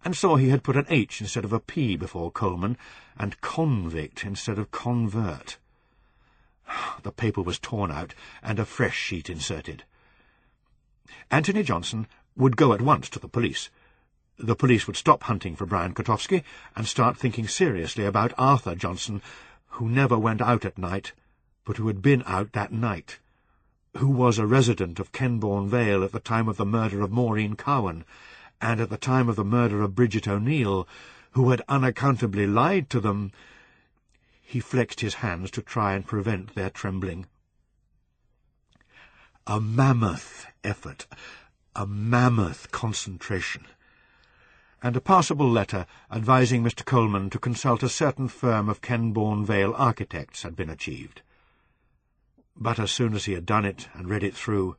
and saw he had put an H instead of a P before Coleman, and convict instead of convert. The paper was torn out, and a fresh sheet inserted. Anthony Johnson would go at once to the police. The police would stop hunting for Brian Kotowski, and start thinking seriously about Arthur Johnson, who never went out at night, but who had been out that night, who was a resident of Kenbourne Vale at the time of the murder of Maureen Cowan, and at the time of the murder of Bridget O'Neill, who had unaccountably lied to them. He flexed his hands to try and prevent their trembling. A mammoth effort, a mammoth concentration, and a passable letter advising Mr. Coleman to consult a certain firm of Kenbourne Vale architects had been achieved. But as soon as he had done it and read it through,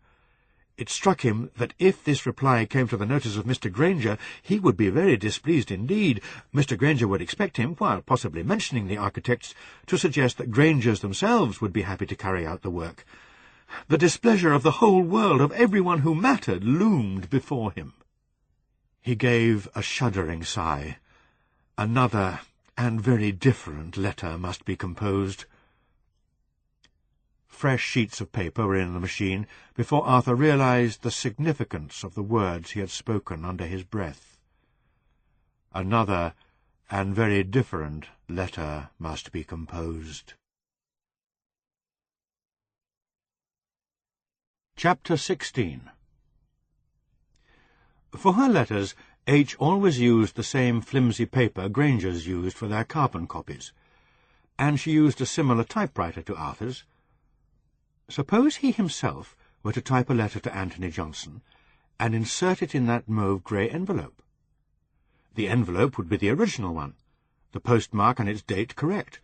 it struck him that if this reply came to the notice of Mr. Granger, he would be very displeased indeed. Mr. Granger would expect him, while possibly mentioning the architects, to suggest that Grangers themselves would be happy to carry out the work. The displeasure of the whole world, of everyone who mattered, loomed before him. He gave a shuddering sigh. Another and very different letter must be composed. Fresh sheets of paper were in the machine before Arthur realized the significance of the words he had spoken under his breath. Another and very different letter must be composed. Chapter 16. For her letters, H always used the same flimsy paper Grangers used for their carbon copies, and she used a similar typewriter to Arthur's. Suppose he himself were to type a letter to Anthony Johnson, and insert it in that mauve-grey envelope. The envelope would be the original one, the postmark and its date correct,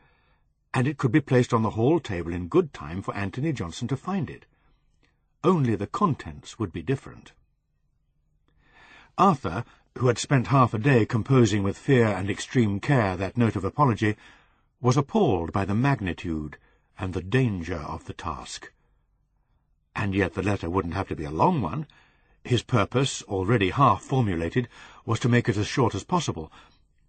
and it could be placed on the hall table in good time for Anthony Johnson to find it. Only the contents would be different. Arthur, who had spent half a day composing with fear and extreme care that note of apology, was appalled by the magnitude and the danger of the task. And yet the letter wouldn't have to be a long one. His purpose, already half formulated, was to make it as short as possible.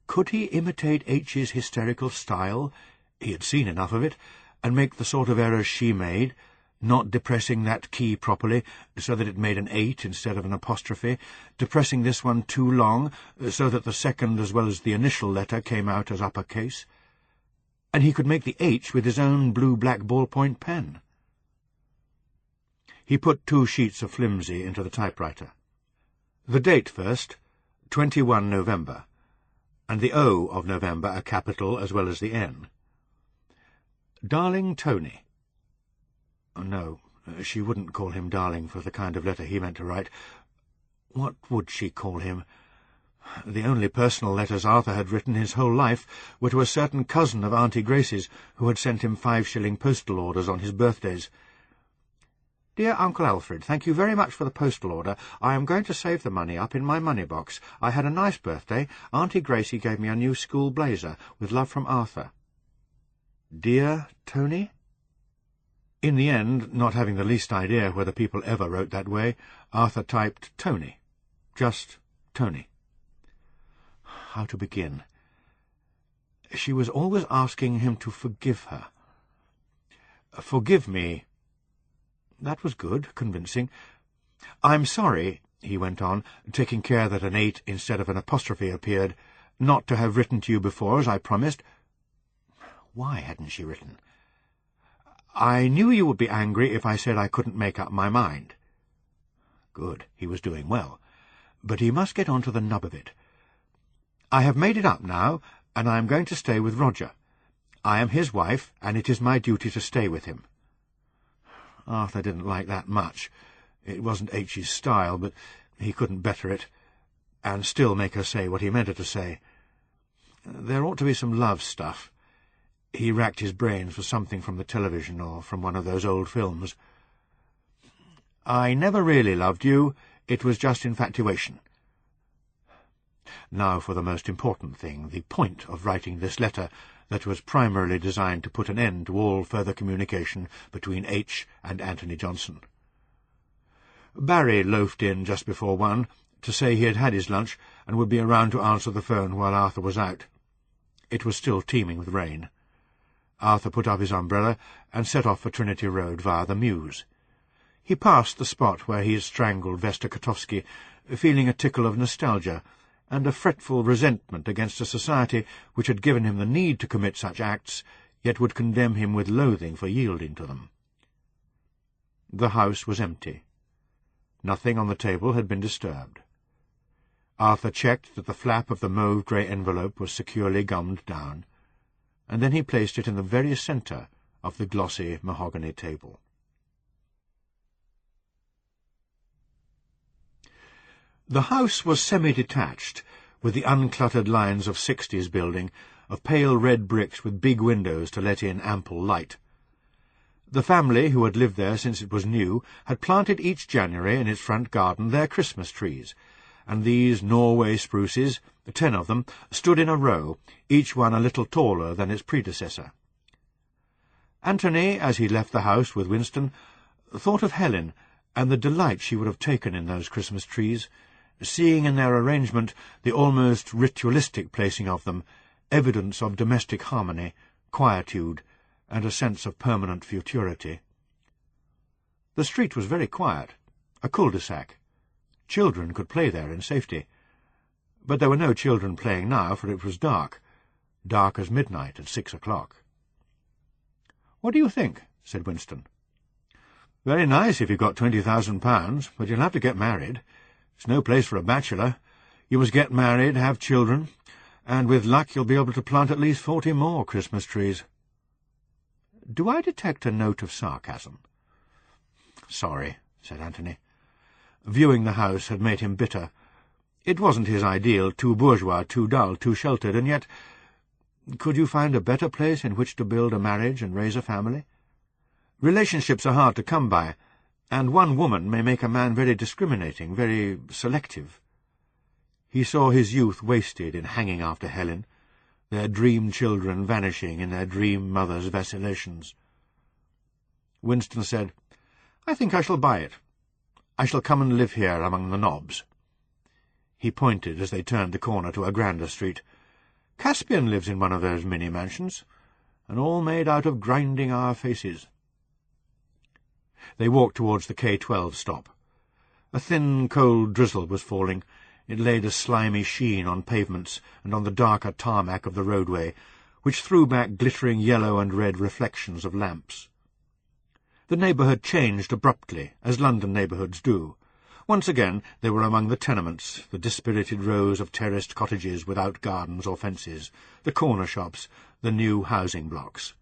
Could he imitate H's hysterical style? He had seen enough of it, and make the sort of errors she made, not depressing that key properly, so that it made an 8 instead of an apostrophe, depressing this one too long, so that the second as well as the initial letter came out as uppercase. And he could make the H with his own blue-black ballpoint pen. He put 2 sheets of flimsy into the typewriter. The date first, 21 November, and the O of November a capital as well as the N. Darling Tony. No, she wouldn't call him darling for the kind of letter he meant to write. What would she call him? The only personal letters Arthur had written his whole life were to a certain cousin of Auntie Grace's, who had sent him 5-shilling postal orders on his birthdays. Dear Uncle Alfred, thank you very much for the postal order. I am going to save the money up in my money box. I had a nice birthday. Auntie Gracie gave me a new school blazer, with love from Arthur. Dear Tony? In the end, not having the least idea whether people ever wrote that way, Arthur typed Tony. Just Tony. How to begin? She was always asking him to forgive her. "Forgive me." That was good, convincing. "I'm sorry," he went on, taking care that an 8 instead of an apostrophe appeared, "not to have written to you before, as I promised." Why hadn't she written? "I knew you would be angry if I said I couldn't make up my mind." Good, he was doing well. But he must get on to the nub of it. "I have made it up now, and I am going to stay with Roger. I am his wife, and it is my duty to stay with him." Arthur didn't like that much. It wasn't H.'s style, but he couldn't better it, and still make her say what he meant her to say. There ought to be some love stuff. He racked his brains for something from the television or from one of those old films. "I never really loved you. It was just infatuation." Now for the most important thing, the point of writing this letter that was primarily designed to put an end to all further communication between H. and Anthony Johnson. Barry loafed in just before 1 to say he had had his lunch and would be around to answer the phone while Arthur was out. It was still teeming with rain. Arthur put up his umbrella and set off for Trinity Road via the Mews. He passed the spot where he had strangled Vesta Kotovsky, feeling a tickle of nostalgia and a fretful resentment against a society which had given him the need to commit such acts, yet would condemn him with loathing for yielding to them. The house was empty. Nothing on the table had been disturbed. Arthur checked that the flap of the mauve-grey envelope was securely gummed down, and then he placed it in the very centre of the glossy mahogany table. The house was semi-detached, with the uncluttered lines of 60s building, of pale red bricks with big windows to let in ample light. The family, who had lived there since it was new, had planted each January in its front garden their Christmas trees, and these Norway spruces, 10 of them, stood in a row, each one a little taller than its predecessor. Anthony, as he left the house with Winston, thought of Helen and the delight she would have taken in those Christmas trees, seeing in their arrangement the almost ritualistic placing of them, evidence of domestic harmony, quietude, and a sense of permanent futurity. The street was very quiet, a cul-de-sac. Children could play there in safety. But there were no children playing now, for it was dark as midnight at 6 o'clock. "What do you think?" said Winston. "Very nice if you've got £20,000, but you'll have to get married. It's no place for a bachelor. You must get married, have children, and with luck you'll be able to plant at least 40 more Christmas trees." "Do I detect a note of sarcasm?" "Sorry," said Anthony. Viewing the house had made him bitter. It wasn't his ideal, too bourgeois, too dull, too sheltered, and yet, could you find a better place in which to build a marriage and raise a family? Relationships are hard to come by, and one woman may make a man very discriminating, very selective. He saw his youth wasted in hanging after Helen, their dream children vanishing in their dream mother's vacillations. Winston said, "I think I shall buy it. I shall come and live here among the knobs." He pointed as they turned the corner to a grander street. "Caspian lives in one of those mini-mansions, and all made out of grinding our faces." They walked towards the K-12 stop. A thin, cold drizzle was falling. It laid a slimy sheen on pavements and on the darker tarmac of the roadway, which threw back glittering yellow and red reflections of lamps. The neighbourhood changed abruptly, as London neighbourhoods do. Once again they were among the tenements, the dispirited rows of terraced cottages without gardens or fences, the corner shops, the new housing blocks.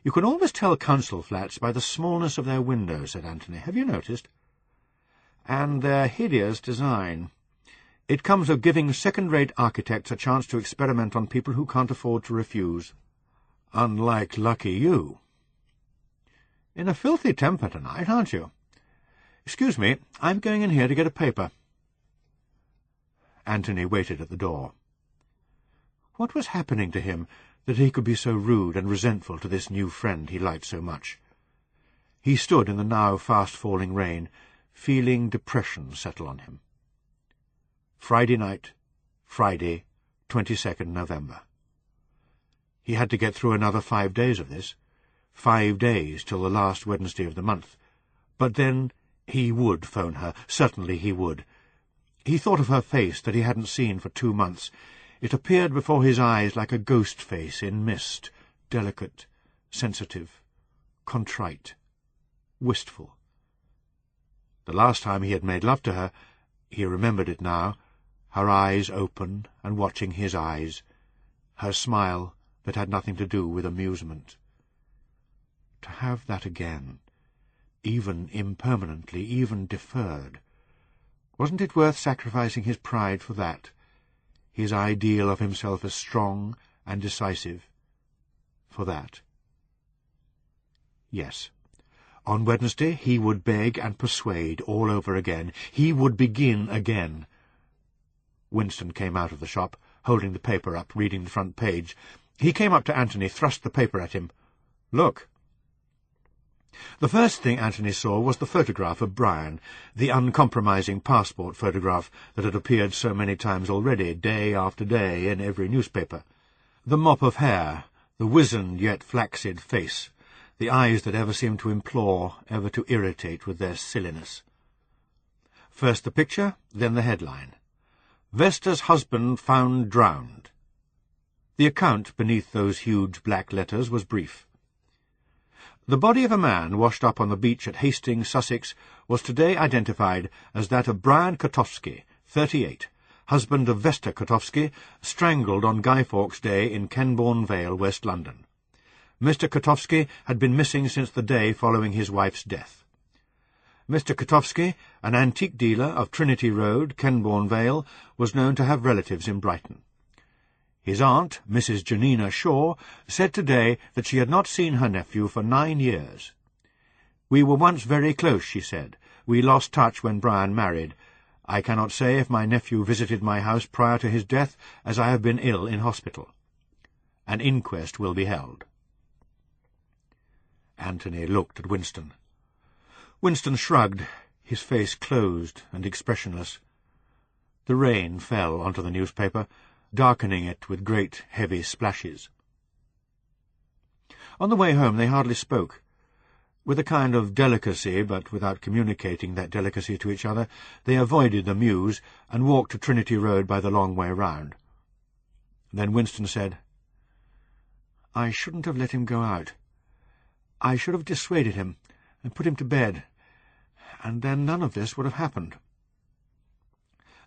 "You can always tell council flats by the smallness of their windows," said Anthony. "Have you noticed? And their hideous design. It comes of giving second-rate architects a chance to experiment on people who can't afford to refuse. Unlike lucky you. In a filthy temper tonight, aren't you? Excuse me, I'm going in here to get a paper." Anthony waited at the door. What was happening to him that he could be so rude and resentful to this new friend he liked so much? He stood in the now fast-falling rain, feeling depression settle on him. Friday night, Friday, 22nd November. He had to get through another 5 days of this. 5 days till the last Wednesday of the month. But then he would phone her. Certainly he would. He thought of her face that he hadn't seen for 2 months. It appeared before his eyes like a ghost face in mist, delicate, sensitive, contrite, wistful. The last time he had made love to her, he remembered it now, her eyes open and watching his eyes, her smile that had nothing to do with amusement. To have that again, even impermanently, even deferred, wasn't it worth sacrificing his pride for that, his ideal of himself as strong and decisive, for that? Yes. On Wednesday he would beg and persuade all over again. He would begin again. Winston came out of the shop, holding the paper up, reading the front page. He came up to Anthony, thrust the paper at him. "Look." The first thing Anthony saw was the photograph of Brian, the uncompromising passport photograph that had appeared so many times already, day after day, in every newspaper. The mop of hair, the wizened yet flaccid face, the eyes that ever seemed to implore, ever to irritate with their silliness. First the picture, then the headline. "Vesta's husband found drowned." The account beneath those huge black letters was brief. The body of a man washed up on the beach at Hastings, Sussex, was today identified as that of Brian Kotowski, 38, husband of Vesta Kotowski, strangled on Guy Fawkes Day in Kenbourne Vale, West London. Mr. Kotowski had been missing since the day following his wife's death. Mr. Kotowski, an antique dealer of Trinity Road, Kenbourne Vale, was known to have relatives in Brighton. His aunt, Mrs. Janina Shaw, said today that she had not seen her nephew for 9 years. "We were once very close," she said. "We lost touch when Brian married. I cannot say if my nephew visited my house prior to his death, as I have been ill in hospital. An inquest will be held." Anthony looked at Winston. Winston shrugged, his face closed and expressionless. The rain fell onto the newspaper, darkening it with great, heavy splashes. On the way home they hardly spoke. With a kind of delicacy, but without communicating that delicacy to each other, they avoided the mews and walked to Trinity Road by the long way round. Then Winston said, "I shouldn't have let him go out. I should have dissuaded him and put him to bed, and then none of this would have happened."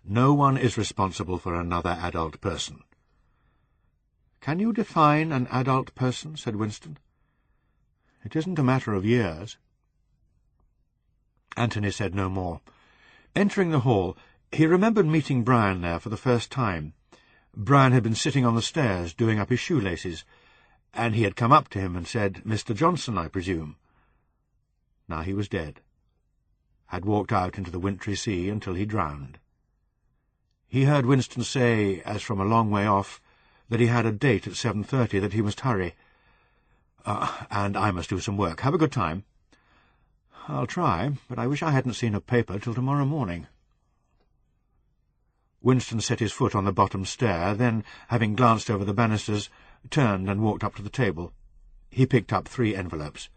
"No one is responsible for another adult person." "Can you define an adult person?" said Winston. "It isn't a matter of years." Anthony said no more. Entering the hall, he remembered meeting Brian there for the first time. Brian had been sitting on the stairs doing up his shoelaces, and he had come up to him and said, "Mr. Johnson, I presume." Now he was dead, had walked out into the wintry sea until he drowned. He heard Winston say, as from a long way off, that he had a date at 7:30, that he must hurry. "And I must do some work. Have a good time." "I'll try, but I wish I hadn't seen a paper till tomorrow morning." Winston set his foot on the bottom stair, then, having glanced over the banisters, turned and walked up to the table. He picked up 3 envelopes.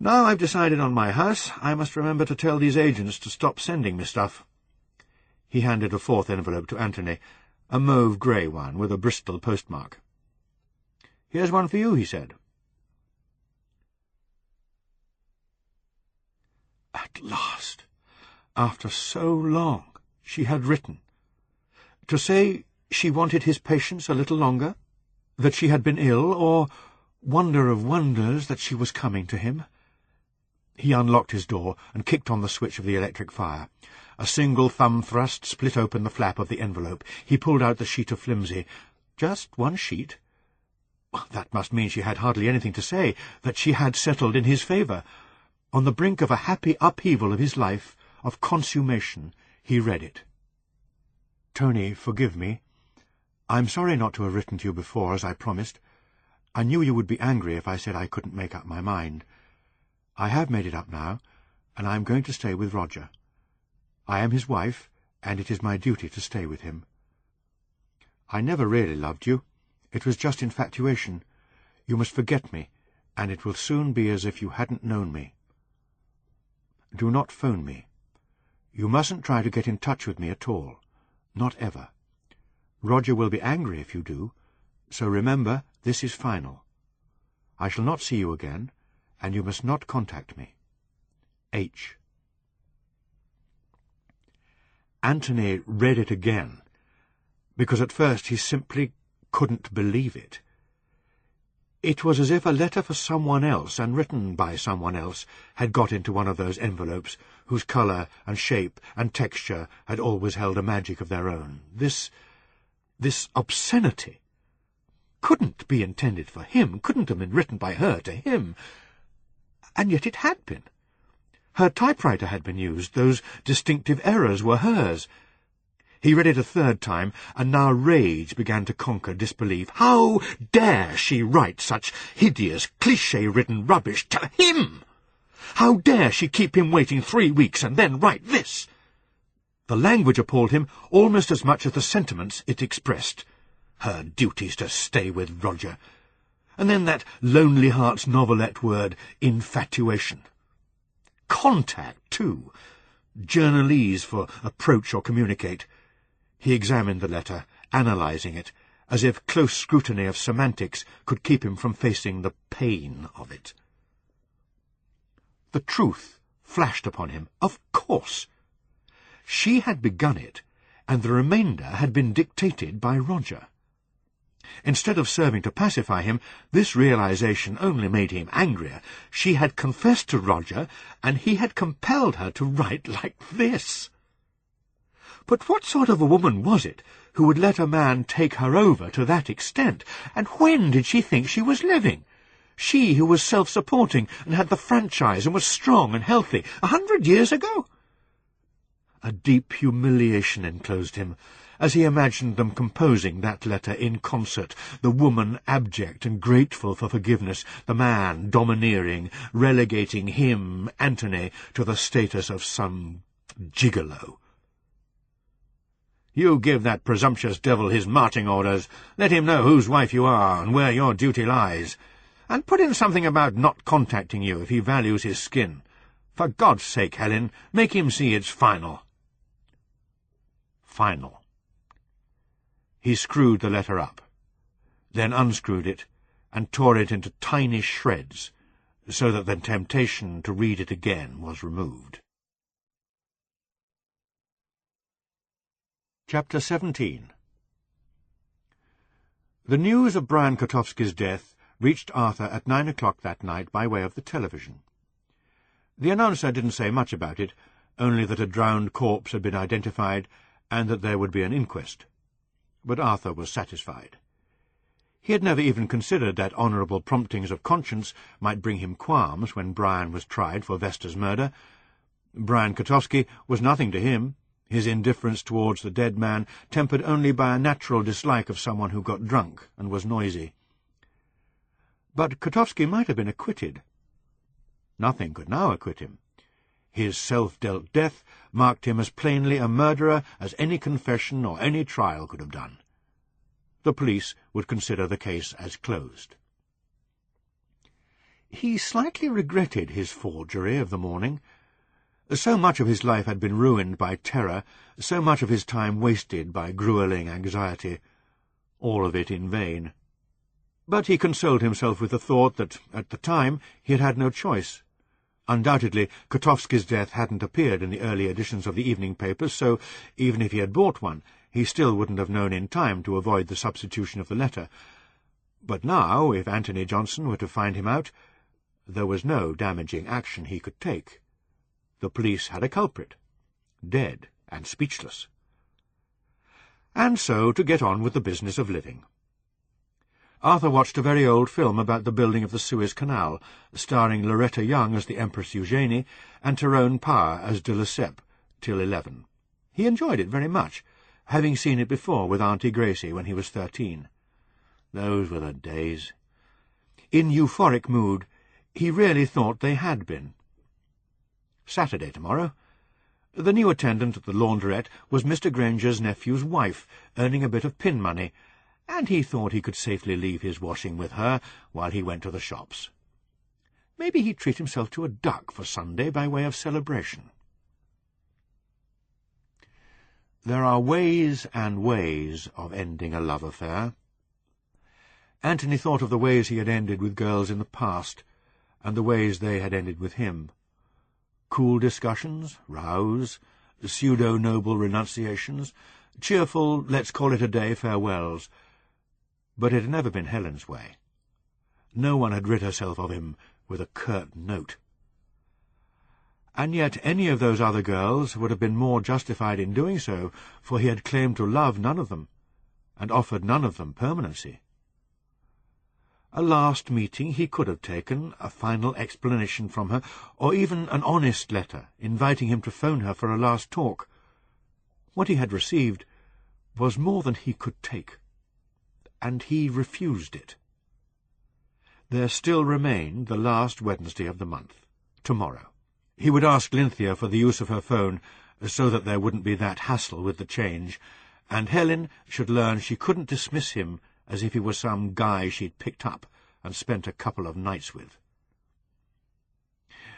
"Now I've decided on my house, I must remember to tell these agents to stop sending me stuff." He handed a 4th envelope to Anthony, a mauve-grey one with a Bristol postmark. "Here's one for you," he said. At last, after so long, she had written. To say she wanted his patience a little longer, that she had been ill, or, wonder of wonders, that she was coming to him. He unlocked his door and kicked on the switch of the electric fire. A single thumb thrust split open the flap of the envelope. He pulled out the sheet of flimsy. Just 1 sheet? That must mean she had hardly anything to say, that she had settled in his favour. On the brink of a happy upheaval of his life, of consummation, he read it. "Tony, forgive me. I'm sorry not to have written to you before, as I promised. I knew you would be angry if I said I couldn't make up my mind. I have made it up now, and I am going to stay with Roger. I am his wife, and it is my duty to stay with him. I never really loved you, It was just infatuation. You must forget me, and it will soon be as if you hadn't known me. Do not phone me. You mustn't try to get in touch with me at all. Not ever. Roger will be angry if you do, so remember, this is final. I shall not see you again, and you must not contact me. H. Anthony read it again, because at first he simply couldn't believe it. It was as if a letter for someone else, and written by someone else, had got into one of those envelopes whose colour and shape and texture had always held a magic of their own. This obscenity couldn't be intended for him, couldn't have been written by her to him. And yet it had been. Her typewriter had been used, those distinctive errors were hers. He read it a third time, and now rage began to conquer disbelief. How dare she write such hideous, cliché-ridden rubbish to him? How dare she keep him waiting 3 weeks and then write this? The language appalled him almost as much as the sentiments it expressed. Her duties to stay with Roger. And then that Lonely Hearts novelette word, infatuation. Contact, too. Journalese for approach or communicate. He examined the letter, analysing it, as if close scrutiny of semantics could keep him from facing the pain of it. The truth flashed upon him. Of course. She had begun it, and the remainder had been dictated by Roger. Instead of serving to pacify him, this realization only made him angrier. She had confessed to Roger, and he had compelled her to write like this. But what sort of a woman was it who would let a man take her over to that extent? And when did she think she was living? She who was self-supporting and had the franchise and was strong and healthy 100 years ago? A deep humiliation enclosed him, as he imagined them composing that letter in concert, the woman abject and grateful for forgiveness, the man domineering, relegating him, Anthony, to the status of some gigolo. You give that presumptuous devil his marching orders. Let him know whose wife you are and where your duty lies. And put in something about not contacting you if he values his skin. For God's sake, Helen, make him see it's final. Final. He screwed the letter up, then unscrewed it, and tore it into tiny shreds, so that the temptation to read it again was removed. Chapter 17. The news of Brian Kotowski's death reached Arthur at 9 o'clock that night by way of the television. The announcer didn't say much about it, only that a drowned corpse had been identified and that there would be an inquest. But Arthur was satisfied. He had never even considered that honourable promptings of conscience might bring him qualms when Brian was tried for Vesta's murder. Brian Kotowski was nothing to him, his indifference towards the dead man tempered only by a natural dislike of someone who got drunk and was noisy. But Kotowski might have been acquitted. Nothing could now acquit him. His self-dealt death marked him as plainly a murderer as any confession or any trial could have done. The police would consider the case as closed. He slightly regretted his forgery of the morning. So much of his life had been ruined by terror, so much of his time wasted by gruelling anxiety, all of it in vain. But he consoled himself with the thought that, at the time, he had had no choice. Undoubtedly, Kotowski's death hadn't appeared in the early editions of the evening papers, so, even if he had bought one, he still wouldn't have known in time to avoid the substitution of the letter. But now, if Anthony Johnson were to find him out, there was no damaging action he could take. The police had a culprit, dead and speechless. And so to get on with the business of living. Arthur watched a very old film about the building of the Suez Canal, starring Loretta Young as the Empress Eugenie and Tyrone Power as de Lesseps, till 11. He enjoyed it very much, having seen it before with Auntie Gracie when he was 13. Those were the days. In euphoric mood, he really thought they had been. Saturday tomorrow. The new attendant at the laundrette was Mr. Granger's nephew's wife, earning a bit of pin money, and he thought he could safely leave his washing with her while he went to the shops. Maybe he'd treat himself to a duck for Sunday by way of celebration. There are ways and ways of ending a love affair. Anthony thought of the ways he had ended with girls in the past, and the ways they had ended with him. Cool discussions, rows, pseudo-noble renunciations, cheerful, let's-call-it-a-day farewells. But it had never been Helen's way. No one had rid herself of him with a curt note. And yet any of those other girls would have been more justified in doing so, for he had claimed to love none of them, and offered none of them permanency. A last meeting he could have taken, a final explanation from her, or even an honest letter, inviting him to phone her for a last talk. What he had received was more than he could take, and he refused it. There still remained the last Wednesday of the month, tomorrow. He would ask Lynthia for the use of her phone, so that there wouldn't be that hassle with the change, and Helen should learn she couldn't dismiss him as if he was some guy she'd picked up and spent a couple of nights with.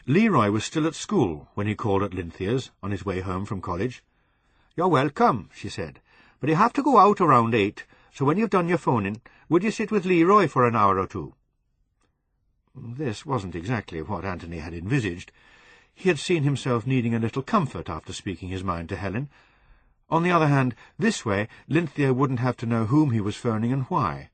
Leroy was still at school when he called at Lynthia's on his way home from college. "You're welcome," she said, "but you have to go out around 8, so when you've done your phoning, would you sit with Leroy for an hour or two?" This wasn't exactly what Anthony had envisaged. He had seen himself needing a little comfort after speaking his mind to Helen. On the other hand, this way Lynthia wouldn't have to know whom he was phoning and why.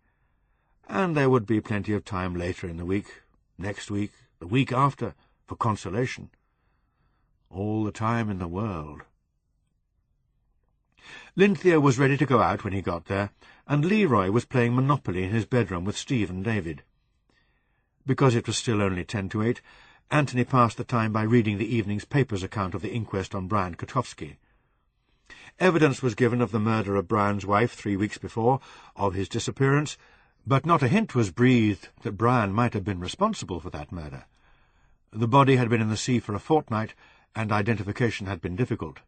And there would be plenty of time later in the week, next week, the week after, for consolation. All the time in the world. Lynthia was ready to go out when he got there, and Leroy was playing Monopoly in his bedroom with Steve and David. Because it was still only 10 to 8, Anthony passed the time by reading the evening's paper's account of the inquest on Brian Katowski. Evidence was given of the murder of Brian's wife 3 weeks before, of his disappearance, but not a hint was breathed that Brian might have been responsible for that murder. The body had been in the sea for a fortnight, and identification had been difficult.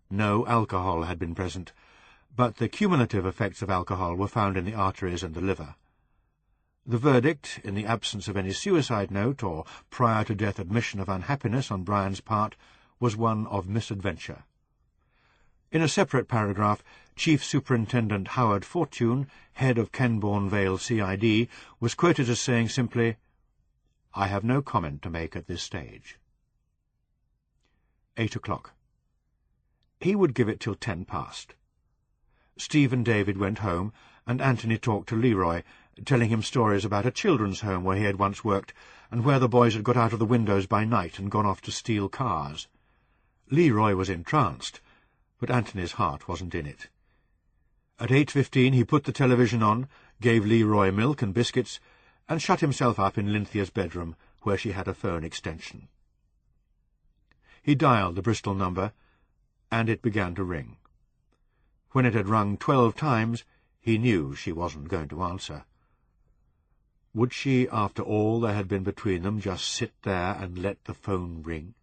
No alcohol had been present, but the cumulative effects of alcohol were found in the arteries and the liver. The verdict, in the absence of any suicide note or prior-to-death admission of unhappiness on Brian's part, was one of misadventure. In a separate paragraph, Chief Superintendent Howard Fortune, head of Kenbourne Vale CID, was quoted as saying simply, "I have no comment to make at this stage." 8 o'clock. He would give it till 10 past. Steve and David went home, and Anthony talked to Leroy, telling him stories about a children's home where he had once worked, and where the boys had got out of the windows by night and gone off to steal cars. Leroy was entranced, but Anthony's heart wasn't in it. At 8:15 he put the television on, gave Leroy milk and biscuits, and shut himself up in Lynthia's bedroom, where she had a phone extension. He dialed the Bristol number, and it began to ring. When it had rung 12 times, he knew she wasn't going to answer. Would she, after all there had been between them, just sit there and let the phone ring?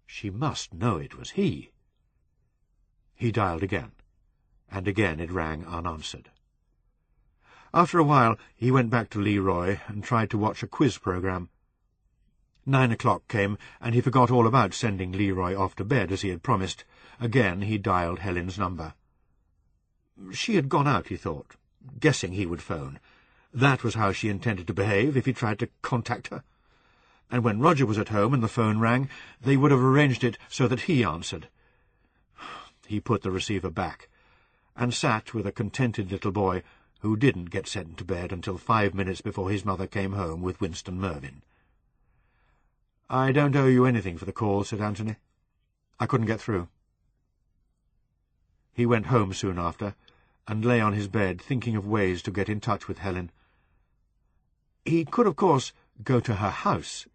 She must know it was he. He dialed again, and again it rang unanswered. After a while he went back to Leroy and tried to watch a quiz program. 9 o'clock came, and he forgot all about sending Leroy off to bed, as he had promised. Again he dialed Helen's number. She had gone out, he thought, guessing he would phone. That was how she intended to behave if he tried to contact her. And when Roger was at home and the phone rang, they would have arranged it so that he answered. He put the receiver back, and sat with a contented little boy who didn't get sent to bed until 5 minutes before his mother came home with Winston Mervyn. "I don't owe you anything for the call," said Anthony. "I couldn't get through." He went home soon after, and lay on his bed thinking of ways to get in touch with Helen. He could, of course, go to her house.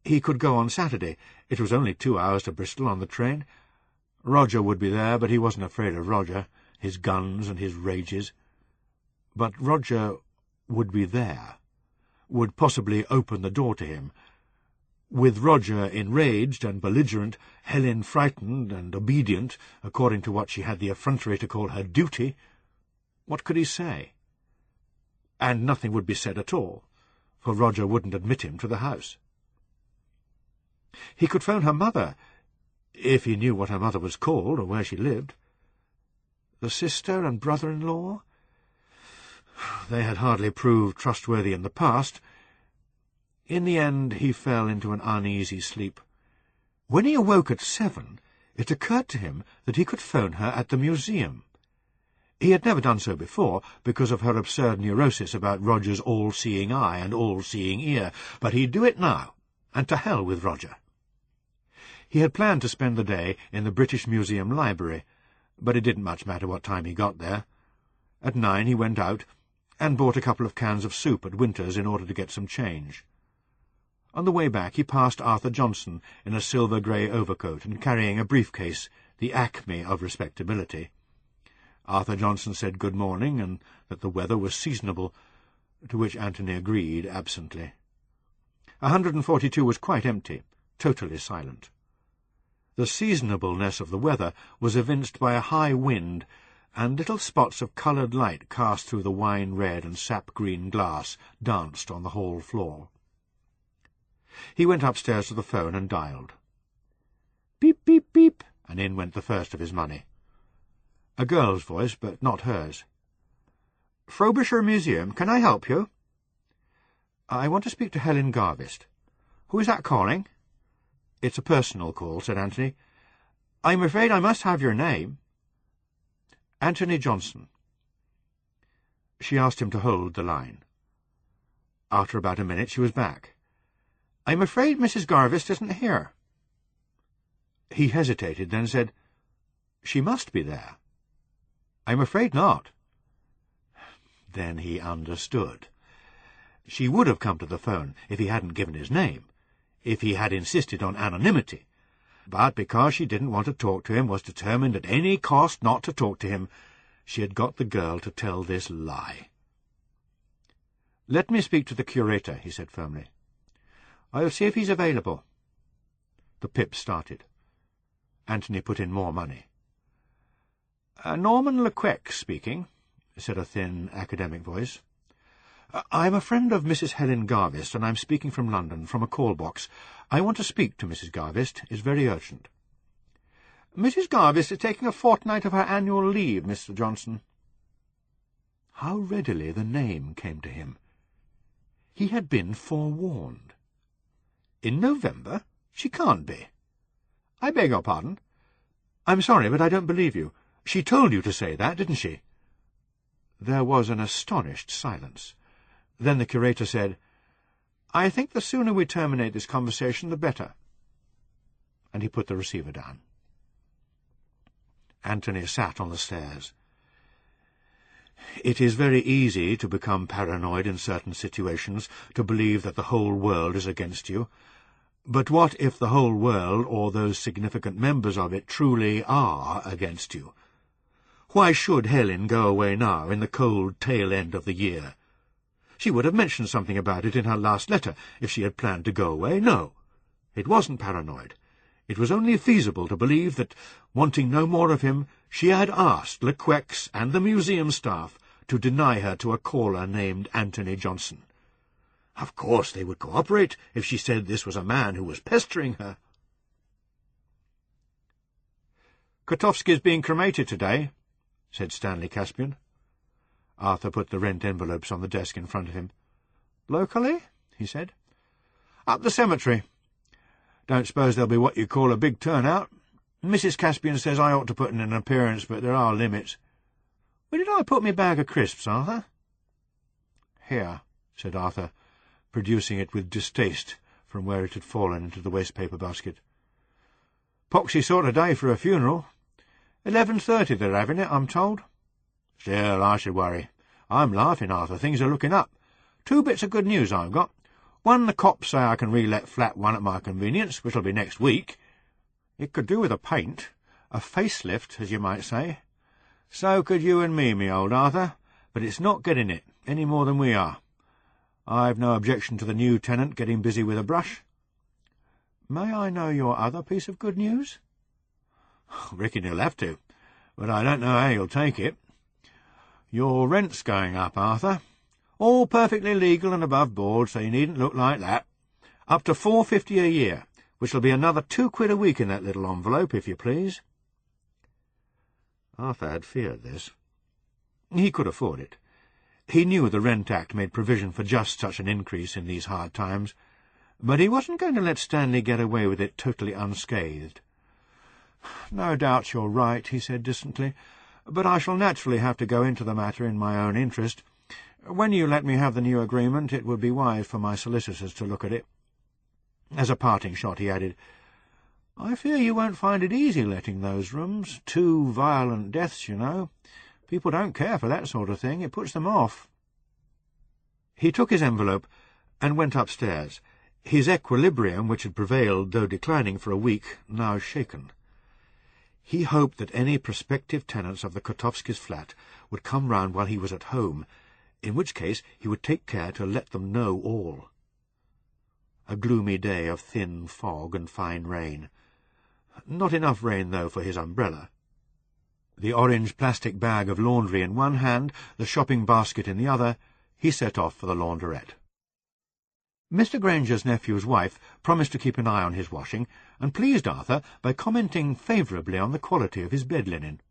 He could go on Saturday. It was only 2 hours to Bristol on the train. Roger would be there, but he wasn't afraid of Roger, his guns and his rages. But Roger would be there, would possibly open the door to him. With Roger enraged and belligerent, Helen frightened and obedient, according to what she had the effrontery to call her duty, What could he say? And nothing would be said at all, for Roger wouldn't admit him to the house. He could phone her mother, if he knew what her mother was called or where she lived. The sister and brother-in-law? They had hardly proved trustworthy in the past. In the end he fell into an uneasy sleep. When he awoke at 7, it occurred to him that he could phone her at the museum. He had never done so before, because of her absurd neurosis about Roger's all-seeing eye and all-seeing ear, but he'd do it now, and to hell with Roger. He had planned to spend the day in the British Museum library, but it didn't much matter what time he got there. At 9 he went out, and bought a couple of cans of soup at Winter's in order to get some change. On the way back he passed Arthur Johnson in a silver-grey overcoat and carrying a briefcase, the acme of respectability. Arthur Johnson said good morning, and that the weather was seasonable, to which Anthony agreed absently. 142 was quite empty, totally silent. The seasonableness of the weather was evinced by a high wind, and little spots of coloured light cast through the wine-red and sap-green glass danced on the hall floor. He went upstairs to the phone and dialed. Beep, beep, beep, and in went the first of his money. A girl's voice, but not hers. Frobisher Museum, can I help you? I want to speak to Helen Garvist. Who is that calling? It's a personal call, said Anthony. I'm afraid I must have your name. Anthony Johnson. She asked him to hold the line. After about a minute she was back. I'm afraid Mrs. Garvist isn't here. He hesitated, then said, She must be there. I'm afraid not. Then he understood. She would have come to the phone if he hadn't given his name, if he had insisted on anonymity, but because she didn't want to talk to him, was determined at any cost not to talk to him, she had got the girl to tell this lie. Let me speak to the curator, he said firmly. I'll see if he's available. The pip started. Anthony put in more money. Norman Lequec speaking, said a thin, academic voice. I'm a friend of Mrs. Helen Garvist, and I'm speaking from London, from a call box. I want to speak to Mrs. Garvist. It's very urgent. Mrs. Garvist is taking a fortnight of her annual leave, Mr. Johnson. How readily the name came to him. He had been forewarned. In November? She can't be. I beg your pardon. I'm sorry, but I don't believe you. She told you to say that, didn't she? There was an astonished silence. Then the curator said, I think the sooner we terminate this conversation, the better. And he put the receiver down. Anthony sat on the stairs. It is very easy to become paranoid in certain situations, to believe that the whole world is against you. But what if the whole world, or those significant members of it, truly are against you? Why should Helen go away now, in the cold tail end of the year? She would have mentioned something about it in her last letter, if she had planned to go away. No, it wasn't paranoid. It was only feasible to believe that, wanting no more of him, she had asked Lequecs and the museum staff to deny her to a caller named Anthony Johnson. Of course they would cooperate if she said this was a man who was pestering her. Kotovsky's being cremated today, said Stanley Caspian. Arthur put the rent envelopes on the desk in front of him. Locally? He said. Up the cemetery. Don't suppose there'll be what you call a big turnout. Mrs. Caspian says I ought to put in an appearance, but there are limits. Where did I put my bag of crisps, Arthur? Here, said Arthur, producing it with distaste from where it had fallen into the waste-paper basket. Poxy sort of day for a funeral. 11:30 they're having it, I'm told. Still, I should worry. I'm laughing, Arthur. Things are looking up. 2 bits of good news I've got. One, the cops say I can re-let flat 1 at my convenience, which'll be next week. It could do with a paint, a facelift, as you might say. So could you and me old Arthur, but it's not getting it, any more than we are. I've no objection to the new tenant getting busy with a brush. May I know your other piece of good news? Reckon you'll have to, but I don't know how you'll take it. Your rent's going up, Arthur. All perfectly legal and above board, so you needn't look like that. Up to £4.50 a year, which'll be another £2 a week in that little envelope, if you please. Arthur had feared this. He could afford it. He knew the Rent Act made provision for just such an increase in these hard times, but he wasn't going to let Stanley get away with it totally unscathed. "No doubt you're right," he said distantly, "but I shall naturally have to go into the matter in my own interest. When you let me have the new agreement, it would be wise for my solicitors to look at it." As a parting shot, he added, "I fear you won't find it easy letting those rooms. 2 violent deaths, you know. People don't care for that sort of thing. It puts them off." He took his envelope and went upstairs, his equilibrium, which had prevailed, though declining for a week, now shaken. He hoped that any prospective tenants of the Kotovskis' flat would come round while he was at home, in which case he would take care to let them know all. A gloomy day of thin fog and fine rain. Not enough rain, though, for his umbrella. The orange plastic bag of laundry in one hand, the shopping basket in the other, he set off for the launderette. Mr. Granger's nephew's wife promised to keep an eye on his washing, and pleased Arthur by commenting favourably on the quality of his bed linen.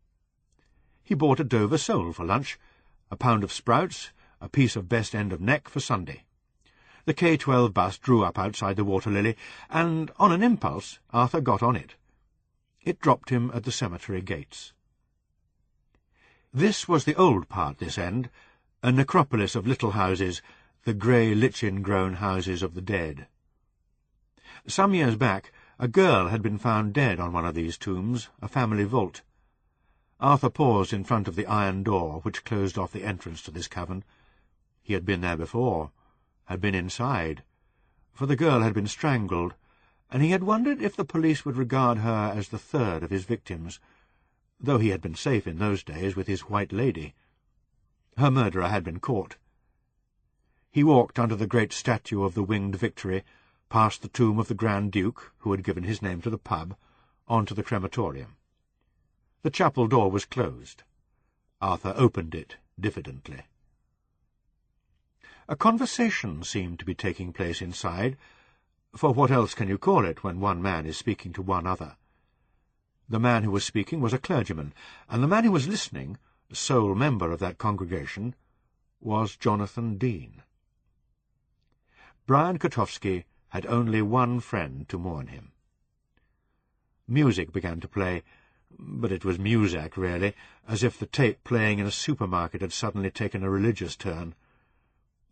He bought a Dover sole for lunch, a pound of sprouts, a piece of best end of neck for Sunday. The K-12 bus drew up outside the Water Lily, and, on an impulse, Arthur got on it. It dropped him at the cemetery gates. This was the old part, this end, a necropolis of little houses, the grey lichen-grown houses of the dead. Some years back, a girl had been found dead on one of these tombs, a family vault. Arthur paused in front of the iron door which closed off the entrance to this cavern. He had been there before, had been inside, for the girl had been strangled, and he had wondered if the police would regard her as the third of his victims, though he had been safe in those days with his White Lady. Her murderer had been caught. He walked under the great statue of the Winged Victory, past the tomb of the Grand Duke, who had given his name to the pub, on to the crematorium. The chapel door was closed. Arthur opened it diffidently. A conversation seemed to be taking place inside, for what else can you call it when one man is speaking to one other? The man who was speaking was a clergyman, and the man who was listening, sole member of that congregation, was Jonathan Dean. Brian Kotovsky had only one friend to mourn him. Music began to play, but it was Muzak, really, as if the tape playing in a supermarket had suddenly taken a religious turn.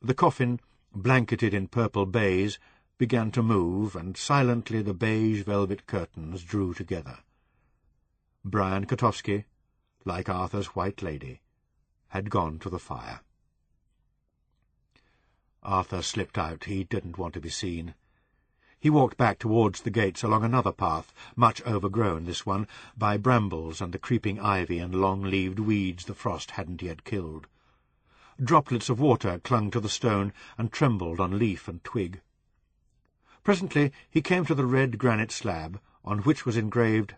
The coffin, blanketed in purple baize, began to move, and silently the beige velvet curtains drew together. Brian Kotovsky, like Arthur's White Lady, had gone to the fire. Arthur slipped out. He didn't want to be seen. He walked back towards the gates along another path, much overgrown, this one, by brambles and the creeping ivy and long-leaved weeds the frost hadn't yet killed. Droplets of water clung to the stone and trembled on leaf and twig. Presently he came to the red granite slab, on which was engraved,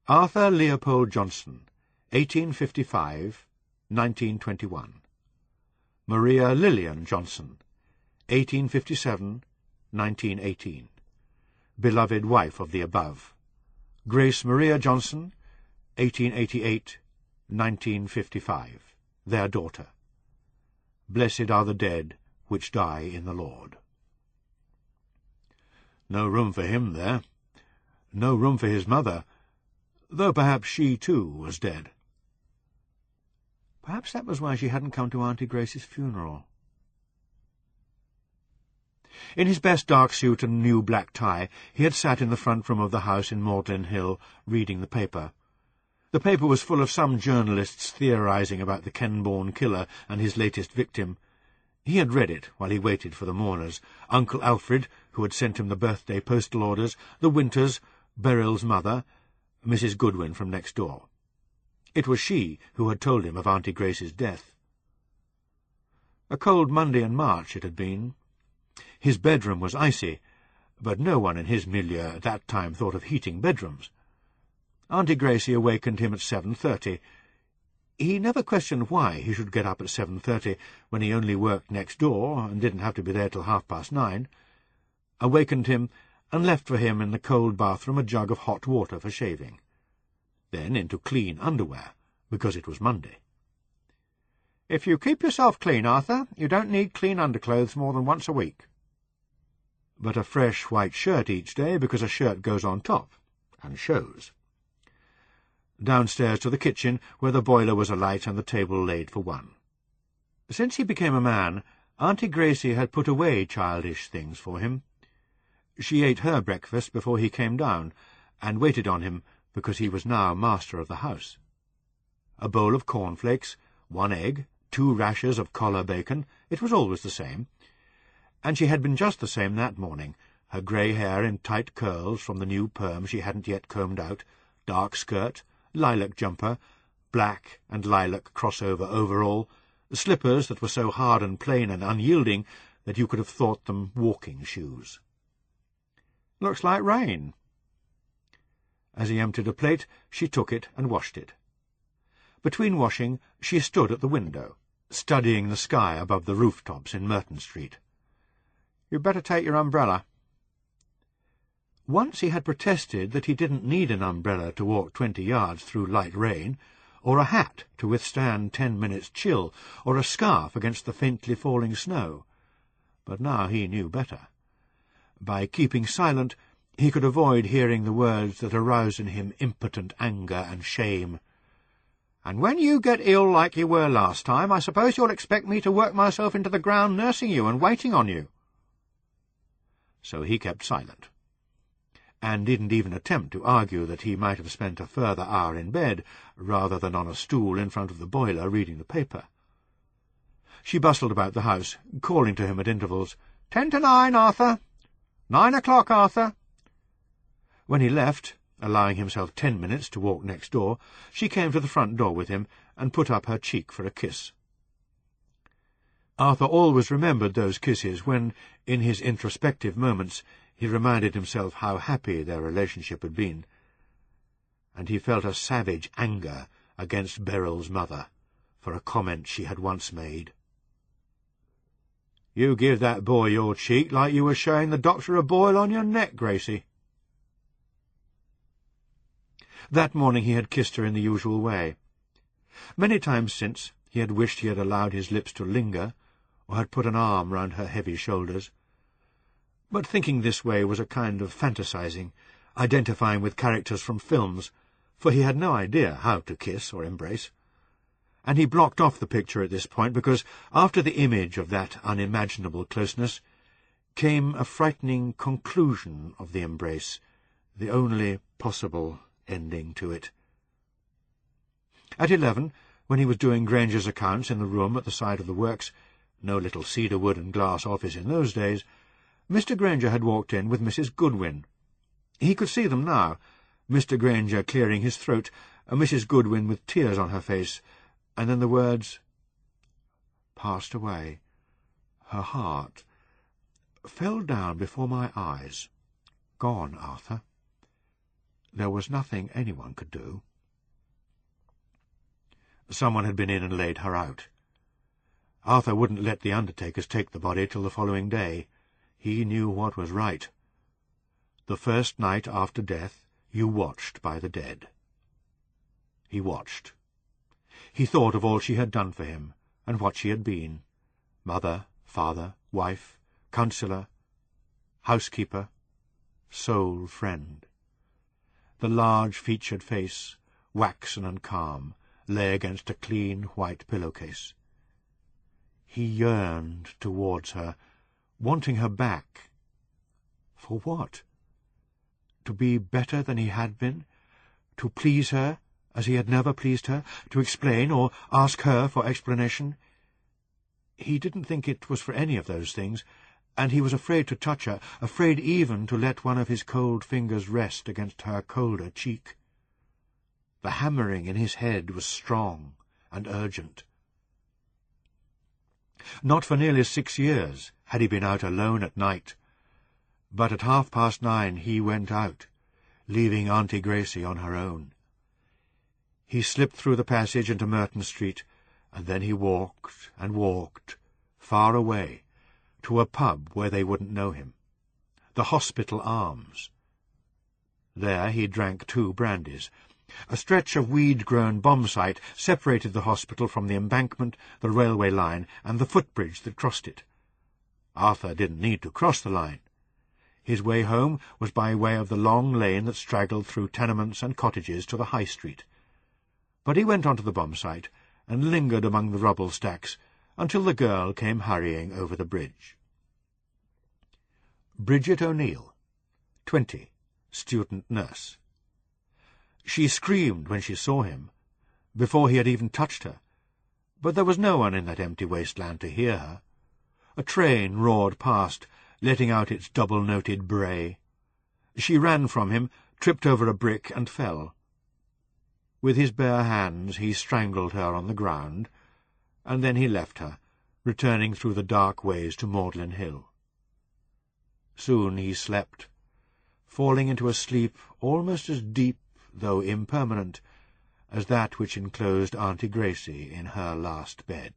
Arthur Leopold Johnson, 1855-1921. Maria Lillian Johnson, 1857-1918. Beloved wife of the above. Grace Maria Johnson, 1888-1955. Their daughter. Blessed are the dead which die in the Lord. No room for him there. No room for his mother, though perhaps she, too, was dead. Perhaps that was why she hadn't come to Auntie Grace's funeral. In his best dark suit and new black tie, he had sat in the front room of the house in Magdalen Hill, reading the paper. The paper was full of some journalists theorizing about the Kenbourne killer and his latest victim. He had read it while he waited for the mourners, Uncle Alfred, who had sent him the birthday postal orders, the Winters, Beryl's mother, Mrs. Goodwin from next door. It was she who had told him of Auntie Grace's death. A cold Monday in March it had been. His bedroom was icy, but no one in his milieu at that time thought of heating bedrooms. Auntie Gracie awakened him at 7:30. He never questioned why he should get up at 7:30 when he only worked next door and didn't have to be there till 9:30, awakened him and left for him in the cold bathroom a jug of hot water for shaving, then into clean underwear, because it was Monday. "If you keep yourself clean, Arthur, you don't need clean underclothes more than once a week." But a fresh white shirt each day, because a shirt goes on top, and shows. Downstairs to the kitchen, where the boiler was alight and the table laid for one. Since he became a man, Auntie Gracie had put away childish things for him. She ate her breakfast before he came down, and waited on him because he was now master of the house. A bowl of cornflakes, 1 egg, 2 rashers of collar bacon, it was always the same. And she had been just the same that morning, her grey hair in tight curls from the new perm she hadn't yet combed out, dark skirt, lilac jumper, black and lilac crossover overall, slippers that were so hard and plain and unyielding that you could have thought them walking shoes. "Looks like rain." As he emptied a plate, she took it and washed it. Between washing, she stood at the window, studying the sky above the rooftops in Merton Street. "You'd better take your umbrella." Once he had protested that he didn't need an umbrella to walk 20 yards through light rain, or a hat to withstand 10 minutes' chill, or a scarf against the faintly falling snow. But now he knew better. By keeping silent, he could avoid hearing the words that aroused in him impotent anger and shame. "And when you get ill like you were last time, I suppose you'll expect me to work myself into the ground nursing you and waiting on you." So he kept silent, and didn't even attempt to argue that he might have spent a further hour in bed, rather than on a stool in front of the boiler reading the paper. She bustled about the house, calling to him at intervals, "10 to 9, Arthur! 9 o'clock, Arthur!" When he left, allowing himself 10 minutes to walk next door, she came to the front door with him and put up her cheek for a kiss. Arthur always remembered those kisses when, in his introspective moments, he reminded himself how happy their relationship had been, and he felt a savage anger against Beryl's mother for a comment she had once made. "You give that boy your cheek like you were showing the doctor a boil on your neck, Gracie." That morning he had kissed her in the usual way. Many times since he had wished he had allowed his lips to linger, or had put an arm round her heavy shoulders. But thinking this way was a kind of fantasizing, identifying with characters from films, for he had no idea how to kiss or embrace. And he blocked off the picture at this point, because after the image of that unimaginable closeness came a frightening conclusion of the embrace, the only possible ending to it. At 11, when he was doing Granger's accounts in the room at the side of the works, no little cedar-wood and glass office in those days, Mr. Granger had walked in with Mrs. Goodwin. He could see them now, Mr. Granger clearing his throat, and Mrs. Goodwin with tears on her face, and then the words, "passed away. Her heart fell down before my eyes. Gone, Arthur. There was nothing anyone could do." Someone had been in and laid her out. Arthur wouldn't let the undertakers take the body till the following day. He knew what was right. The first night after death you watched by the dead. He watched. He thought of all she had done for him, and what she had been. Mother, father, wife, counsellor, housekeeper, sole friend. The large-featured face, waxen and calm, lay against a clean white pillowcase. He yearned towards her, wanting her back. For what? To be better than he had been? To please her as he had never pleased her? To explain, or ask her for explanation? He didn't think it was for any of those things, and he was afraid to touch her, afraid even to let one of his cold fingers rest against her colder cheek. The hammering in his head was strong and urgent. Not for nearly 6 years had he been out alone at night, but at 9:30 he went out, leaving Auntie Gracie on her own. He slipped through the passage into Merton Street, and then he walked and walked, far away, to a pub where they wouldn't know him. The Hospital Arms. There he drank 2 brandies. A stretch of weed-grown bombsite separated the hospital from the embankment, the railway line, and the footbridge that crossed it. Arthur didn't need to cross the line. His way home was by way of the long lane that straggled through tenements and cottages to the High Street. But he went on to the bombsite and lingered among the rubble stacks until the girl came hurrying over the bridge. Bridget O'Neill, 20, student nurse. She screamed when she saw him, before he had even touched her, but there was no one in that empty wasteland to hear her. A train roared past, letting out its double-noted bray. She ran from him, tripped over a brick, and fell. With his bare hands he strangled her on the ground, and then he left her, returning through the dark ways to Magdalen Hill. Soon he slept, falling into a sleep almost as deep, though impermanent, as that which enclosed Auntie Gracie in her last bed.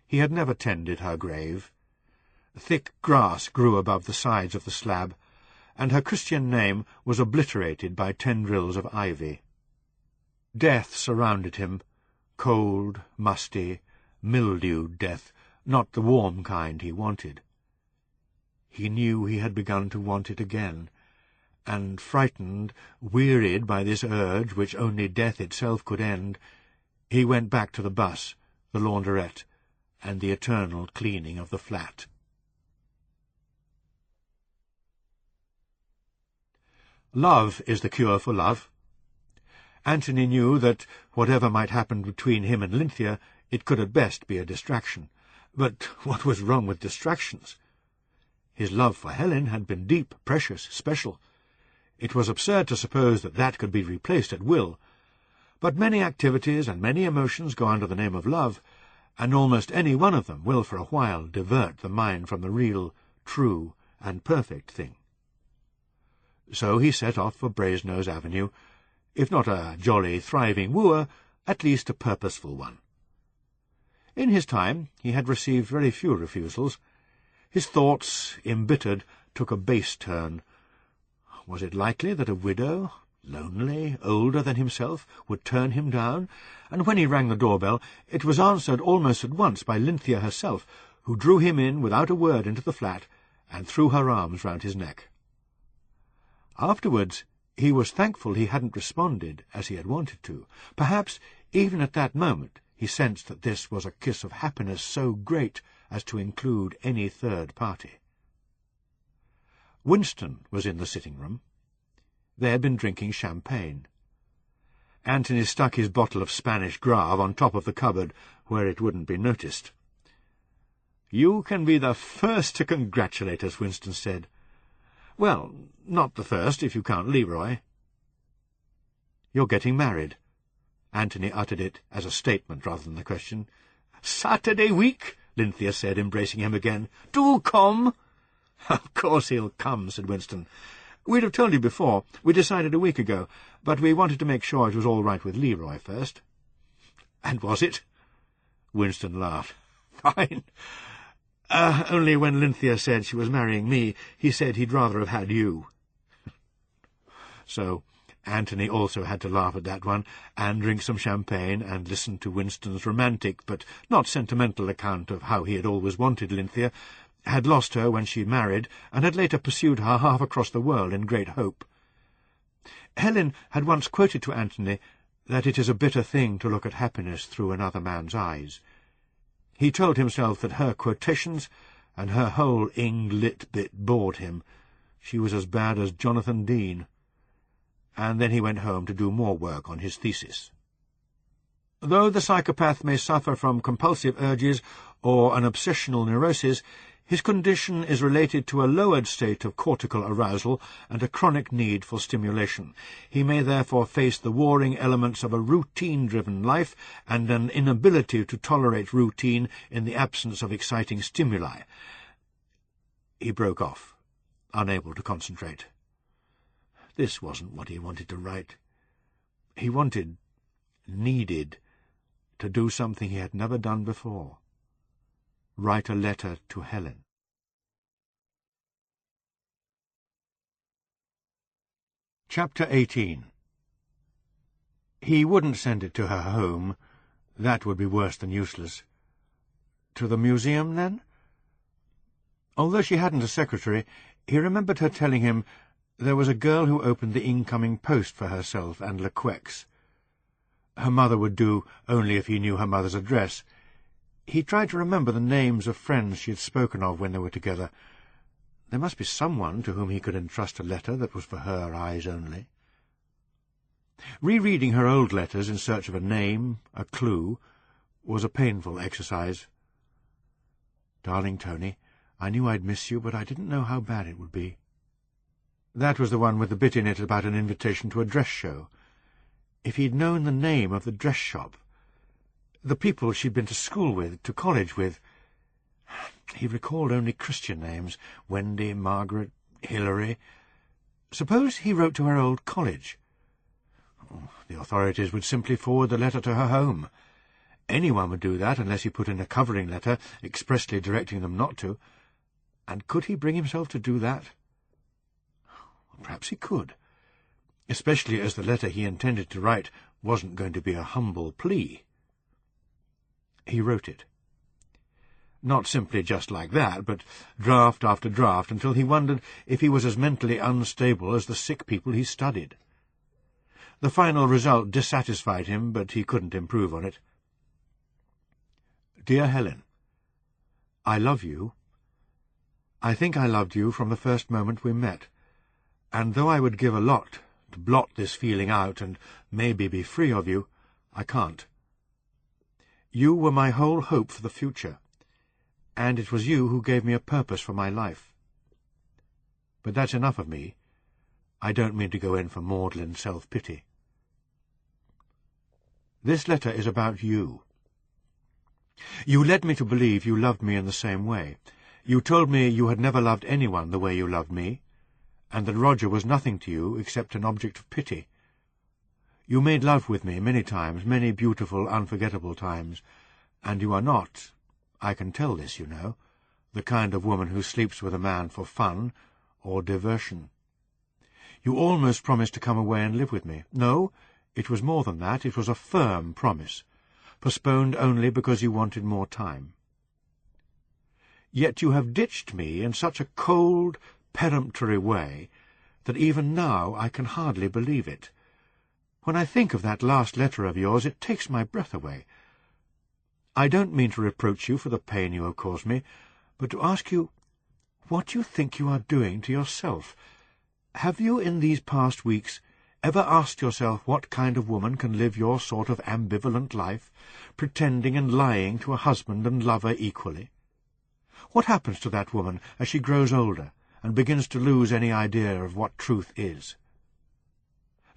He had never tended her grave. Thick grass grew above the sides of the slab, and her Christian name was obliterated by tendrils of ivy. Death surrounded him, cold, musty, mildewed death, not the warm kind he wanted. He knew he had begun to want it again, and, frightened, wearied by this urge which only death itself could end, he went back to the bus, the launderette, and the eternal cleaning of the flat. Love is the cure for love. Anthony knew that, whatever might happen between him and Lynthia, it could at best be a distraction. But what was wrong with distractions? His love for Helen had been deep, precious, special. It was absurd to suppose that that could be replaced at will. But many activities and many emotions go under the name of love, and almost any one of them will for a while divert the mind from the real, true, and perfect thing. So he set off for Brasenose Avenue, if not a jolly, thriving wooer, at least a purposeful one. In his time he had received very few refusals. His thoughts, embittered, took a base turn. Was it likely that a widow, lonely, older than himself, would turn him down? And when he rang the doorbell, it was answered almost at once by Lynthia herself, who drew him in without a word into the flat and threw her arms round his neck. Afterwards he was thankful he hadn't responded as he had wanted to. Perhaps, even at that moment, he sensed that this was a kiss of happiness so great as to include any third party. Winston was in the sitting-room. They had been drinking champagne. Anthony stuck his bottle of Spanish Grave on top of the cupboard, where it wouldn't be noticed. "You can be the first to congratulate us," Winston said. "Well, not the first, if you count Leroy." "You're getting married." Anthony uttered it as a statement rather than a question. "Saturday week," Lynthia said, embracing him again. "Do come." "Of course he'll come," said Winston. "We'd have told you before. We decided a week ago, but we wanted to make sure it was all right with Leroy first." "And was it?" Winston laughed. "Fine. Only when Lynthia said she was marrying me, he said he'd rather have had you." So Anthony also had to laugh at that one, and drink some champagne, and listen to Winston's romantic but not sentimental account of how he had always wanted Lynthia, had lost her when she married, and had later pursued her half across the world in great hope. Helen had once quoted to Anthony that it is a bitter thing to look at happiness through another man's eyes. He told himself that her quotations and her whole ing-lit bit bored him. She was as bad as Jonathan Dean. And then he went home to do more work on his thesis. Though the psychopath may suffer from compulsive urges or an obsessional neurosis, his condition is related to a lowered state of cortical arousal and a chronic need for stimulation. He may therefore face the warring elements of a routine-driven life and an inability to tolerate routine in the absence of exciting stimuli. He broke off, unable to concentrate. This wasn't what he wanted to write. He needed, to do something he had never done before. Write a letter to Helen. Chapter 18. He wouldn't send it to her home. That would be worse than useless. To the museum, then? Although she hadn't a secretary, he remembered her telling him there was a girl who opened the incoming post for herself and Lequex. Her mother would do only if he knew her mother's address. He tried to remember the names of friends she had spoken of when they were together. There must be someone to whom he could entrust a letter that was for her eyes only. Rereading her old letters in search of a name, a clue, was a painful exercise. "Darling Tony, I knew I'd miss you, but I didn't know how bad it would be." That was the one with the bit in it about an invitation to a dress show. If he'd known the name of the dress shop, the people she'd been to school with, to college with. He recalled only Christian names: Wendy, Margaret, Hilary. Suppose he wrote to her old college? The authorities would simply forward the letter to her home. Anyone would do that, unless he put in a covering letter expressly directing them not to. And could he bring himself to do that? Perhaps he could, especially as the letter he intended to write wasn't going to be a humble plea. He wrote it. Not simply just like that, but draft after draft, until he wondered if he was as mentally unstable as the sick people he studied. The final result dissatisfied him, but he couldn't improve on it. Dear Helen, I love you. I think I loved you from the first moment we met, and though I would give a lot to blot this feeling out and maybe be free of you, I can't. You were my whole hope for the future, and it was you who gave me a purpose for my life. But that's enough of me. I don't mean to go in for maudlin self-pity. This letter is about you. You led me to believe you loved me in the same way. You told me you had never loved anyone the way you loved me, and that Roger was nothing to you except an object of pity. You made love with me many times, many beautiful, unforgettable times, and you are not, I can tell this, you know, the kind of woman who sleeps with a man for fun or diversion. You almost promised to come away and live with me. No, it was more than that. It was a firm promise, postponed only because you wanted more time. Yet you have ditched me in such a cold, peremptory way that even now I can hardly believe it. When I think of that last letter of yours, it takes my breath away. I don't mean to reproach you for the pain you have caused me, but to ask you what you think you are doing to yourself. Have you, in these past weeks, ever asked yourself what kind of woman can live your sort of ambivalent life, pretending and lying to a husband and lover equally? What happens to that woman as she grows older and begins to lose any idea of what truth is?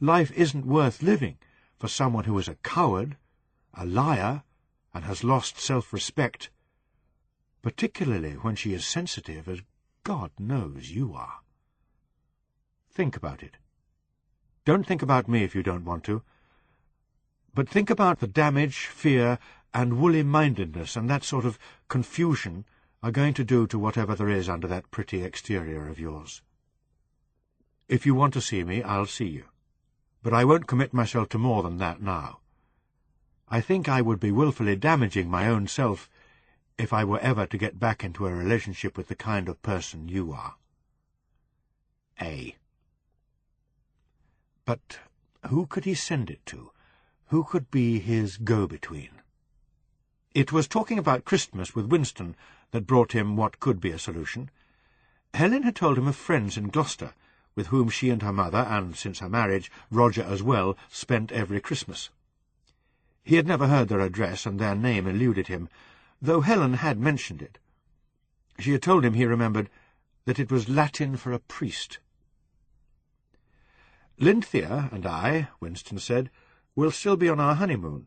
Life isn't worth living for someone who is a coward, a liar, and has lost self-respect, particularly when she is sensitive, as God knows you are. Think about it. Don't think about me if you don't want to, but think about the damage, fear, and woolly-mindedness and that sort of confusion are going to do to whatever there is under that pretty exterior of yours. If you want to see me, I'll see you, but I won't commit myself to more than that now. I think I would be wilfully damaging my own self if I were ever to get back into a relationship with the kind of person you are. A. But who could he send it to? Who could be his go-between? It was talking about Christmas with Winston that brought him what could be a solution. Helen had told him of friends in Gloucester, with whom she and her mother, and since her marriage, Roger as well, spent every Christmas. He had never heard their address, and their name eluded him, though Helen had mentioned it. She had told him, he remembered, that it was Latin for a priest. Lynthia and I, Winston said, will still be on our honeymoon.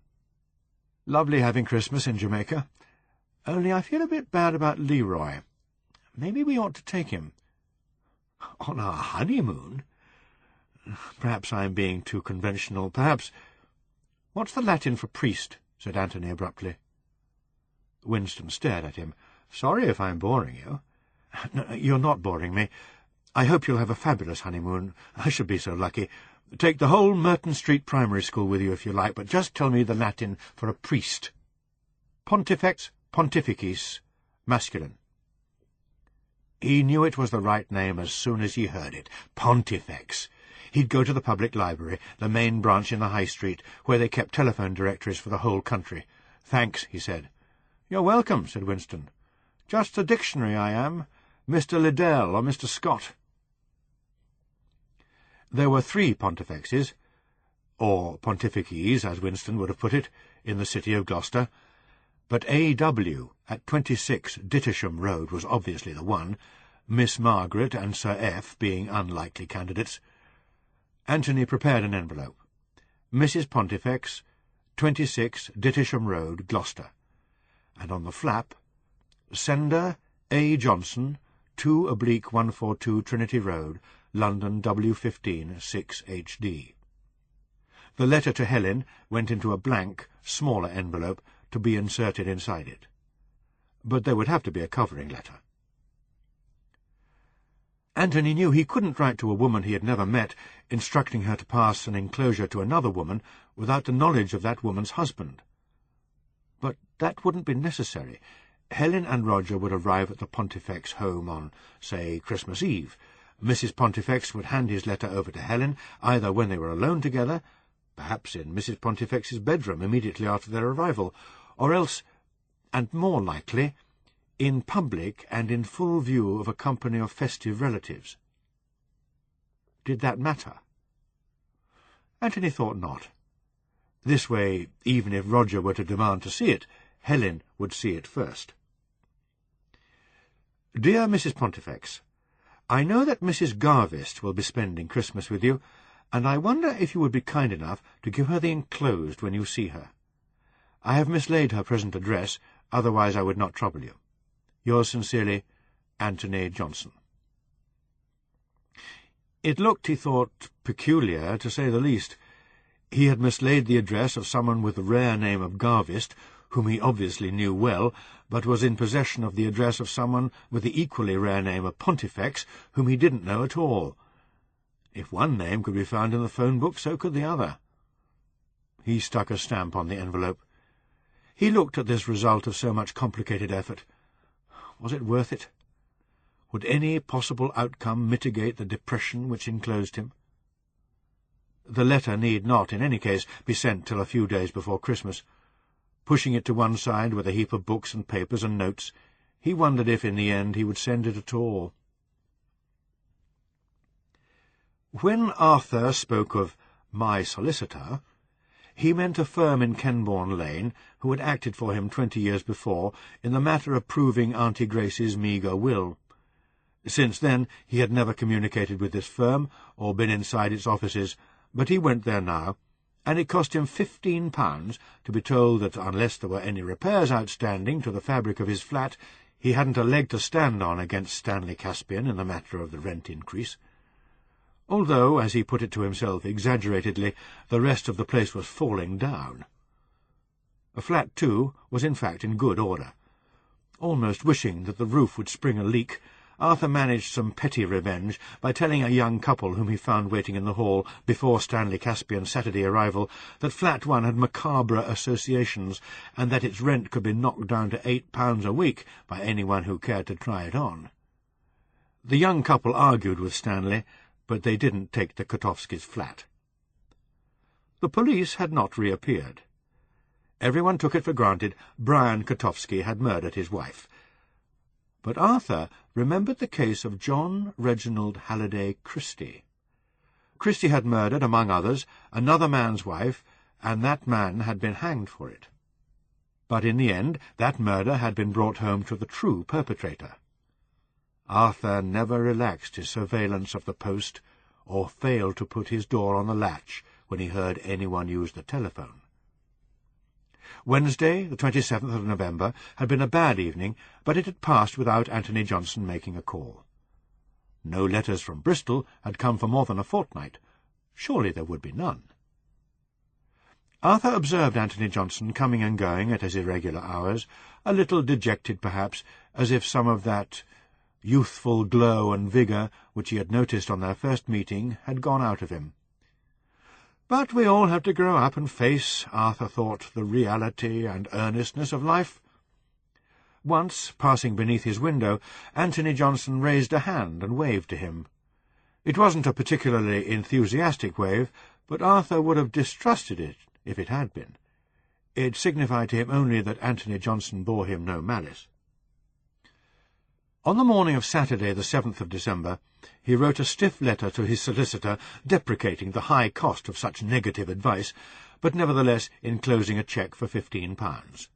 Lovely having Christmas in Jamaica. Only I feel a bit bad about Leroy. Maybe we ought to take him. On our honeymoon? Perhaps I am being too conventional. Perhaps— "What's the Latin for priest?" said Anthony abruptly. Winston stared at him. "Sorry if I'm boring you." "No, you're not boring me. I hope you'll have a fabulous honeymoon. I should be so lucky. Take the whole Merton Street Primary School with you if you like, but just tell me the Latin for a priest." "Pontifex pontificis, masculine." He knew it was the right name as soon as he heard it. Pontifex. He'd go to the public library, the main branch in the High Street, where they kept telephone directories for the whole country. "Thanks," he said. "You're welcome," said Winston. "Just a dictionary, I am. Mr. Liddell or Mr. Scott." There were 3 pontifexes, or pontifices, as Winston would have put it, in the city of Gloucester, but A.W. at 26 Dittisham Road was obviously the one, Miss Margaret and Sir F. being unlikely candidates. Anthony prepared an envelope. "Mrs. Pontifex, 26 Dittisham Road, Gloucester," and on the flap, "Sender A. Johnson, 2/142 Trinity Road, London W15 6HD." The letter to Helen went into a blank, smaller envelope to be inserted inside it. But there would have to be a covering letter. Anthony knew he couldn't write to a woman he had never met, instructing her to pass an enclosure to another woman without the knowledge of that woman's husband. But that wouldn't be necessary. Helen and Roger would arrive at the Pontifex home on, say, Christmas Eve. Mrs. Pontifex would hand his letter over to Helen, either when they were alone together, perhaps in Mrs. Pontifex's bedroom immediately after their arrival, or else, and more likely, in public and in full view of a company of festive relatives. Did that matter? Anthony thought not. This way, even if Roger were to demand to see it, Helen would see it first. "Dear Mrs. Pontifex, I know that Mrs. Garvist will be spending Christmas with you, and I wonder if you would be kind enough to give her the enclosed when you see her. I have mislaid her present address, otherwise I would not trouble you. Yours sincerely, Anthony Johnson." It looked, he thought, peculiar, to say the least. He had mislaid the address of someone with the rare name of Garvist, whom he obviously knew well, but was in possession of the address of someone with the equally rare name of Pontifex, whom he didn't know at all. If one name could be found in the phone book, so could the other. He stuck a stamp on the envelope. He looked at this result of so much complicated effort. Was it worth it? Would any possible outcome mitigate the depression which enclosed him? The letter need not, in any case, be sent till a few days before Christmas. Pushing it to one side with a heap of books and papers and notes, he wondered if in the end he would send it at all. When Arthur spoke of "my solicitor," he meant a firm in Kenbourne Lane who had acted for him 20 years before in the matter of proving Auntie Grace's meagre will. Since then he had never communicated with this firm or been inside its offices, but he went there now, and it cost him £15 to be told that unless there were any repairs outstanding to the fabric of his flat, he hadn't a leg to stand on against Stanley Caspian in the matter of the rent increase. Although, as he put it to himself exaggeratedly, the rest of the place was falling down. Flat 2 was in fact in good order. Almost wishing that the roof would spring a leak, Arthur managed some petty revenge by telling a young couple whom he found waiting in the hall before Stanley Caspian's Saturday arrival that Flat 1 had macabre associations, and that its rent could be knocked down to £8 a week by anyone who cared to try it on. The young couple argued with Stanley, but they didn't take the Kotovskis' flat. The police had not reappeared. Everyone took it for granted Brian Kotovsky had murdered his wife. But Arthur remembered the case of John Reginald Halliday Christie. Christie had murdered, among others, another man's wife, and that man had been hanged for it. But in the end that murder had been brought home to the true perpetrator. Arthur never relaxed his surveillance of the post, or failed to put his door on the latch when he heard anyone use the telephone. Wednesday, the 27th of November, had been a bad evening, but it had passed without Anthony Johnson making a call. No letters from Bristol had come for more than a fortnight, Surely there would be none. Arthur observed Anthony Johnson coming and going at his irregular hours, a little dejected perhaps, as if some of that youthful glow and vigour which he had noticed on their first meeting had gone out of him. But we all have to grow up and face, Arthur thought, the reality and earnestness of life. Once, passing beneath his window, Anthony Johnson raised a hand and waved to him. It wasn't a particularly enthusiastic wave, but Arthur would have distrusted it if it had been. It signified to him only that Anthony Johnson bore him no malice. On the morning of Saturday, the 7th of December, he wrote a stiff letter to his solicitor deprecating the high cost of such negative advice, but nevertheless enclosing a cheque for £15.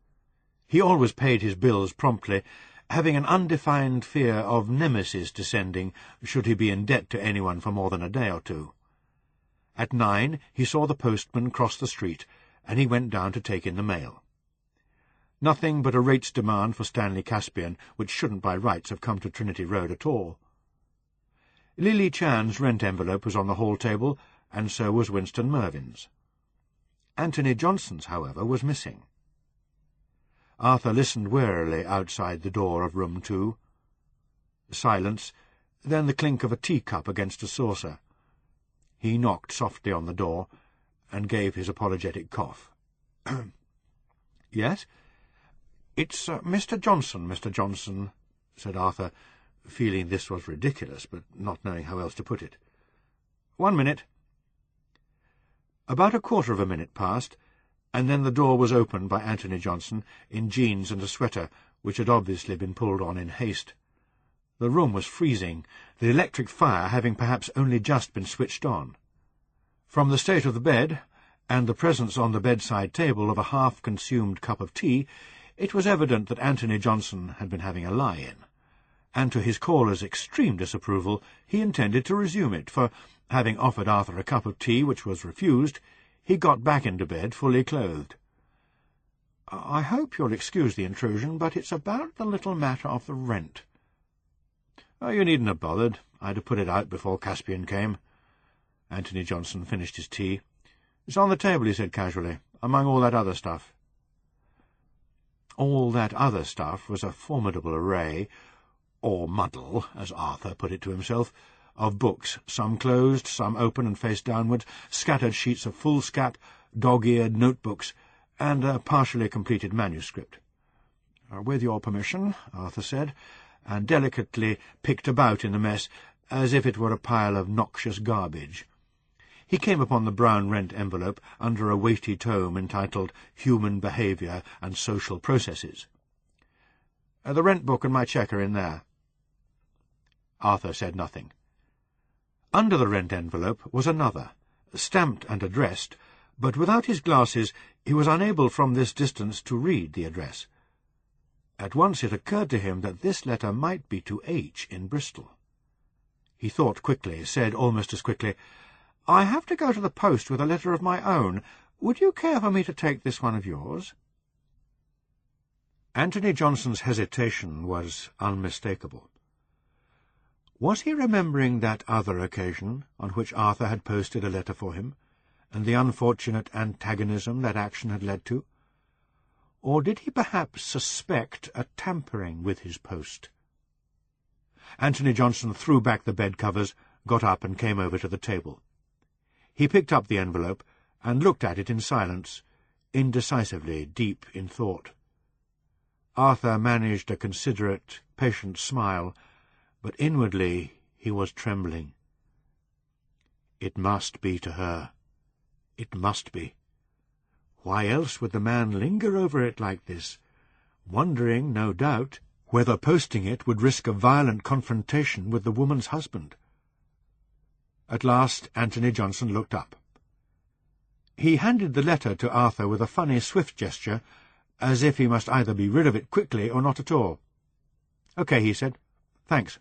He always paid his bills promptly, having an undefined fear of nemesis descending should he be in debt to anyone for more than a day or two. At 9 he saw the postman cross the street, and he went down to take in the mail. Nothing but a rates demand for Stanley Caspian, which shouldn't by rights have come to Trinity Road at all. Lily Chan's rent envelope was on the hall table, and so was Winston Mervyn's. Anthony Johnson's, however, was missing. Arthur listened warily outside the door of room 2. Silence, then the clink of a teacup against a saucer. He knocked softly on the door, and gave his apologetic cough. "Yes? It's Mr. Johnson, said Arthur, feeling this was ridiculous, but not knowing how else to put it. 1 minute. About a quarter of a minute passed, and then the door was opened by Anthony Johnson, in jeans and a sweater, which had obviously been pulled on in haste. The room was freezing, the electric fire having perhaps only just been switched on. From the state of the bed, and the presence on the bedside table of a half-consumed cup of tea, it was evident that Anthony Johnson had been having a lie-in, and to his caller's extreme disapproval he intended to resume it, for, having offered Arthur a cup of tea which was refused, he got back into bed fully clothed. "I hope you'll excuse the intrusion, but it's about the little matter of the rent." "Oh, you needn't have bothered. I'd have put it out before Caspian came." Anthony Johnson finished his tea. "It's on the table," he said casually, "among all that other stuff." All that other stuff was a formidable array, or muddle, as Arthur put it to himself, of books, some closed, some open and face downwards, scattered sheets of foolscap, dog-eared notebooks, and a partially completed manuscript. "With your permission," Arthur said, and delicately picked about in the mess, as if it were a pile of noxious garbage. He came upon the brown rent envelope under a weighty tome entitled Human Behaviour and Social Processes. "The rent book and my cheque are in there." Arthur said nothing. Under the rent envelope was another, stamped and addressed, but without his glasses he was unable from this distance to read the address. At once it occurred to him that this letter might be to H. in Bristol. He thought quickly, said almost as quickly, "I have to go to the post with a letter of my own. Would you care for me to take this one of yours?" Anthony Johnson's hesitation was unmistakable. Was he remembering that other occasion on which Arthur had posted a letter for him, and the unfortunate antagonism that action had led to? Or did he perhaps suspect a tampering with his post? Anthony Johnson threw back the bed-covers, got up and came over to the table. He picked up the envelope and looked at it in silence, indecisively, deep in thought. Arthur managed a considerate, patient smile, but inwardly he was trembling. It must be to her. It must be. Why else would the man linger over it like this, wondering, no doubt, whether posting it would risk a violent confrontation with the woman's husband? At last Anthony Johnson looked up. He handed the letter to Arthur with a funny, swift gesture, as if he must either be rid of it quickly or not at all. "Okay," he said. "Thanks."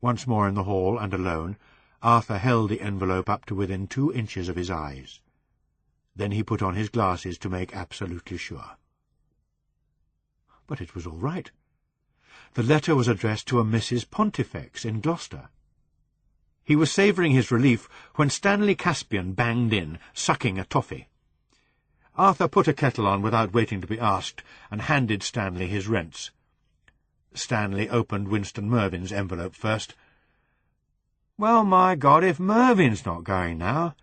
Once more in the hall, and alone, Arthur held the envelope up to within 2 inches of his eyes. Then he put on his glasses to make absolutely sure. But it was all right. The letter was addressed to a Mrs. Pontifex in Gloucester. He was savouring his relief when Stanley Caspian banged in, sucking a toffee. Arthur put a kettle on without waiting to be asked, and handed Stanley his rents. Stanley opened Winston Mervyn's envelope first. "Well, my God, if Mervyn's not going now!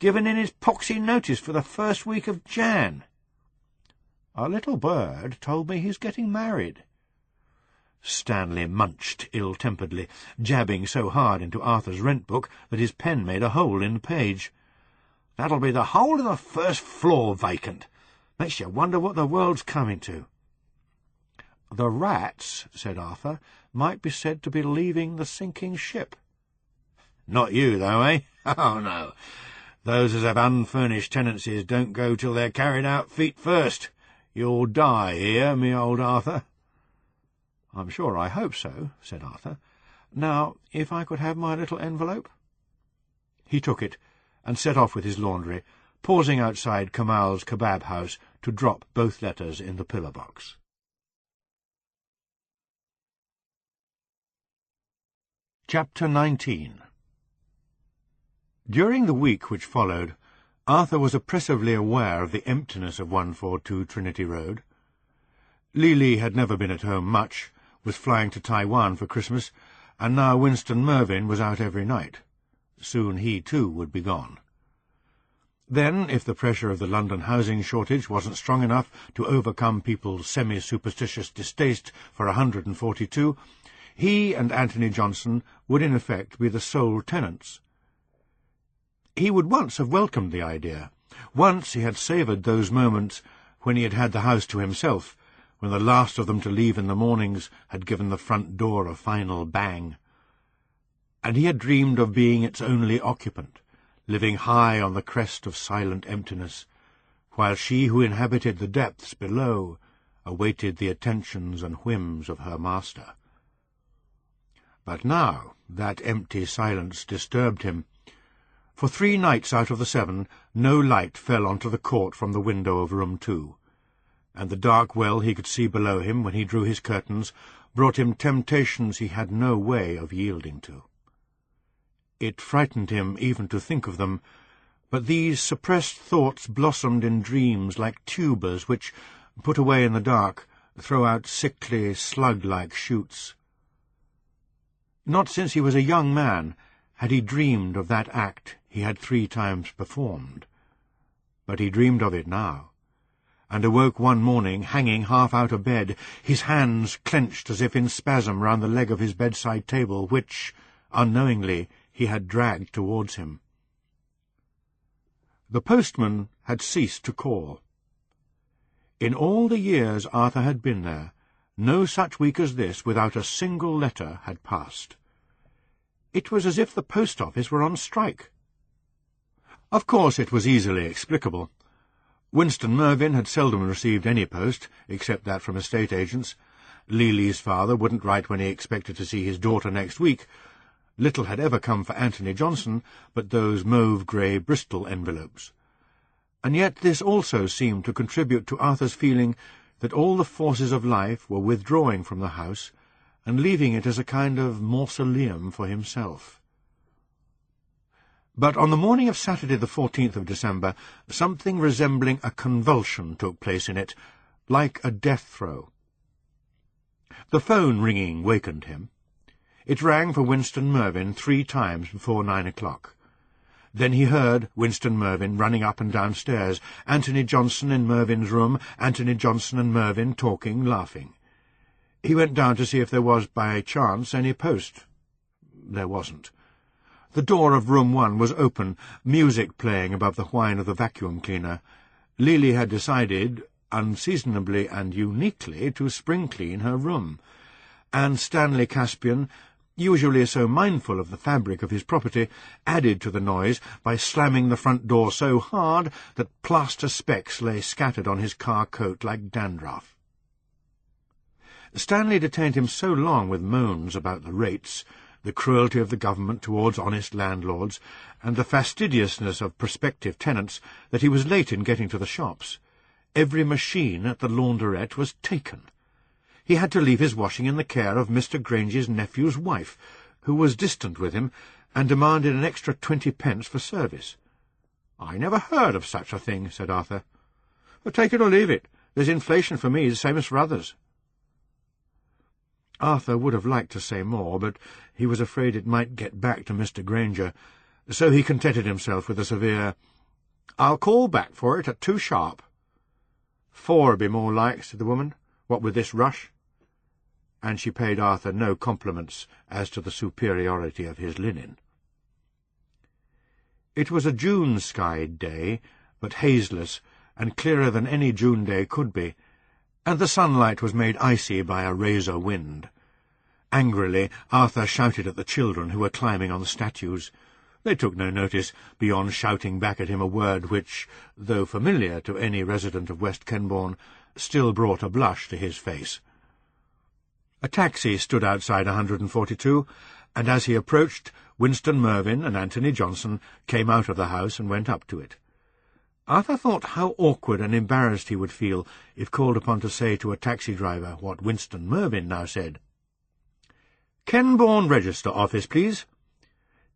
Given in his poxy notice for the first week of Jan. A little bird told me he's getting married." Stanley munched ill-temperedly, jabbing so hard into Arthur's rent book that his pen made a hole in the page. "That'll be the whole of the first floor vacant. Makes you wonder what the world's coming to." "The rats," said Arthur, "might be said to be leaving the sinking ship." "Not you, though, eh? Oh, no. Those as have unfurnished tenancies don't go till they're carried out feet first. You'll die here, me old Arthur." "I'm sure I hope so," said Arthur. "Now, if I could have my little envelope?" He took it, and set off with his laundry, pausing outside Kamal's kebab house to drop both letters in the pillar box. Chapter 19. During the week which followed, Arthur was oppressively aware of the emptiness of 142 Trinity Road. Lily had never been at home much, was flying to Taiwan for Christmas, and now Winston Mervyn was out every night. Soon he, too, would be gone. Then, if the pressure of the London housing shortage wasn't strong enough to overcome people's semi-superstitious distaste for 142, he and Anthony Johnson would in effect be the sole tenants. He would once have welcomed the idea. Once he had savoured those moments when he had had the house to himself, when the last of them to leave in the mornings had given the front door a final bang. And he had dreamed of being its only occupant, living high on the crest of silent emptiness, while she who inhabited the depths below awaited the attentions and whims of her master. But now that empty silence disturbed him. For 3 nights out of the 7 no light fell onto the court from the window of room 2, and the dark well he could see below him when he drew his curtains brought him temptations he had no way of yielding to. It frightened him even to think of them, but these suppressed thoughts blossomed in dreams like tubers which, put away in the dark, throw out sickly, slug-like shoots. Not since he was a young man had he dreamed of that act he had 3 times performed, but he dreamed of it now, and awoke one morning hanging half out of bed, his hands clenched as if in spasm round the leg of his bedside table, which, unknowingly, he had dragged towards him. The postman had ceased to call. In all the years Arthur had been there, no such week as this without a single letter had passed. It was as if the post office were on strike. Of course it was easily explicable. Winston Mervyn had seldom received any post, except that from estate agents. Lily's father wouldn't write when he expected to see his daughter next week. Little had ever come for Anthony Johnson but those mauve-grey Bristol envelopes. And yet this also seemed to contribute to Arthur's feeling that all the forces of life were withdrawing from the house and leaving it as a kind of mausoleum for himself. But on the morning of Saturday the 14th of December, something resembling a convulsion took place in it, like a death-throe. The phone ringing wakened him. It rang for Winston Mervyn 3 times before 9 o'clock. Then he heard Winston Mervyn running up and downstairs, Anthony Johnson in Mervyn's room, Anthony Johnson and Mervyn talking, laughing. He went down to see if there was, by chance, any post. There wasn't. The door of room 1 was open, music playing above the whine of the vacuum cleaner. Lily had decided, unseasonably and uniquely, to spring-clean her room, and Stanley Caspian, usually so mindful of the fabric of his property, added to the noise by slamming the front door so hard that plaster specks lay scattered on his car coat like dandruff. Stanley detained him so long with moans about the rates, the cruelty of the government towards honest landlords, and the fastidiousness of prospective tenants, that he was late in getting to the shops. Every machine at the launderette was taken. He had to leave his washing in the care of Mr. Grange's nephew's wife, who was distant with him, and demanded an extra 20 pence for service. "I never heard of such a thing," said Arthur. "Well, take it or leave it. There's inflation for me, the same as for others." Arthur would have liked to say more, but he was afraid it might get back to Mr. Granger, so he contented himself with a severe, "I'll call back for it at 2 sharp." "4 be more like," said the woman, "what with this rush." And she paid Arthur no compliments as to the superiority of his linen. It was a June-skied day, but hazeless, and clearer than any June day could be, and the sunlight was made icy by a razor wind. Angrily, Arthur shouted at the children who were climbing on the statues. They took no notice, beyond shouting back at him a word which, though familiar to any resident of West Kenbourne, still brought a blush to his face. A taxi stood outside 142, and as he approached, Winston Mervyn and Anthony Johnson came out of the house and went up to it. Arthur thought how awkward and embarrassed he would feel if called upon to say to a taxi driver what Winston Mervyn now said. "Kenbourne Register Office, please."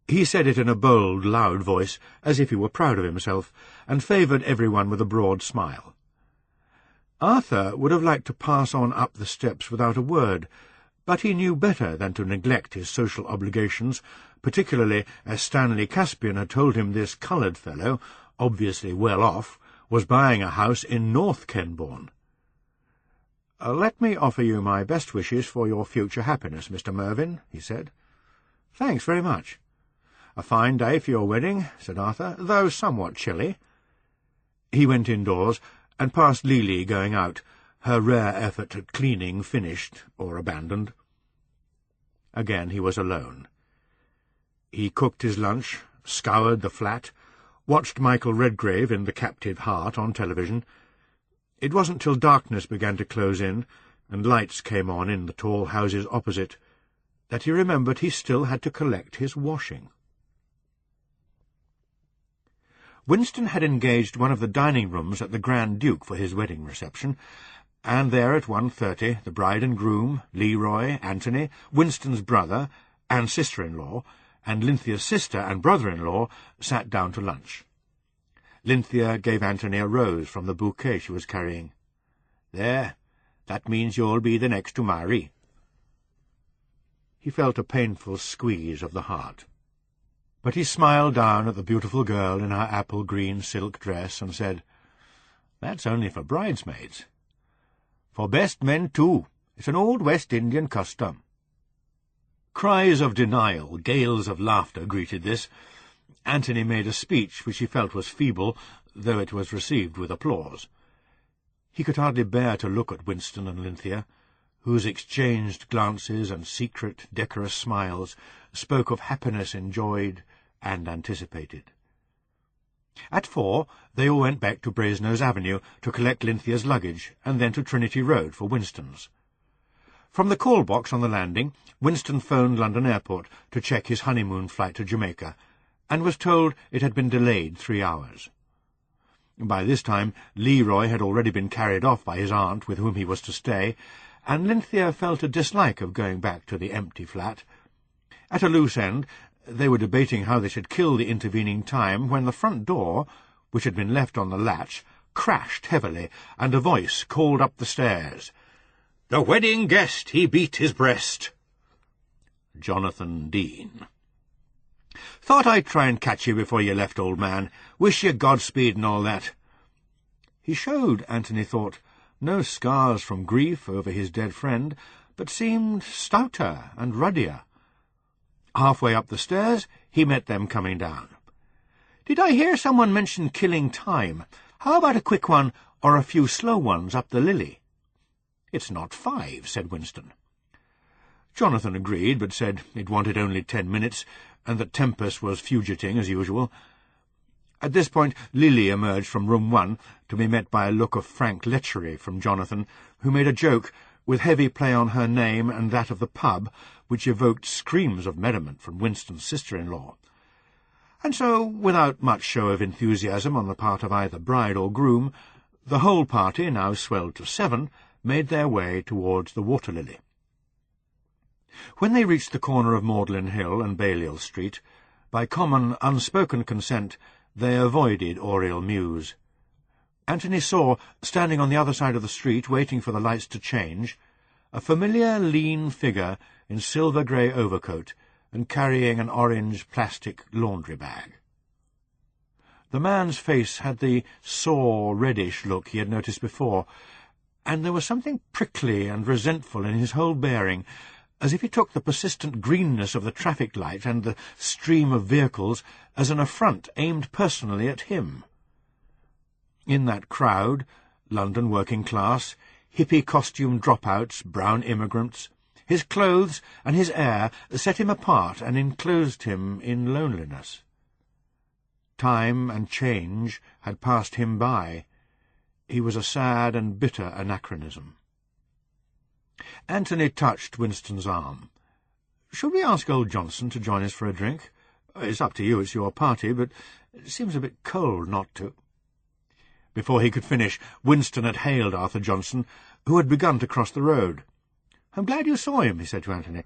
He said it in a bold, loud voice, as if he were proud of himself, and favoured everyone with a broad smile. Arthur would have liked to pass on up the steps without a word, but he knew better than to neglect his social obligations, particularly as Stanley Caspian had told him this coloured fellow, obviously well off, was buying a house in North Kenbourne. "Let me offer you my best wishes for your future happiness, Mr. Mervyn," he said. "Thanks very much." "A fine day for your wedding," said Arthur, "though somewhat chilly." He went indoors, and passed Lily going out, her rare effort at cleaning finished or abandoned. Again he was alone. He cooked his lunch, scoured the flat, watched Michael Redgrave in The Captive Heart on television. It wasn't till darkness began to close in, and lights came on in the tall houses opposite, that he remembered he still had to collect his washing. Winston had engaged one of the dining-rooms at the Grand Duke for his wedding reception, and there at 1:30 the bride and groom, Leroy, Anthony, Winston's brother and sister-in-law, and Lynthia's sister and brother-in-law sat down to lunch. Lynthia gave Anthony a rose from the bouquet she was carrying. "There, that means you'll be the next to marry." He felt a painful squeeze of the heart. But he smiled down at the beautiful girl in her apple-green silk dress and said, "That's only for bridesmaids. For best men, too. It's an old West Indian custom." Cries of denial, gales of laughter greeted this. Anthony made a speech which he felt was feeble, though it was received with applause. He could hardly bear to look at Winston and Lynthia, whose exchanged glances and secret, decorous smiles spoke of happiness enjoyed and anticipated. At 4 they all went back to Brasenose Avenue to collect Lynthia's luggage, and then to Trinity Road for Winston's. From the call-box on the landing, Winston phoned London Airport to check his honeymoon flight to Jamaica, and was told it had been delayed 3 hours. By this time Leroy had already been carried off by his aunt, with whom he was to stay, and Lynthia felt a dislike of going back to the empty flat. At a loose end, they were debating how they should kill the intervening time when the front door, which had been left on the latch, crashed heavily, and a voice called up the stairs, "The wedding guest, he beat his breast." Jonathan Dean. "Thought I'd try and catch you before you left, old man. Wish you Godspeed and all that." He showed, Anthony thought, no scars from grief over his dead friend, but seemed stouter and ruddier. Halfway up the stairs, he met them coming down. "Did I hear someone mention killing time? How about a quick one, or a few slow ones up the Lily?" "It's not 5, said Winston. Jonathan agreed, but said it wanted only 10 minutes, and that Tempest was fugiting as usual. At this point Lily emerged from room 1, to be met by a look of frank lechery from Jonathan, who made a joke, with heavy play on her name and that of the pub, which evoked screams of merriment from Winston's sister-in-law. And so, without much show of enthusiasm on the part of either bride or groom, the whole party, now swelled to 7, made their way towards the Water Lily. When they reached the corner of Magdalen Hill and Balliol Street, By common, unspoken consent, they avoided Oriel Mews. Anthony saw, standing on the other side of the street, waiting for the lights to change, a familiar lean figure in silver-grey overcoat and carrying an orange plastic laundry bag. The man's face had the sore, reddish look he had noticed before, and there was something prickly and resentful in his whole bearing, as if he took the persistent greenness of the traffic light and the stream of vehicles as an affront aimed personally at him. In that crowd, London working class, hippie-costumed dropouts, brown immigrants, his clothes and his air set him apart and enclosed him in loneliness. Time and change had passed him by. He was a sad and bitter anachronism. Anthony touched Winston's arm. "Should we ask old Johnson to join us for a drink? It's up to you, it's your party, but it seems a bit cold not to." Before he could finish, Winston had hailed Arthur Johnson, who had begun to cross the road. "I'm glad you saw him," he said to Anthony.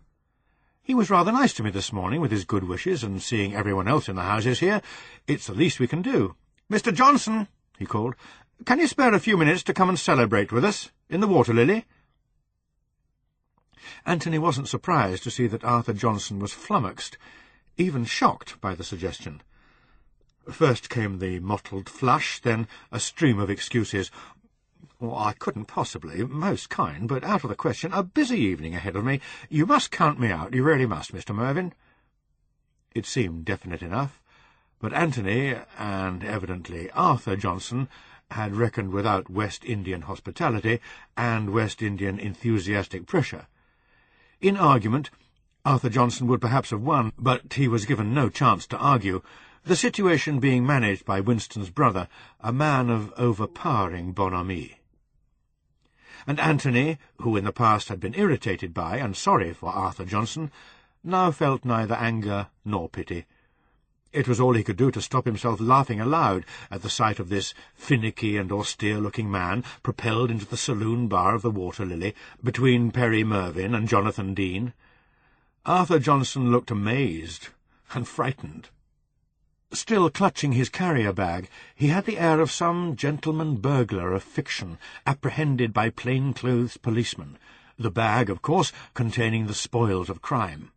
"He was rather nice to me this morning, with his good wishes, and seeing everyone else in the houses here. It's the least we can do. Mr. Johnson," he called, "can you spare a few minutes to come and celebrate with us, in the Water Lily?" Anthony wasn't surprised to see that Arthur Johnson was flummoxed, even shocked by the suggestion. First came the mottled flush, then a stream of excuses. "I couldn't possibly. Most kind, but out of the question. A busy evening ahead of me. You must count me out. You really must, Mr. Mervyn." It seemed definite enough, but Anthony, and evidently Arthur Johnson, had reckoned without West Indian hospitality and West Indian enthusiastic pressure. In argument, Arthur Johnson would perhaps have won, but he was given no chance to argue, the situation being managed by Winston's brother, a man of overpowering bonhomie. And Anthony, who in the past had been irritated by and sorry for Arthur Johnson, now felt neither anger nor pity. It was all he could do to stop himself laughing aloud at the sight of this finicky and austere-looking man propelled into the saloon bar of the Water Lily between Perry Mervyn and Jonathan Dean. Arthur Johnson looked amazed and frightened. Still clutching his carrier-bag, he had the air of some gentleman burglar of fiction, apprehended by plain-clothes policemen, the bag, of course, containing the spoils of crime.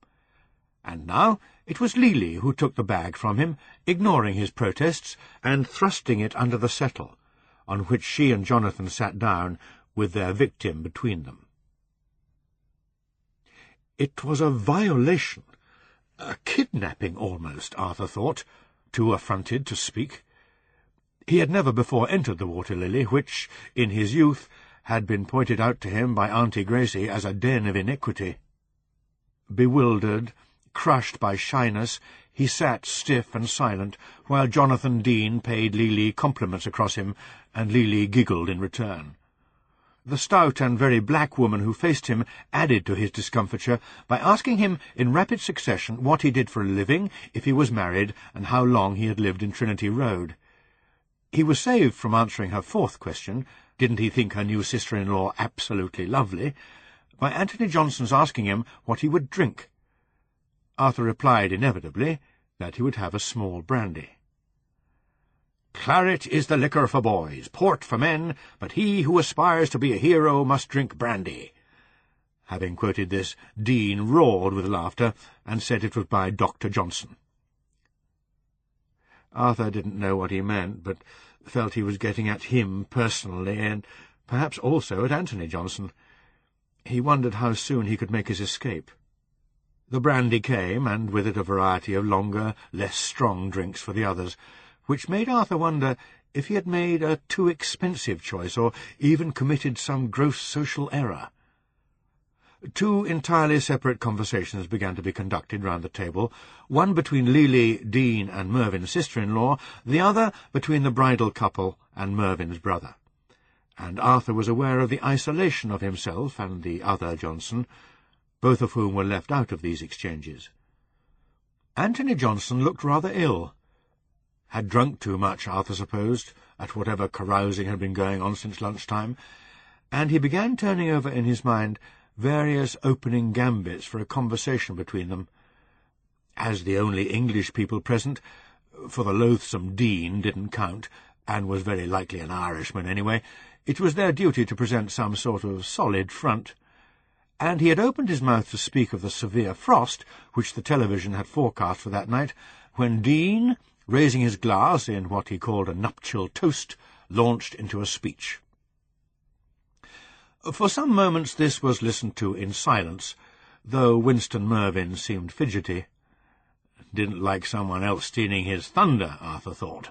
And now it was Lily who took the bag from him, ignoring his protests, and thrusting it under the settle, on which she and Jonathan sat down, with their victim between them. It was a violation, a kidnapping almost, Arthur thought, too affronted to speak. He had never before entered the Water Lily, which, in his youth, had been pointed out to him by Auntie Gracie as a den of iniquity. Bewildered, crushed by shyness, he sat stiff and silent, while Jonathan Dean paid Lily compliments across him, and Lily giggled in return. The stout and very black woman who faced him added to his discomfiture by asking him in rapid succession what he did for a living, if he was married, and how long he had lived in Trinity Road. He was saved from answering her fourth question, didn't he think her new sister-in-law absolutely lovely, by Anthony Johnson's asking him what he would drink. Arthur replied inevitably that he would have a small brandy. "Claret is the liquor for boys, port for men, but he who aspires to be a hero must drink brandy." Having quoted this, Dean roared with laughter, and said it was by Dr. Johnson. Arthur didn't know what he meant, but felt he was getting at him personally, and perhaps also at Anthony Johnson. He wondered how soon he could make his escape. The brandy came, and with it a variety of longer, less strong drinks for the others, which made Arthur wonder if he had made a too expensive choice, or even committed some gross social error. Two entirely separate conversations began to be conducted round the table, one between Lily, Dean, and Mervyn's sister-in-law, the other between the bridal couple and Mervyn's brother. And Arthur was aware of the isolation of himself and the other Johnson, both of whom were left out of these exchanges. Anthony Johnson looked rather ill. Had drunk too much, Arthur supposed, at whatever carousing had been going on since lunchtime, and he began turning over in his mind various opening gambits for a conversation between them. As the only English people present, for the loathsome Dean didn't count, and was very likely an Irishman anyway, it was their duty to present some sort of solid front. And he had opened his mouth to speak of the severe frost which the television had forecast for that night, when Dean, raising his glass in what he called a nuptial toast, launched into a speech. For some moments this was listened to in silence, though Winston Mervyn seemed fidgety. Didn't like someone else stealing his thunder, Arthur thought.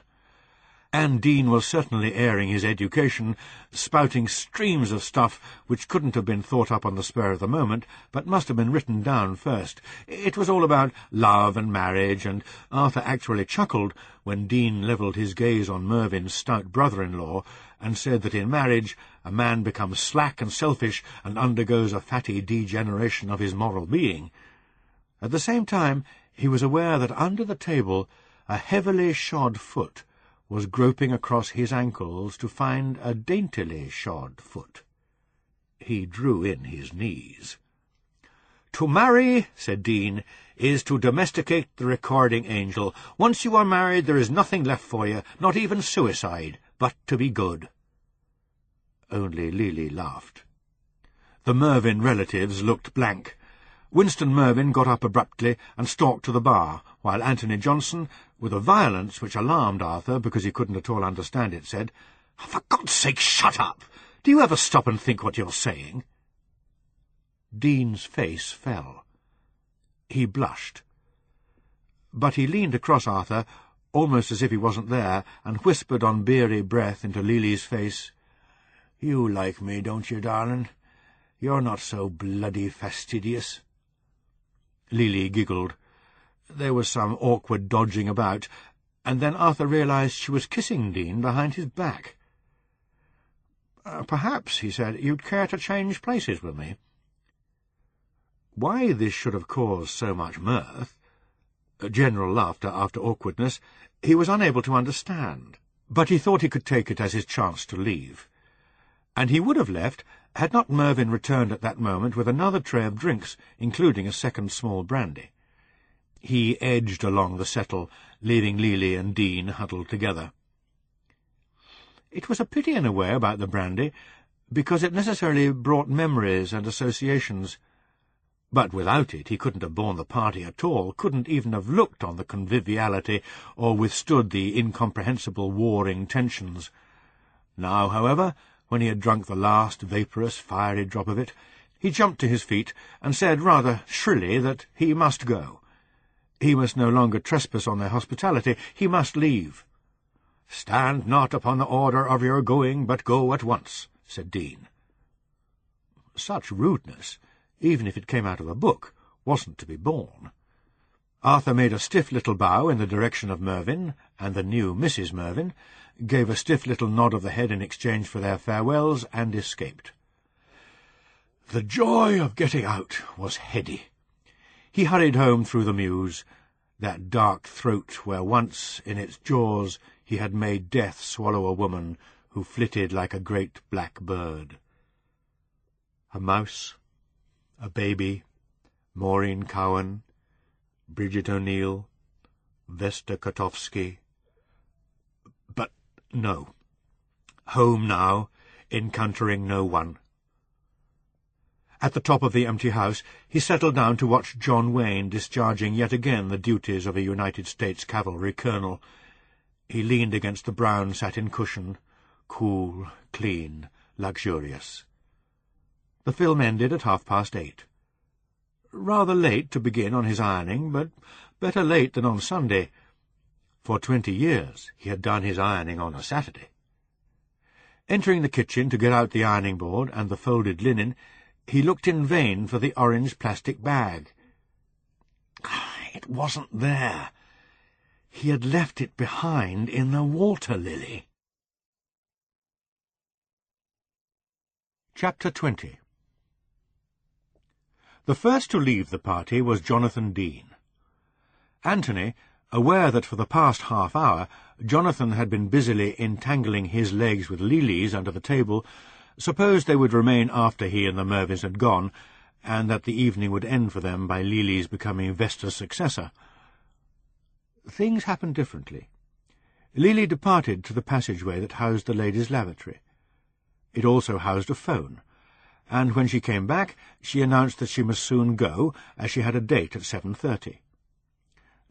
And Dean was certainly airing his education, spouting streams of stuff which couldn't have been thought up on the spur of the moment, but must have been written down first. It was all about love and marriage, and Arthur actually chuckled when Dean levelled his gaze on Mervyn's stout brother-in-law, and said that in marriage a man becomes slack and selfish and undergoes a fatty degeneration of his moral being. At the same time, he was aware that under the table a heavily shod foot was groping across his ankles to find a daintily shod foot. He drew in his knees. "To marry," said Dean, "is to domesticate the recording angel. Once you are married, there is nothing left for you, not even suicide, but to be good." Only Lily laughed. The Mervyn relatives looked blank. Winston Mervyn got up abruptly and stalked to the bar, while Anthony Johnson, with a violence which alarmed Arthur because he couldn't at all understand it, said, "For God's sake, shut up! Do you ever stop and think what you're saying?" Dean's face fell. He blushed. But he leaned across Arthur, almost as if he wasn't there, and whispered on beery breath into Lily's face, "You like me, don't you, darling? You're not so bloody fastidious." Lily giggled. There was some awkward dodging about, and then Arthur realized she was kissing Dean behind his back. "Perhaps," he said, "you'd care to change places with me." Why this should have caused so much mirth, general laughter after awkwardness, he was unable to understand, but he thought he could take it as his chance to leave. And he would have left had not Mervyn returned at that moment with another tray of drinks, including a second small brandy. He edged along the settle, leaving Lily and Dean huddled together. It was a pity in a way about the brandy, because it necessarily brought memories and associations. But without it he couldn't have borne the party at all, couldn't even have looked on the conviviality or withstood the incomprehensible warring tensions. Now, however, when he had drunk the last vaporous, fiery drop of it, he jumped to his feet and said rather shrilly that he must go. He must no longer trespass on their hospitality. He must leave. "Stand not upon the order of your going, but go at once," said Dean. Such rudeness, even if it came out of a book, wasn't to be borne. Arthur made a stiff little bow in the direction of Mervyn, and the new Mrs. Mervyn gave a stiff little nod of the head in exchange for their farewells, and escaped. The joy of getting out was heady. He hurried home through the mews, that dark throat where once, in its jaws, he had made death swallow a woman who flitted like a great black bird. A mouse, a baby, Maureen Cowan, Bridget O'Neill, Vesta Kotowski. But no. Home now, encountering no one. At the top of the empty house, he settled down to watch John Wayne discharging yet again the duties of a United States cavalry colonel. He leaned against the brown satin cushion, cool, clean, luxurious. The film ended at 8:30. Rather late to begin on his ironing, but better late than on Sunday. For 20 years he had done his ironing on a Saturday. Entering the kitchen to get out the ironing-board and the folded linen, he looked in vain for the orange plastic bag. It wasn't there. He had left it behind in the water lily. Chapter 20. The first to leave the party was Jonathan Dean. Anthony, aware that for the past half hour Jonathan had been busily entangling his legs with Lily's under the table, supposed they would remain after he and the Mervyns had gone, and that the evening would end for them by Lily's becoming Vesta's successor. things happened differently. Lily departed to the passageway that housed the ladies' lavatory. It also housed a phone, and when she came back, she announced that she must soon go, as she had a date at 7:30.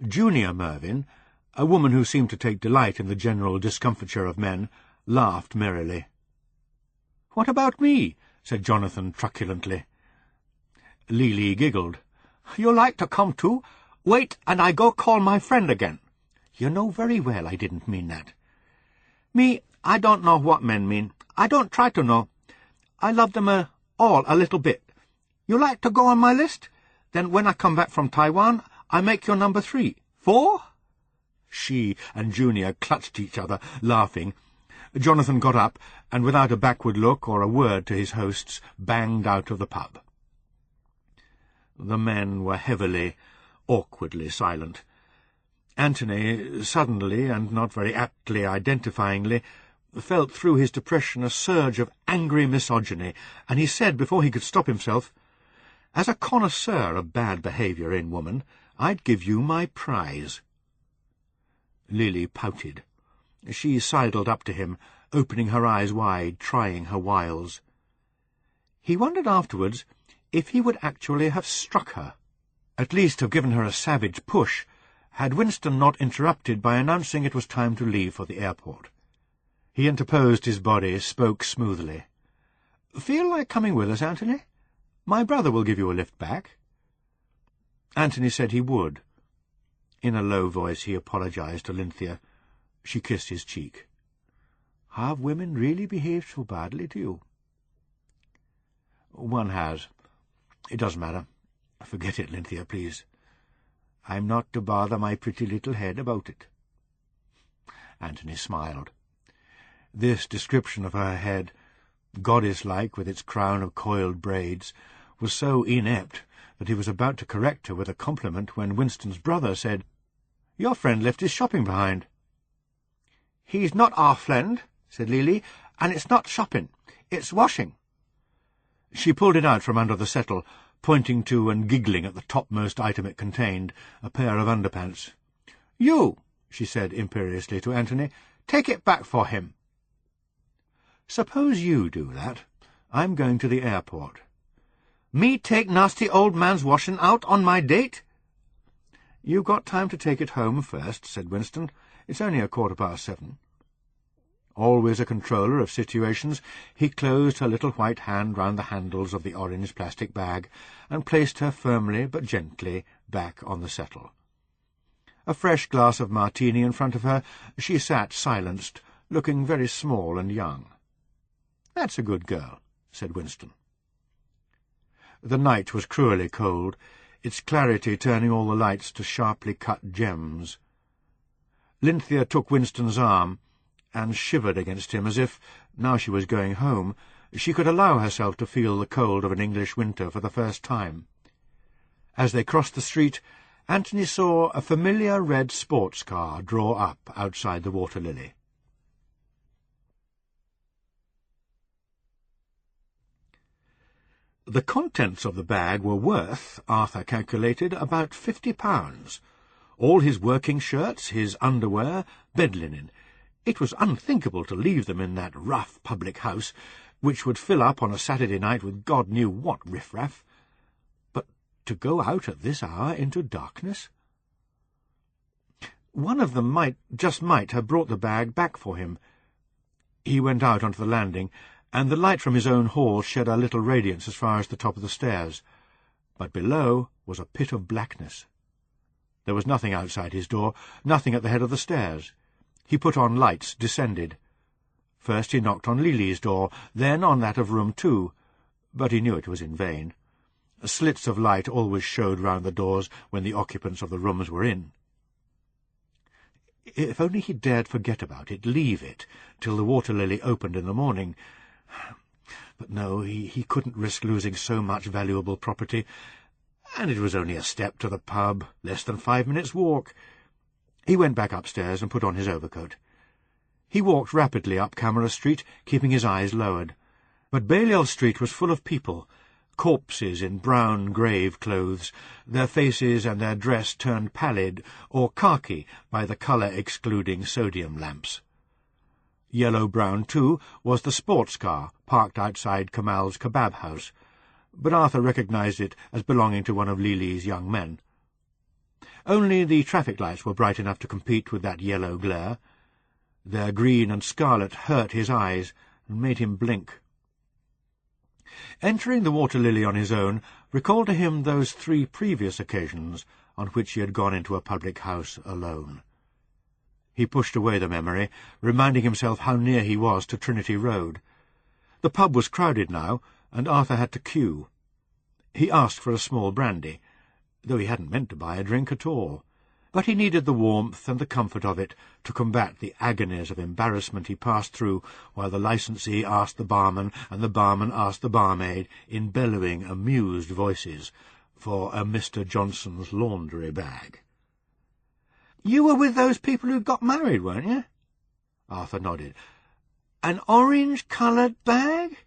Junior Mervyn, a woman who seemed to take delight in the general discomfiture of men, laughed merrily. "What about me?" said Jonathan truculently. Lily giggled. "You like to come too? Wait, and I go call my friend again." "You know very well I didn't mean that." "Me, I don't know what men mean. I don't try to know. I love them all a little bit. You like to go on my list? Then when I come back from Taiwan, I make your number 3. 4? She and Junior clutched each other, laughing. Jonathan got up, and without a backward look or a word to his hosts, banged out of the pub. The men were heavily, awkwardly silent. Antony, suddenly, and not very aptly identifyingly, felt through his depression a surge of angry misogyny, and he said, before he could stop himself, "As a connoisseur of bad behaviour in woman, I'd give you my prize." Lily pouted. She sidled up to him, opening her eyes wide, trying her wiles. He wondered afterwards if he would actually have struck her, at least have given her a savage push, had Winston not interrupted by announcing it was time to leave for the airport. He interposed his body, spoke smoothly. "Feel like coming with us, Antony? My brother will give you a lift back." Antony said he would. In a low voice he apologized to Lynthia. She kissed his cheek. "Have women really behaved so badly to you?" "One has. It doesn't matter. Forget it, Lynthia, please. I'm not to bother my pretty little head about it." Antony smiled. This description of her head, goddess-like with its crown of coiled braids, was so inept that he was about to correct her with a compliment when Winston's brother said, "Your friend left his shopping behind." "He's not our friend," said Lily, "and it's not shopping. It's washing." She pulled it out from under the settle, pointing to and giggling at the topmost item it contained, a pair of underpants. "You," she said imperiously to Antony, "take it back for him." "Suppose you do that. I'm going to the airport." "Me take nasty old man's washing out on my date?" "You've got time to take it home first," said Winston. "It's only 7:15. Always a controller of situations, he closed her little white hand round the handles of the orange plastic bag and placed her firmly but gently back on the settle. A fresh glass of martini in front of her, she sat silenced, looking very small and young. "That's a good girl," said Winston. The night was cruelly cold, its clarity turning all the lights to sharply cut gems. Lynthia took Winston's arm and shivered against him as if, now she was going home, she could allow herself to feel the cold of an English winter for the first time. As they crossed the street, Antony saw a familiar red sports car draw up outside the Water Lily. The contents of the bag were worth, Arthur calculated, about £50. All his working shirts, his underwear, bed linen. It was unthinkable to leave them in that rough public house, which would fill up on a Saturday night with God knew what riff-raff. But to go out at this hour into darkness? One of them might have brought the bag back for him. He went out onto the landing, and the light from his own hall shed a little radiance as far as the top of the stairs. But below was a pit of blackness. There was nothing outside his door, nothing at the head of the stairs. He put on lights, descended. First he knocked on Lily's door, then on that of room 2, but he knew it was in vain. Slits of light always showed round the doors when the occupants of the rooms were in. If only he dared forget about it, leave it, till the Water Lily opened in the morning. But no, he couldn't risk losing so much valuable property, and it was only a step to the pub, less than 5 minutes' walk. He went back upstairs and put on his overcoat. He walked rapidly up Camera Street, keeping his eyes lowered. But Balliol Street was full of people, corpses in brown grave clothes, their faces and their dress turned pallid or khaki by the colour-excluding sodium lamps. Yellow-brown, too, was the sports car parked outside Kamal's kebab house, but Arthur recognised it as belonging to one of Lili's young men. Only the traffic lights were bright enough to compete with that yellow glare. Their green and scarlet hurt his eyes and made him blink. Entering the Water Lily on his own recalled to him those 3 previous occasions on which he had gone into a public house alone. He pushed away the memory, reminding himself how near he was to Trinity Road. The pub was crowded now, and Arthur had to queue. He asked for a small brandy, though he hadn't meant to buy a drink at all. But he needed the warmth and the comfort of it to combat the agonies of embarrassment he passed through while the licensee asked the barman and the barman asked the barmaid, in bellowing, amused voices, for a Mr. Johnson's laundry bag. "You were with those people who got married, weren't you?" Arthur nodded. "An orange-coloured bag?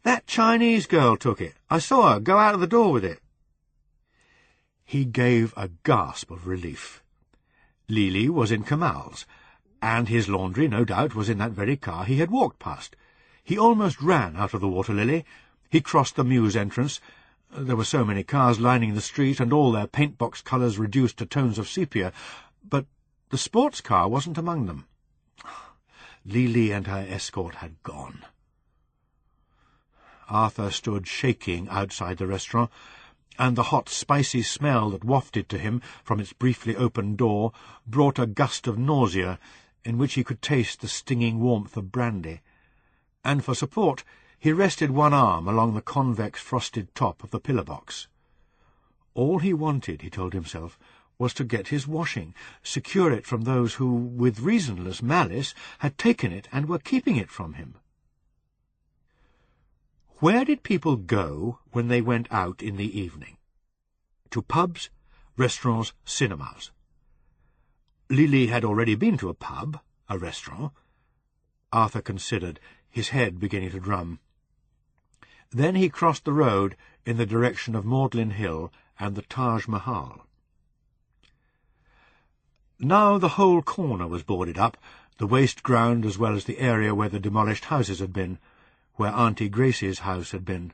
That Chinese girl took it. I saw her go out of the door with it." He gave a gasp of relief. Lili was in Kamal's, and his laundry, no doubt, was in that very car he had walked past. He almost ran out of the Water Lily. He crossed the Mews entrance. There were so many cars lining the street, and all their paint-box colours reduced to tones of sepia, but the sports car wasn't among them. Lili and her escort had gone. Arthur stood shaking outside the restaurant, and the hot, spicy smell that wafted to him from its briefly opened door brought a gust of nausea in which he could taste the stinging warmth of brandy, and for support he rested one arm along the convex frosted top of the pillar-box. All he wanted, he told himself, was to get his washing, secure it from those who, with reasonless malice, had taken it and were keeping it from him. Where did people go when they went out in the evening? To pubs, restaurants, cinemas. Lili had already been to a pub, a restaurant. Arthur considered, his head beginning to drum. Then he crossed the road in the direction of Magdalen Hill and the Taj Mahal. Now the whole corner was boarded up, the waste ground as well as the area where the demolished houses had been, where Auntie Gracie's house had been.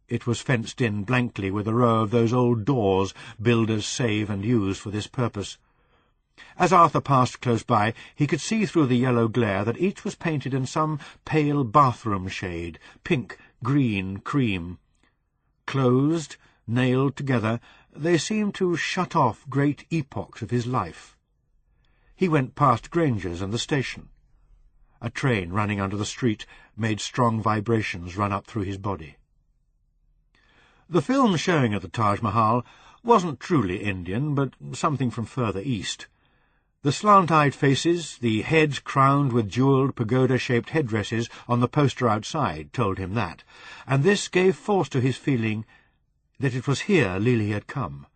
It was fenced in blankly with a row of those old doors builders save and use for this purpose. As Arthur passed close by, he could see through the yellow glare that each was painted in some pale bathroom shade, pink, green, cream. Closed, nailed together, they seemed to shut off great epochs of his life. He went past Granger's and the station. A train running under the street made strong vibrations run up through his body. The film showing at the Taj Mahal wasn't truly Indian, but something from further east. The slant-eyed faces, the heads crowned with jewelled pagoda-shaped headdresses on the poster outside, told him that, and this gave force to his feeling that it was here Lili had come.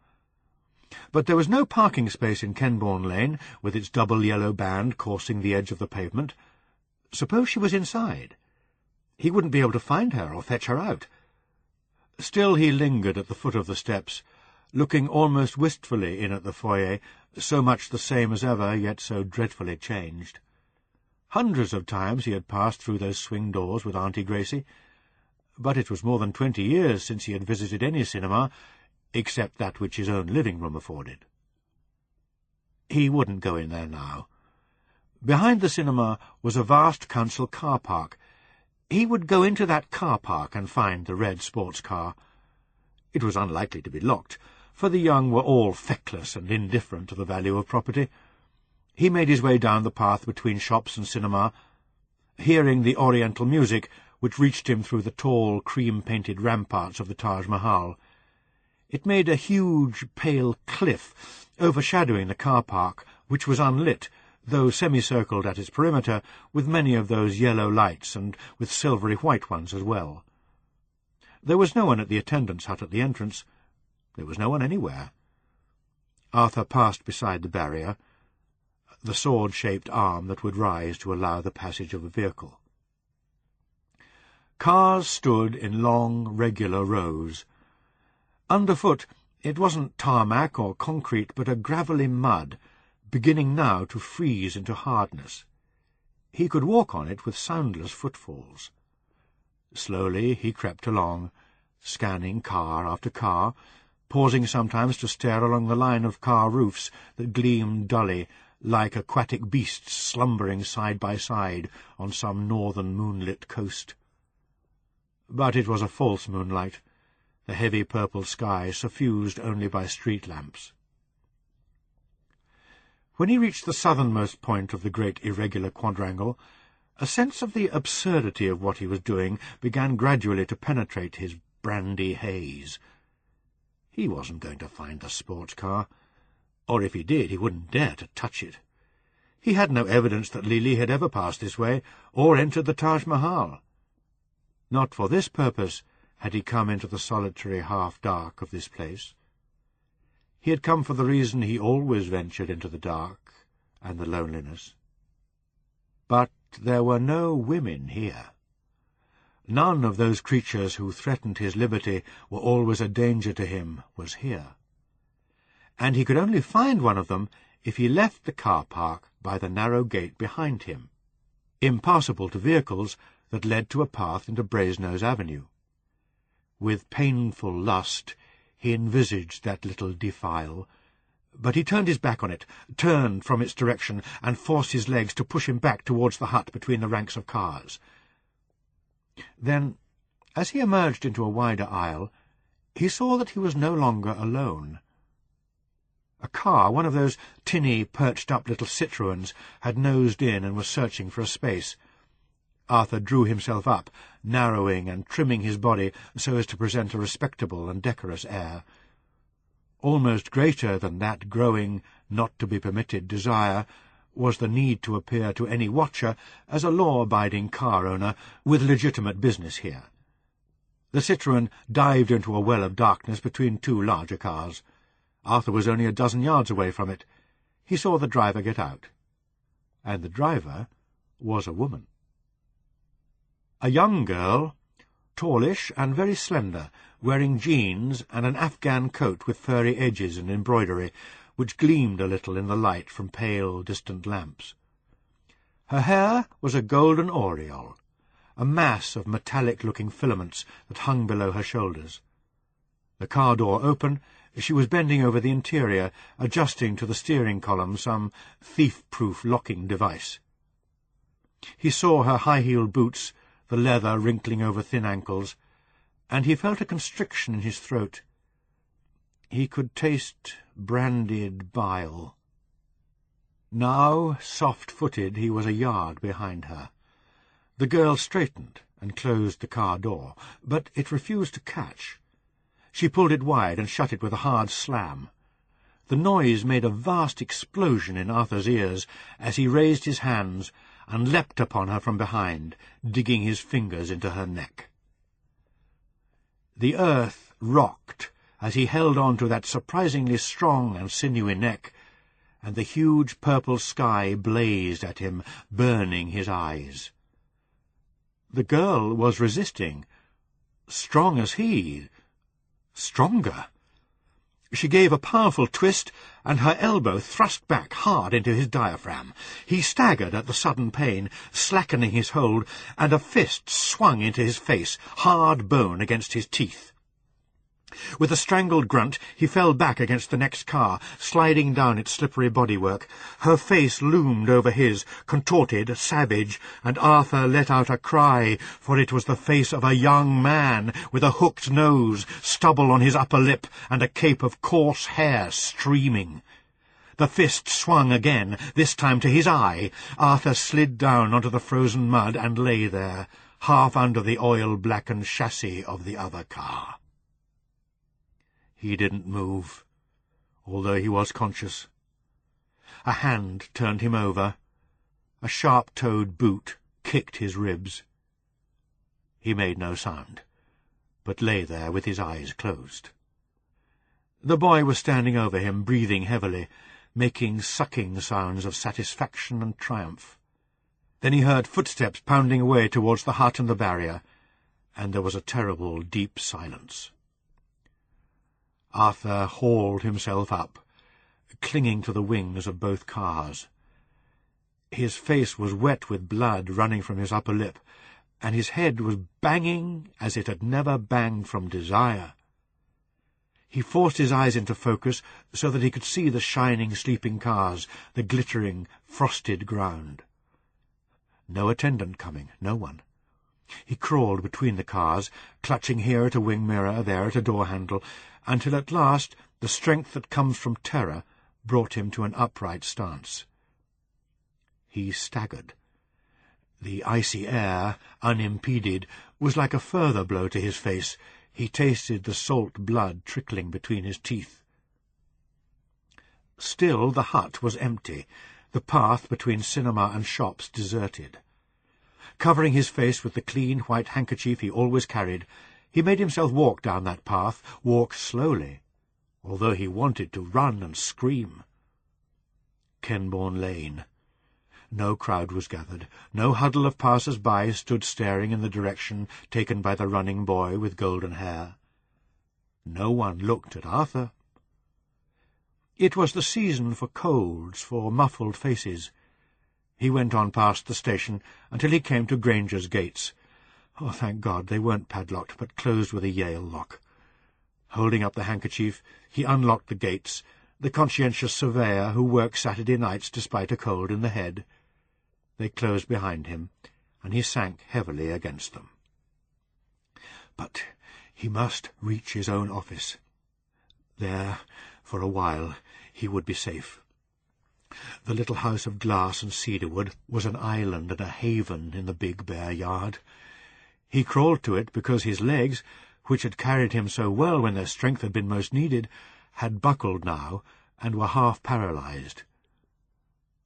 But there was no parking space in Kenbourne Lane, with its double yellow band coursing the edge of the pavement. Suppose she was inside? He wouldn't be able to find her or fetch her out. Still he lingered at the foot of the steps, looking almost wistfully in at the foyer, so much the same as ever, yet so dreadfully changed. Hundreds of times he had passed through those swing doors with Auntie Gracie, but it was more than 20 years since he had visited any cinema, except that which his own living-room afforded. He wouldn't go in there now. Behind the cinema was a vast council car park. He would go into that car park and find the red sports car. It was unlikely to be locked, for the young were all feckless and indifferent to the value of property. He made his way down the path between shops and cinema, hearing the oriental music which reached him through the tall, cream-painted ramparts of the Taj Mahal. It made a huge, pale cliff overshadowing the car park, which was unlit, though semicircled at its perimeter, with many of those yellow lights, and with silvery white ones as well. There was no one at the attendance hut at the entrance. There was no one anywhere. Arthur passed beside the barrier, the sword-shaped arm that would rise to allow the passage of a vehicle. Cars stood in long, regular rows. Underfoot, it wasn't tarmac or concrete, but a gravelly mud, beginning now to freeze into hardness. He could walk on it with soundless footfalls. Slowly he crept along, scanning car after car, pausing sometimes to stare along the line of car roofs that gleamed dully, like aquatic beasts slumbering side by side on some northern moonlit coast. But it was a false moonlight, the heavy purple sky suffused only by street lamps. When he reached the southernmost point of the great irregular quadrangle, a sense of the absurdity of what he was doing began gradually to penetrate his brandy haze. He wasn't going to find the sports car, or if he did, he wouldn't dare to touch it. He had no evidence that Lily had ever passed this way, or entered the Taj Mahal. Not for this purpose had he come into the solitary half-dark of this place. He had come for the reason he always ventured into the dark and the loneliness. But there were no women here. None of those creatures who threatened his liberty were always a danger to him was here. And he could only find one of them if he left the car park by the narrow gate behind him, impassable to vehicles that led to a path into Brasenose Avenue. With painful lust he envisaged that little defile, but he turned his back on it, turned from its direction, and forced his legs to push him back towards the hut between the ranks of cars. Then, as he emerged into a wider aisle, he saw that he was no longer alone. A car, one of those tinny, perched-up little Citroëns, had nosed in and was searching for a space. Arthur drew himself up, narrowing and trimming his body so as to present a respectable and decorous air. Almost greater than that growing, not-to-be-permitted desire was the need to appear to any watcher as a law-abiding car owner with legitimate business here. The Citroën dived into a well of darkness between two larger cars. Arthur was only a dozen yards away from it. He saw the driver get out. And the driver was a woman. A young girl, tallish and very slender, wearing jeans and an Afghan coat with furry edges and embroidery, which gleamed a little in the light from pale, distant lamps. Her hair was a golden aureole, a mass of metallic-looking filaments that hung below her shoulders. The car door open, she was bending over the interior, adjusting to the steering column some thief-proof locking device. He saw her high-heeled boots, the leather wrinkling over thin ankles, and he felt a constriction in his throat. He could taste brandied bile. Now, soft-footed, he was a yard behind her. The girl straightened and closed the car door, but it refused to catch. She pulled it wide and shut it with a hard slam. The noise made a vast explosion in Arthur's ears as he raised his hands and leapt upon her from behind, digging his fingers into her neck. The earth rocked as he held on to that surprisingly strong and sinewy neck, and the huge purple sky blazed at him, burning his eyes. The girl was resisting, strong as he, stronger. She gave a powerful twist, and her elbow thrust back hard into his diaphragm. He staggered at the sudden pain, slackening his hold, and a fist swung into his face, hard bone against his teeth. With a strangled grunt, he fell back against the next car, sliding down its slippery bodywork. Her face loomed over his, contorted, savage, and Arthur let out a cry, for it was the face of a young man, with a hooked nose, stubble on his upper lip, and a cape of coarse hair streaming. The fist swung again, this time to his eye. Arthur slid down onto the frozen mud and lay there, half under the oil-blackened chassis of the other car. He didn't move, although he was conscious. A hand turned him over. A sharp-toed boot kicked his ribs. He made no sound, but lay there with his eyes closed. The boy was standing over him, breathing heavily, making sucking sounds of satisfaction and triumph. Then he heard footsteps pounding away towards the hut and the barrier, and there was a terrible, deep silence. Arthur hauled himself up, clinging to the wings of both cars. His face was wet with blood running from his upper lip, and his head was banging as it had never banged from desire. He forced his eyes into focus so that he could see the shining, sleeping cars, the glittering, frosted ground. No attendant coming, no one. He crawled between the cars, clutching here at a wing mirror, there at a door handle, until at last the strength that comes from terror brought him to an upright stance. He staggered. The icy air, unimpeded, was like a further blow to his face. He tasted the salt blood trickling between his teeth. Still the hut was empty, the path between cinema and shops deserted. Covering his face with the clean white handkerchief he always carried, he made himself walk down that path, walk slowly, although he wanted to run and scream. Kenbourne Lane. No crowd was gathered. No huddle of passers-by stood staring in the direction taken by the running boy with golden hair. No one looked at Arthur. It was the season for colds, for muffled faces. He went on past the station until he came to Granger's gates. Oh, thank God, they weren't padlocked, but closed with a Yale lock. Holding up the handkerchief, he unlocked the gates, the conscientious surveyor who worked Saturday nights despite a cold in the head. They closed behind him, and he sank heavily against them. But he must reach his own office. There, for a while, he would be safe. The little house of glass and cedarwood was an island and a haven in the big bare yard. He crawled to it because his legs, which had carried him so well when their strength had been most needed, had buckled now and were half paralyzed.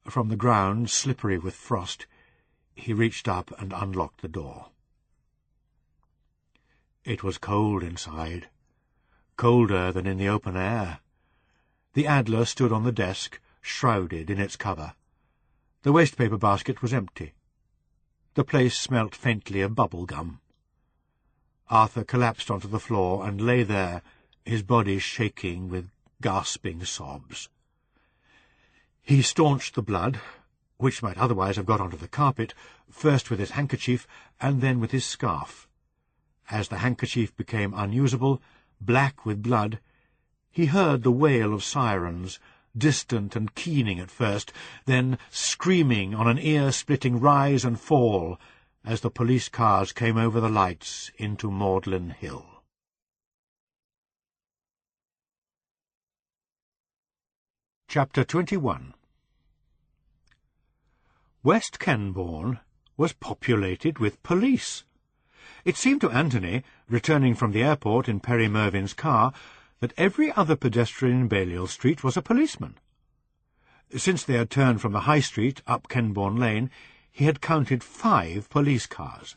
From the ground, slippery with frost, he reached up and unlocked the door. It was cold inside, colder than in the open air. The Adler stood on the desk, shrouded in its cover. The waste-paper basket was empty. The place smelt faintly of bubble gum. Arthur collapsed onto the floor and lay there, his body shaking with gasping sobs. He staunched the blood, which might otherwise have got onto the carpet, first with his handkerchief and then with his scarf. As the handkerchief became unusable, black with blood, he heard the wail of sirens, distant and keening at first, then screaming on an ear-splitting rise and fall as the police cars came over the lights into Magdalen Hill. Chapter 21. West Kenbourne was populated with police. It seemed to Anthony, returning from the airport in Perry Mervyn's car, that every other pedestrian in Balliol Street was a policeman. Since they had turned from the High Street up Kenbourne Lane, he had counted 5 police cars.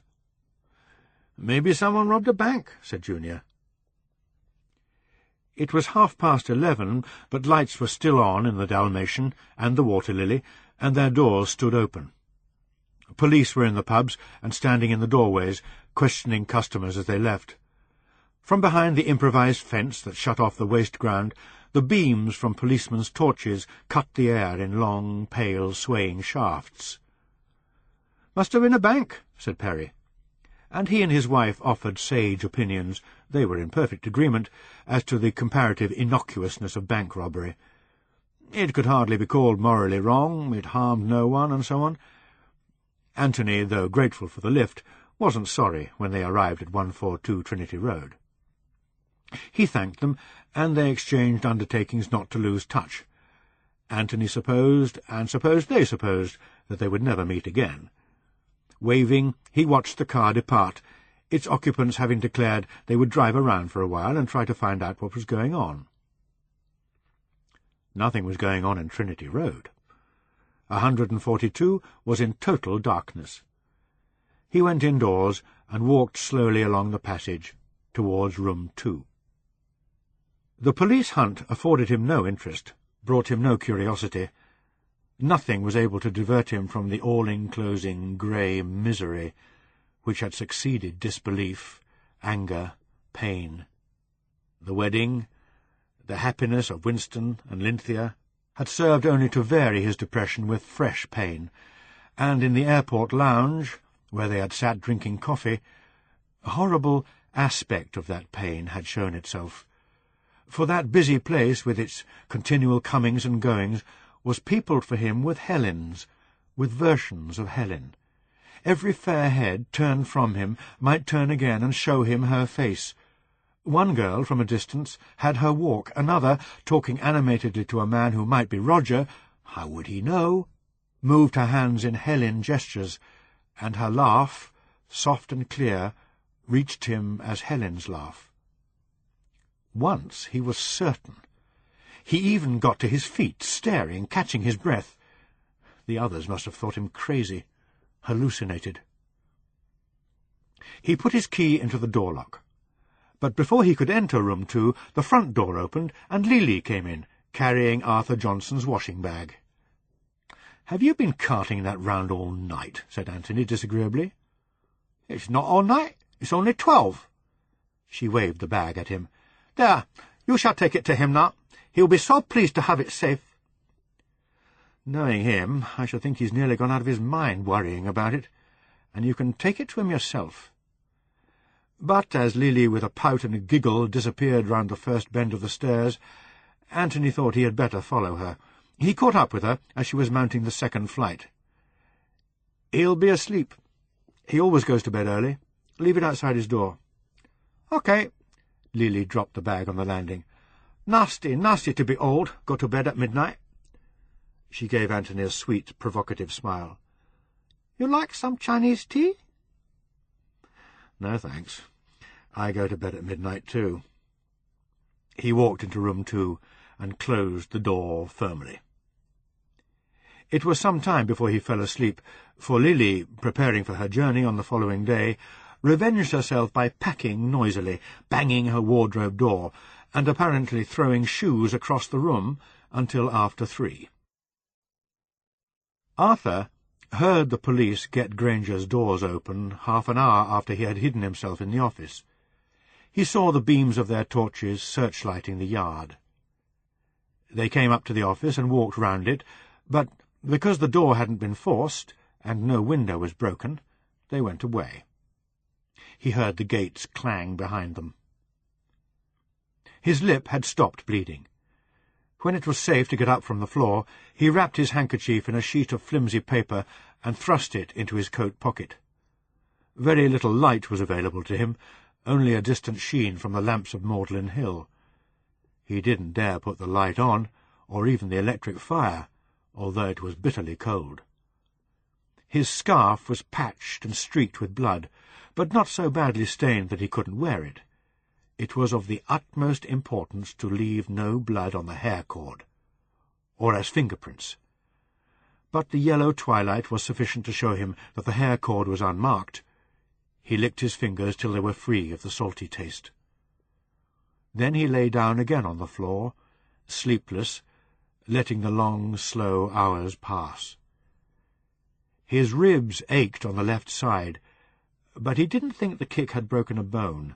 "Maybe someone robbed a bank," said Junior. It was 11:30, but lights were still on in the Dalmatian and the Water Lily, and their doors stood open. Police were in the pubs and standing in the doorways, questioning customers as they left. From behind the improvised fence that shut off the waste ground, the beams from policemen's torches cut the air in long, pale, swaying shafts. "Must have been a bank," said Perry. And he and his wife offered sage opinions, they were in perfect agreement, as to the comparative innocuousness of bank robbery. It could hardly be called morally wrong, it harmed no one, and so on. Anthony, though grateful for the lift, wasn't sorry when they arrived at 142 Trinity Road. He thanked them, and they exchanged undertakings not to lose touch. Anthony supposed, and supposed they supposed, that they would never meet again. Waving, he watched the car depart, its occupants having declared they would drive around for a while and try to find out what was going on. Nothing was going on in Trinity Road. 142 was in total darkness. He went indoors and walked slowly along the passage towards room 2. The police hunt afforded him no interest, brought him no curiosity. Nothing was able to divert him from the all-enclosing grey misery which had succeeded disbelief, anger, pain. The wedding, the happiness of Winston and Lynthia, had served only to vary his depression with fresh pain, and in the airport lounge, where they had sat drinking coffee, a horrible aspect of that pain had shown itself. For that busy place, with its continual comings and goings, was peopled for him with Helens, with versions of Helen. Every fair head turned from him might turn again and show him her face. One girl, from a distance, had her walk. Another, talking animatedly to a man who might be Roger, how would he know, moved her hands in Helen gestures, and her laugh, soft and clear, reached him as Helen's laugh. Once he was certain. He even got to his feet, staring, catching his breath. The others must have thought him crazy, hallucinated. He put his key into the door lock. But before he could enter room 2, the front door opened, and Lily came in, carrying Arthur Johnson's washing bag. "Have you been carting that round all night?" said Anthony disagreeably. "It's not all night. It's only 12. She waved the bag at him. "There, you shall take it to him now. He'll be so pleased to have it safe." "Knowing him, I should think he's nearly gone out of his mind worrying about it, and you can take it to him yourself." But as Lily, with a pout and a giggle, disappeared round the first bend of the stairs, Anthony thought he had better follow her. He caught up with her as she was mounting the second flight. "He'll be asleep. He always goes to bed early. Leave it outside his door." "OK." Lily dropped the bag on the landing. "Nasty, nasty to be old, go to bed at midnight." She gave Anthony a sweet, provocative smile. "You like some Chinese tea?" "No, thanks. I go to bed at midnight, too." He walked into room 2 and closed the door firmly. It was some time before he fell asleep, for Lily, preparing for her journey on the following day, revenged herself by packing noisily, banging her wardrobe door, and apparently throwing shoes across the room until after 3. Arthur heard the police get Granger's doors open half an hour after he had hidden himself in the office. He saw the beams of their torches searchlighting the yard. They came up to the office and walked round it, but because the door hadn't been forced, and no window was broken, they went away. He heard the gates clang behind them. His lip had stopped bleeding. When it was safe to get up from the floor, he wrapped his handkerchief in a sheet of flimsy paper and thrust it into his coat pocket. Very little light was available to him, only a distant sheen from the lamps of Magdalen Hill. He didn't dare put the light on, or even the electric fire, although it was bitterly cold. His scarf was patched and streaked with blood, but not so badly stained that he couldn't wear it. It was of the utmost importance to leave no blood on the hair cord, or as fingerprints. But the yellow twilight was sufficient to show him that the hair cord was unmarked. He licked his fingers till they were free of the salty taste. Then he lay down again on the floor, sleepless, letting the long, slow hours pass. His ribs ached on the left side, but he didn't think the kick had broken a bone.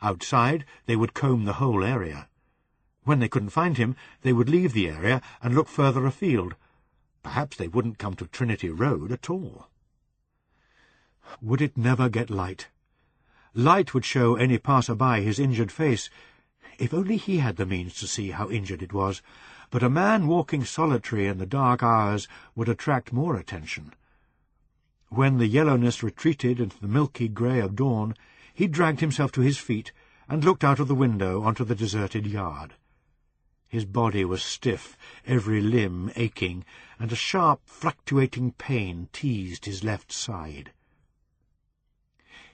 Outside, they would comb the whole area. When they couldn't find him, they would leave the area and look further afield. Perhaps they wouldn't come to Trinity Road at all. Would it never get light? Light would show any passer-by his injured face. If only he had the means to see how injured it was. But a man walking solitary in the dark hours would attract more attention. When the yellowness retreated into the milky grey of dawn, he dragged himself to his feet and looked out of the window onto the deserted yard. His body was stiff, every limb aching, and a sharp, fluctuating pain teased his left side.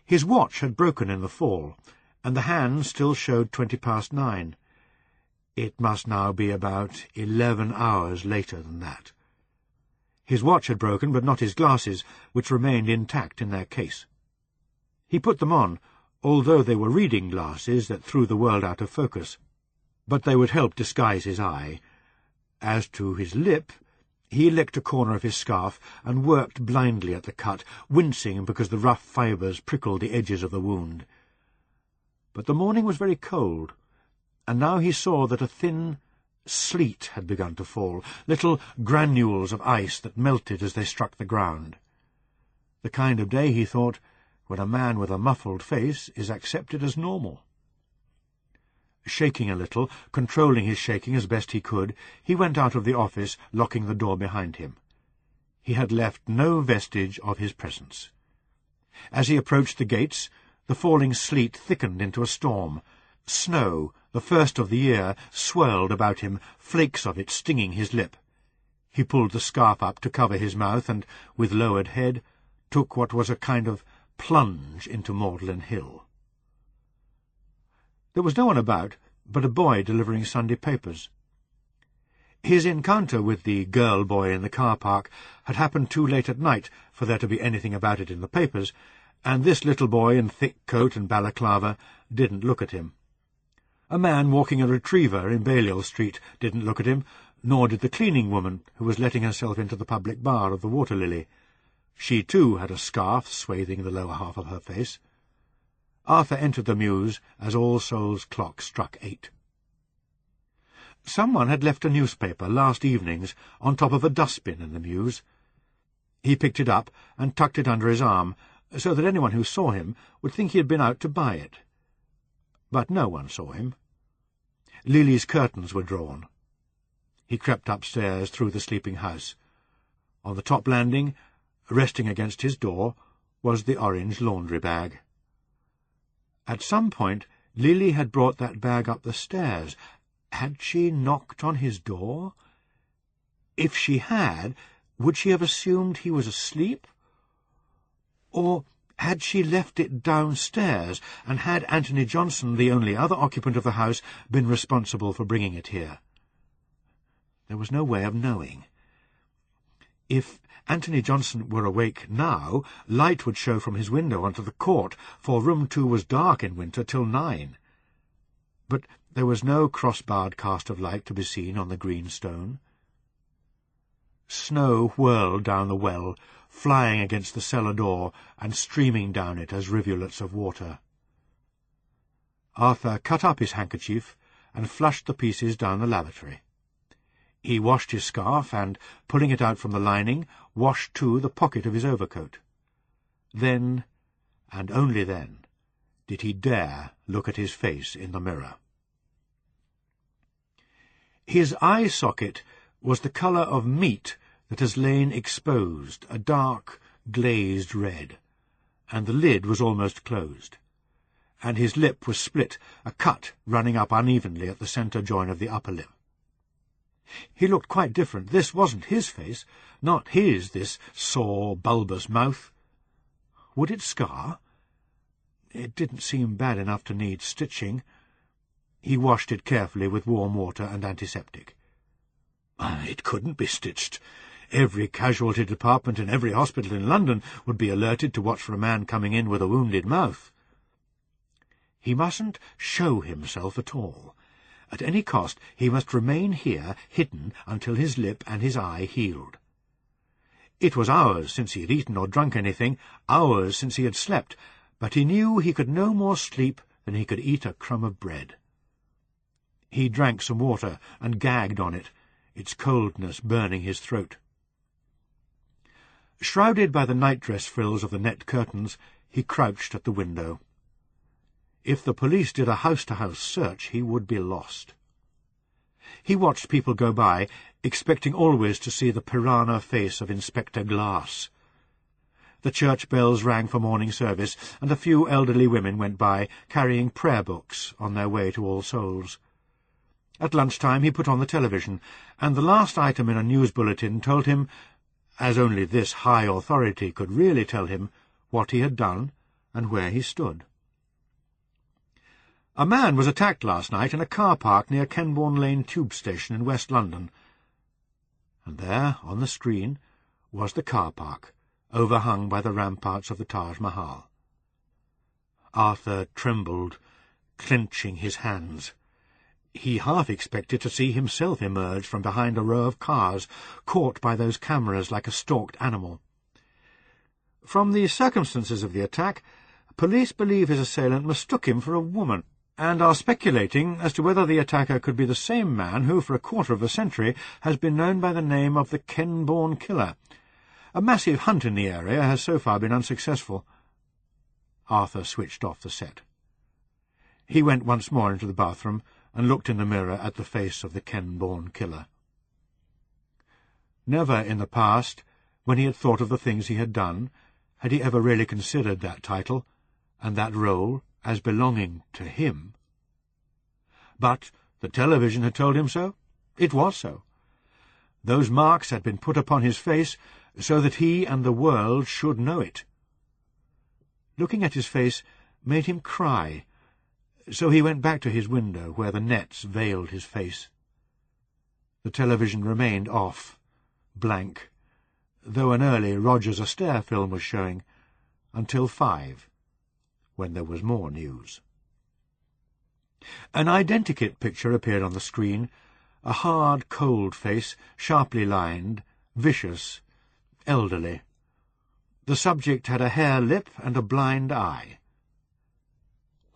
His watch had broken in the fall, and the hands still showed 9:20. It must now be about 11 hours later than that. His watch had broken, but not his glasses, which remained intact in their case. He put them on, although they were reading glasses that threw the world out of focus. But they would help disguise his eye. As to his lip, He licked a corner of his scarf and worked blindly at the cut, wincing because the rough fibres prickled the edges of the wound. But the morning was very cold, and now he saw that a thin sleet had begun to fall, little granules of ice that melted as they struck the ground. The kind of day, he thought, when a man with a muffled face is accepted as normal. Shaking a little, controlling his shaking as best he could, he went out of the office, locking the door behind him. He had left no vestige of his presence. As he approached the gates, the falling sleet thickened into a storm. Snow, the first of the year, swirled about him, flakes of it stinging his lip. He pulled the scarf up to cover his mouth and, with lowered head, took what was a kind of plunge into Magdalen Hill. There was no one about but a boy delivering Sunday papers. His encounter with the girl boy in the car park had happened too late at night for there to be anything about it in the papers, and this little boy in thick coat and balaclava didn't look at him. A man walking a retriever in Balliol Street didn't look at him, nor did the cleaning woman who was letting herself into the public bar of the Water Lily. She, too, had a scarf swathing the lower half of her face. Arthur entered the mews as All Souls' clock struck 8. Someone had left a newspaper last evening's on top of a dustbin in the mews. He picked it up and tucked it under his arm, so that anyone who saw him would think he had been out to buy it. But no one saw him. Lily's curtains were drawn. He crept upstairs through the sleeping house. On the top landing, resting against his door, was the orange laundry bag. At some point, Lily had brought that bag up the stairs. Had she knocked on his door? If she had, would she have assumed he was asleep? Or had she left it downstairs, and had Anthony Johnson, the only other occupant of the house, been responsible for bringing it here? There was no way of knowing. If Anthony Johnson were awake now, light would show from his window onto the court, for room 2 was dark in winter till 9. But there was no cross-barred cast of light to be seen on the green stone. Snow whirled down the well, flying against the cellar door and streaming down it as rivulets of water. Arthur cut up his handkerchief and flushed the pieces down the lavatory. He washed his scarf and, pulling it out from the lining, washed too the pocket of his overcoat. Then, and only then, did he dare look at his face in the mirror. His eye socket was the colour of meat that has lain exposed, a dark, glazed red, and the lid was almost closed, and his lip was split, a cut running up unevenly at the centre join of the upper lip. He looked quite different. This wasn't his face, not his, this sore, bulbous mouth. Would it scar? It didn't seem bad enough to need stitching. He washed it carefully with warm water and antiseptic. It couldn't be stitched. Every casualty department in every hospital in London would be alerted to watch for a man coming in with a wounded mouth. He mustn't show himself at all. At any cost, he must remain here, hidden, until his lip and his eye healed. It was hours since he had eaten or drunk anything, hours since he had slept, but he knew he could no more sleep than he could eat a crumb of bread. He drank some water and gagged on it, its coldness burning his throat. Shrouded by the nightdress frills of the net curtains, he crouched at the window. If the police did a house-to-house search, he would be lost. He watched people go by, expecting always to see the piranha face of Inspector Glass. The church bells rang for morning service, and a few elderly women went by, carrying prayer books on their way to All Souls. At lunchtime he put on the television, and the last item in a news bulletin told him, as only this high authority could really tell him, what he had done and where he stood. A man was attacked last night in a car park near Kenbourne Lane Tube Station in West London. And there, on the screen, was the car park, overhung by the ramparts of the Taj Mahal. Arthur trembled, clenching his hands. He half expected to see himself emerge from behind a row of cars, caught by those cameras like a stalked animal. From the circumstances of the attack, police believe his assailant mistook him for a woman, and are speculating as to whether the attacker could be the same man who, for a quarter of a century, has been known by the name of the Kenbourne Killer. A massive hunt in the area has so far been unsuccessful. Arthur switched off the set. He went once more into the bathroom and looked in the mirror at the face of the Kenbourne Killer. Never in the past, when he had thought of the things he had done, had he ever really considered that title and that role as belonging to him. But the television had told him so. It was so. Those marks had been put upon his face so that he and the world should know it. Looking at his face made him cry, so he went back to his window where the nets veiled his face. The television remained off, blank, though an early Rogers Astaire film was showing, until 5, when there was more news. An identikit picture appeared on the screen, a hard, cold face, sharply lined, vicious, elderly. The subject had a hare lip and a blind eye.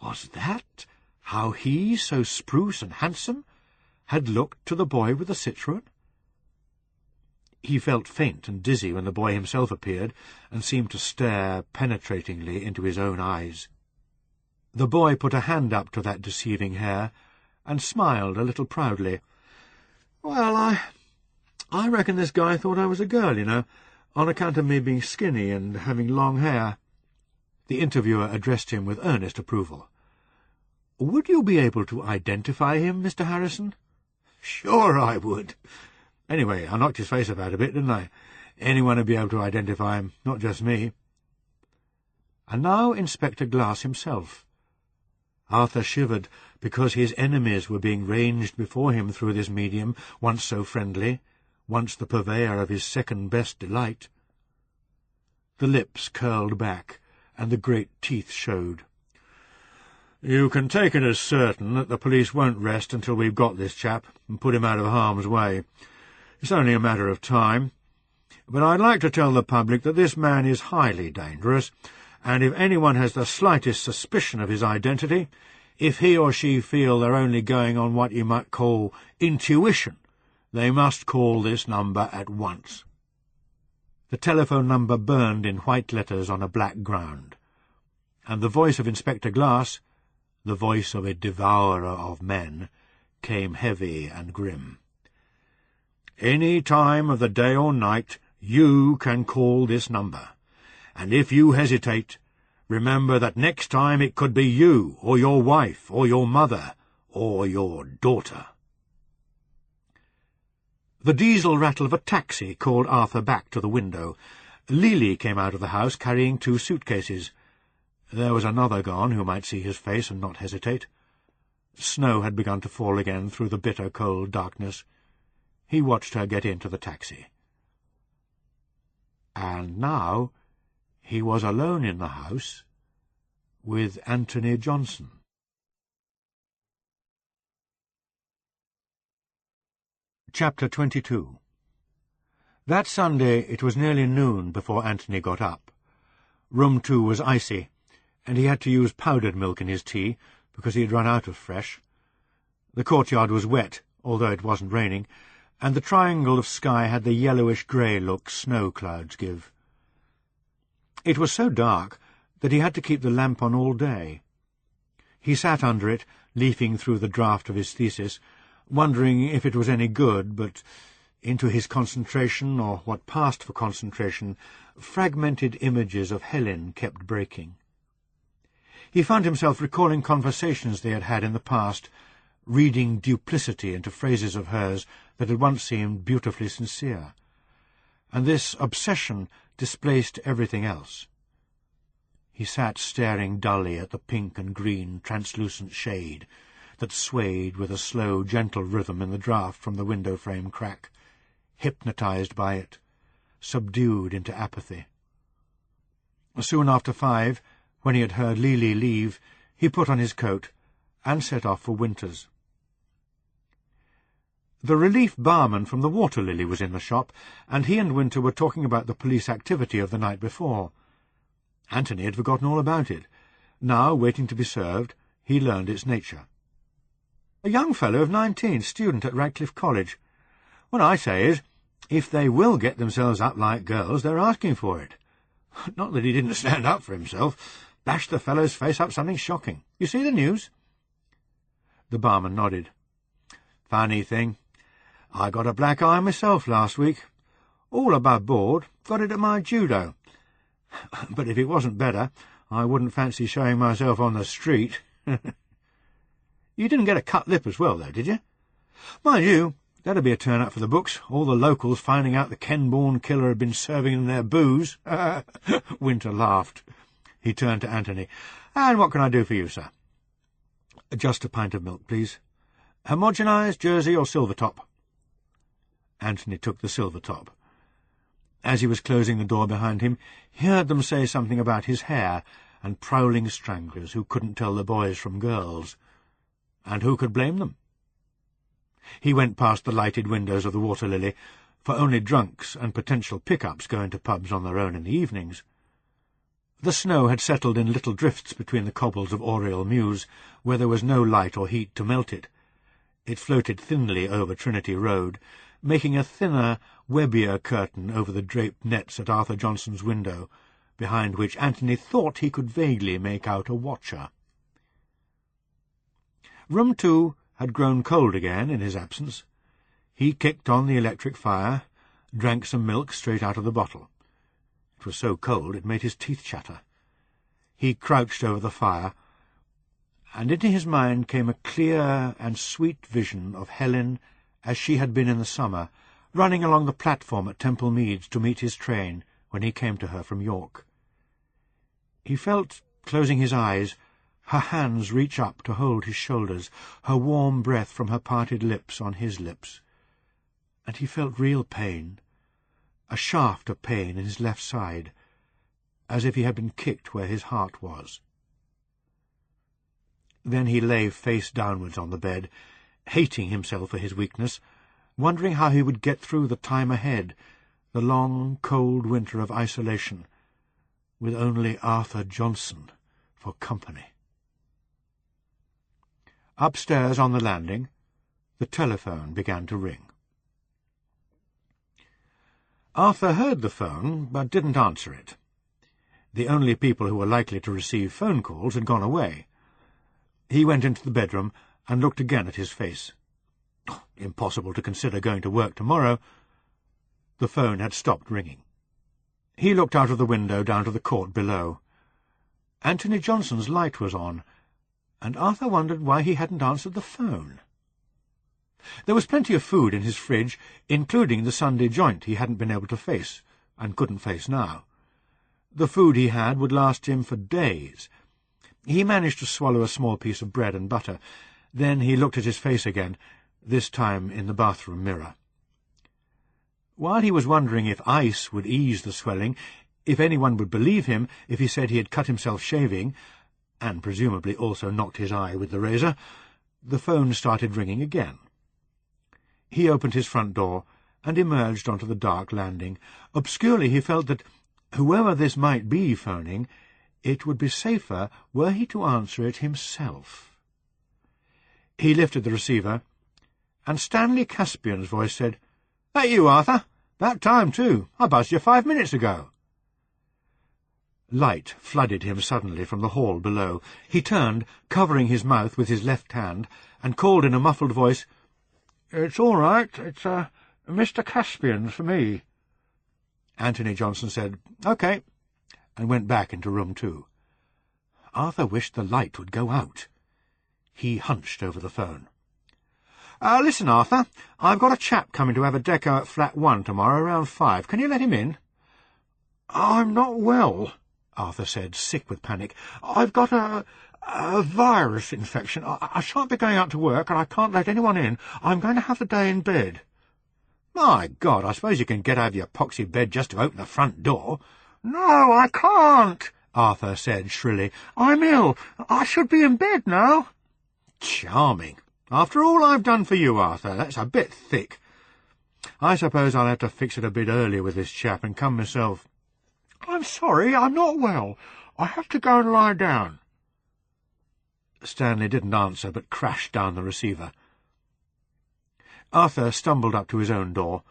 Was that how he, so spruce and handsome, had looked to the boy with the Citroën? He felt faint and dizzy when the boy himself appeared, and seemed to stare penetratingly into his own eyes. The boy put a hand up to that deceiving hair, and smiled a little proudly. "Well, I reckon this guy thought I was a girl, you know, on account of me being skinny and having long hair." The interviewer addressed him with earnest approval. "Would you be able to identify him, Mr. Harrison?" "Sure I would. Anyway, I knocked his face about a bit, didn't I? Anyone would be able to identify him, not just me." And now Inspector Glass himself. Arthur shivered, because his enemies were being ranged before him through this medium, once so friendly, once the purveyor of his second-best delight. The lips curled back, and the great teeth showed. "You can take it as certain that the police won't rest until we've got this chap and put him out of harm's way. It's only a matter of time. But I'd like to tell the public that this man is highly dangerous, and if anyone has the slightest suspicion of his identity, if he or she feel they're only going on what you might call intuition, they must call this number at once." The telephone number burned in white letters on a black ground, and the voice of Inspector Glass, the voice of a devourer of men, came heavy and grim. "Any time of the day or night you can call this number, and if you hesitate, remember that next time it could be you, or your wife, or your mother, or your daughter." The diesel rattle of a taxi called Arthur back to the window. Lily came out of the house carrying 2 suitcases. There was another gone who might see his face and not hesitate. Snow had begun to fall again through the bitter cold darkness. He watched her get into the taxi. And now he was alone in the house with Anthony Johnson. Chapter 22. That Sunday it was nearly noon before Anthony got up. Room 2 was icy, and he had to use powdered milk in his tea, because he had run out of fresh. The courtyard was wet, although it wasn't raining, and the triangle of sky had the yellowish-grey look snow clouds give. It was so dark that he had to keep the lamp on all day. He sat under it, leafing through the draft of his thesis, wondering if it was any good, but into his concentration, or what passed for concentration, fragmented images of Helen kept breaking. He found himself recalling conversations they had had in the past, reading duplicity into phrases of hers that had once seemed beautifully sincere, and this obsession displaced everything else. He sat staring dully at the pink and green translucent shade that swayed with a slow, gentle rhythm in the draught from the window-frame crack, hypnotized by it, subdued into apathy. Soon after 5, when he had heard Lily leave, he put on his coat and set off for Winters. The relief barman from the Water Lily was in the shop, and he and Winter were talking about the police activity of the night before. Anthony had forgotten all about it. Now, waiting to be served, he learned its nature. A young fellow of 19, student at Radcliffe College. What I say is, if they will get themselves up like girls, they're asking for it. Not that he didn't stand up for himself. Bashed the fellow's face up something shocking. You see the news? The barman nodded. Funny thing. I got a black eye myself last week. All above board. Got it at my judo. But if it wasn't better, I wouldn't fancy showing myself on the street. You didn't get a cut lip as well, though, did you? Mind you, that'd be a turn-up for the books, all the locals finding out the Kenbourne killer had been serving them their booze. Winter laughed. He turned to Anthony. And what can I do for you, sir? Just a pint of milk, please. Homogenised, Jersey, or silver top? Anthony took the silver top. As he was closing the door behind him, he heard them say something about his hair and prowling stranglers who couldn't tell the boys from girls. And who could blame them? He went past the lighted windows of the Water Lily, for only drunks and potential pick-ups go into pubs on their own in the evenings. The snow had settled in little drifts between the cobbles of Oriel Mews, where there was no light or heat to melt it. It floated thinly over Trinity Road, making a thinner, webbier curtain over the draped nets at Arthur Johnson's window, behind which Anthony thought he could vaguely make out a watcher. Room 2 had grown cold again in his absence. He kicked on the electric fire, drank some milk straight out of the bottle. It was so cold it made his teeth chatter. He crouched over the fire, and into his mind came a clear and sweet vision of Helen as she had been in the summer, running along the platform at Temple Meads to meet his train when he came to her from York. He felt, closing his eyes, her hands reach up to hold his shoulders, her warm breath from her parted lips on his lips. And he felt real pain, a shaft of pain in his left side, as if he had been kicked where his heart was. Then he lay face downwards on the bed, hating himself for his weakness, wondering how he would get through the time ahead, the long, cold winter of isolation, with only Arthur Johnson for company. Upstairs on the landing, the telephone began to ring. Arthur heard the phone, but didn't answer it. The only people who were likely to receive phone calls had gone away. He went into the bedroom and looked again at his face. Impossible to consider going to work tomorrow. The phone had stopped ringing. He looked out of the window down to the court below. Anthony Johnson's light was on, and Arthur wondered why he hadn't answered the phone. There was plenty of food in his fridge, including the Sunday joint he hadn't been able to face, and couldn't face now. The food he had would last him for days. He managed to swallow a small piece of bread and butter. Then he looked at his face again, this time in the bathroom mirror. While he was wondering if ice would ease the swelling, if anyone would believe him if he said he had cut himself shaving, and presumably also knocked his eye with the razor, the phone started ringing again. He opened his front door and emerged onto the dark landing. Obscurely he felt that, whoever this might be phoning, it would be safer were he to answer it himself. He lifted the receiver, and Stanley Caspian's voice said, "That you, Arthur? That time, too. I buzzed you 5 minutes ago." Light flooded him suddenly from the hall below. He turned, covering his mouth with his left hand, and called in a muffled voice, "It's all right. It's, Mr. Caspian's for me." Anthony Johnson said, "OK," and went back into room 2. Arthur wished the light would go out. He hunched over the phone. "Listen, Arthur, I've got a chap coming to have a deco at flat 1 tomorrow around 5. Can you let him in?" "I'm not well," Arthur said, sick with panic. "I've got a virus infection. I shan't be going out to work, and I can't let anyone in. I'm going to have the day in bed." "My God, I suppose you can get out of your poxy bed just to open the front door." "No, I can't," Arthur said shrilly. "I'm ill. I should be in bed now." "Charming. After all I've done for you, Arthur, that's a bit thick. I suppose I'll have to fix it a bit earlier with this chap and come myself. I'm sorry, I'm not well. I have to go and lie down. Stanley didn't answer, but crashed down the receiver. Arthur stumbled up to his own door.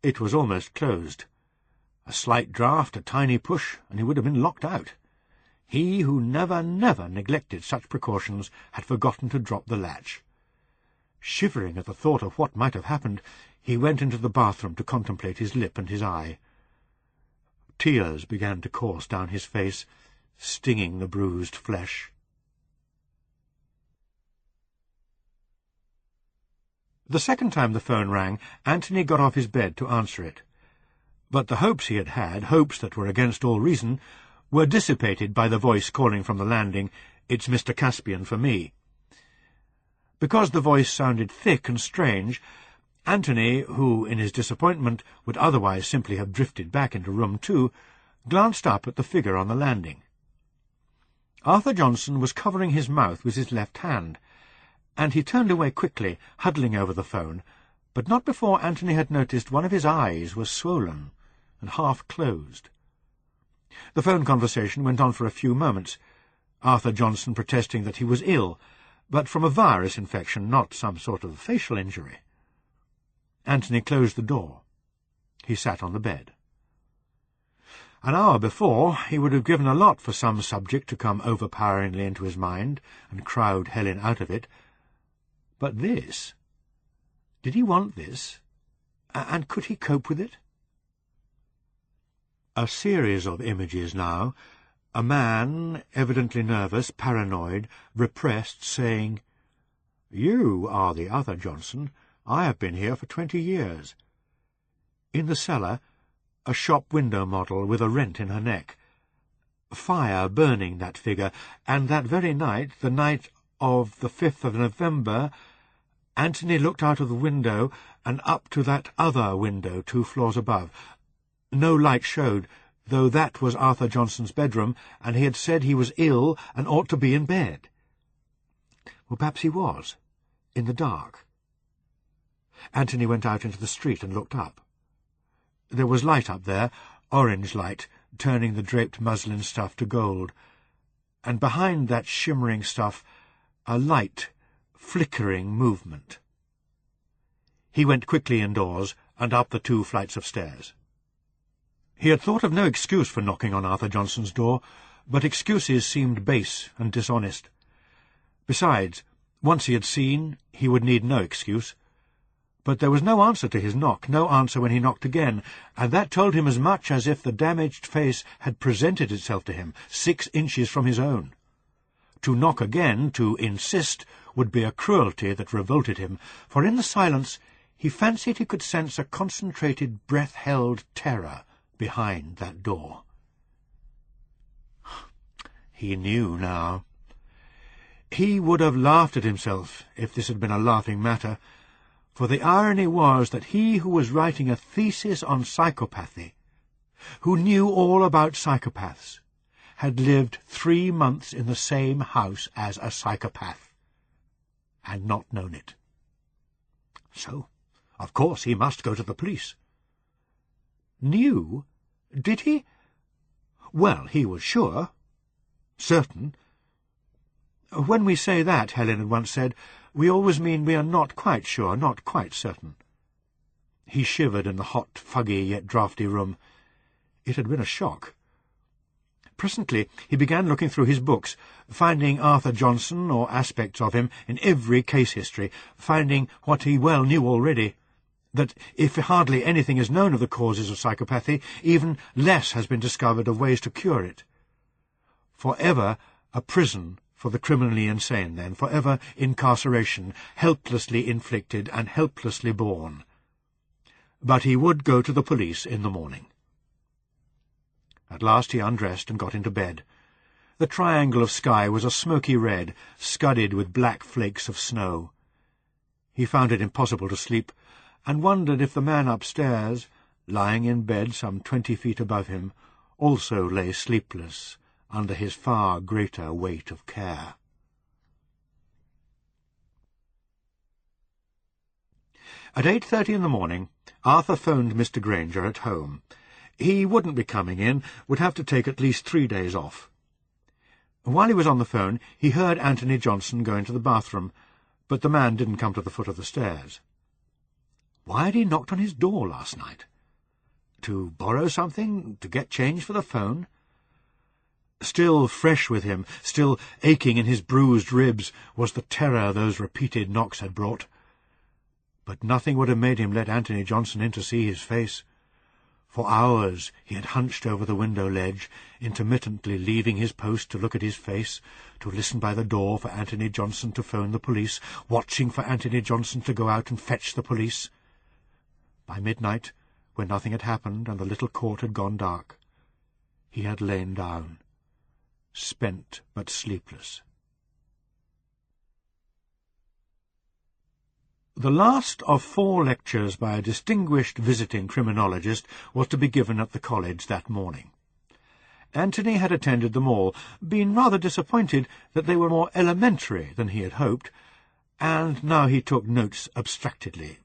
It was almost closed. A slight draught, a tiny push, and he would have been locked out. He who never neglected such precautions had forgotten to drop the latch. Shivering at the thought of what might have happened, he went into the bathroom to contemplate his lip and his eye. Tears began to course down his face, stinging the bruised flesh. The second time the phone rang, Anthony got off his bed to answer it. But the hopes he had had, hopes that were against all reason, were dissipated by the voice calling from the landing, "It's Mr. Caspian for me." Because the voice sounded thick and strange, Anthony, who in his disappointment would otherwise simply have drifted back into room 2, glanced up at the figure on the landing. Arthur Johnson was covering his mouth with his left hand, and he turned away quickly, huddling over the phone, but not before Anthony had noticed one of his eyes was swollen and half closed. The phone conversation went on for a few moments, Arthur Johnson protesting that he was ill, but from a virus infection, not some sort of facial injury. Anthony closed the door. He sat on the bed. An hour before, he would have given a lot for some subject to come overpoweringly into his mind and crowd Helen out of it. But this? Did he want this? And could he cope with it? A series of images now. A man, evidently nervous, paranoid, repressed, saying, "You are the other Johnson. I have been here for 20 years. In the cellar, a shop window model with a rent in her neck. Fire burning that figure, and that very night, the night of the 5th of November, Anthony looked out of the window and up to that other window 2 floors above. No light showed, though that was Arthur Johnson's bedroom, and he had said he was ill and ought to be in bed. Well, perhaps he was, in the dark. Anthony went out into the street and looked up. There was light up there, orange light, turning the draped muslin stuff to gold, and behind that shimmering stuff a light, flickering movement. He went quickly indoors and up the 2 flights of stairs. He had thought of no excuse for knocking on Arthur Johnson's door, but excuses seemed base and dishonest. Besides, once he had seen, he would need no excuse. But there was no answer to his knock, no answer when he knocked again, and that told him as much as if the damaged face had presented itself to him 6 inches from his own. To knock again, to insist, would be a cruelty that revolted him, for in the silence he fancied he could sense a concentrated, breath-held terror behind that door. He knew now. He would have laughed at himself if this had been a laughing matter, for the irony was that he who was writing a thesis on psychopathy, who knew all about psychopaths, had lived 3 months in the same house as a psychopath, and not known it. So, of course, he must go to the police. Knew? Did he? Well, he was sure. Certain. When we say that, Helen had once said, we always mean we are not quite sure, not quite certain. He shivered in the hot, fuggy, yet draughty room. It had been a shock. Presently he began looking through his books, finding Arthur Johnson or aspects of him in every case history, finding what he well knew already, that if hardly anything is known of the causes of psychopathy, even less has been discovered of ways to cure it. Forever a prison for the criminally insane, then, forever incarceration, helplessly inflicted and helplessly borne. But he would go to the police in the morning. At last he undressed and got into bed. The triangle of sky was a smoky red, scudded with black flakes of snow. He found it impossible to sleep, and wondered if the man upstairs, lying in bed some 20 feet above him, also lay sleepless under his far greater weight of care. At 8:30 in the morning, Arthur phoned Mr. Granger at home. He wouldn't be coming in, would have to take at least 3 days off. While he was on the phone, he heard Anthony Johnson go into the bathroom, but the man didn't come to the foot of the stairs. Why had he knocked on his door last night? To borrow something? To get change for the phone? Still fresh with him, still aching in his bruised ribs, was the terror those repeated knocks had brought. But nothing would have made him let Anthony Johnson in to see his face. For hours he had hunched over the window ledge, intermittently leaving his post to look at his face, to listen by the door for Anthony Johnson to phone the police, watching for Anthony Johnson to go out and fetch the police. By midnight, when nothing had happened and the little court had gone dark, he had lain down, spent but sleepless. The last of 4 lectures by a distinguished visiting criminologist was to be given at the college that morning. Anthony had attended them all, been rather disappointed that they were more elementary than he had hoped, and now he took notes abstractedly.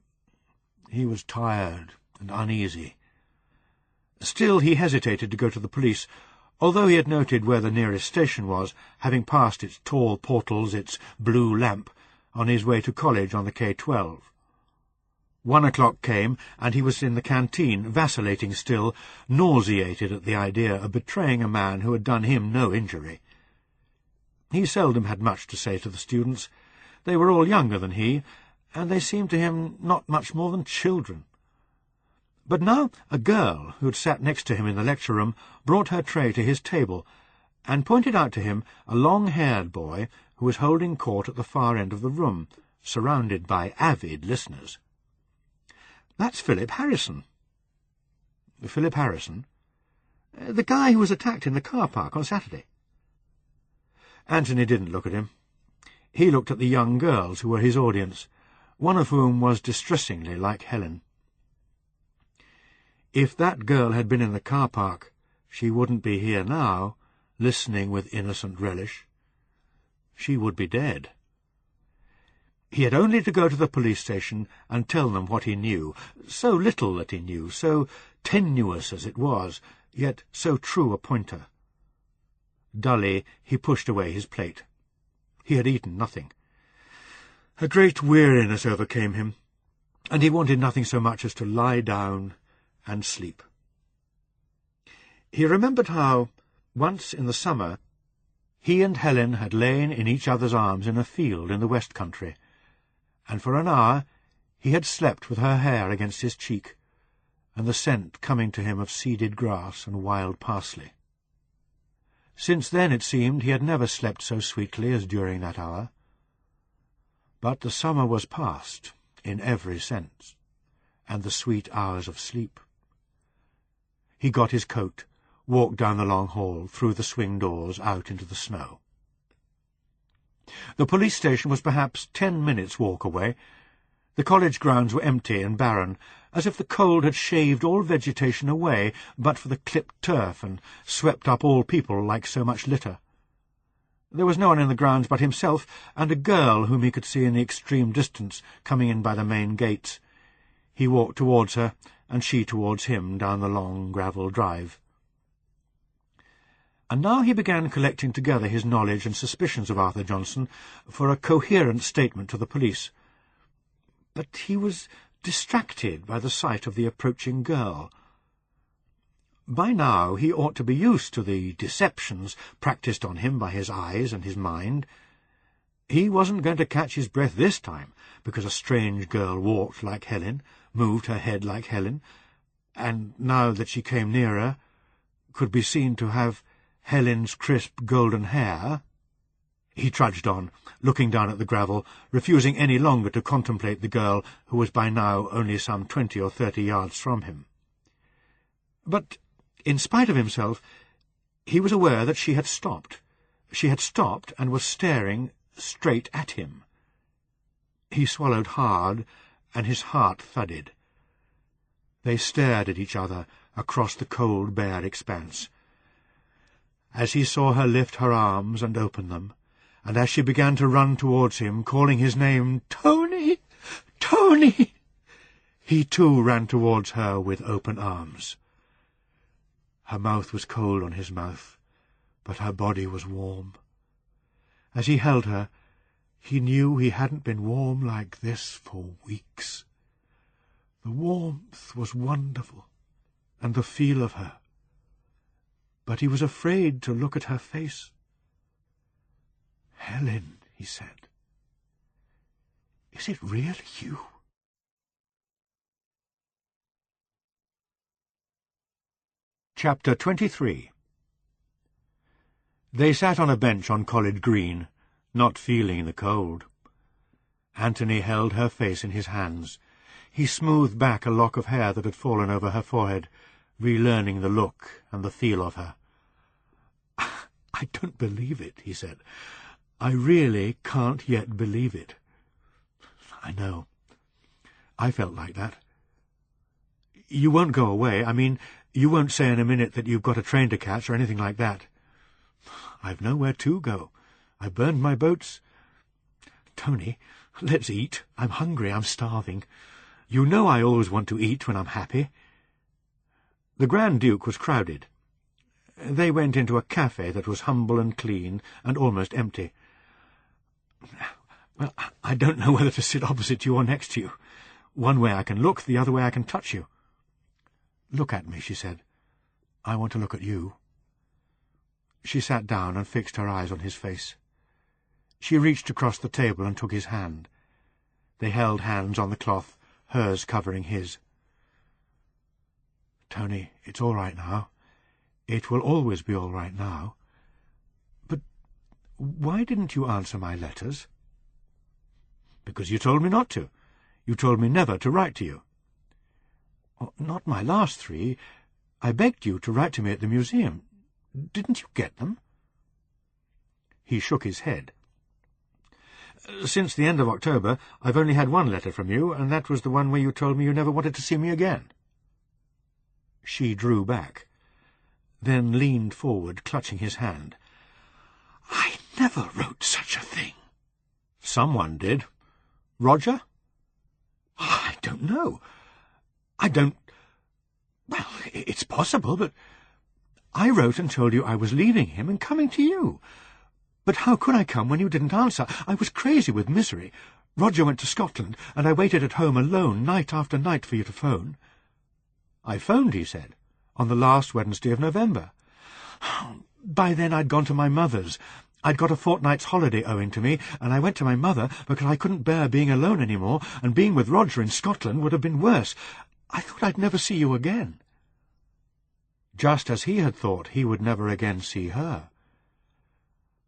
He was tired and uneasy. Still he hesitated to go to the police, although he had noted where the nearest station was, having passed its tall portals, its blue lamp, on his way to college on the K-12. 1 o'clock came, and he was in the canteen, vacillating still, nauseated at the idea of betraying a man who had done him no injury. He seldom had much to say to the students. They were all younger than he, and they seemed to him not much more than children. But now a girl, who had sat next to him in the lecture-room, brought her tray to his table, and pointed out to him a long-haired boy who was holding court at the far end of the room, surrounded by avid listeners. "That's Philip Harrison." "Philip Harrison?" "The guy who was attacked in the car park on Saturday." Anthony didn't look at him. He looked at the young girls who were his audience, one of whom was distressingly like Helen. If that girl had been in the car park, she wouldn't be here now, listening with innocent relish. She would be dead. He had only to go to the police station and tell them what he knew, so little that he knew, so tenuous as it was, yet so true a pointer. Dully he pushed away his plate. He had eaten nothing. A great weariness overcame him, and he wanted nothing so much as to lie down and sleep. He remembered how, once in the summer, he and Helen had lain in each other's arms in a field in the West Country, and for an hour he had slept with her hair against his cheek, and the scent coming to him of seeded grass and wild parsley. Since then, it seemed, he had never slept so sweetly as during that hour. But the summer was past, in every sense, and the sweet hours of sleep. He got his coat, walked down the long hall, through the swing doors, out into the snow. The police station was perhaps 10 minutes' walk away. The college grounds were empty and barren, as if the cold had shaved all vegetation away but for the clipped turf and swept up all people like so much litter. There was no one in the grounds but himself and a girl whom he could see in the extreme distance coming in by the main gates. He walked towards her, and she towards him down the long gravel drive. And now he began collecting together his knowledge and suspicions of Arthur Johnson for a coherent statement to the police. But he was distracted by the sight of the approaching girl. By now he ought to be used to the deceptions practised on him by his eyes and his mind. He wasn't going to catch his breath this time, because a strange girl walked like Helen, moved her head like Helen, and now that she came nearer, could be seen to have Helen's crisp golden hair. He trudged on, looking down at the gravel, refusing any longer to contemplate the girl who was by now only some 20 or 30 yards from him. But, in spite of himself, he was aware that she had stopped. She had stopped and was staring straight at him. He swallowed hard, and his heart thudded. They stared at each other across the cold, bare expanse. As he saw her lift her arms and open them, and as she began to run towards him, calling his name, "Tony! Tony!" He too ran towards her with open arms. Her mouth was cold on his mouth, but her body was warm. As he held her, he knew he hadn't been warm like this for weeks. The warmth was wonderful, and the feel of her. But he was afraid to look at her face. "Helen," he said, "is it really you?" Chapter 23. They sat on a bench on College Green, not feeling the cold. Anthony held her face in his hands. He smoothed back a lock of hair that had fallen over her forehead, relearning the look and the feel of her. "I don't believe it," he said. "I really can't yet believe it." "I know. I felt like that. You won't go away. I mean, you won't say in a minute that you've got a train to catch or anything like that." "I've nowhere to go. I burned my boats." "Tony, let's eat. I'm hungry. I'm starving. You know I always want to eat when I'm happy." The Grand Duke was crowded. They went into a cafe that was humble and clean and almost empty. "Well, I don't know whether to sit opposite you or next to you. One way I can look, the other way I can touch you." "Look at me," she said. "I want to look at you." She sat down and fixed her eyes on his face. She reached across the table and took his hand. They held hands on the cloth, hers covering his. "Tony, it's all right now. It will always be all right now. But why didn't you answer my letters?" "Because you told me not to. You told me never to write to you." "Not my last 3. I begged you to write to me at the museum. Didn't you get them?" He shook his head. "Since the end of October, I've only had one letter from you, and that was the one where you told me you never wanted to see me again." She drew back, then leaned forward, clutching his hand. "I never wrote such a thing." "Someone did. Roger?" "I don't know. I don't... Well, it's possible, but I wrote and told you I was leaving him and coming to you. But how could I come when you didn't answer? I was crazy with misery. Roger went to Scotland, and I waited at home alone night after night for you to phone." "I phoned," he said, "on the last Wednesday of November. By then I'd gone to my mother's. I'd got a fortnight's holiday owing to me, and I went to my mother because I couldn't bear being alone any more, and being with Roger in Scotland would have been worse. I thought I'd never see you again." Just as he had thought he would never again see her.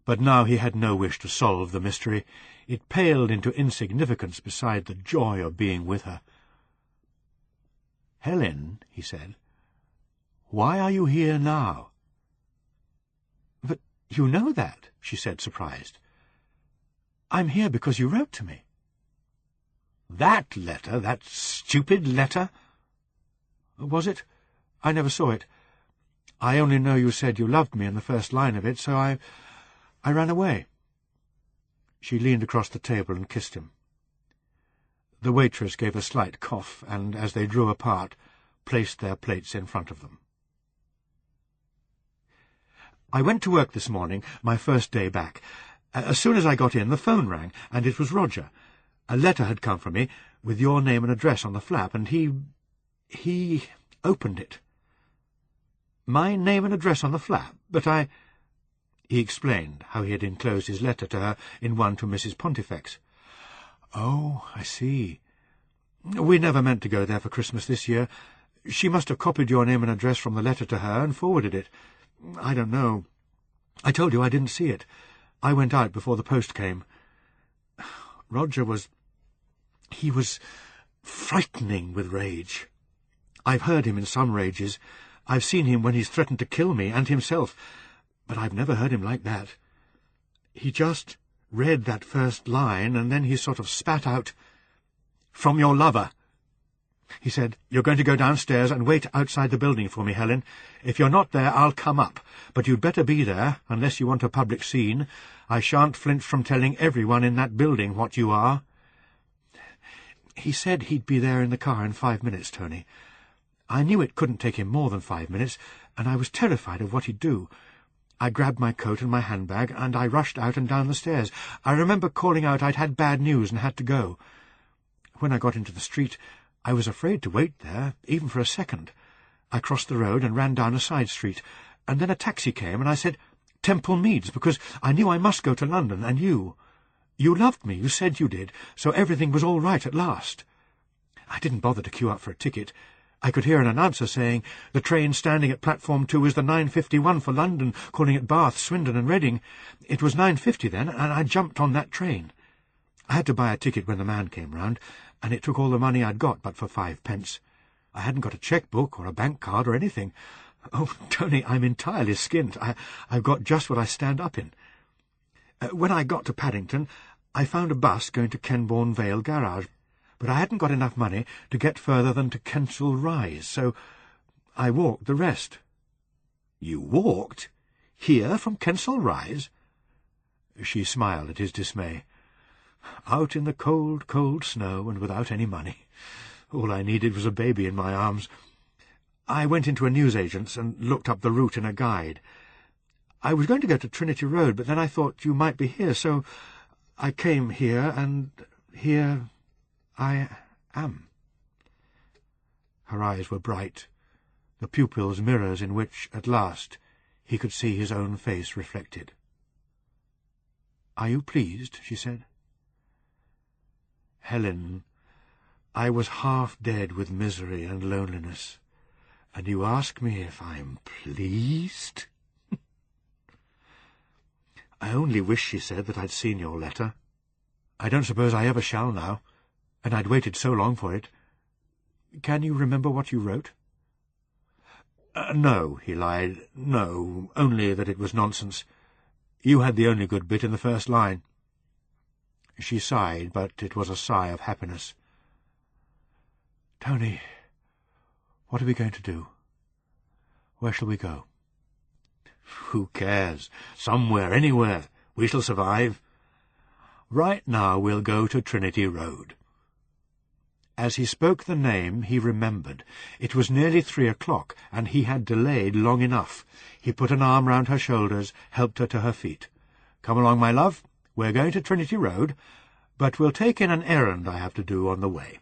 But now he had no wish to solve the mystery. It paled into insignificance beside the joy of being with her. "Helen," he said, "why are you here now?" "But you know that," she said, surprised. "I'm here because you wrote to me." "That letter? That stupid letter?" "Was it? I never saw it. I only know you said you loved me in the first line of it, so I ran away." She leaned across the table and kissed him. The waitress gave a slight cough, and, as they drew apart, placed their plates in front of them. "I went to work this morning, my first day back. As soon as I got in, the phone rang, and it was Roger. A letter had come from me, with your name and address on the flap, and he opened it." "My name and address on the flap? But I—" He explained how he had enclosed his letter to her in one to Mrs. Pontifex. "Oh, I see. We never meant to go there for Christmas this year. She must have copied your name and address from the letter to her and forwarded it. I don't know. I told you I didn't see it. I went out before the post came. Roger was... he was frightening with rage. I've heard him in some rages. I've seen him when he's threatened to kill me and himself, but I've never heard him like that. He just read that first line, and then he sort of spat out, 'From your lover.' He said, 'You're going to go downstairs and wait outside the building for me, Helen. If you're not there, I'll come up. But you'd better be there, unless you want a public scene. I shan't flinch from telling everyone in that building what you are.' He said he'd be there in the car in 5 minutes, Tony. I knew it couldn't take him more than 5 minutes, and I was terrified of what he'd do. I grabbed my coat and my handbag, and I rushed out and down the stairs. I remember calling out I'd had bad news and had to go. When I got into the street, I was afraid to wait there, even for a second. I crossed the road and ran down a side street, and then a taxi came, and I said, "Temple Meads," because I knew I must go to London, and you. You loved me, you said you did, so everything was all right at last. I didn't bother to queue up for a ticket. I could hear an announcer saying, "The train standing at platform 2 is the 9:51 for London, calling at Bath, Swindon and Reading." It was 9:50 then, and I jumped on that train. I had to buy a ticket when the man came round, and it took all the money I'd got but for 5 pence. I hadn't got a cheque-book or a bank card or anything. Oh, Tony, I'm entirely skint. I've got just what I stand up in. When I got to Paddington, I found a bus going to Kenbourne Vale Garage, but I hadn't got enough money to get further than to Kensal Rise, so I walked the rest. You walked? Here from Kensal Rise? She smiled at his dismay. Out in the cold, cold snow and without any money. All I needed was a baby in my arms. I went into a newsagent's and looked up the route in a guide. I was going to go to Trinity Road, but then I thought you might be here, so I came here, and here I am. Her eyes were bright, the pupils mirrors in which, at last, he could see his own face reflected. "Are you pleased?" she said. "Helen, I was half dead with misery and loneliness, and you ask me if I'm pleased?" "I only wish," she said, "that I'd seen your letter. I don't suppose I ever shall now, and I'd waited so long for it. Can you remember what you wrote?" No," he lied. "No, only that it was nonsense. You had the only good bit in the first line." She sighed, but it was a sigh of happiness. "Tony, what are we going to do? Where shall we go?" "Who cares? Somewhere, anywhere. We shall survive. Right now we'll go to Trinity Road." As he spoke the name, he remembered. It was nearly 3 o'clock, and he had delayed long enough. He put an arm round her shoulders, helped her to her feet. "Come along, my love. We're going to Trinity Road, but we'll take in an errand I have to do on the way."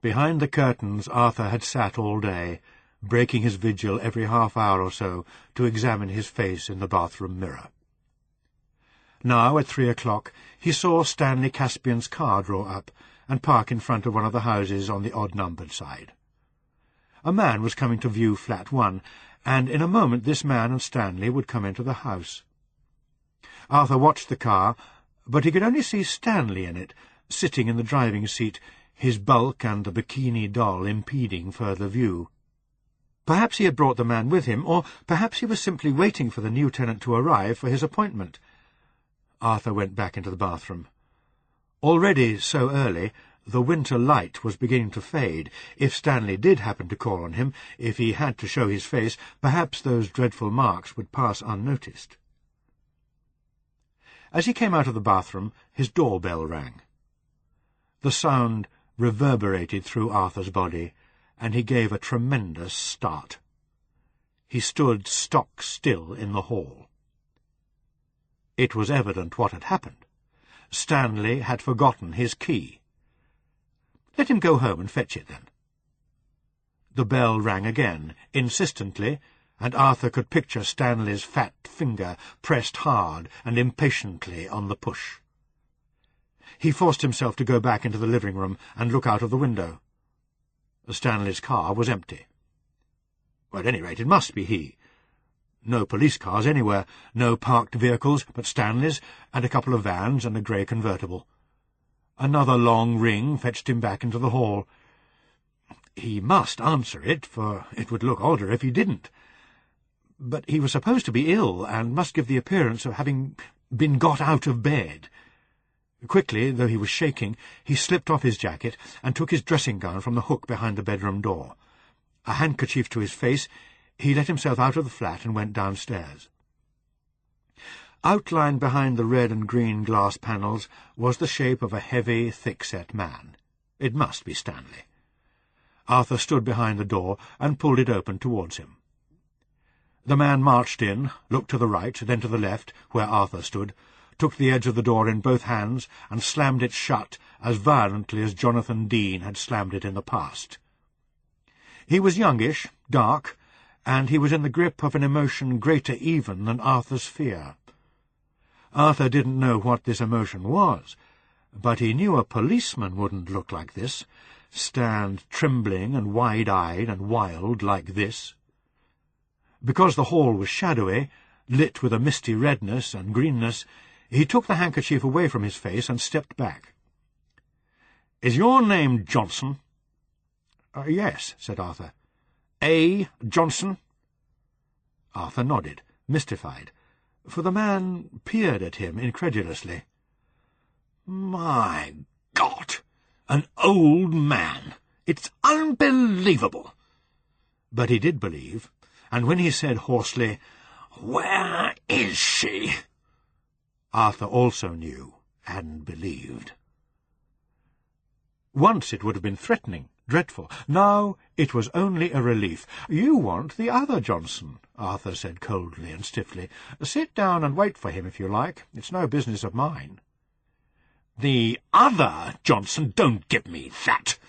Behind the curtains Arthur had sat all day, breaking his vigil every half-hour or so to examine his face in the bathroom mirror. Now, at 3 o'clock, he saw Stanley Caspian's car draw up and park in front of one of the houses on the odd-numbered side. A man was coming to view flat 1, and in a moment this man and Stanley would come into the house. Arthur watched the car, but he could only see Stanley in it, sitting in the driving seat, his bulk and the bikini doll impeding further view. Perhaps he had brought the man with him, or perhaps he was simply waiting for the new tenant to arrive for his appointment. Arthur went back into the bathroom. Already, so early, the winter light was beginning to fade. If Stanley did happen to call on him, if he had to show his face, perhaps those dreadful marks would pass unnoticed. As he came out of the bathroom, his doorbell rang. The sound reverberated through Arthur's body, and he gave a tremendous start. He stood stock still in the hall. It was evident what had happened. Stanley had forgotten his key. Let him go home and fetch it, then. The bell rang again, insistently, and Arthur could picture Stanley's fat finger pressed hard and impatiently on the push. He forced himself to go back into the living-room and look out of the window. Stanley's car was empty. Well, at any rate, it must be he. No police cars anywhere, no parked vehicles but Stanley's, and a couple of vans and a grey convertible. Another long ring fetched him back into the hall. He must answer it, for it would look odder if he didn't. But he was supposed to be ill, and must give the appearance of having been got out of bed. Quickly, though he was shaking, he slipped off his jacket and took his dressing-gown from the hook behind the bedroom door. A handkerchief to his face, he let himself out of the flat and went downstairs. Outlined behind the red and green glass panels was the shape of a heavy, thick-set man. It must be Stanley. Arthur stood behind the door and pulled it open towards him. The man marched in, looked to the right, then to the left, where Arthur stood, took the edge of the door in both hands, and slammed it shut as violently as Jonathan Dean had slammed it in the past. He was youngish, dark, and he was in the grip of an emotion greater even than Arthur's fear. Arthur didn't know what this emotion was, but he knew a policeman wouldn't look like this, stand trembling and wide-eyed and wild like this. Because the hall was shadowy, lit with a misty redness and greenness, he took the handkerchief away from his face and stepped back. "Is your name Johnson?" "Yes," said Arthur. "A. Johnson?" Arthur nodded, mystified, for the man peered at him incredulously. "My God! An old man! It's unbelievable!" But he did believe, and when he said hoarsely, "Where is she?" Arthur also knew and believed. Once it would have been threatening, dreadful. Now it was only a relief. "You want the other Johnson," Arthur said coldly and stiffly. "Sit down and wait for him if you like. It's no business of mine." "The other Johnson? Don't give me that!"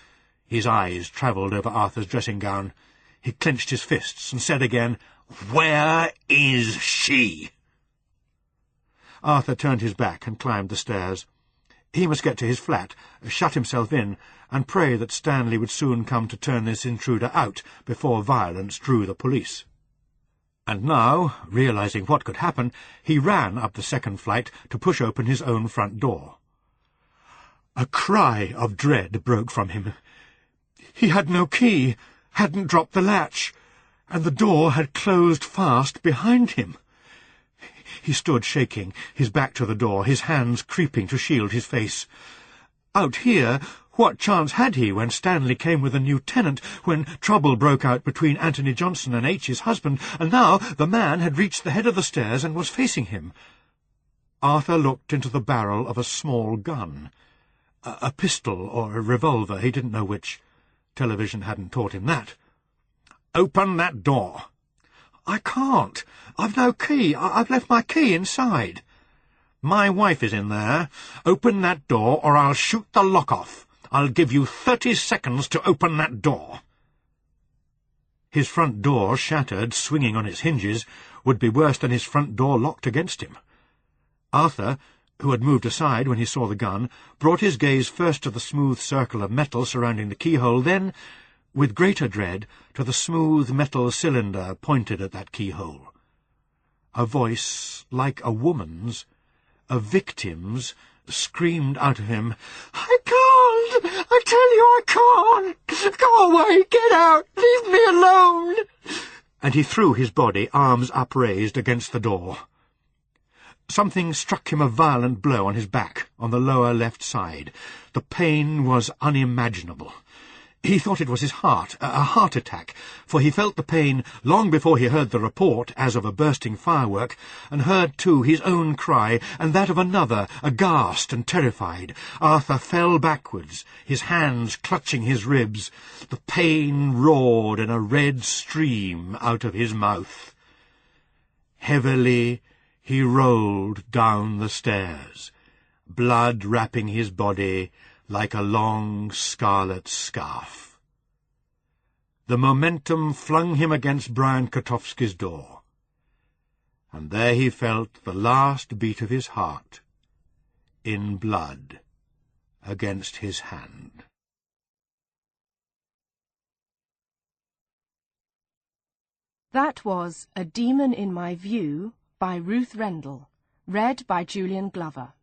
His eyes travelled over Arthur's dressing-gown. He clenched his fists and said again, "Where is she?" Arthur turned his back and climbed the stairs. He must get to his flat, shut himself in, and pray that Stanley would soon come to turn this intruder out before violence drew the police. And now, realizing what could happen, he ran up the second flight to push open his own front door. A cry of dread broke from him. He had no key, hadn't dropped the latch, and the door had closed fast behind him. He stood shaking, his back to the door, his hands creeping to shield his face. Out here, what chance had he when Stanley came with a new tenant, when trouble broke out between Anthony Johnson and H's husband, and now the man had reached the head of the stairs and was facing him? Arthur looked into the barrel of a small gun. A pistol or a revolver, he didn't know which. Television hadn't taught him that. "Open that door." "I can't. I've no key. I've left my key inside." "My wife is in there. Open that door, or I'll shoot the lock off. I'll give you 30 seconds to open that door." His front door, shattered, swinging on its hinges, would be worse than his front door locked against him. Arthur, who had moved aside when he saw the gun, brought his gaze first to the smooth circle of metal surrounding the keyhole, then, with greater dread, to the smooth metal cylinder pointed at that keyhole. A voice, like a woman's, a victim's, screamed out of him, "I can't! I tell you I can't! Go away! Get out! Leave me alone!" And he threw his body, arms upraised, against the door. Something struck him a violent blow on his back, on the lower left side. The pain was unimaginable. He thought it was his heart, a heart attack, for he felt the pain long before he heard the report, as of a bursting firework, and heard, too, his own cry, and that of another, aghast and terrified. Arthur fell backwards, his hands clutching his ribs. The pain roared in a red stream out of his mouth. Heavily he rolled down the stairs, blood wrapping his body like a long scarlet scarf. The momentum flung him against Brian Katowski's door, and there he felt the last beat of his heart, in blood, against his hand. That was A Demon in My View by Ruth Rendell, read by Julian Glover.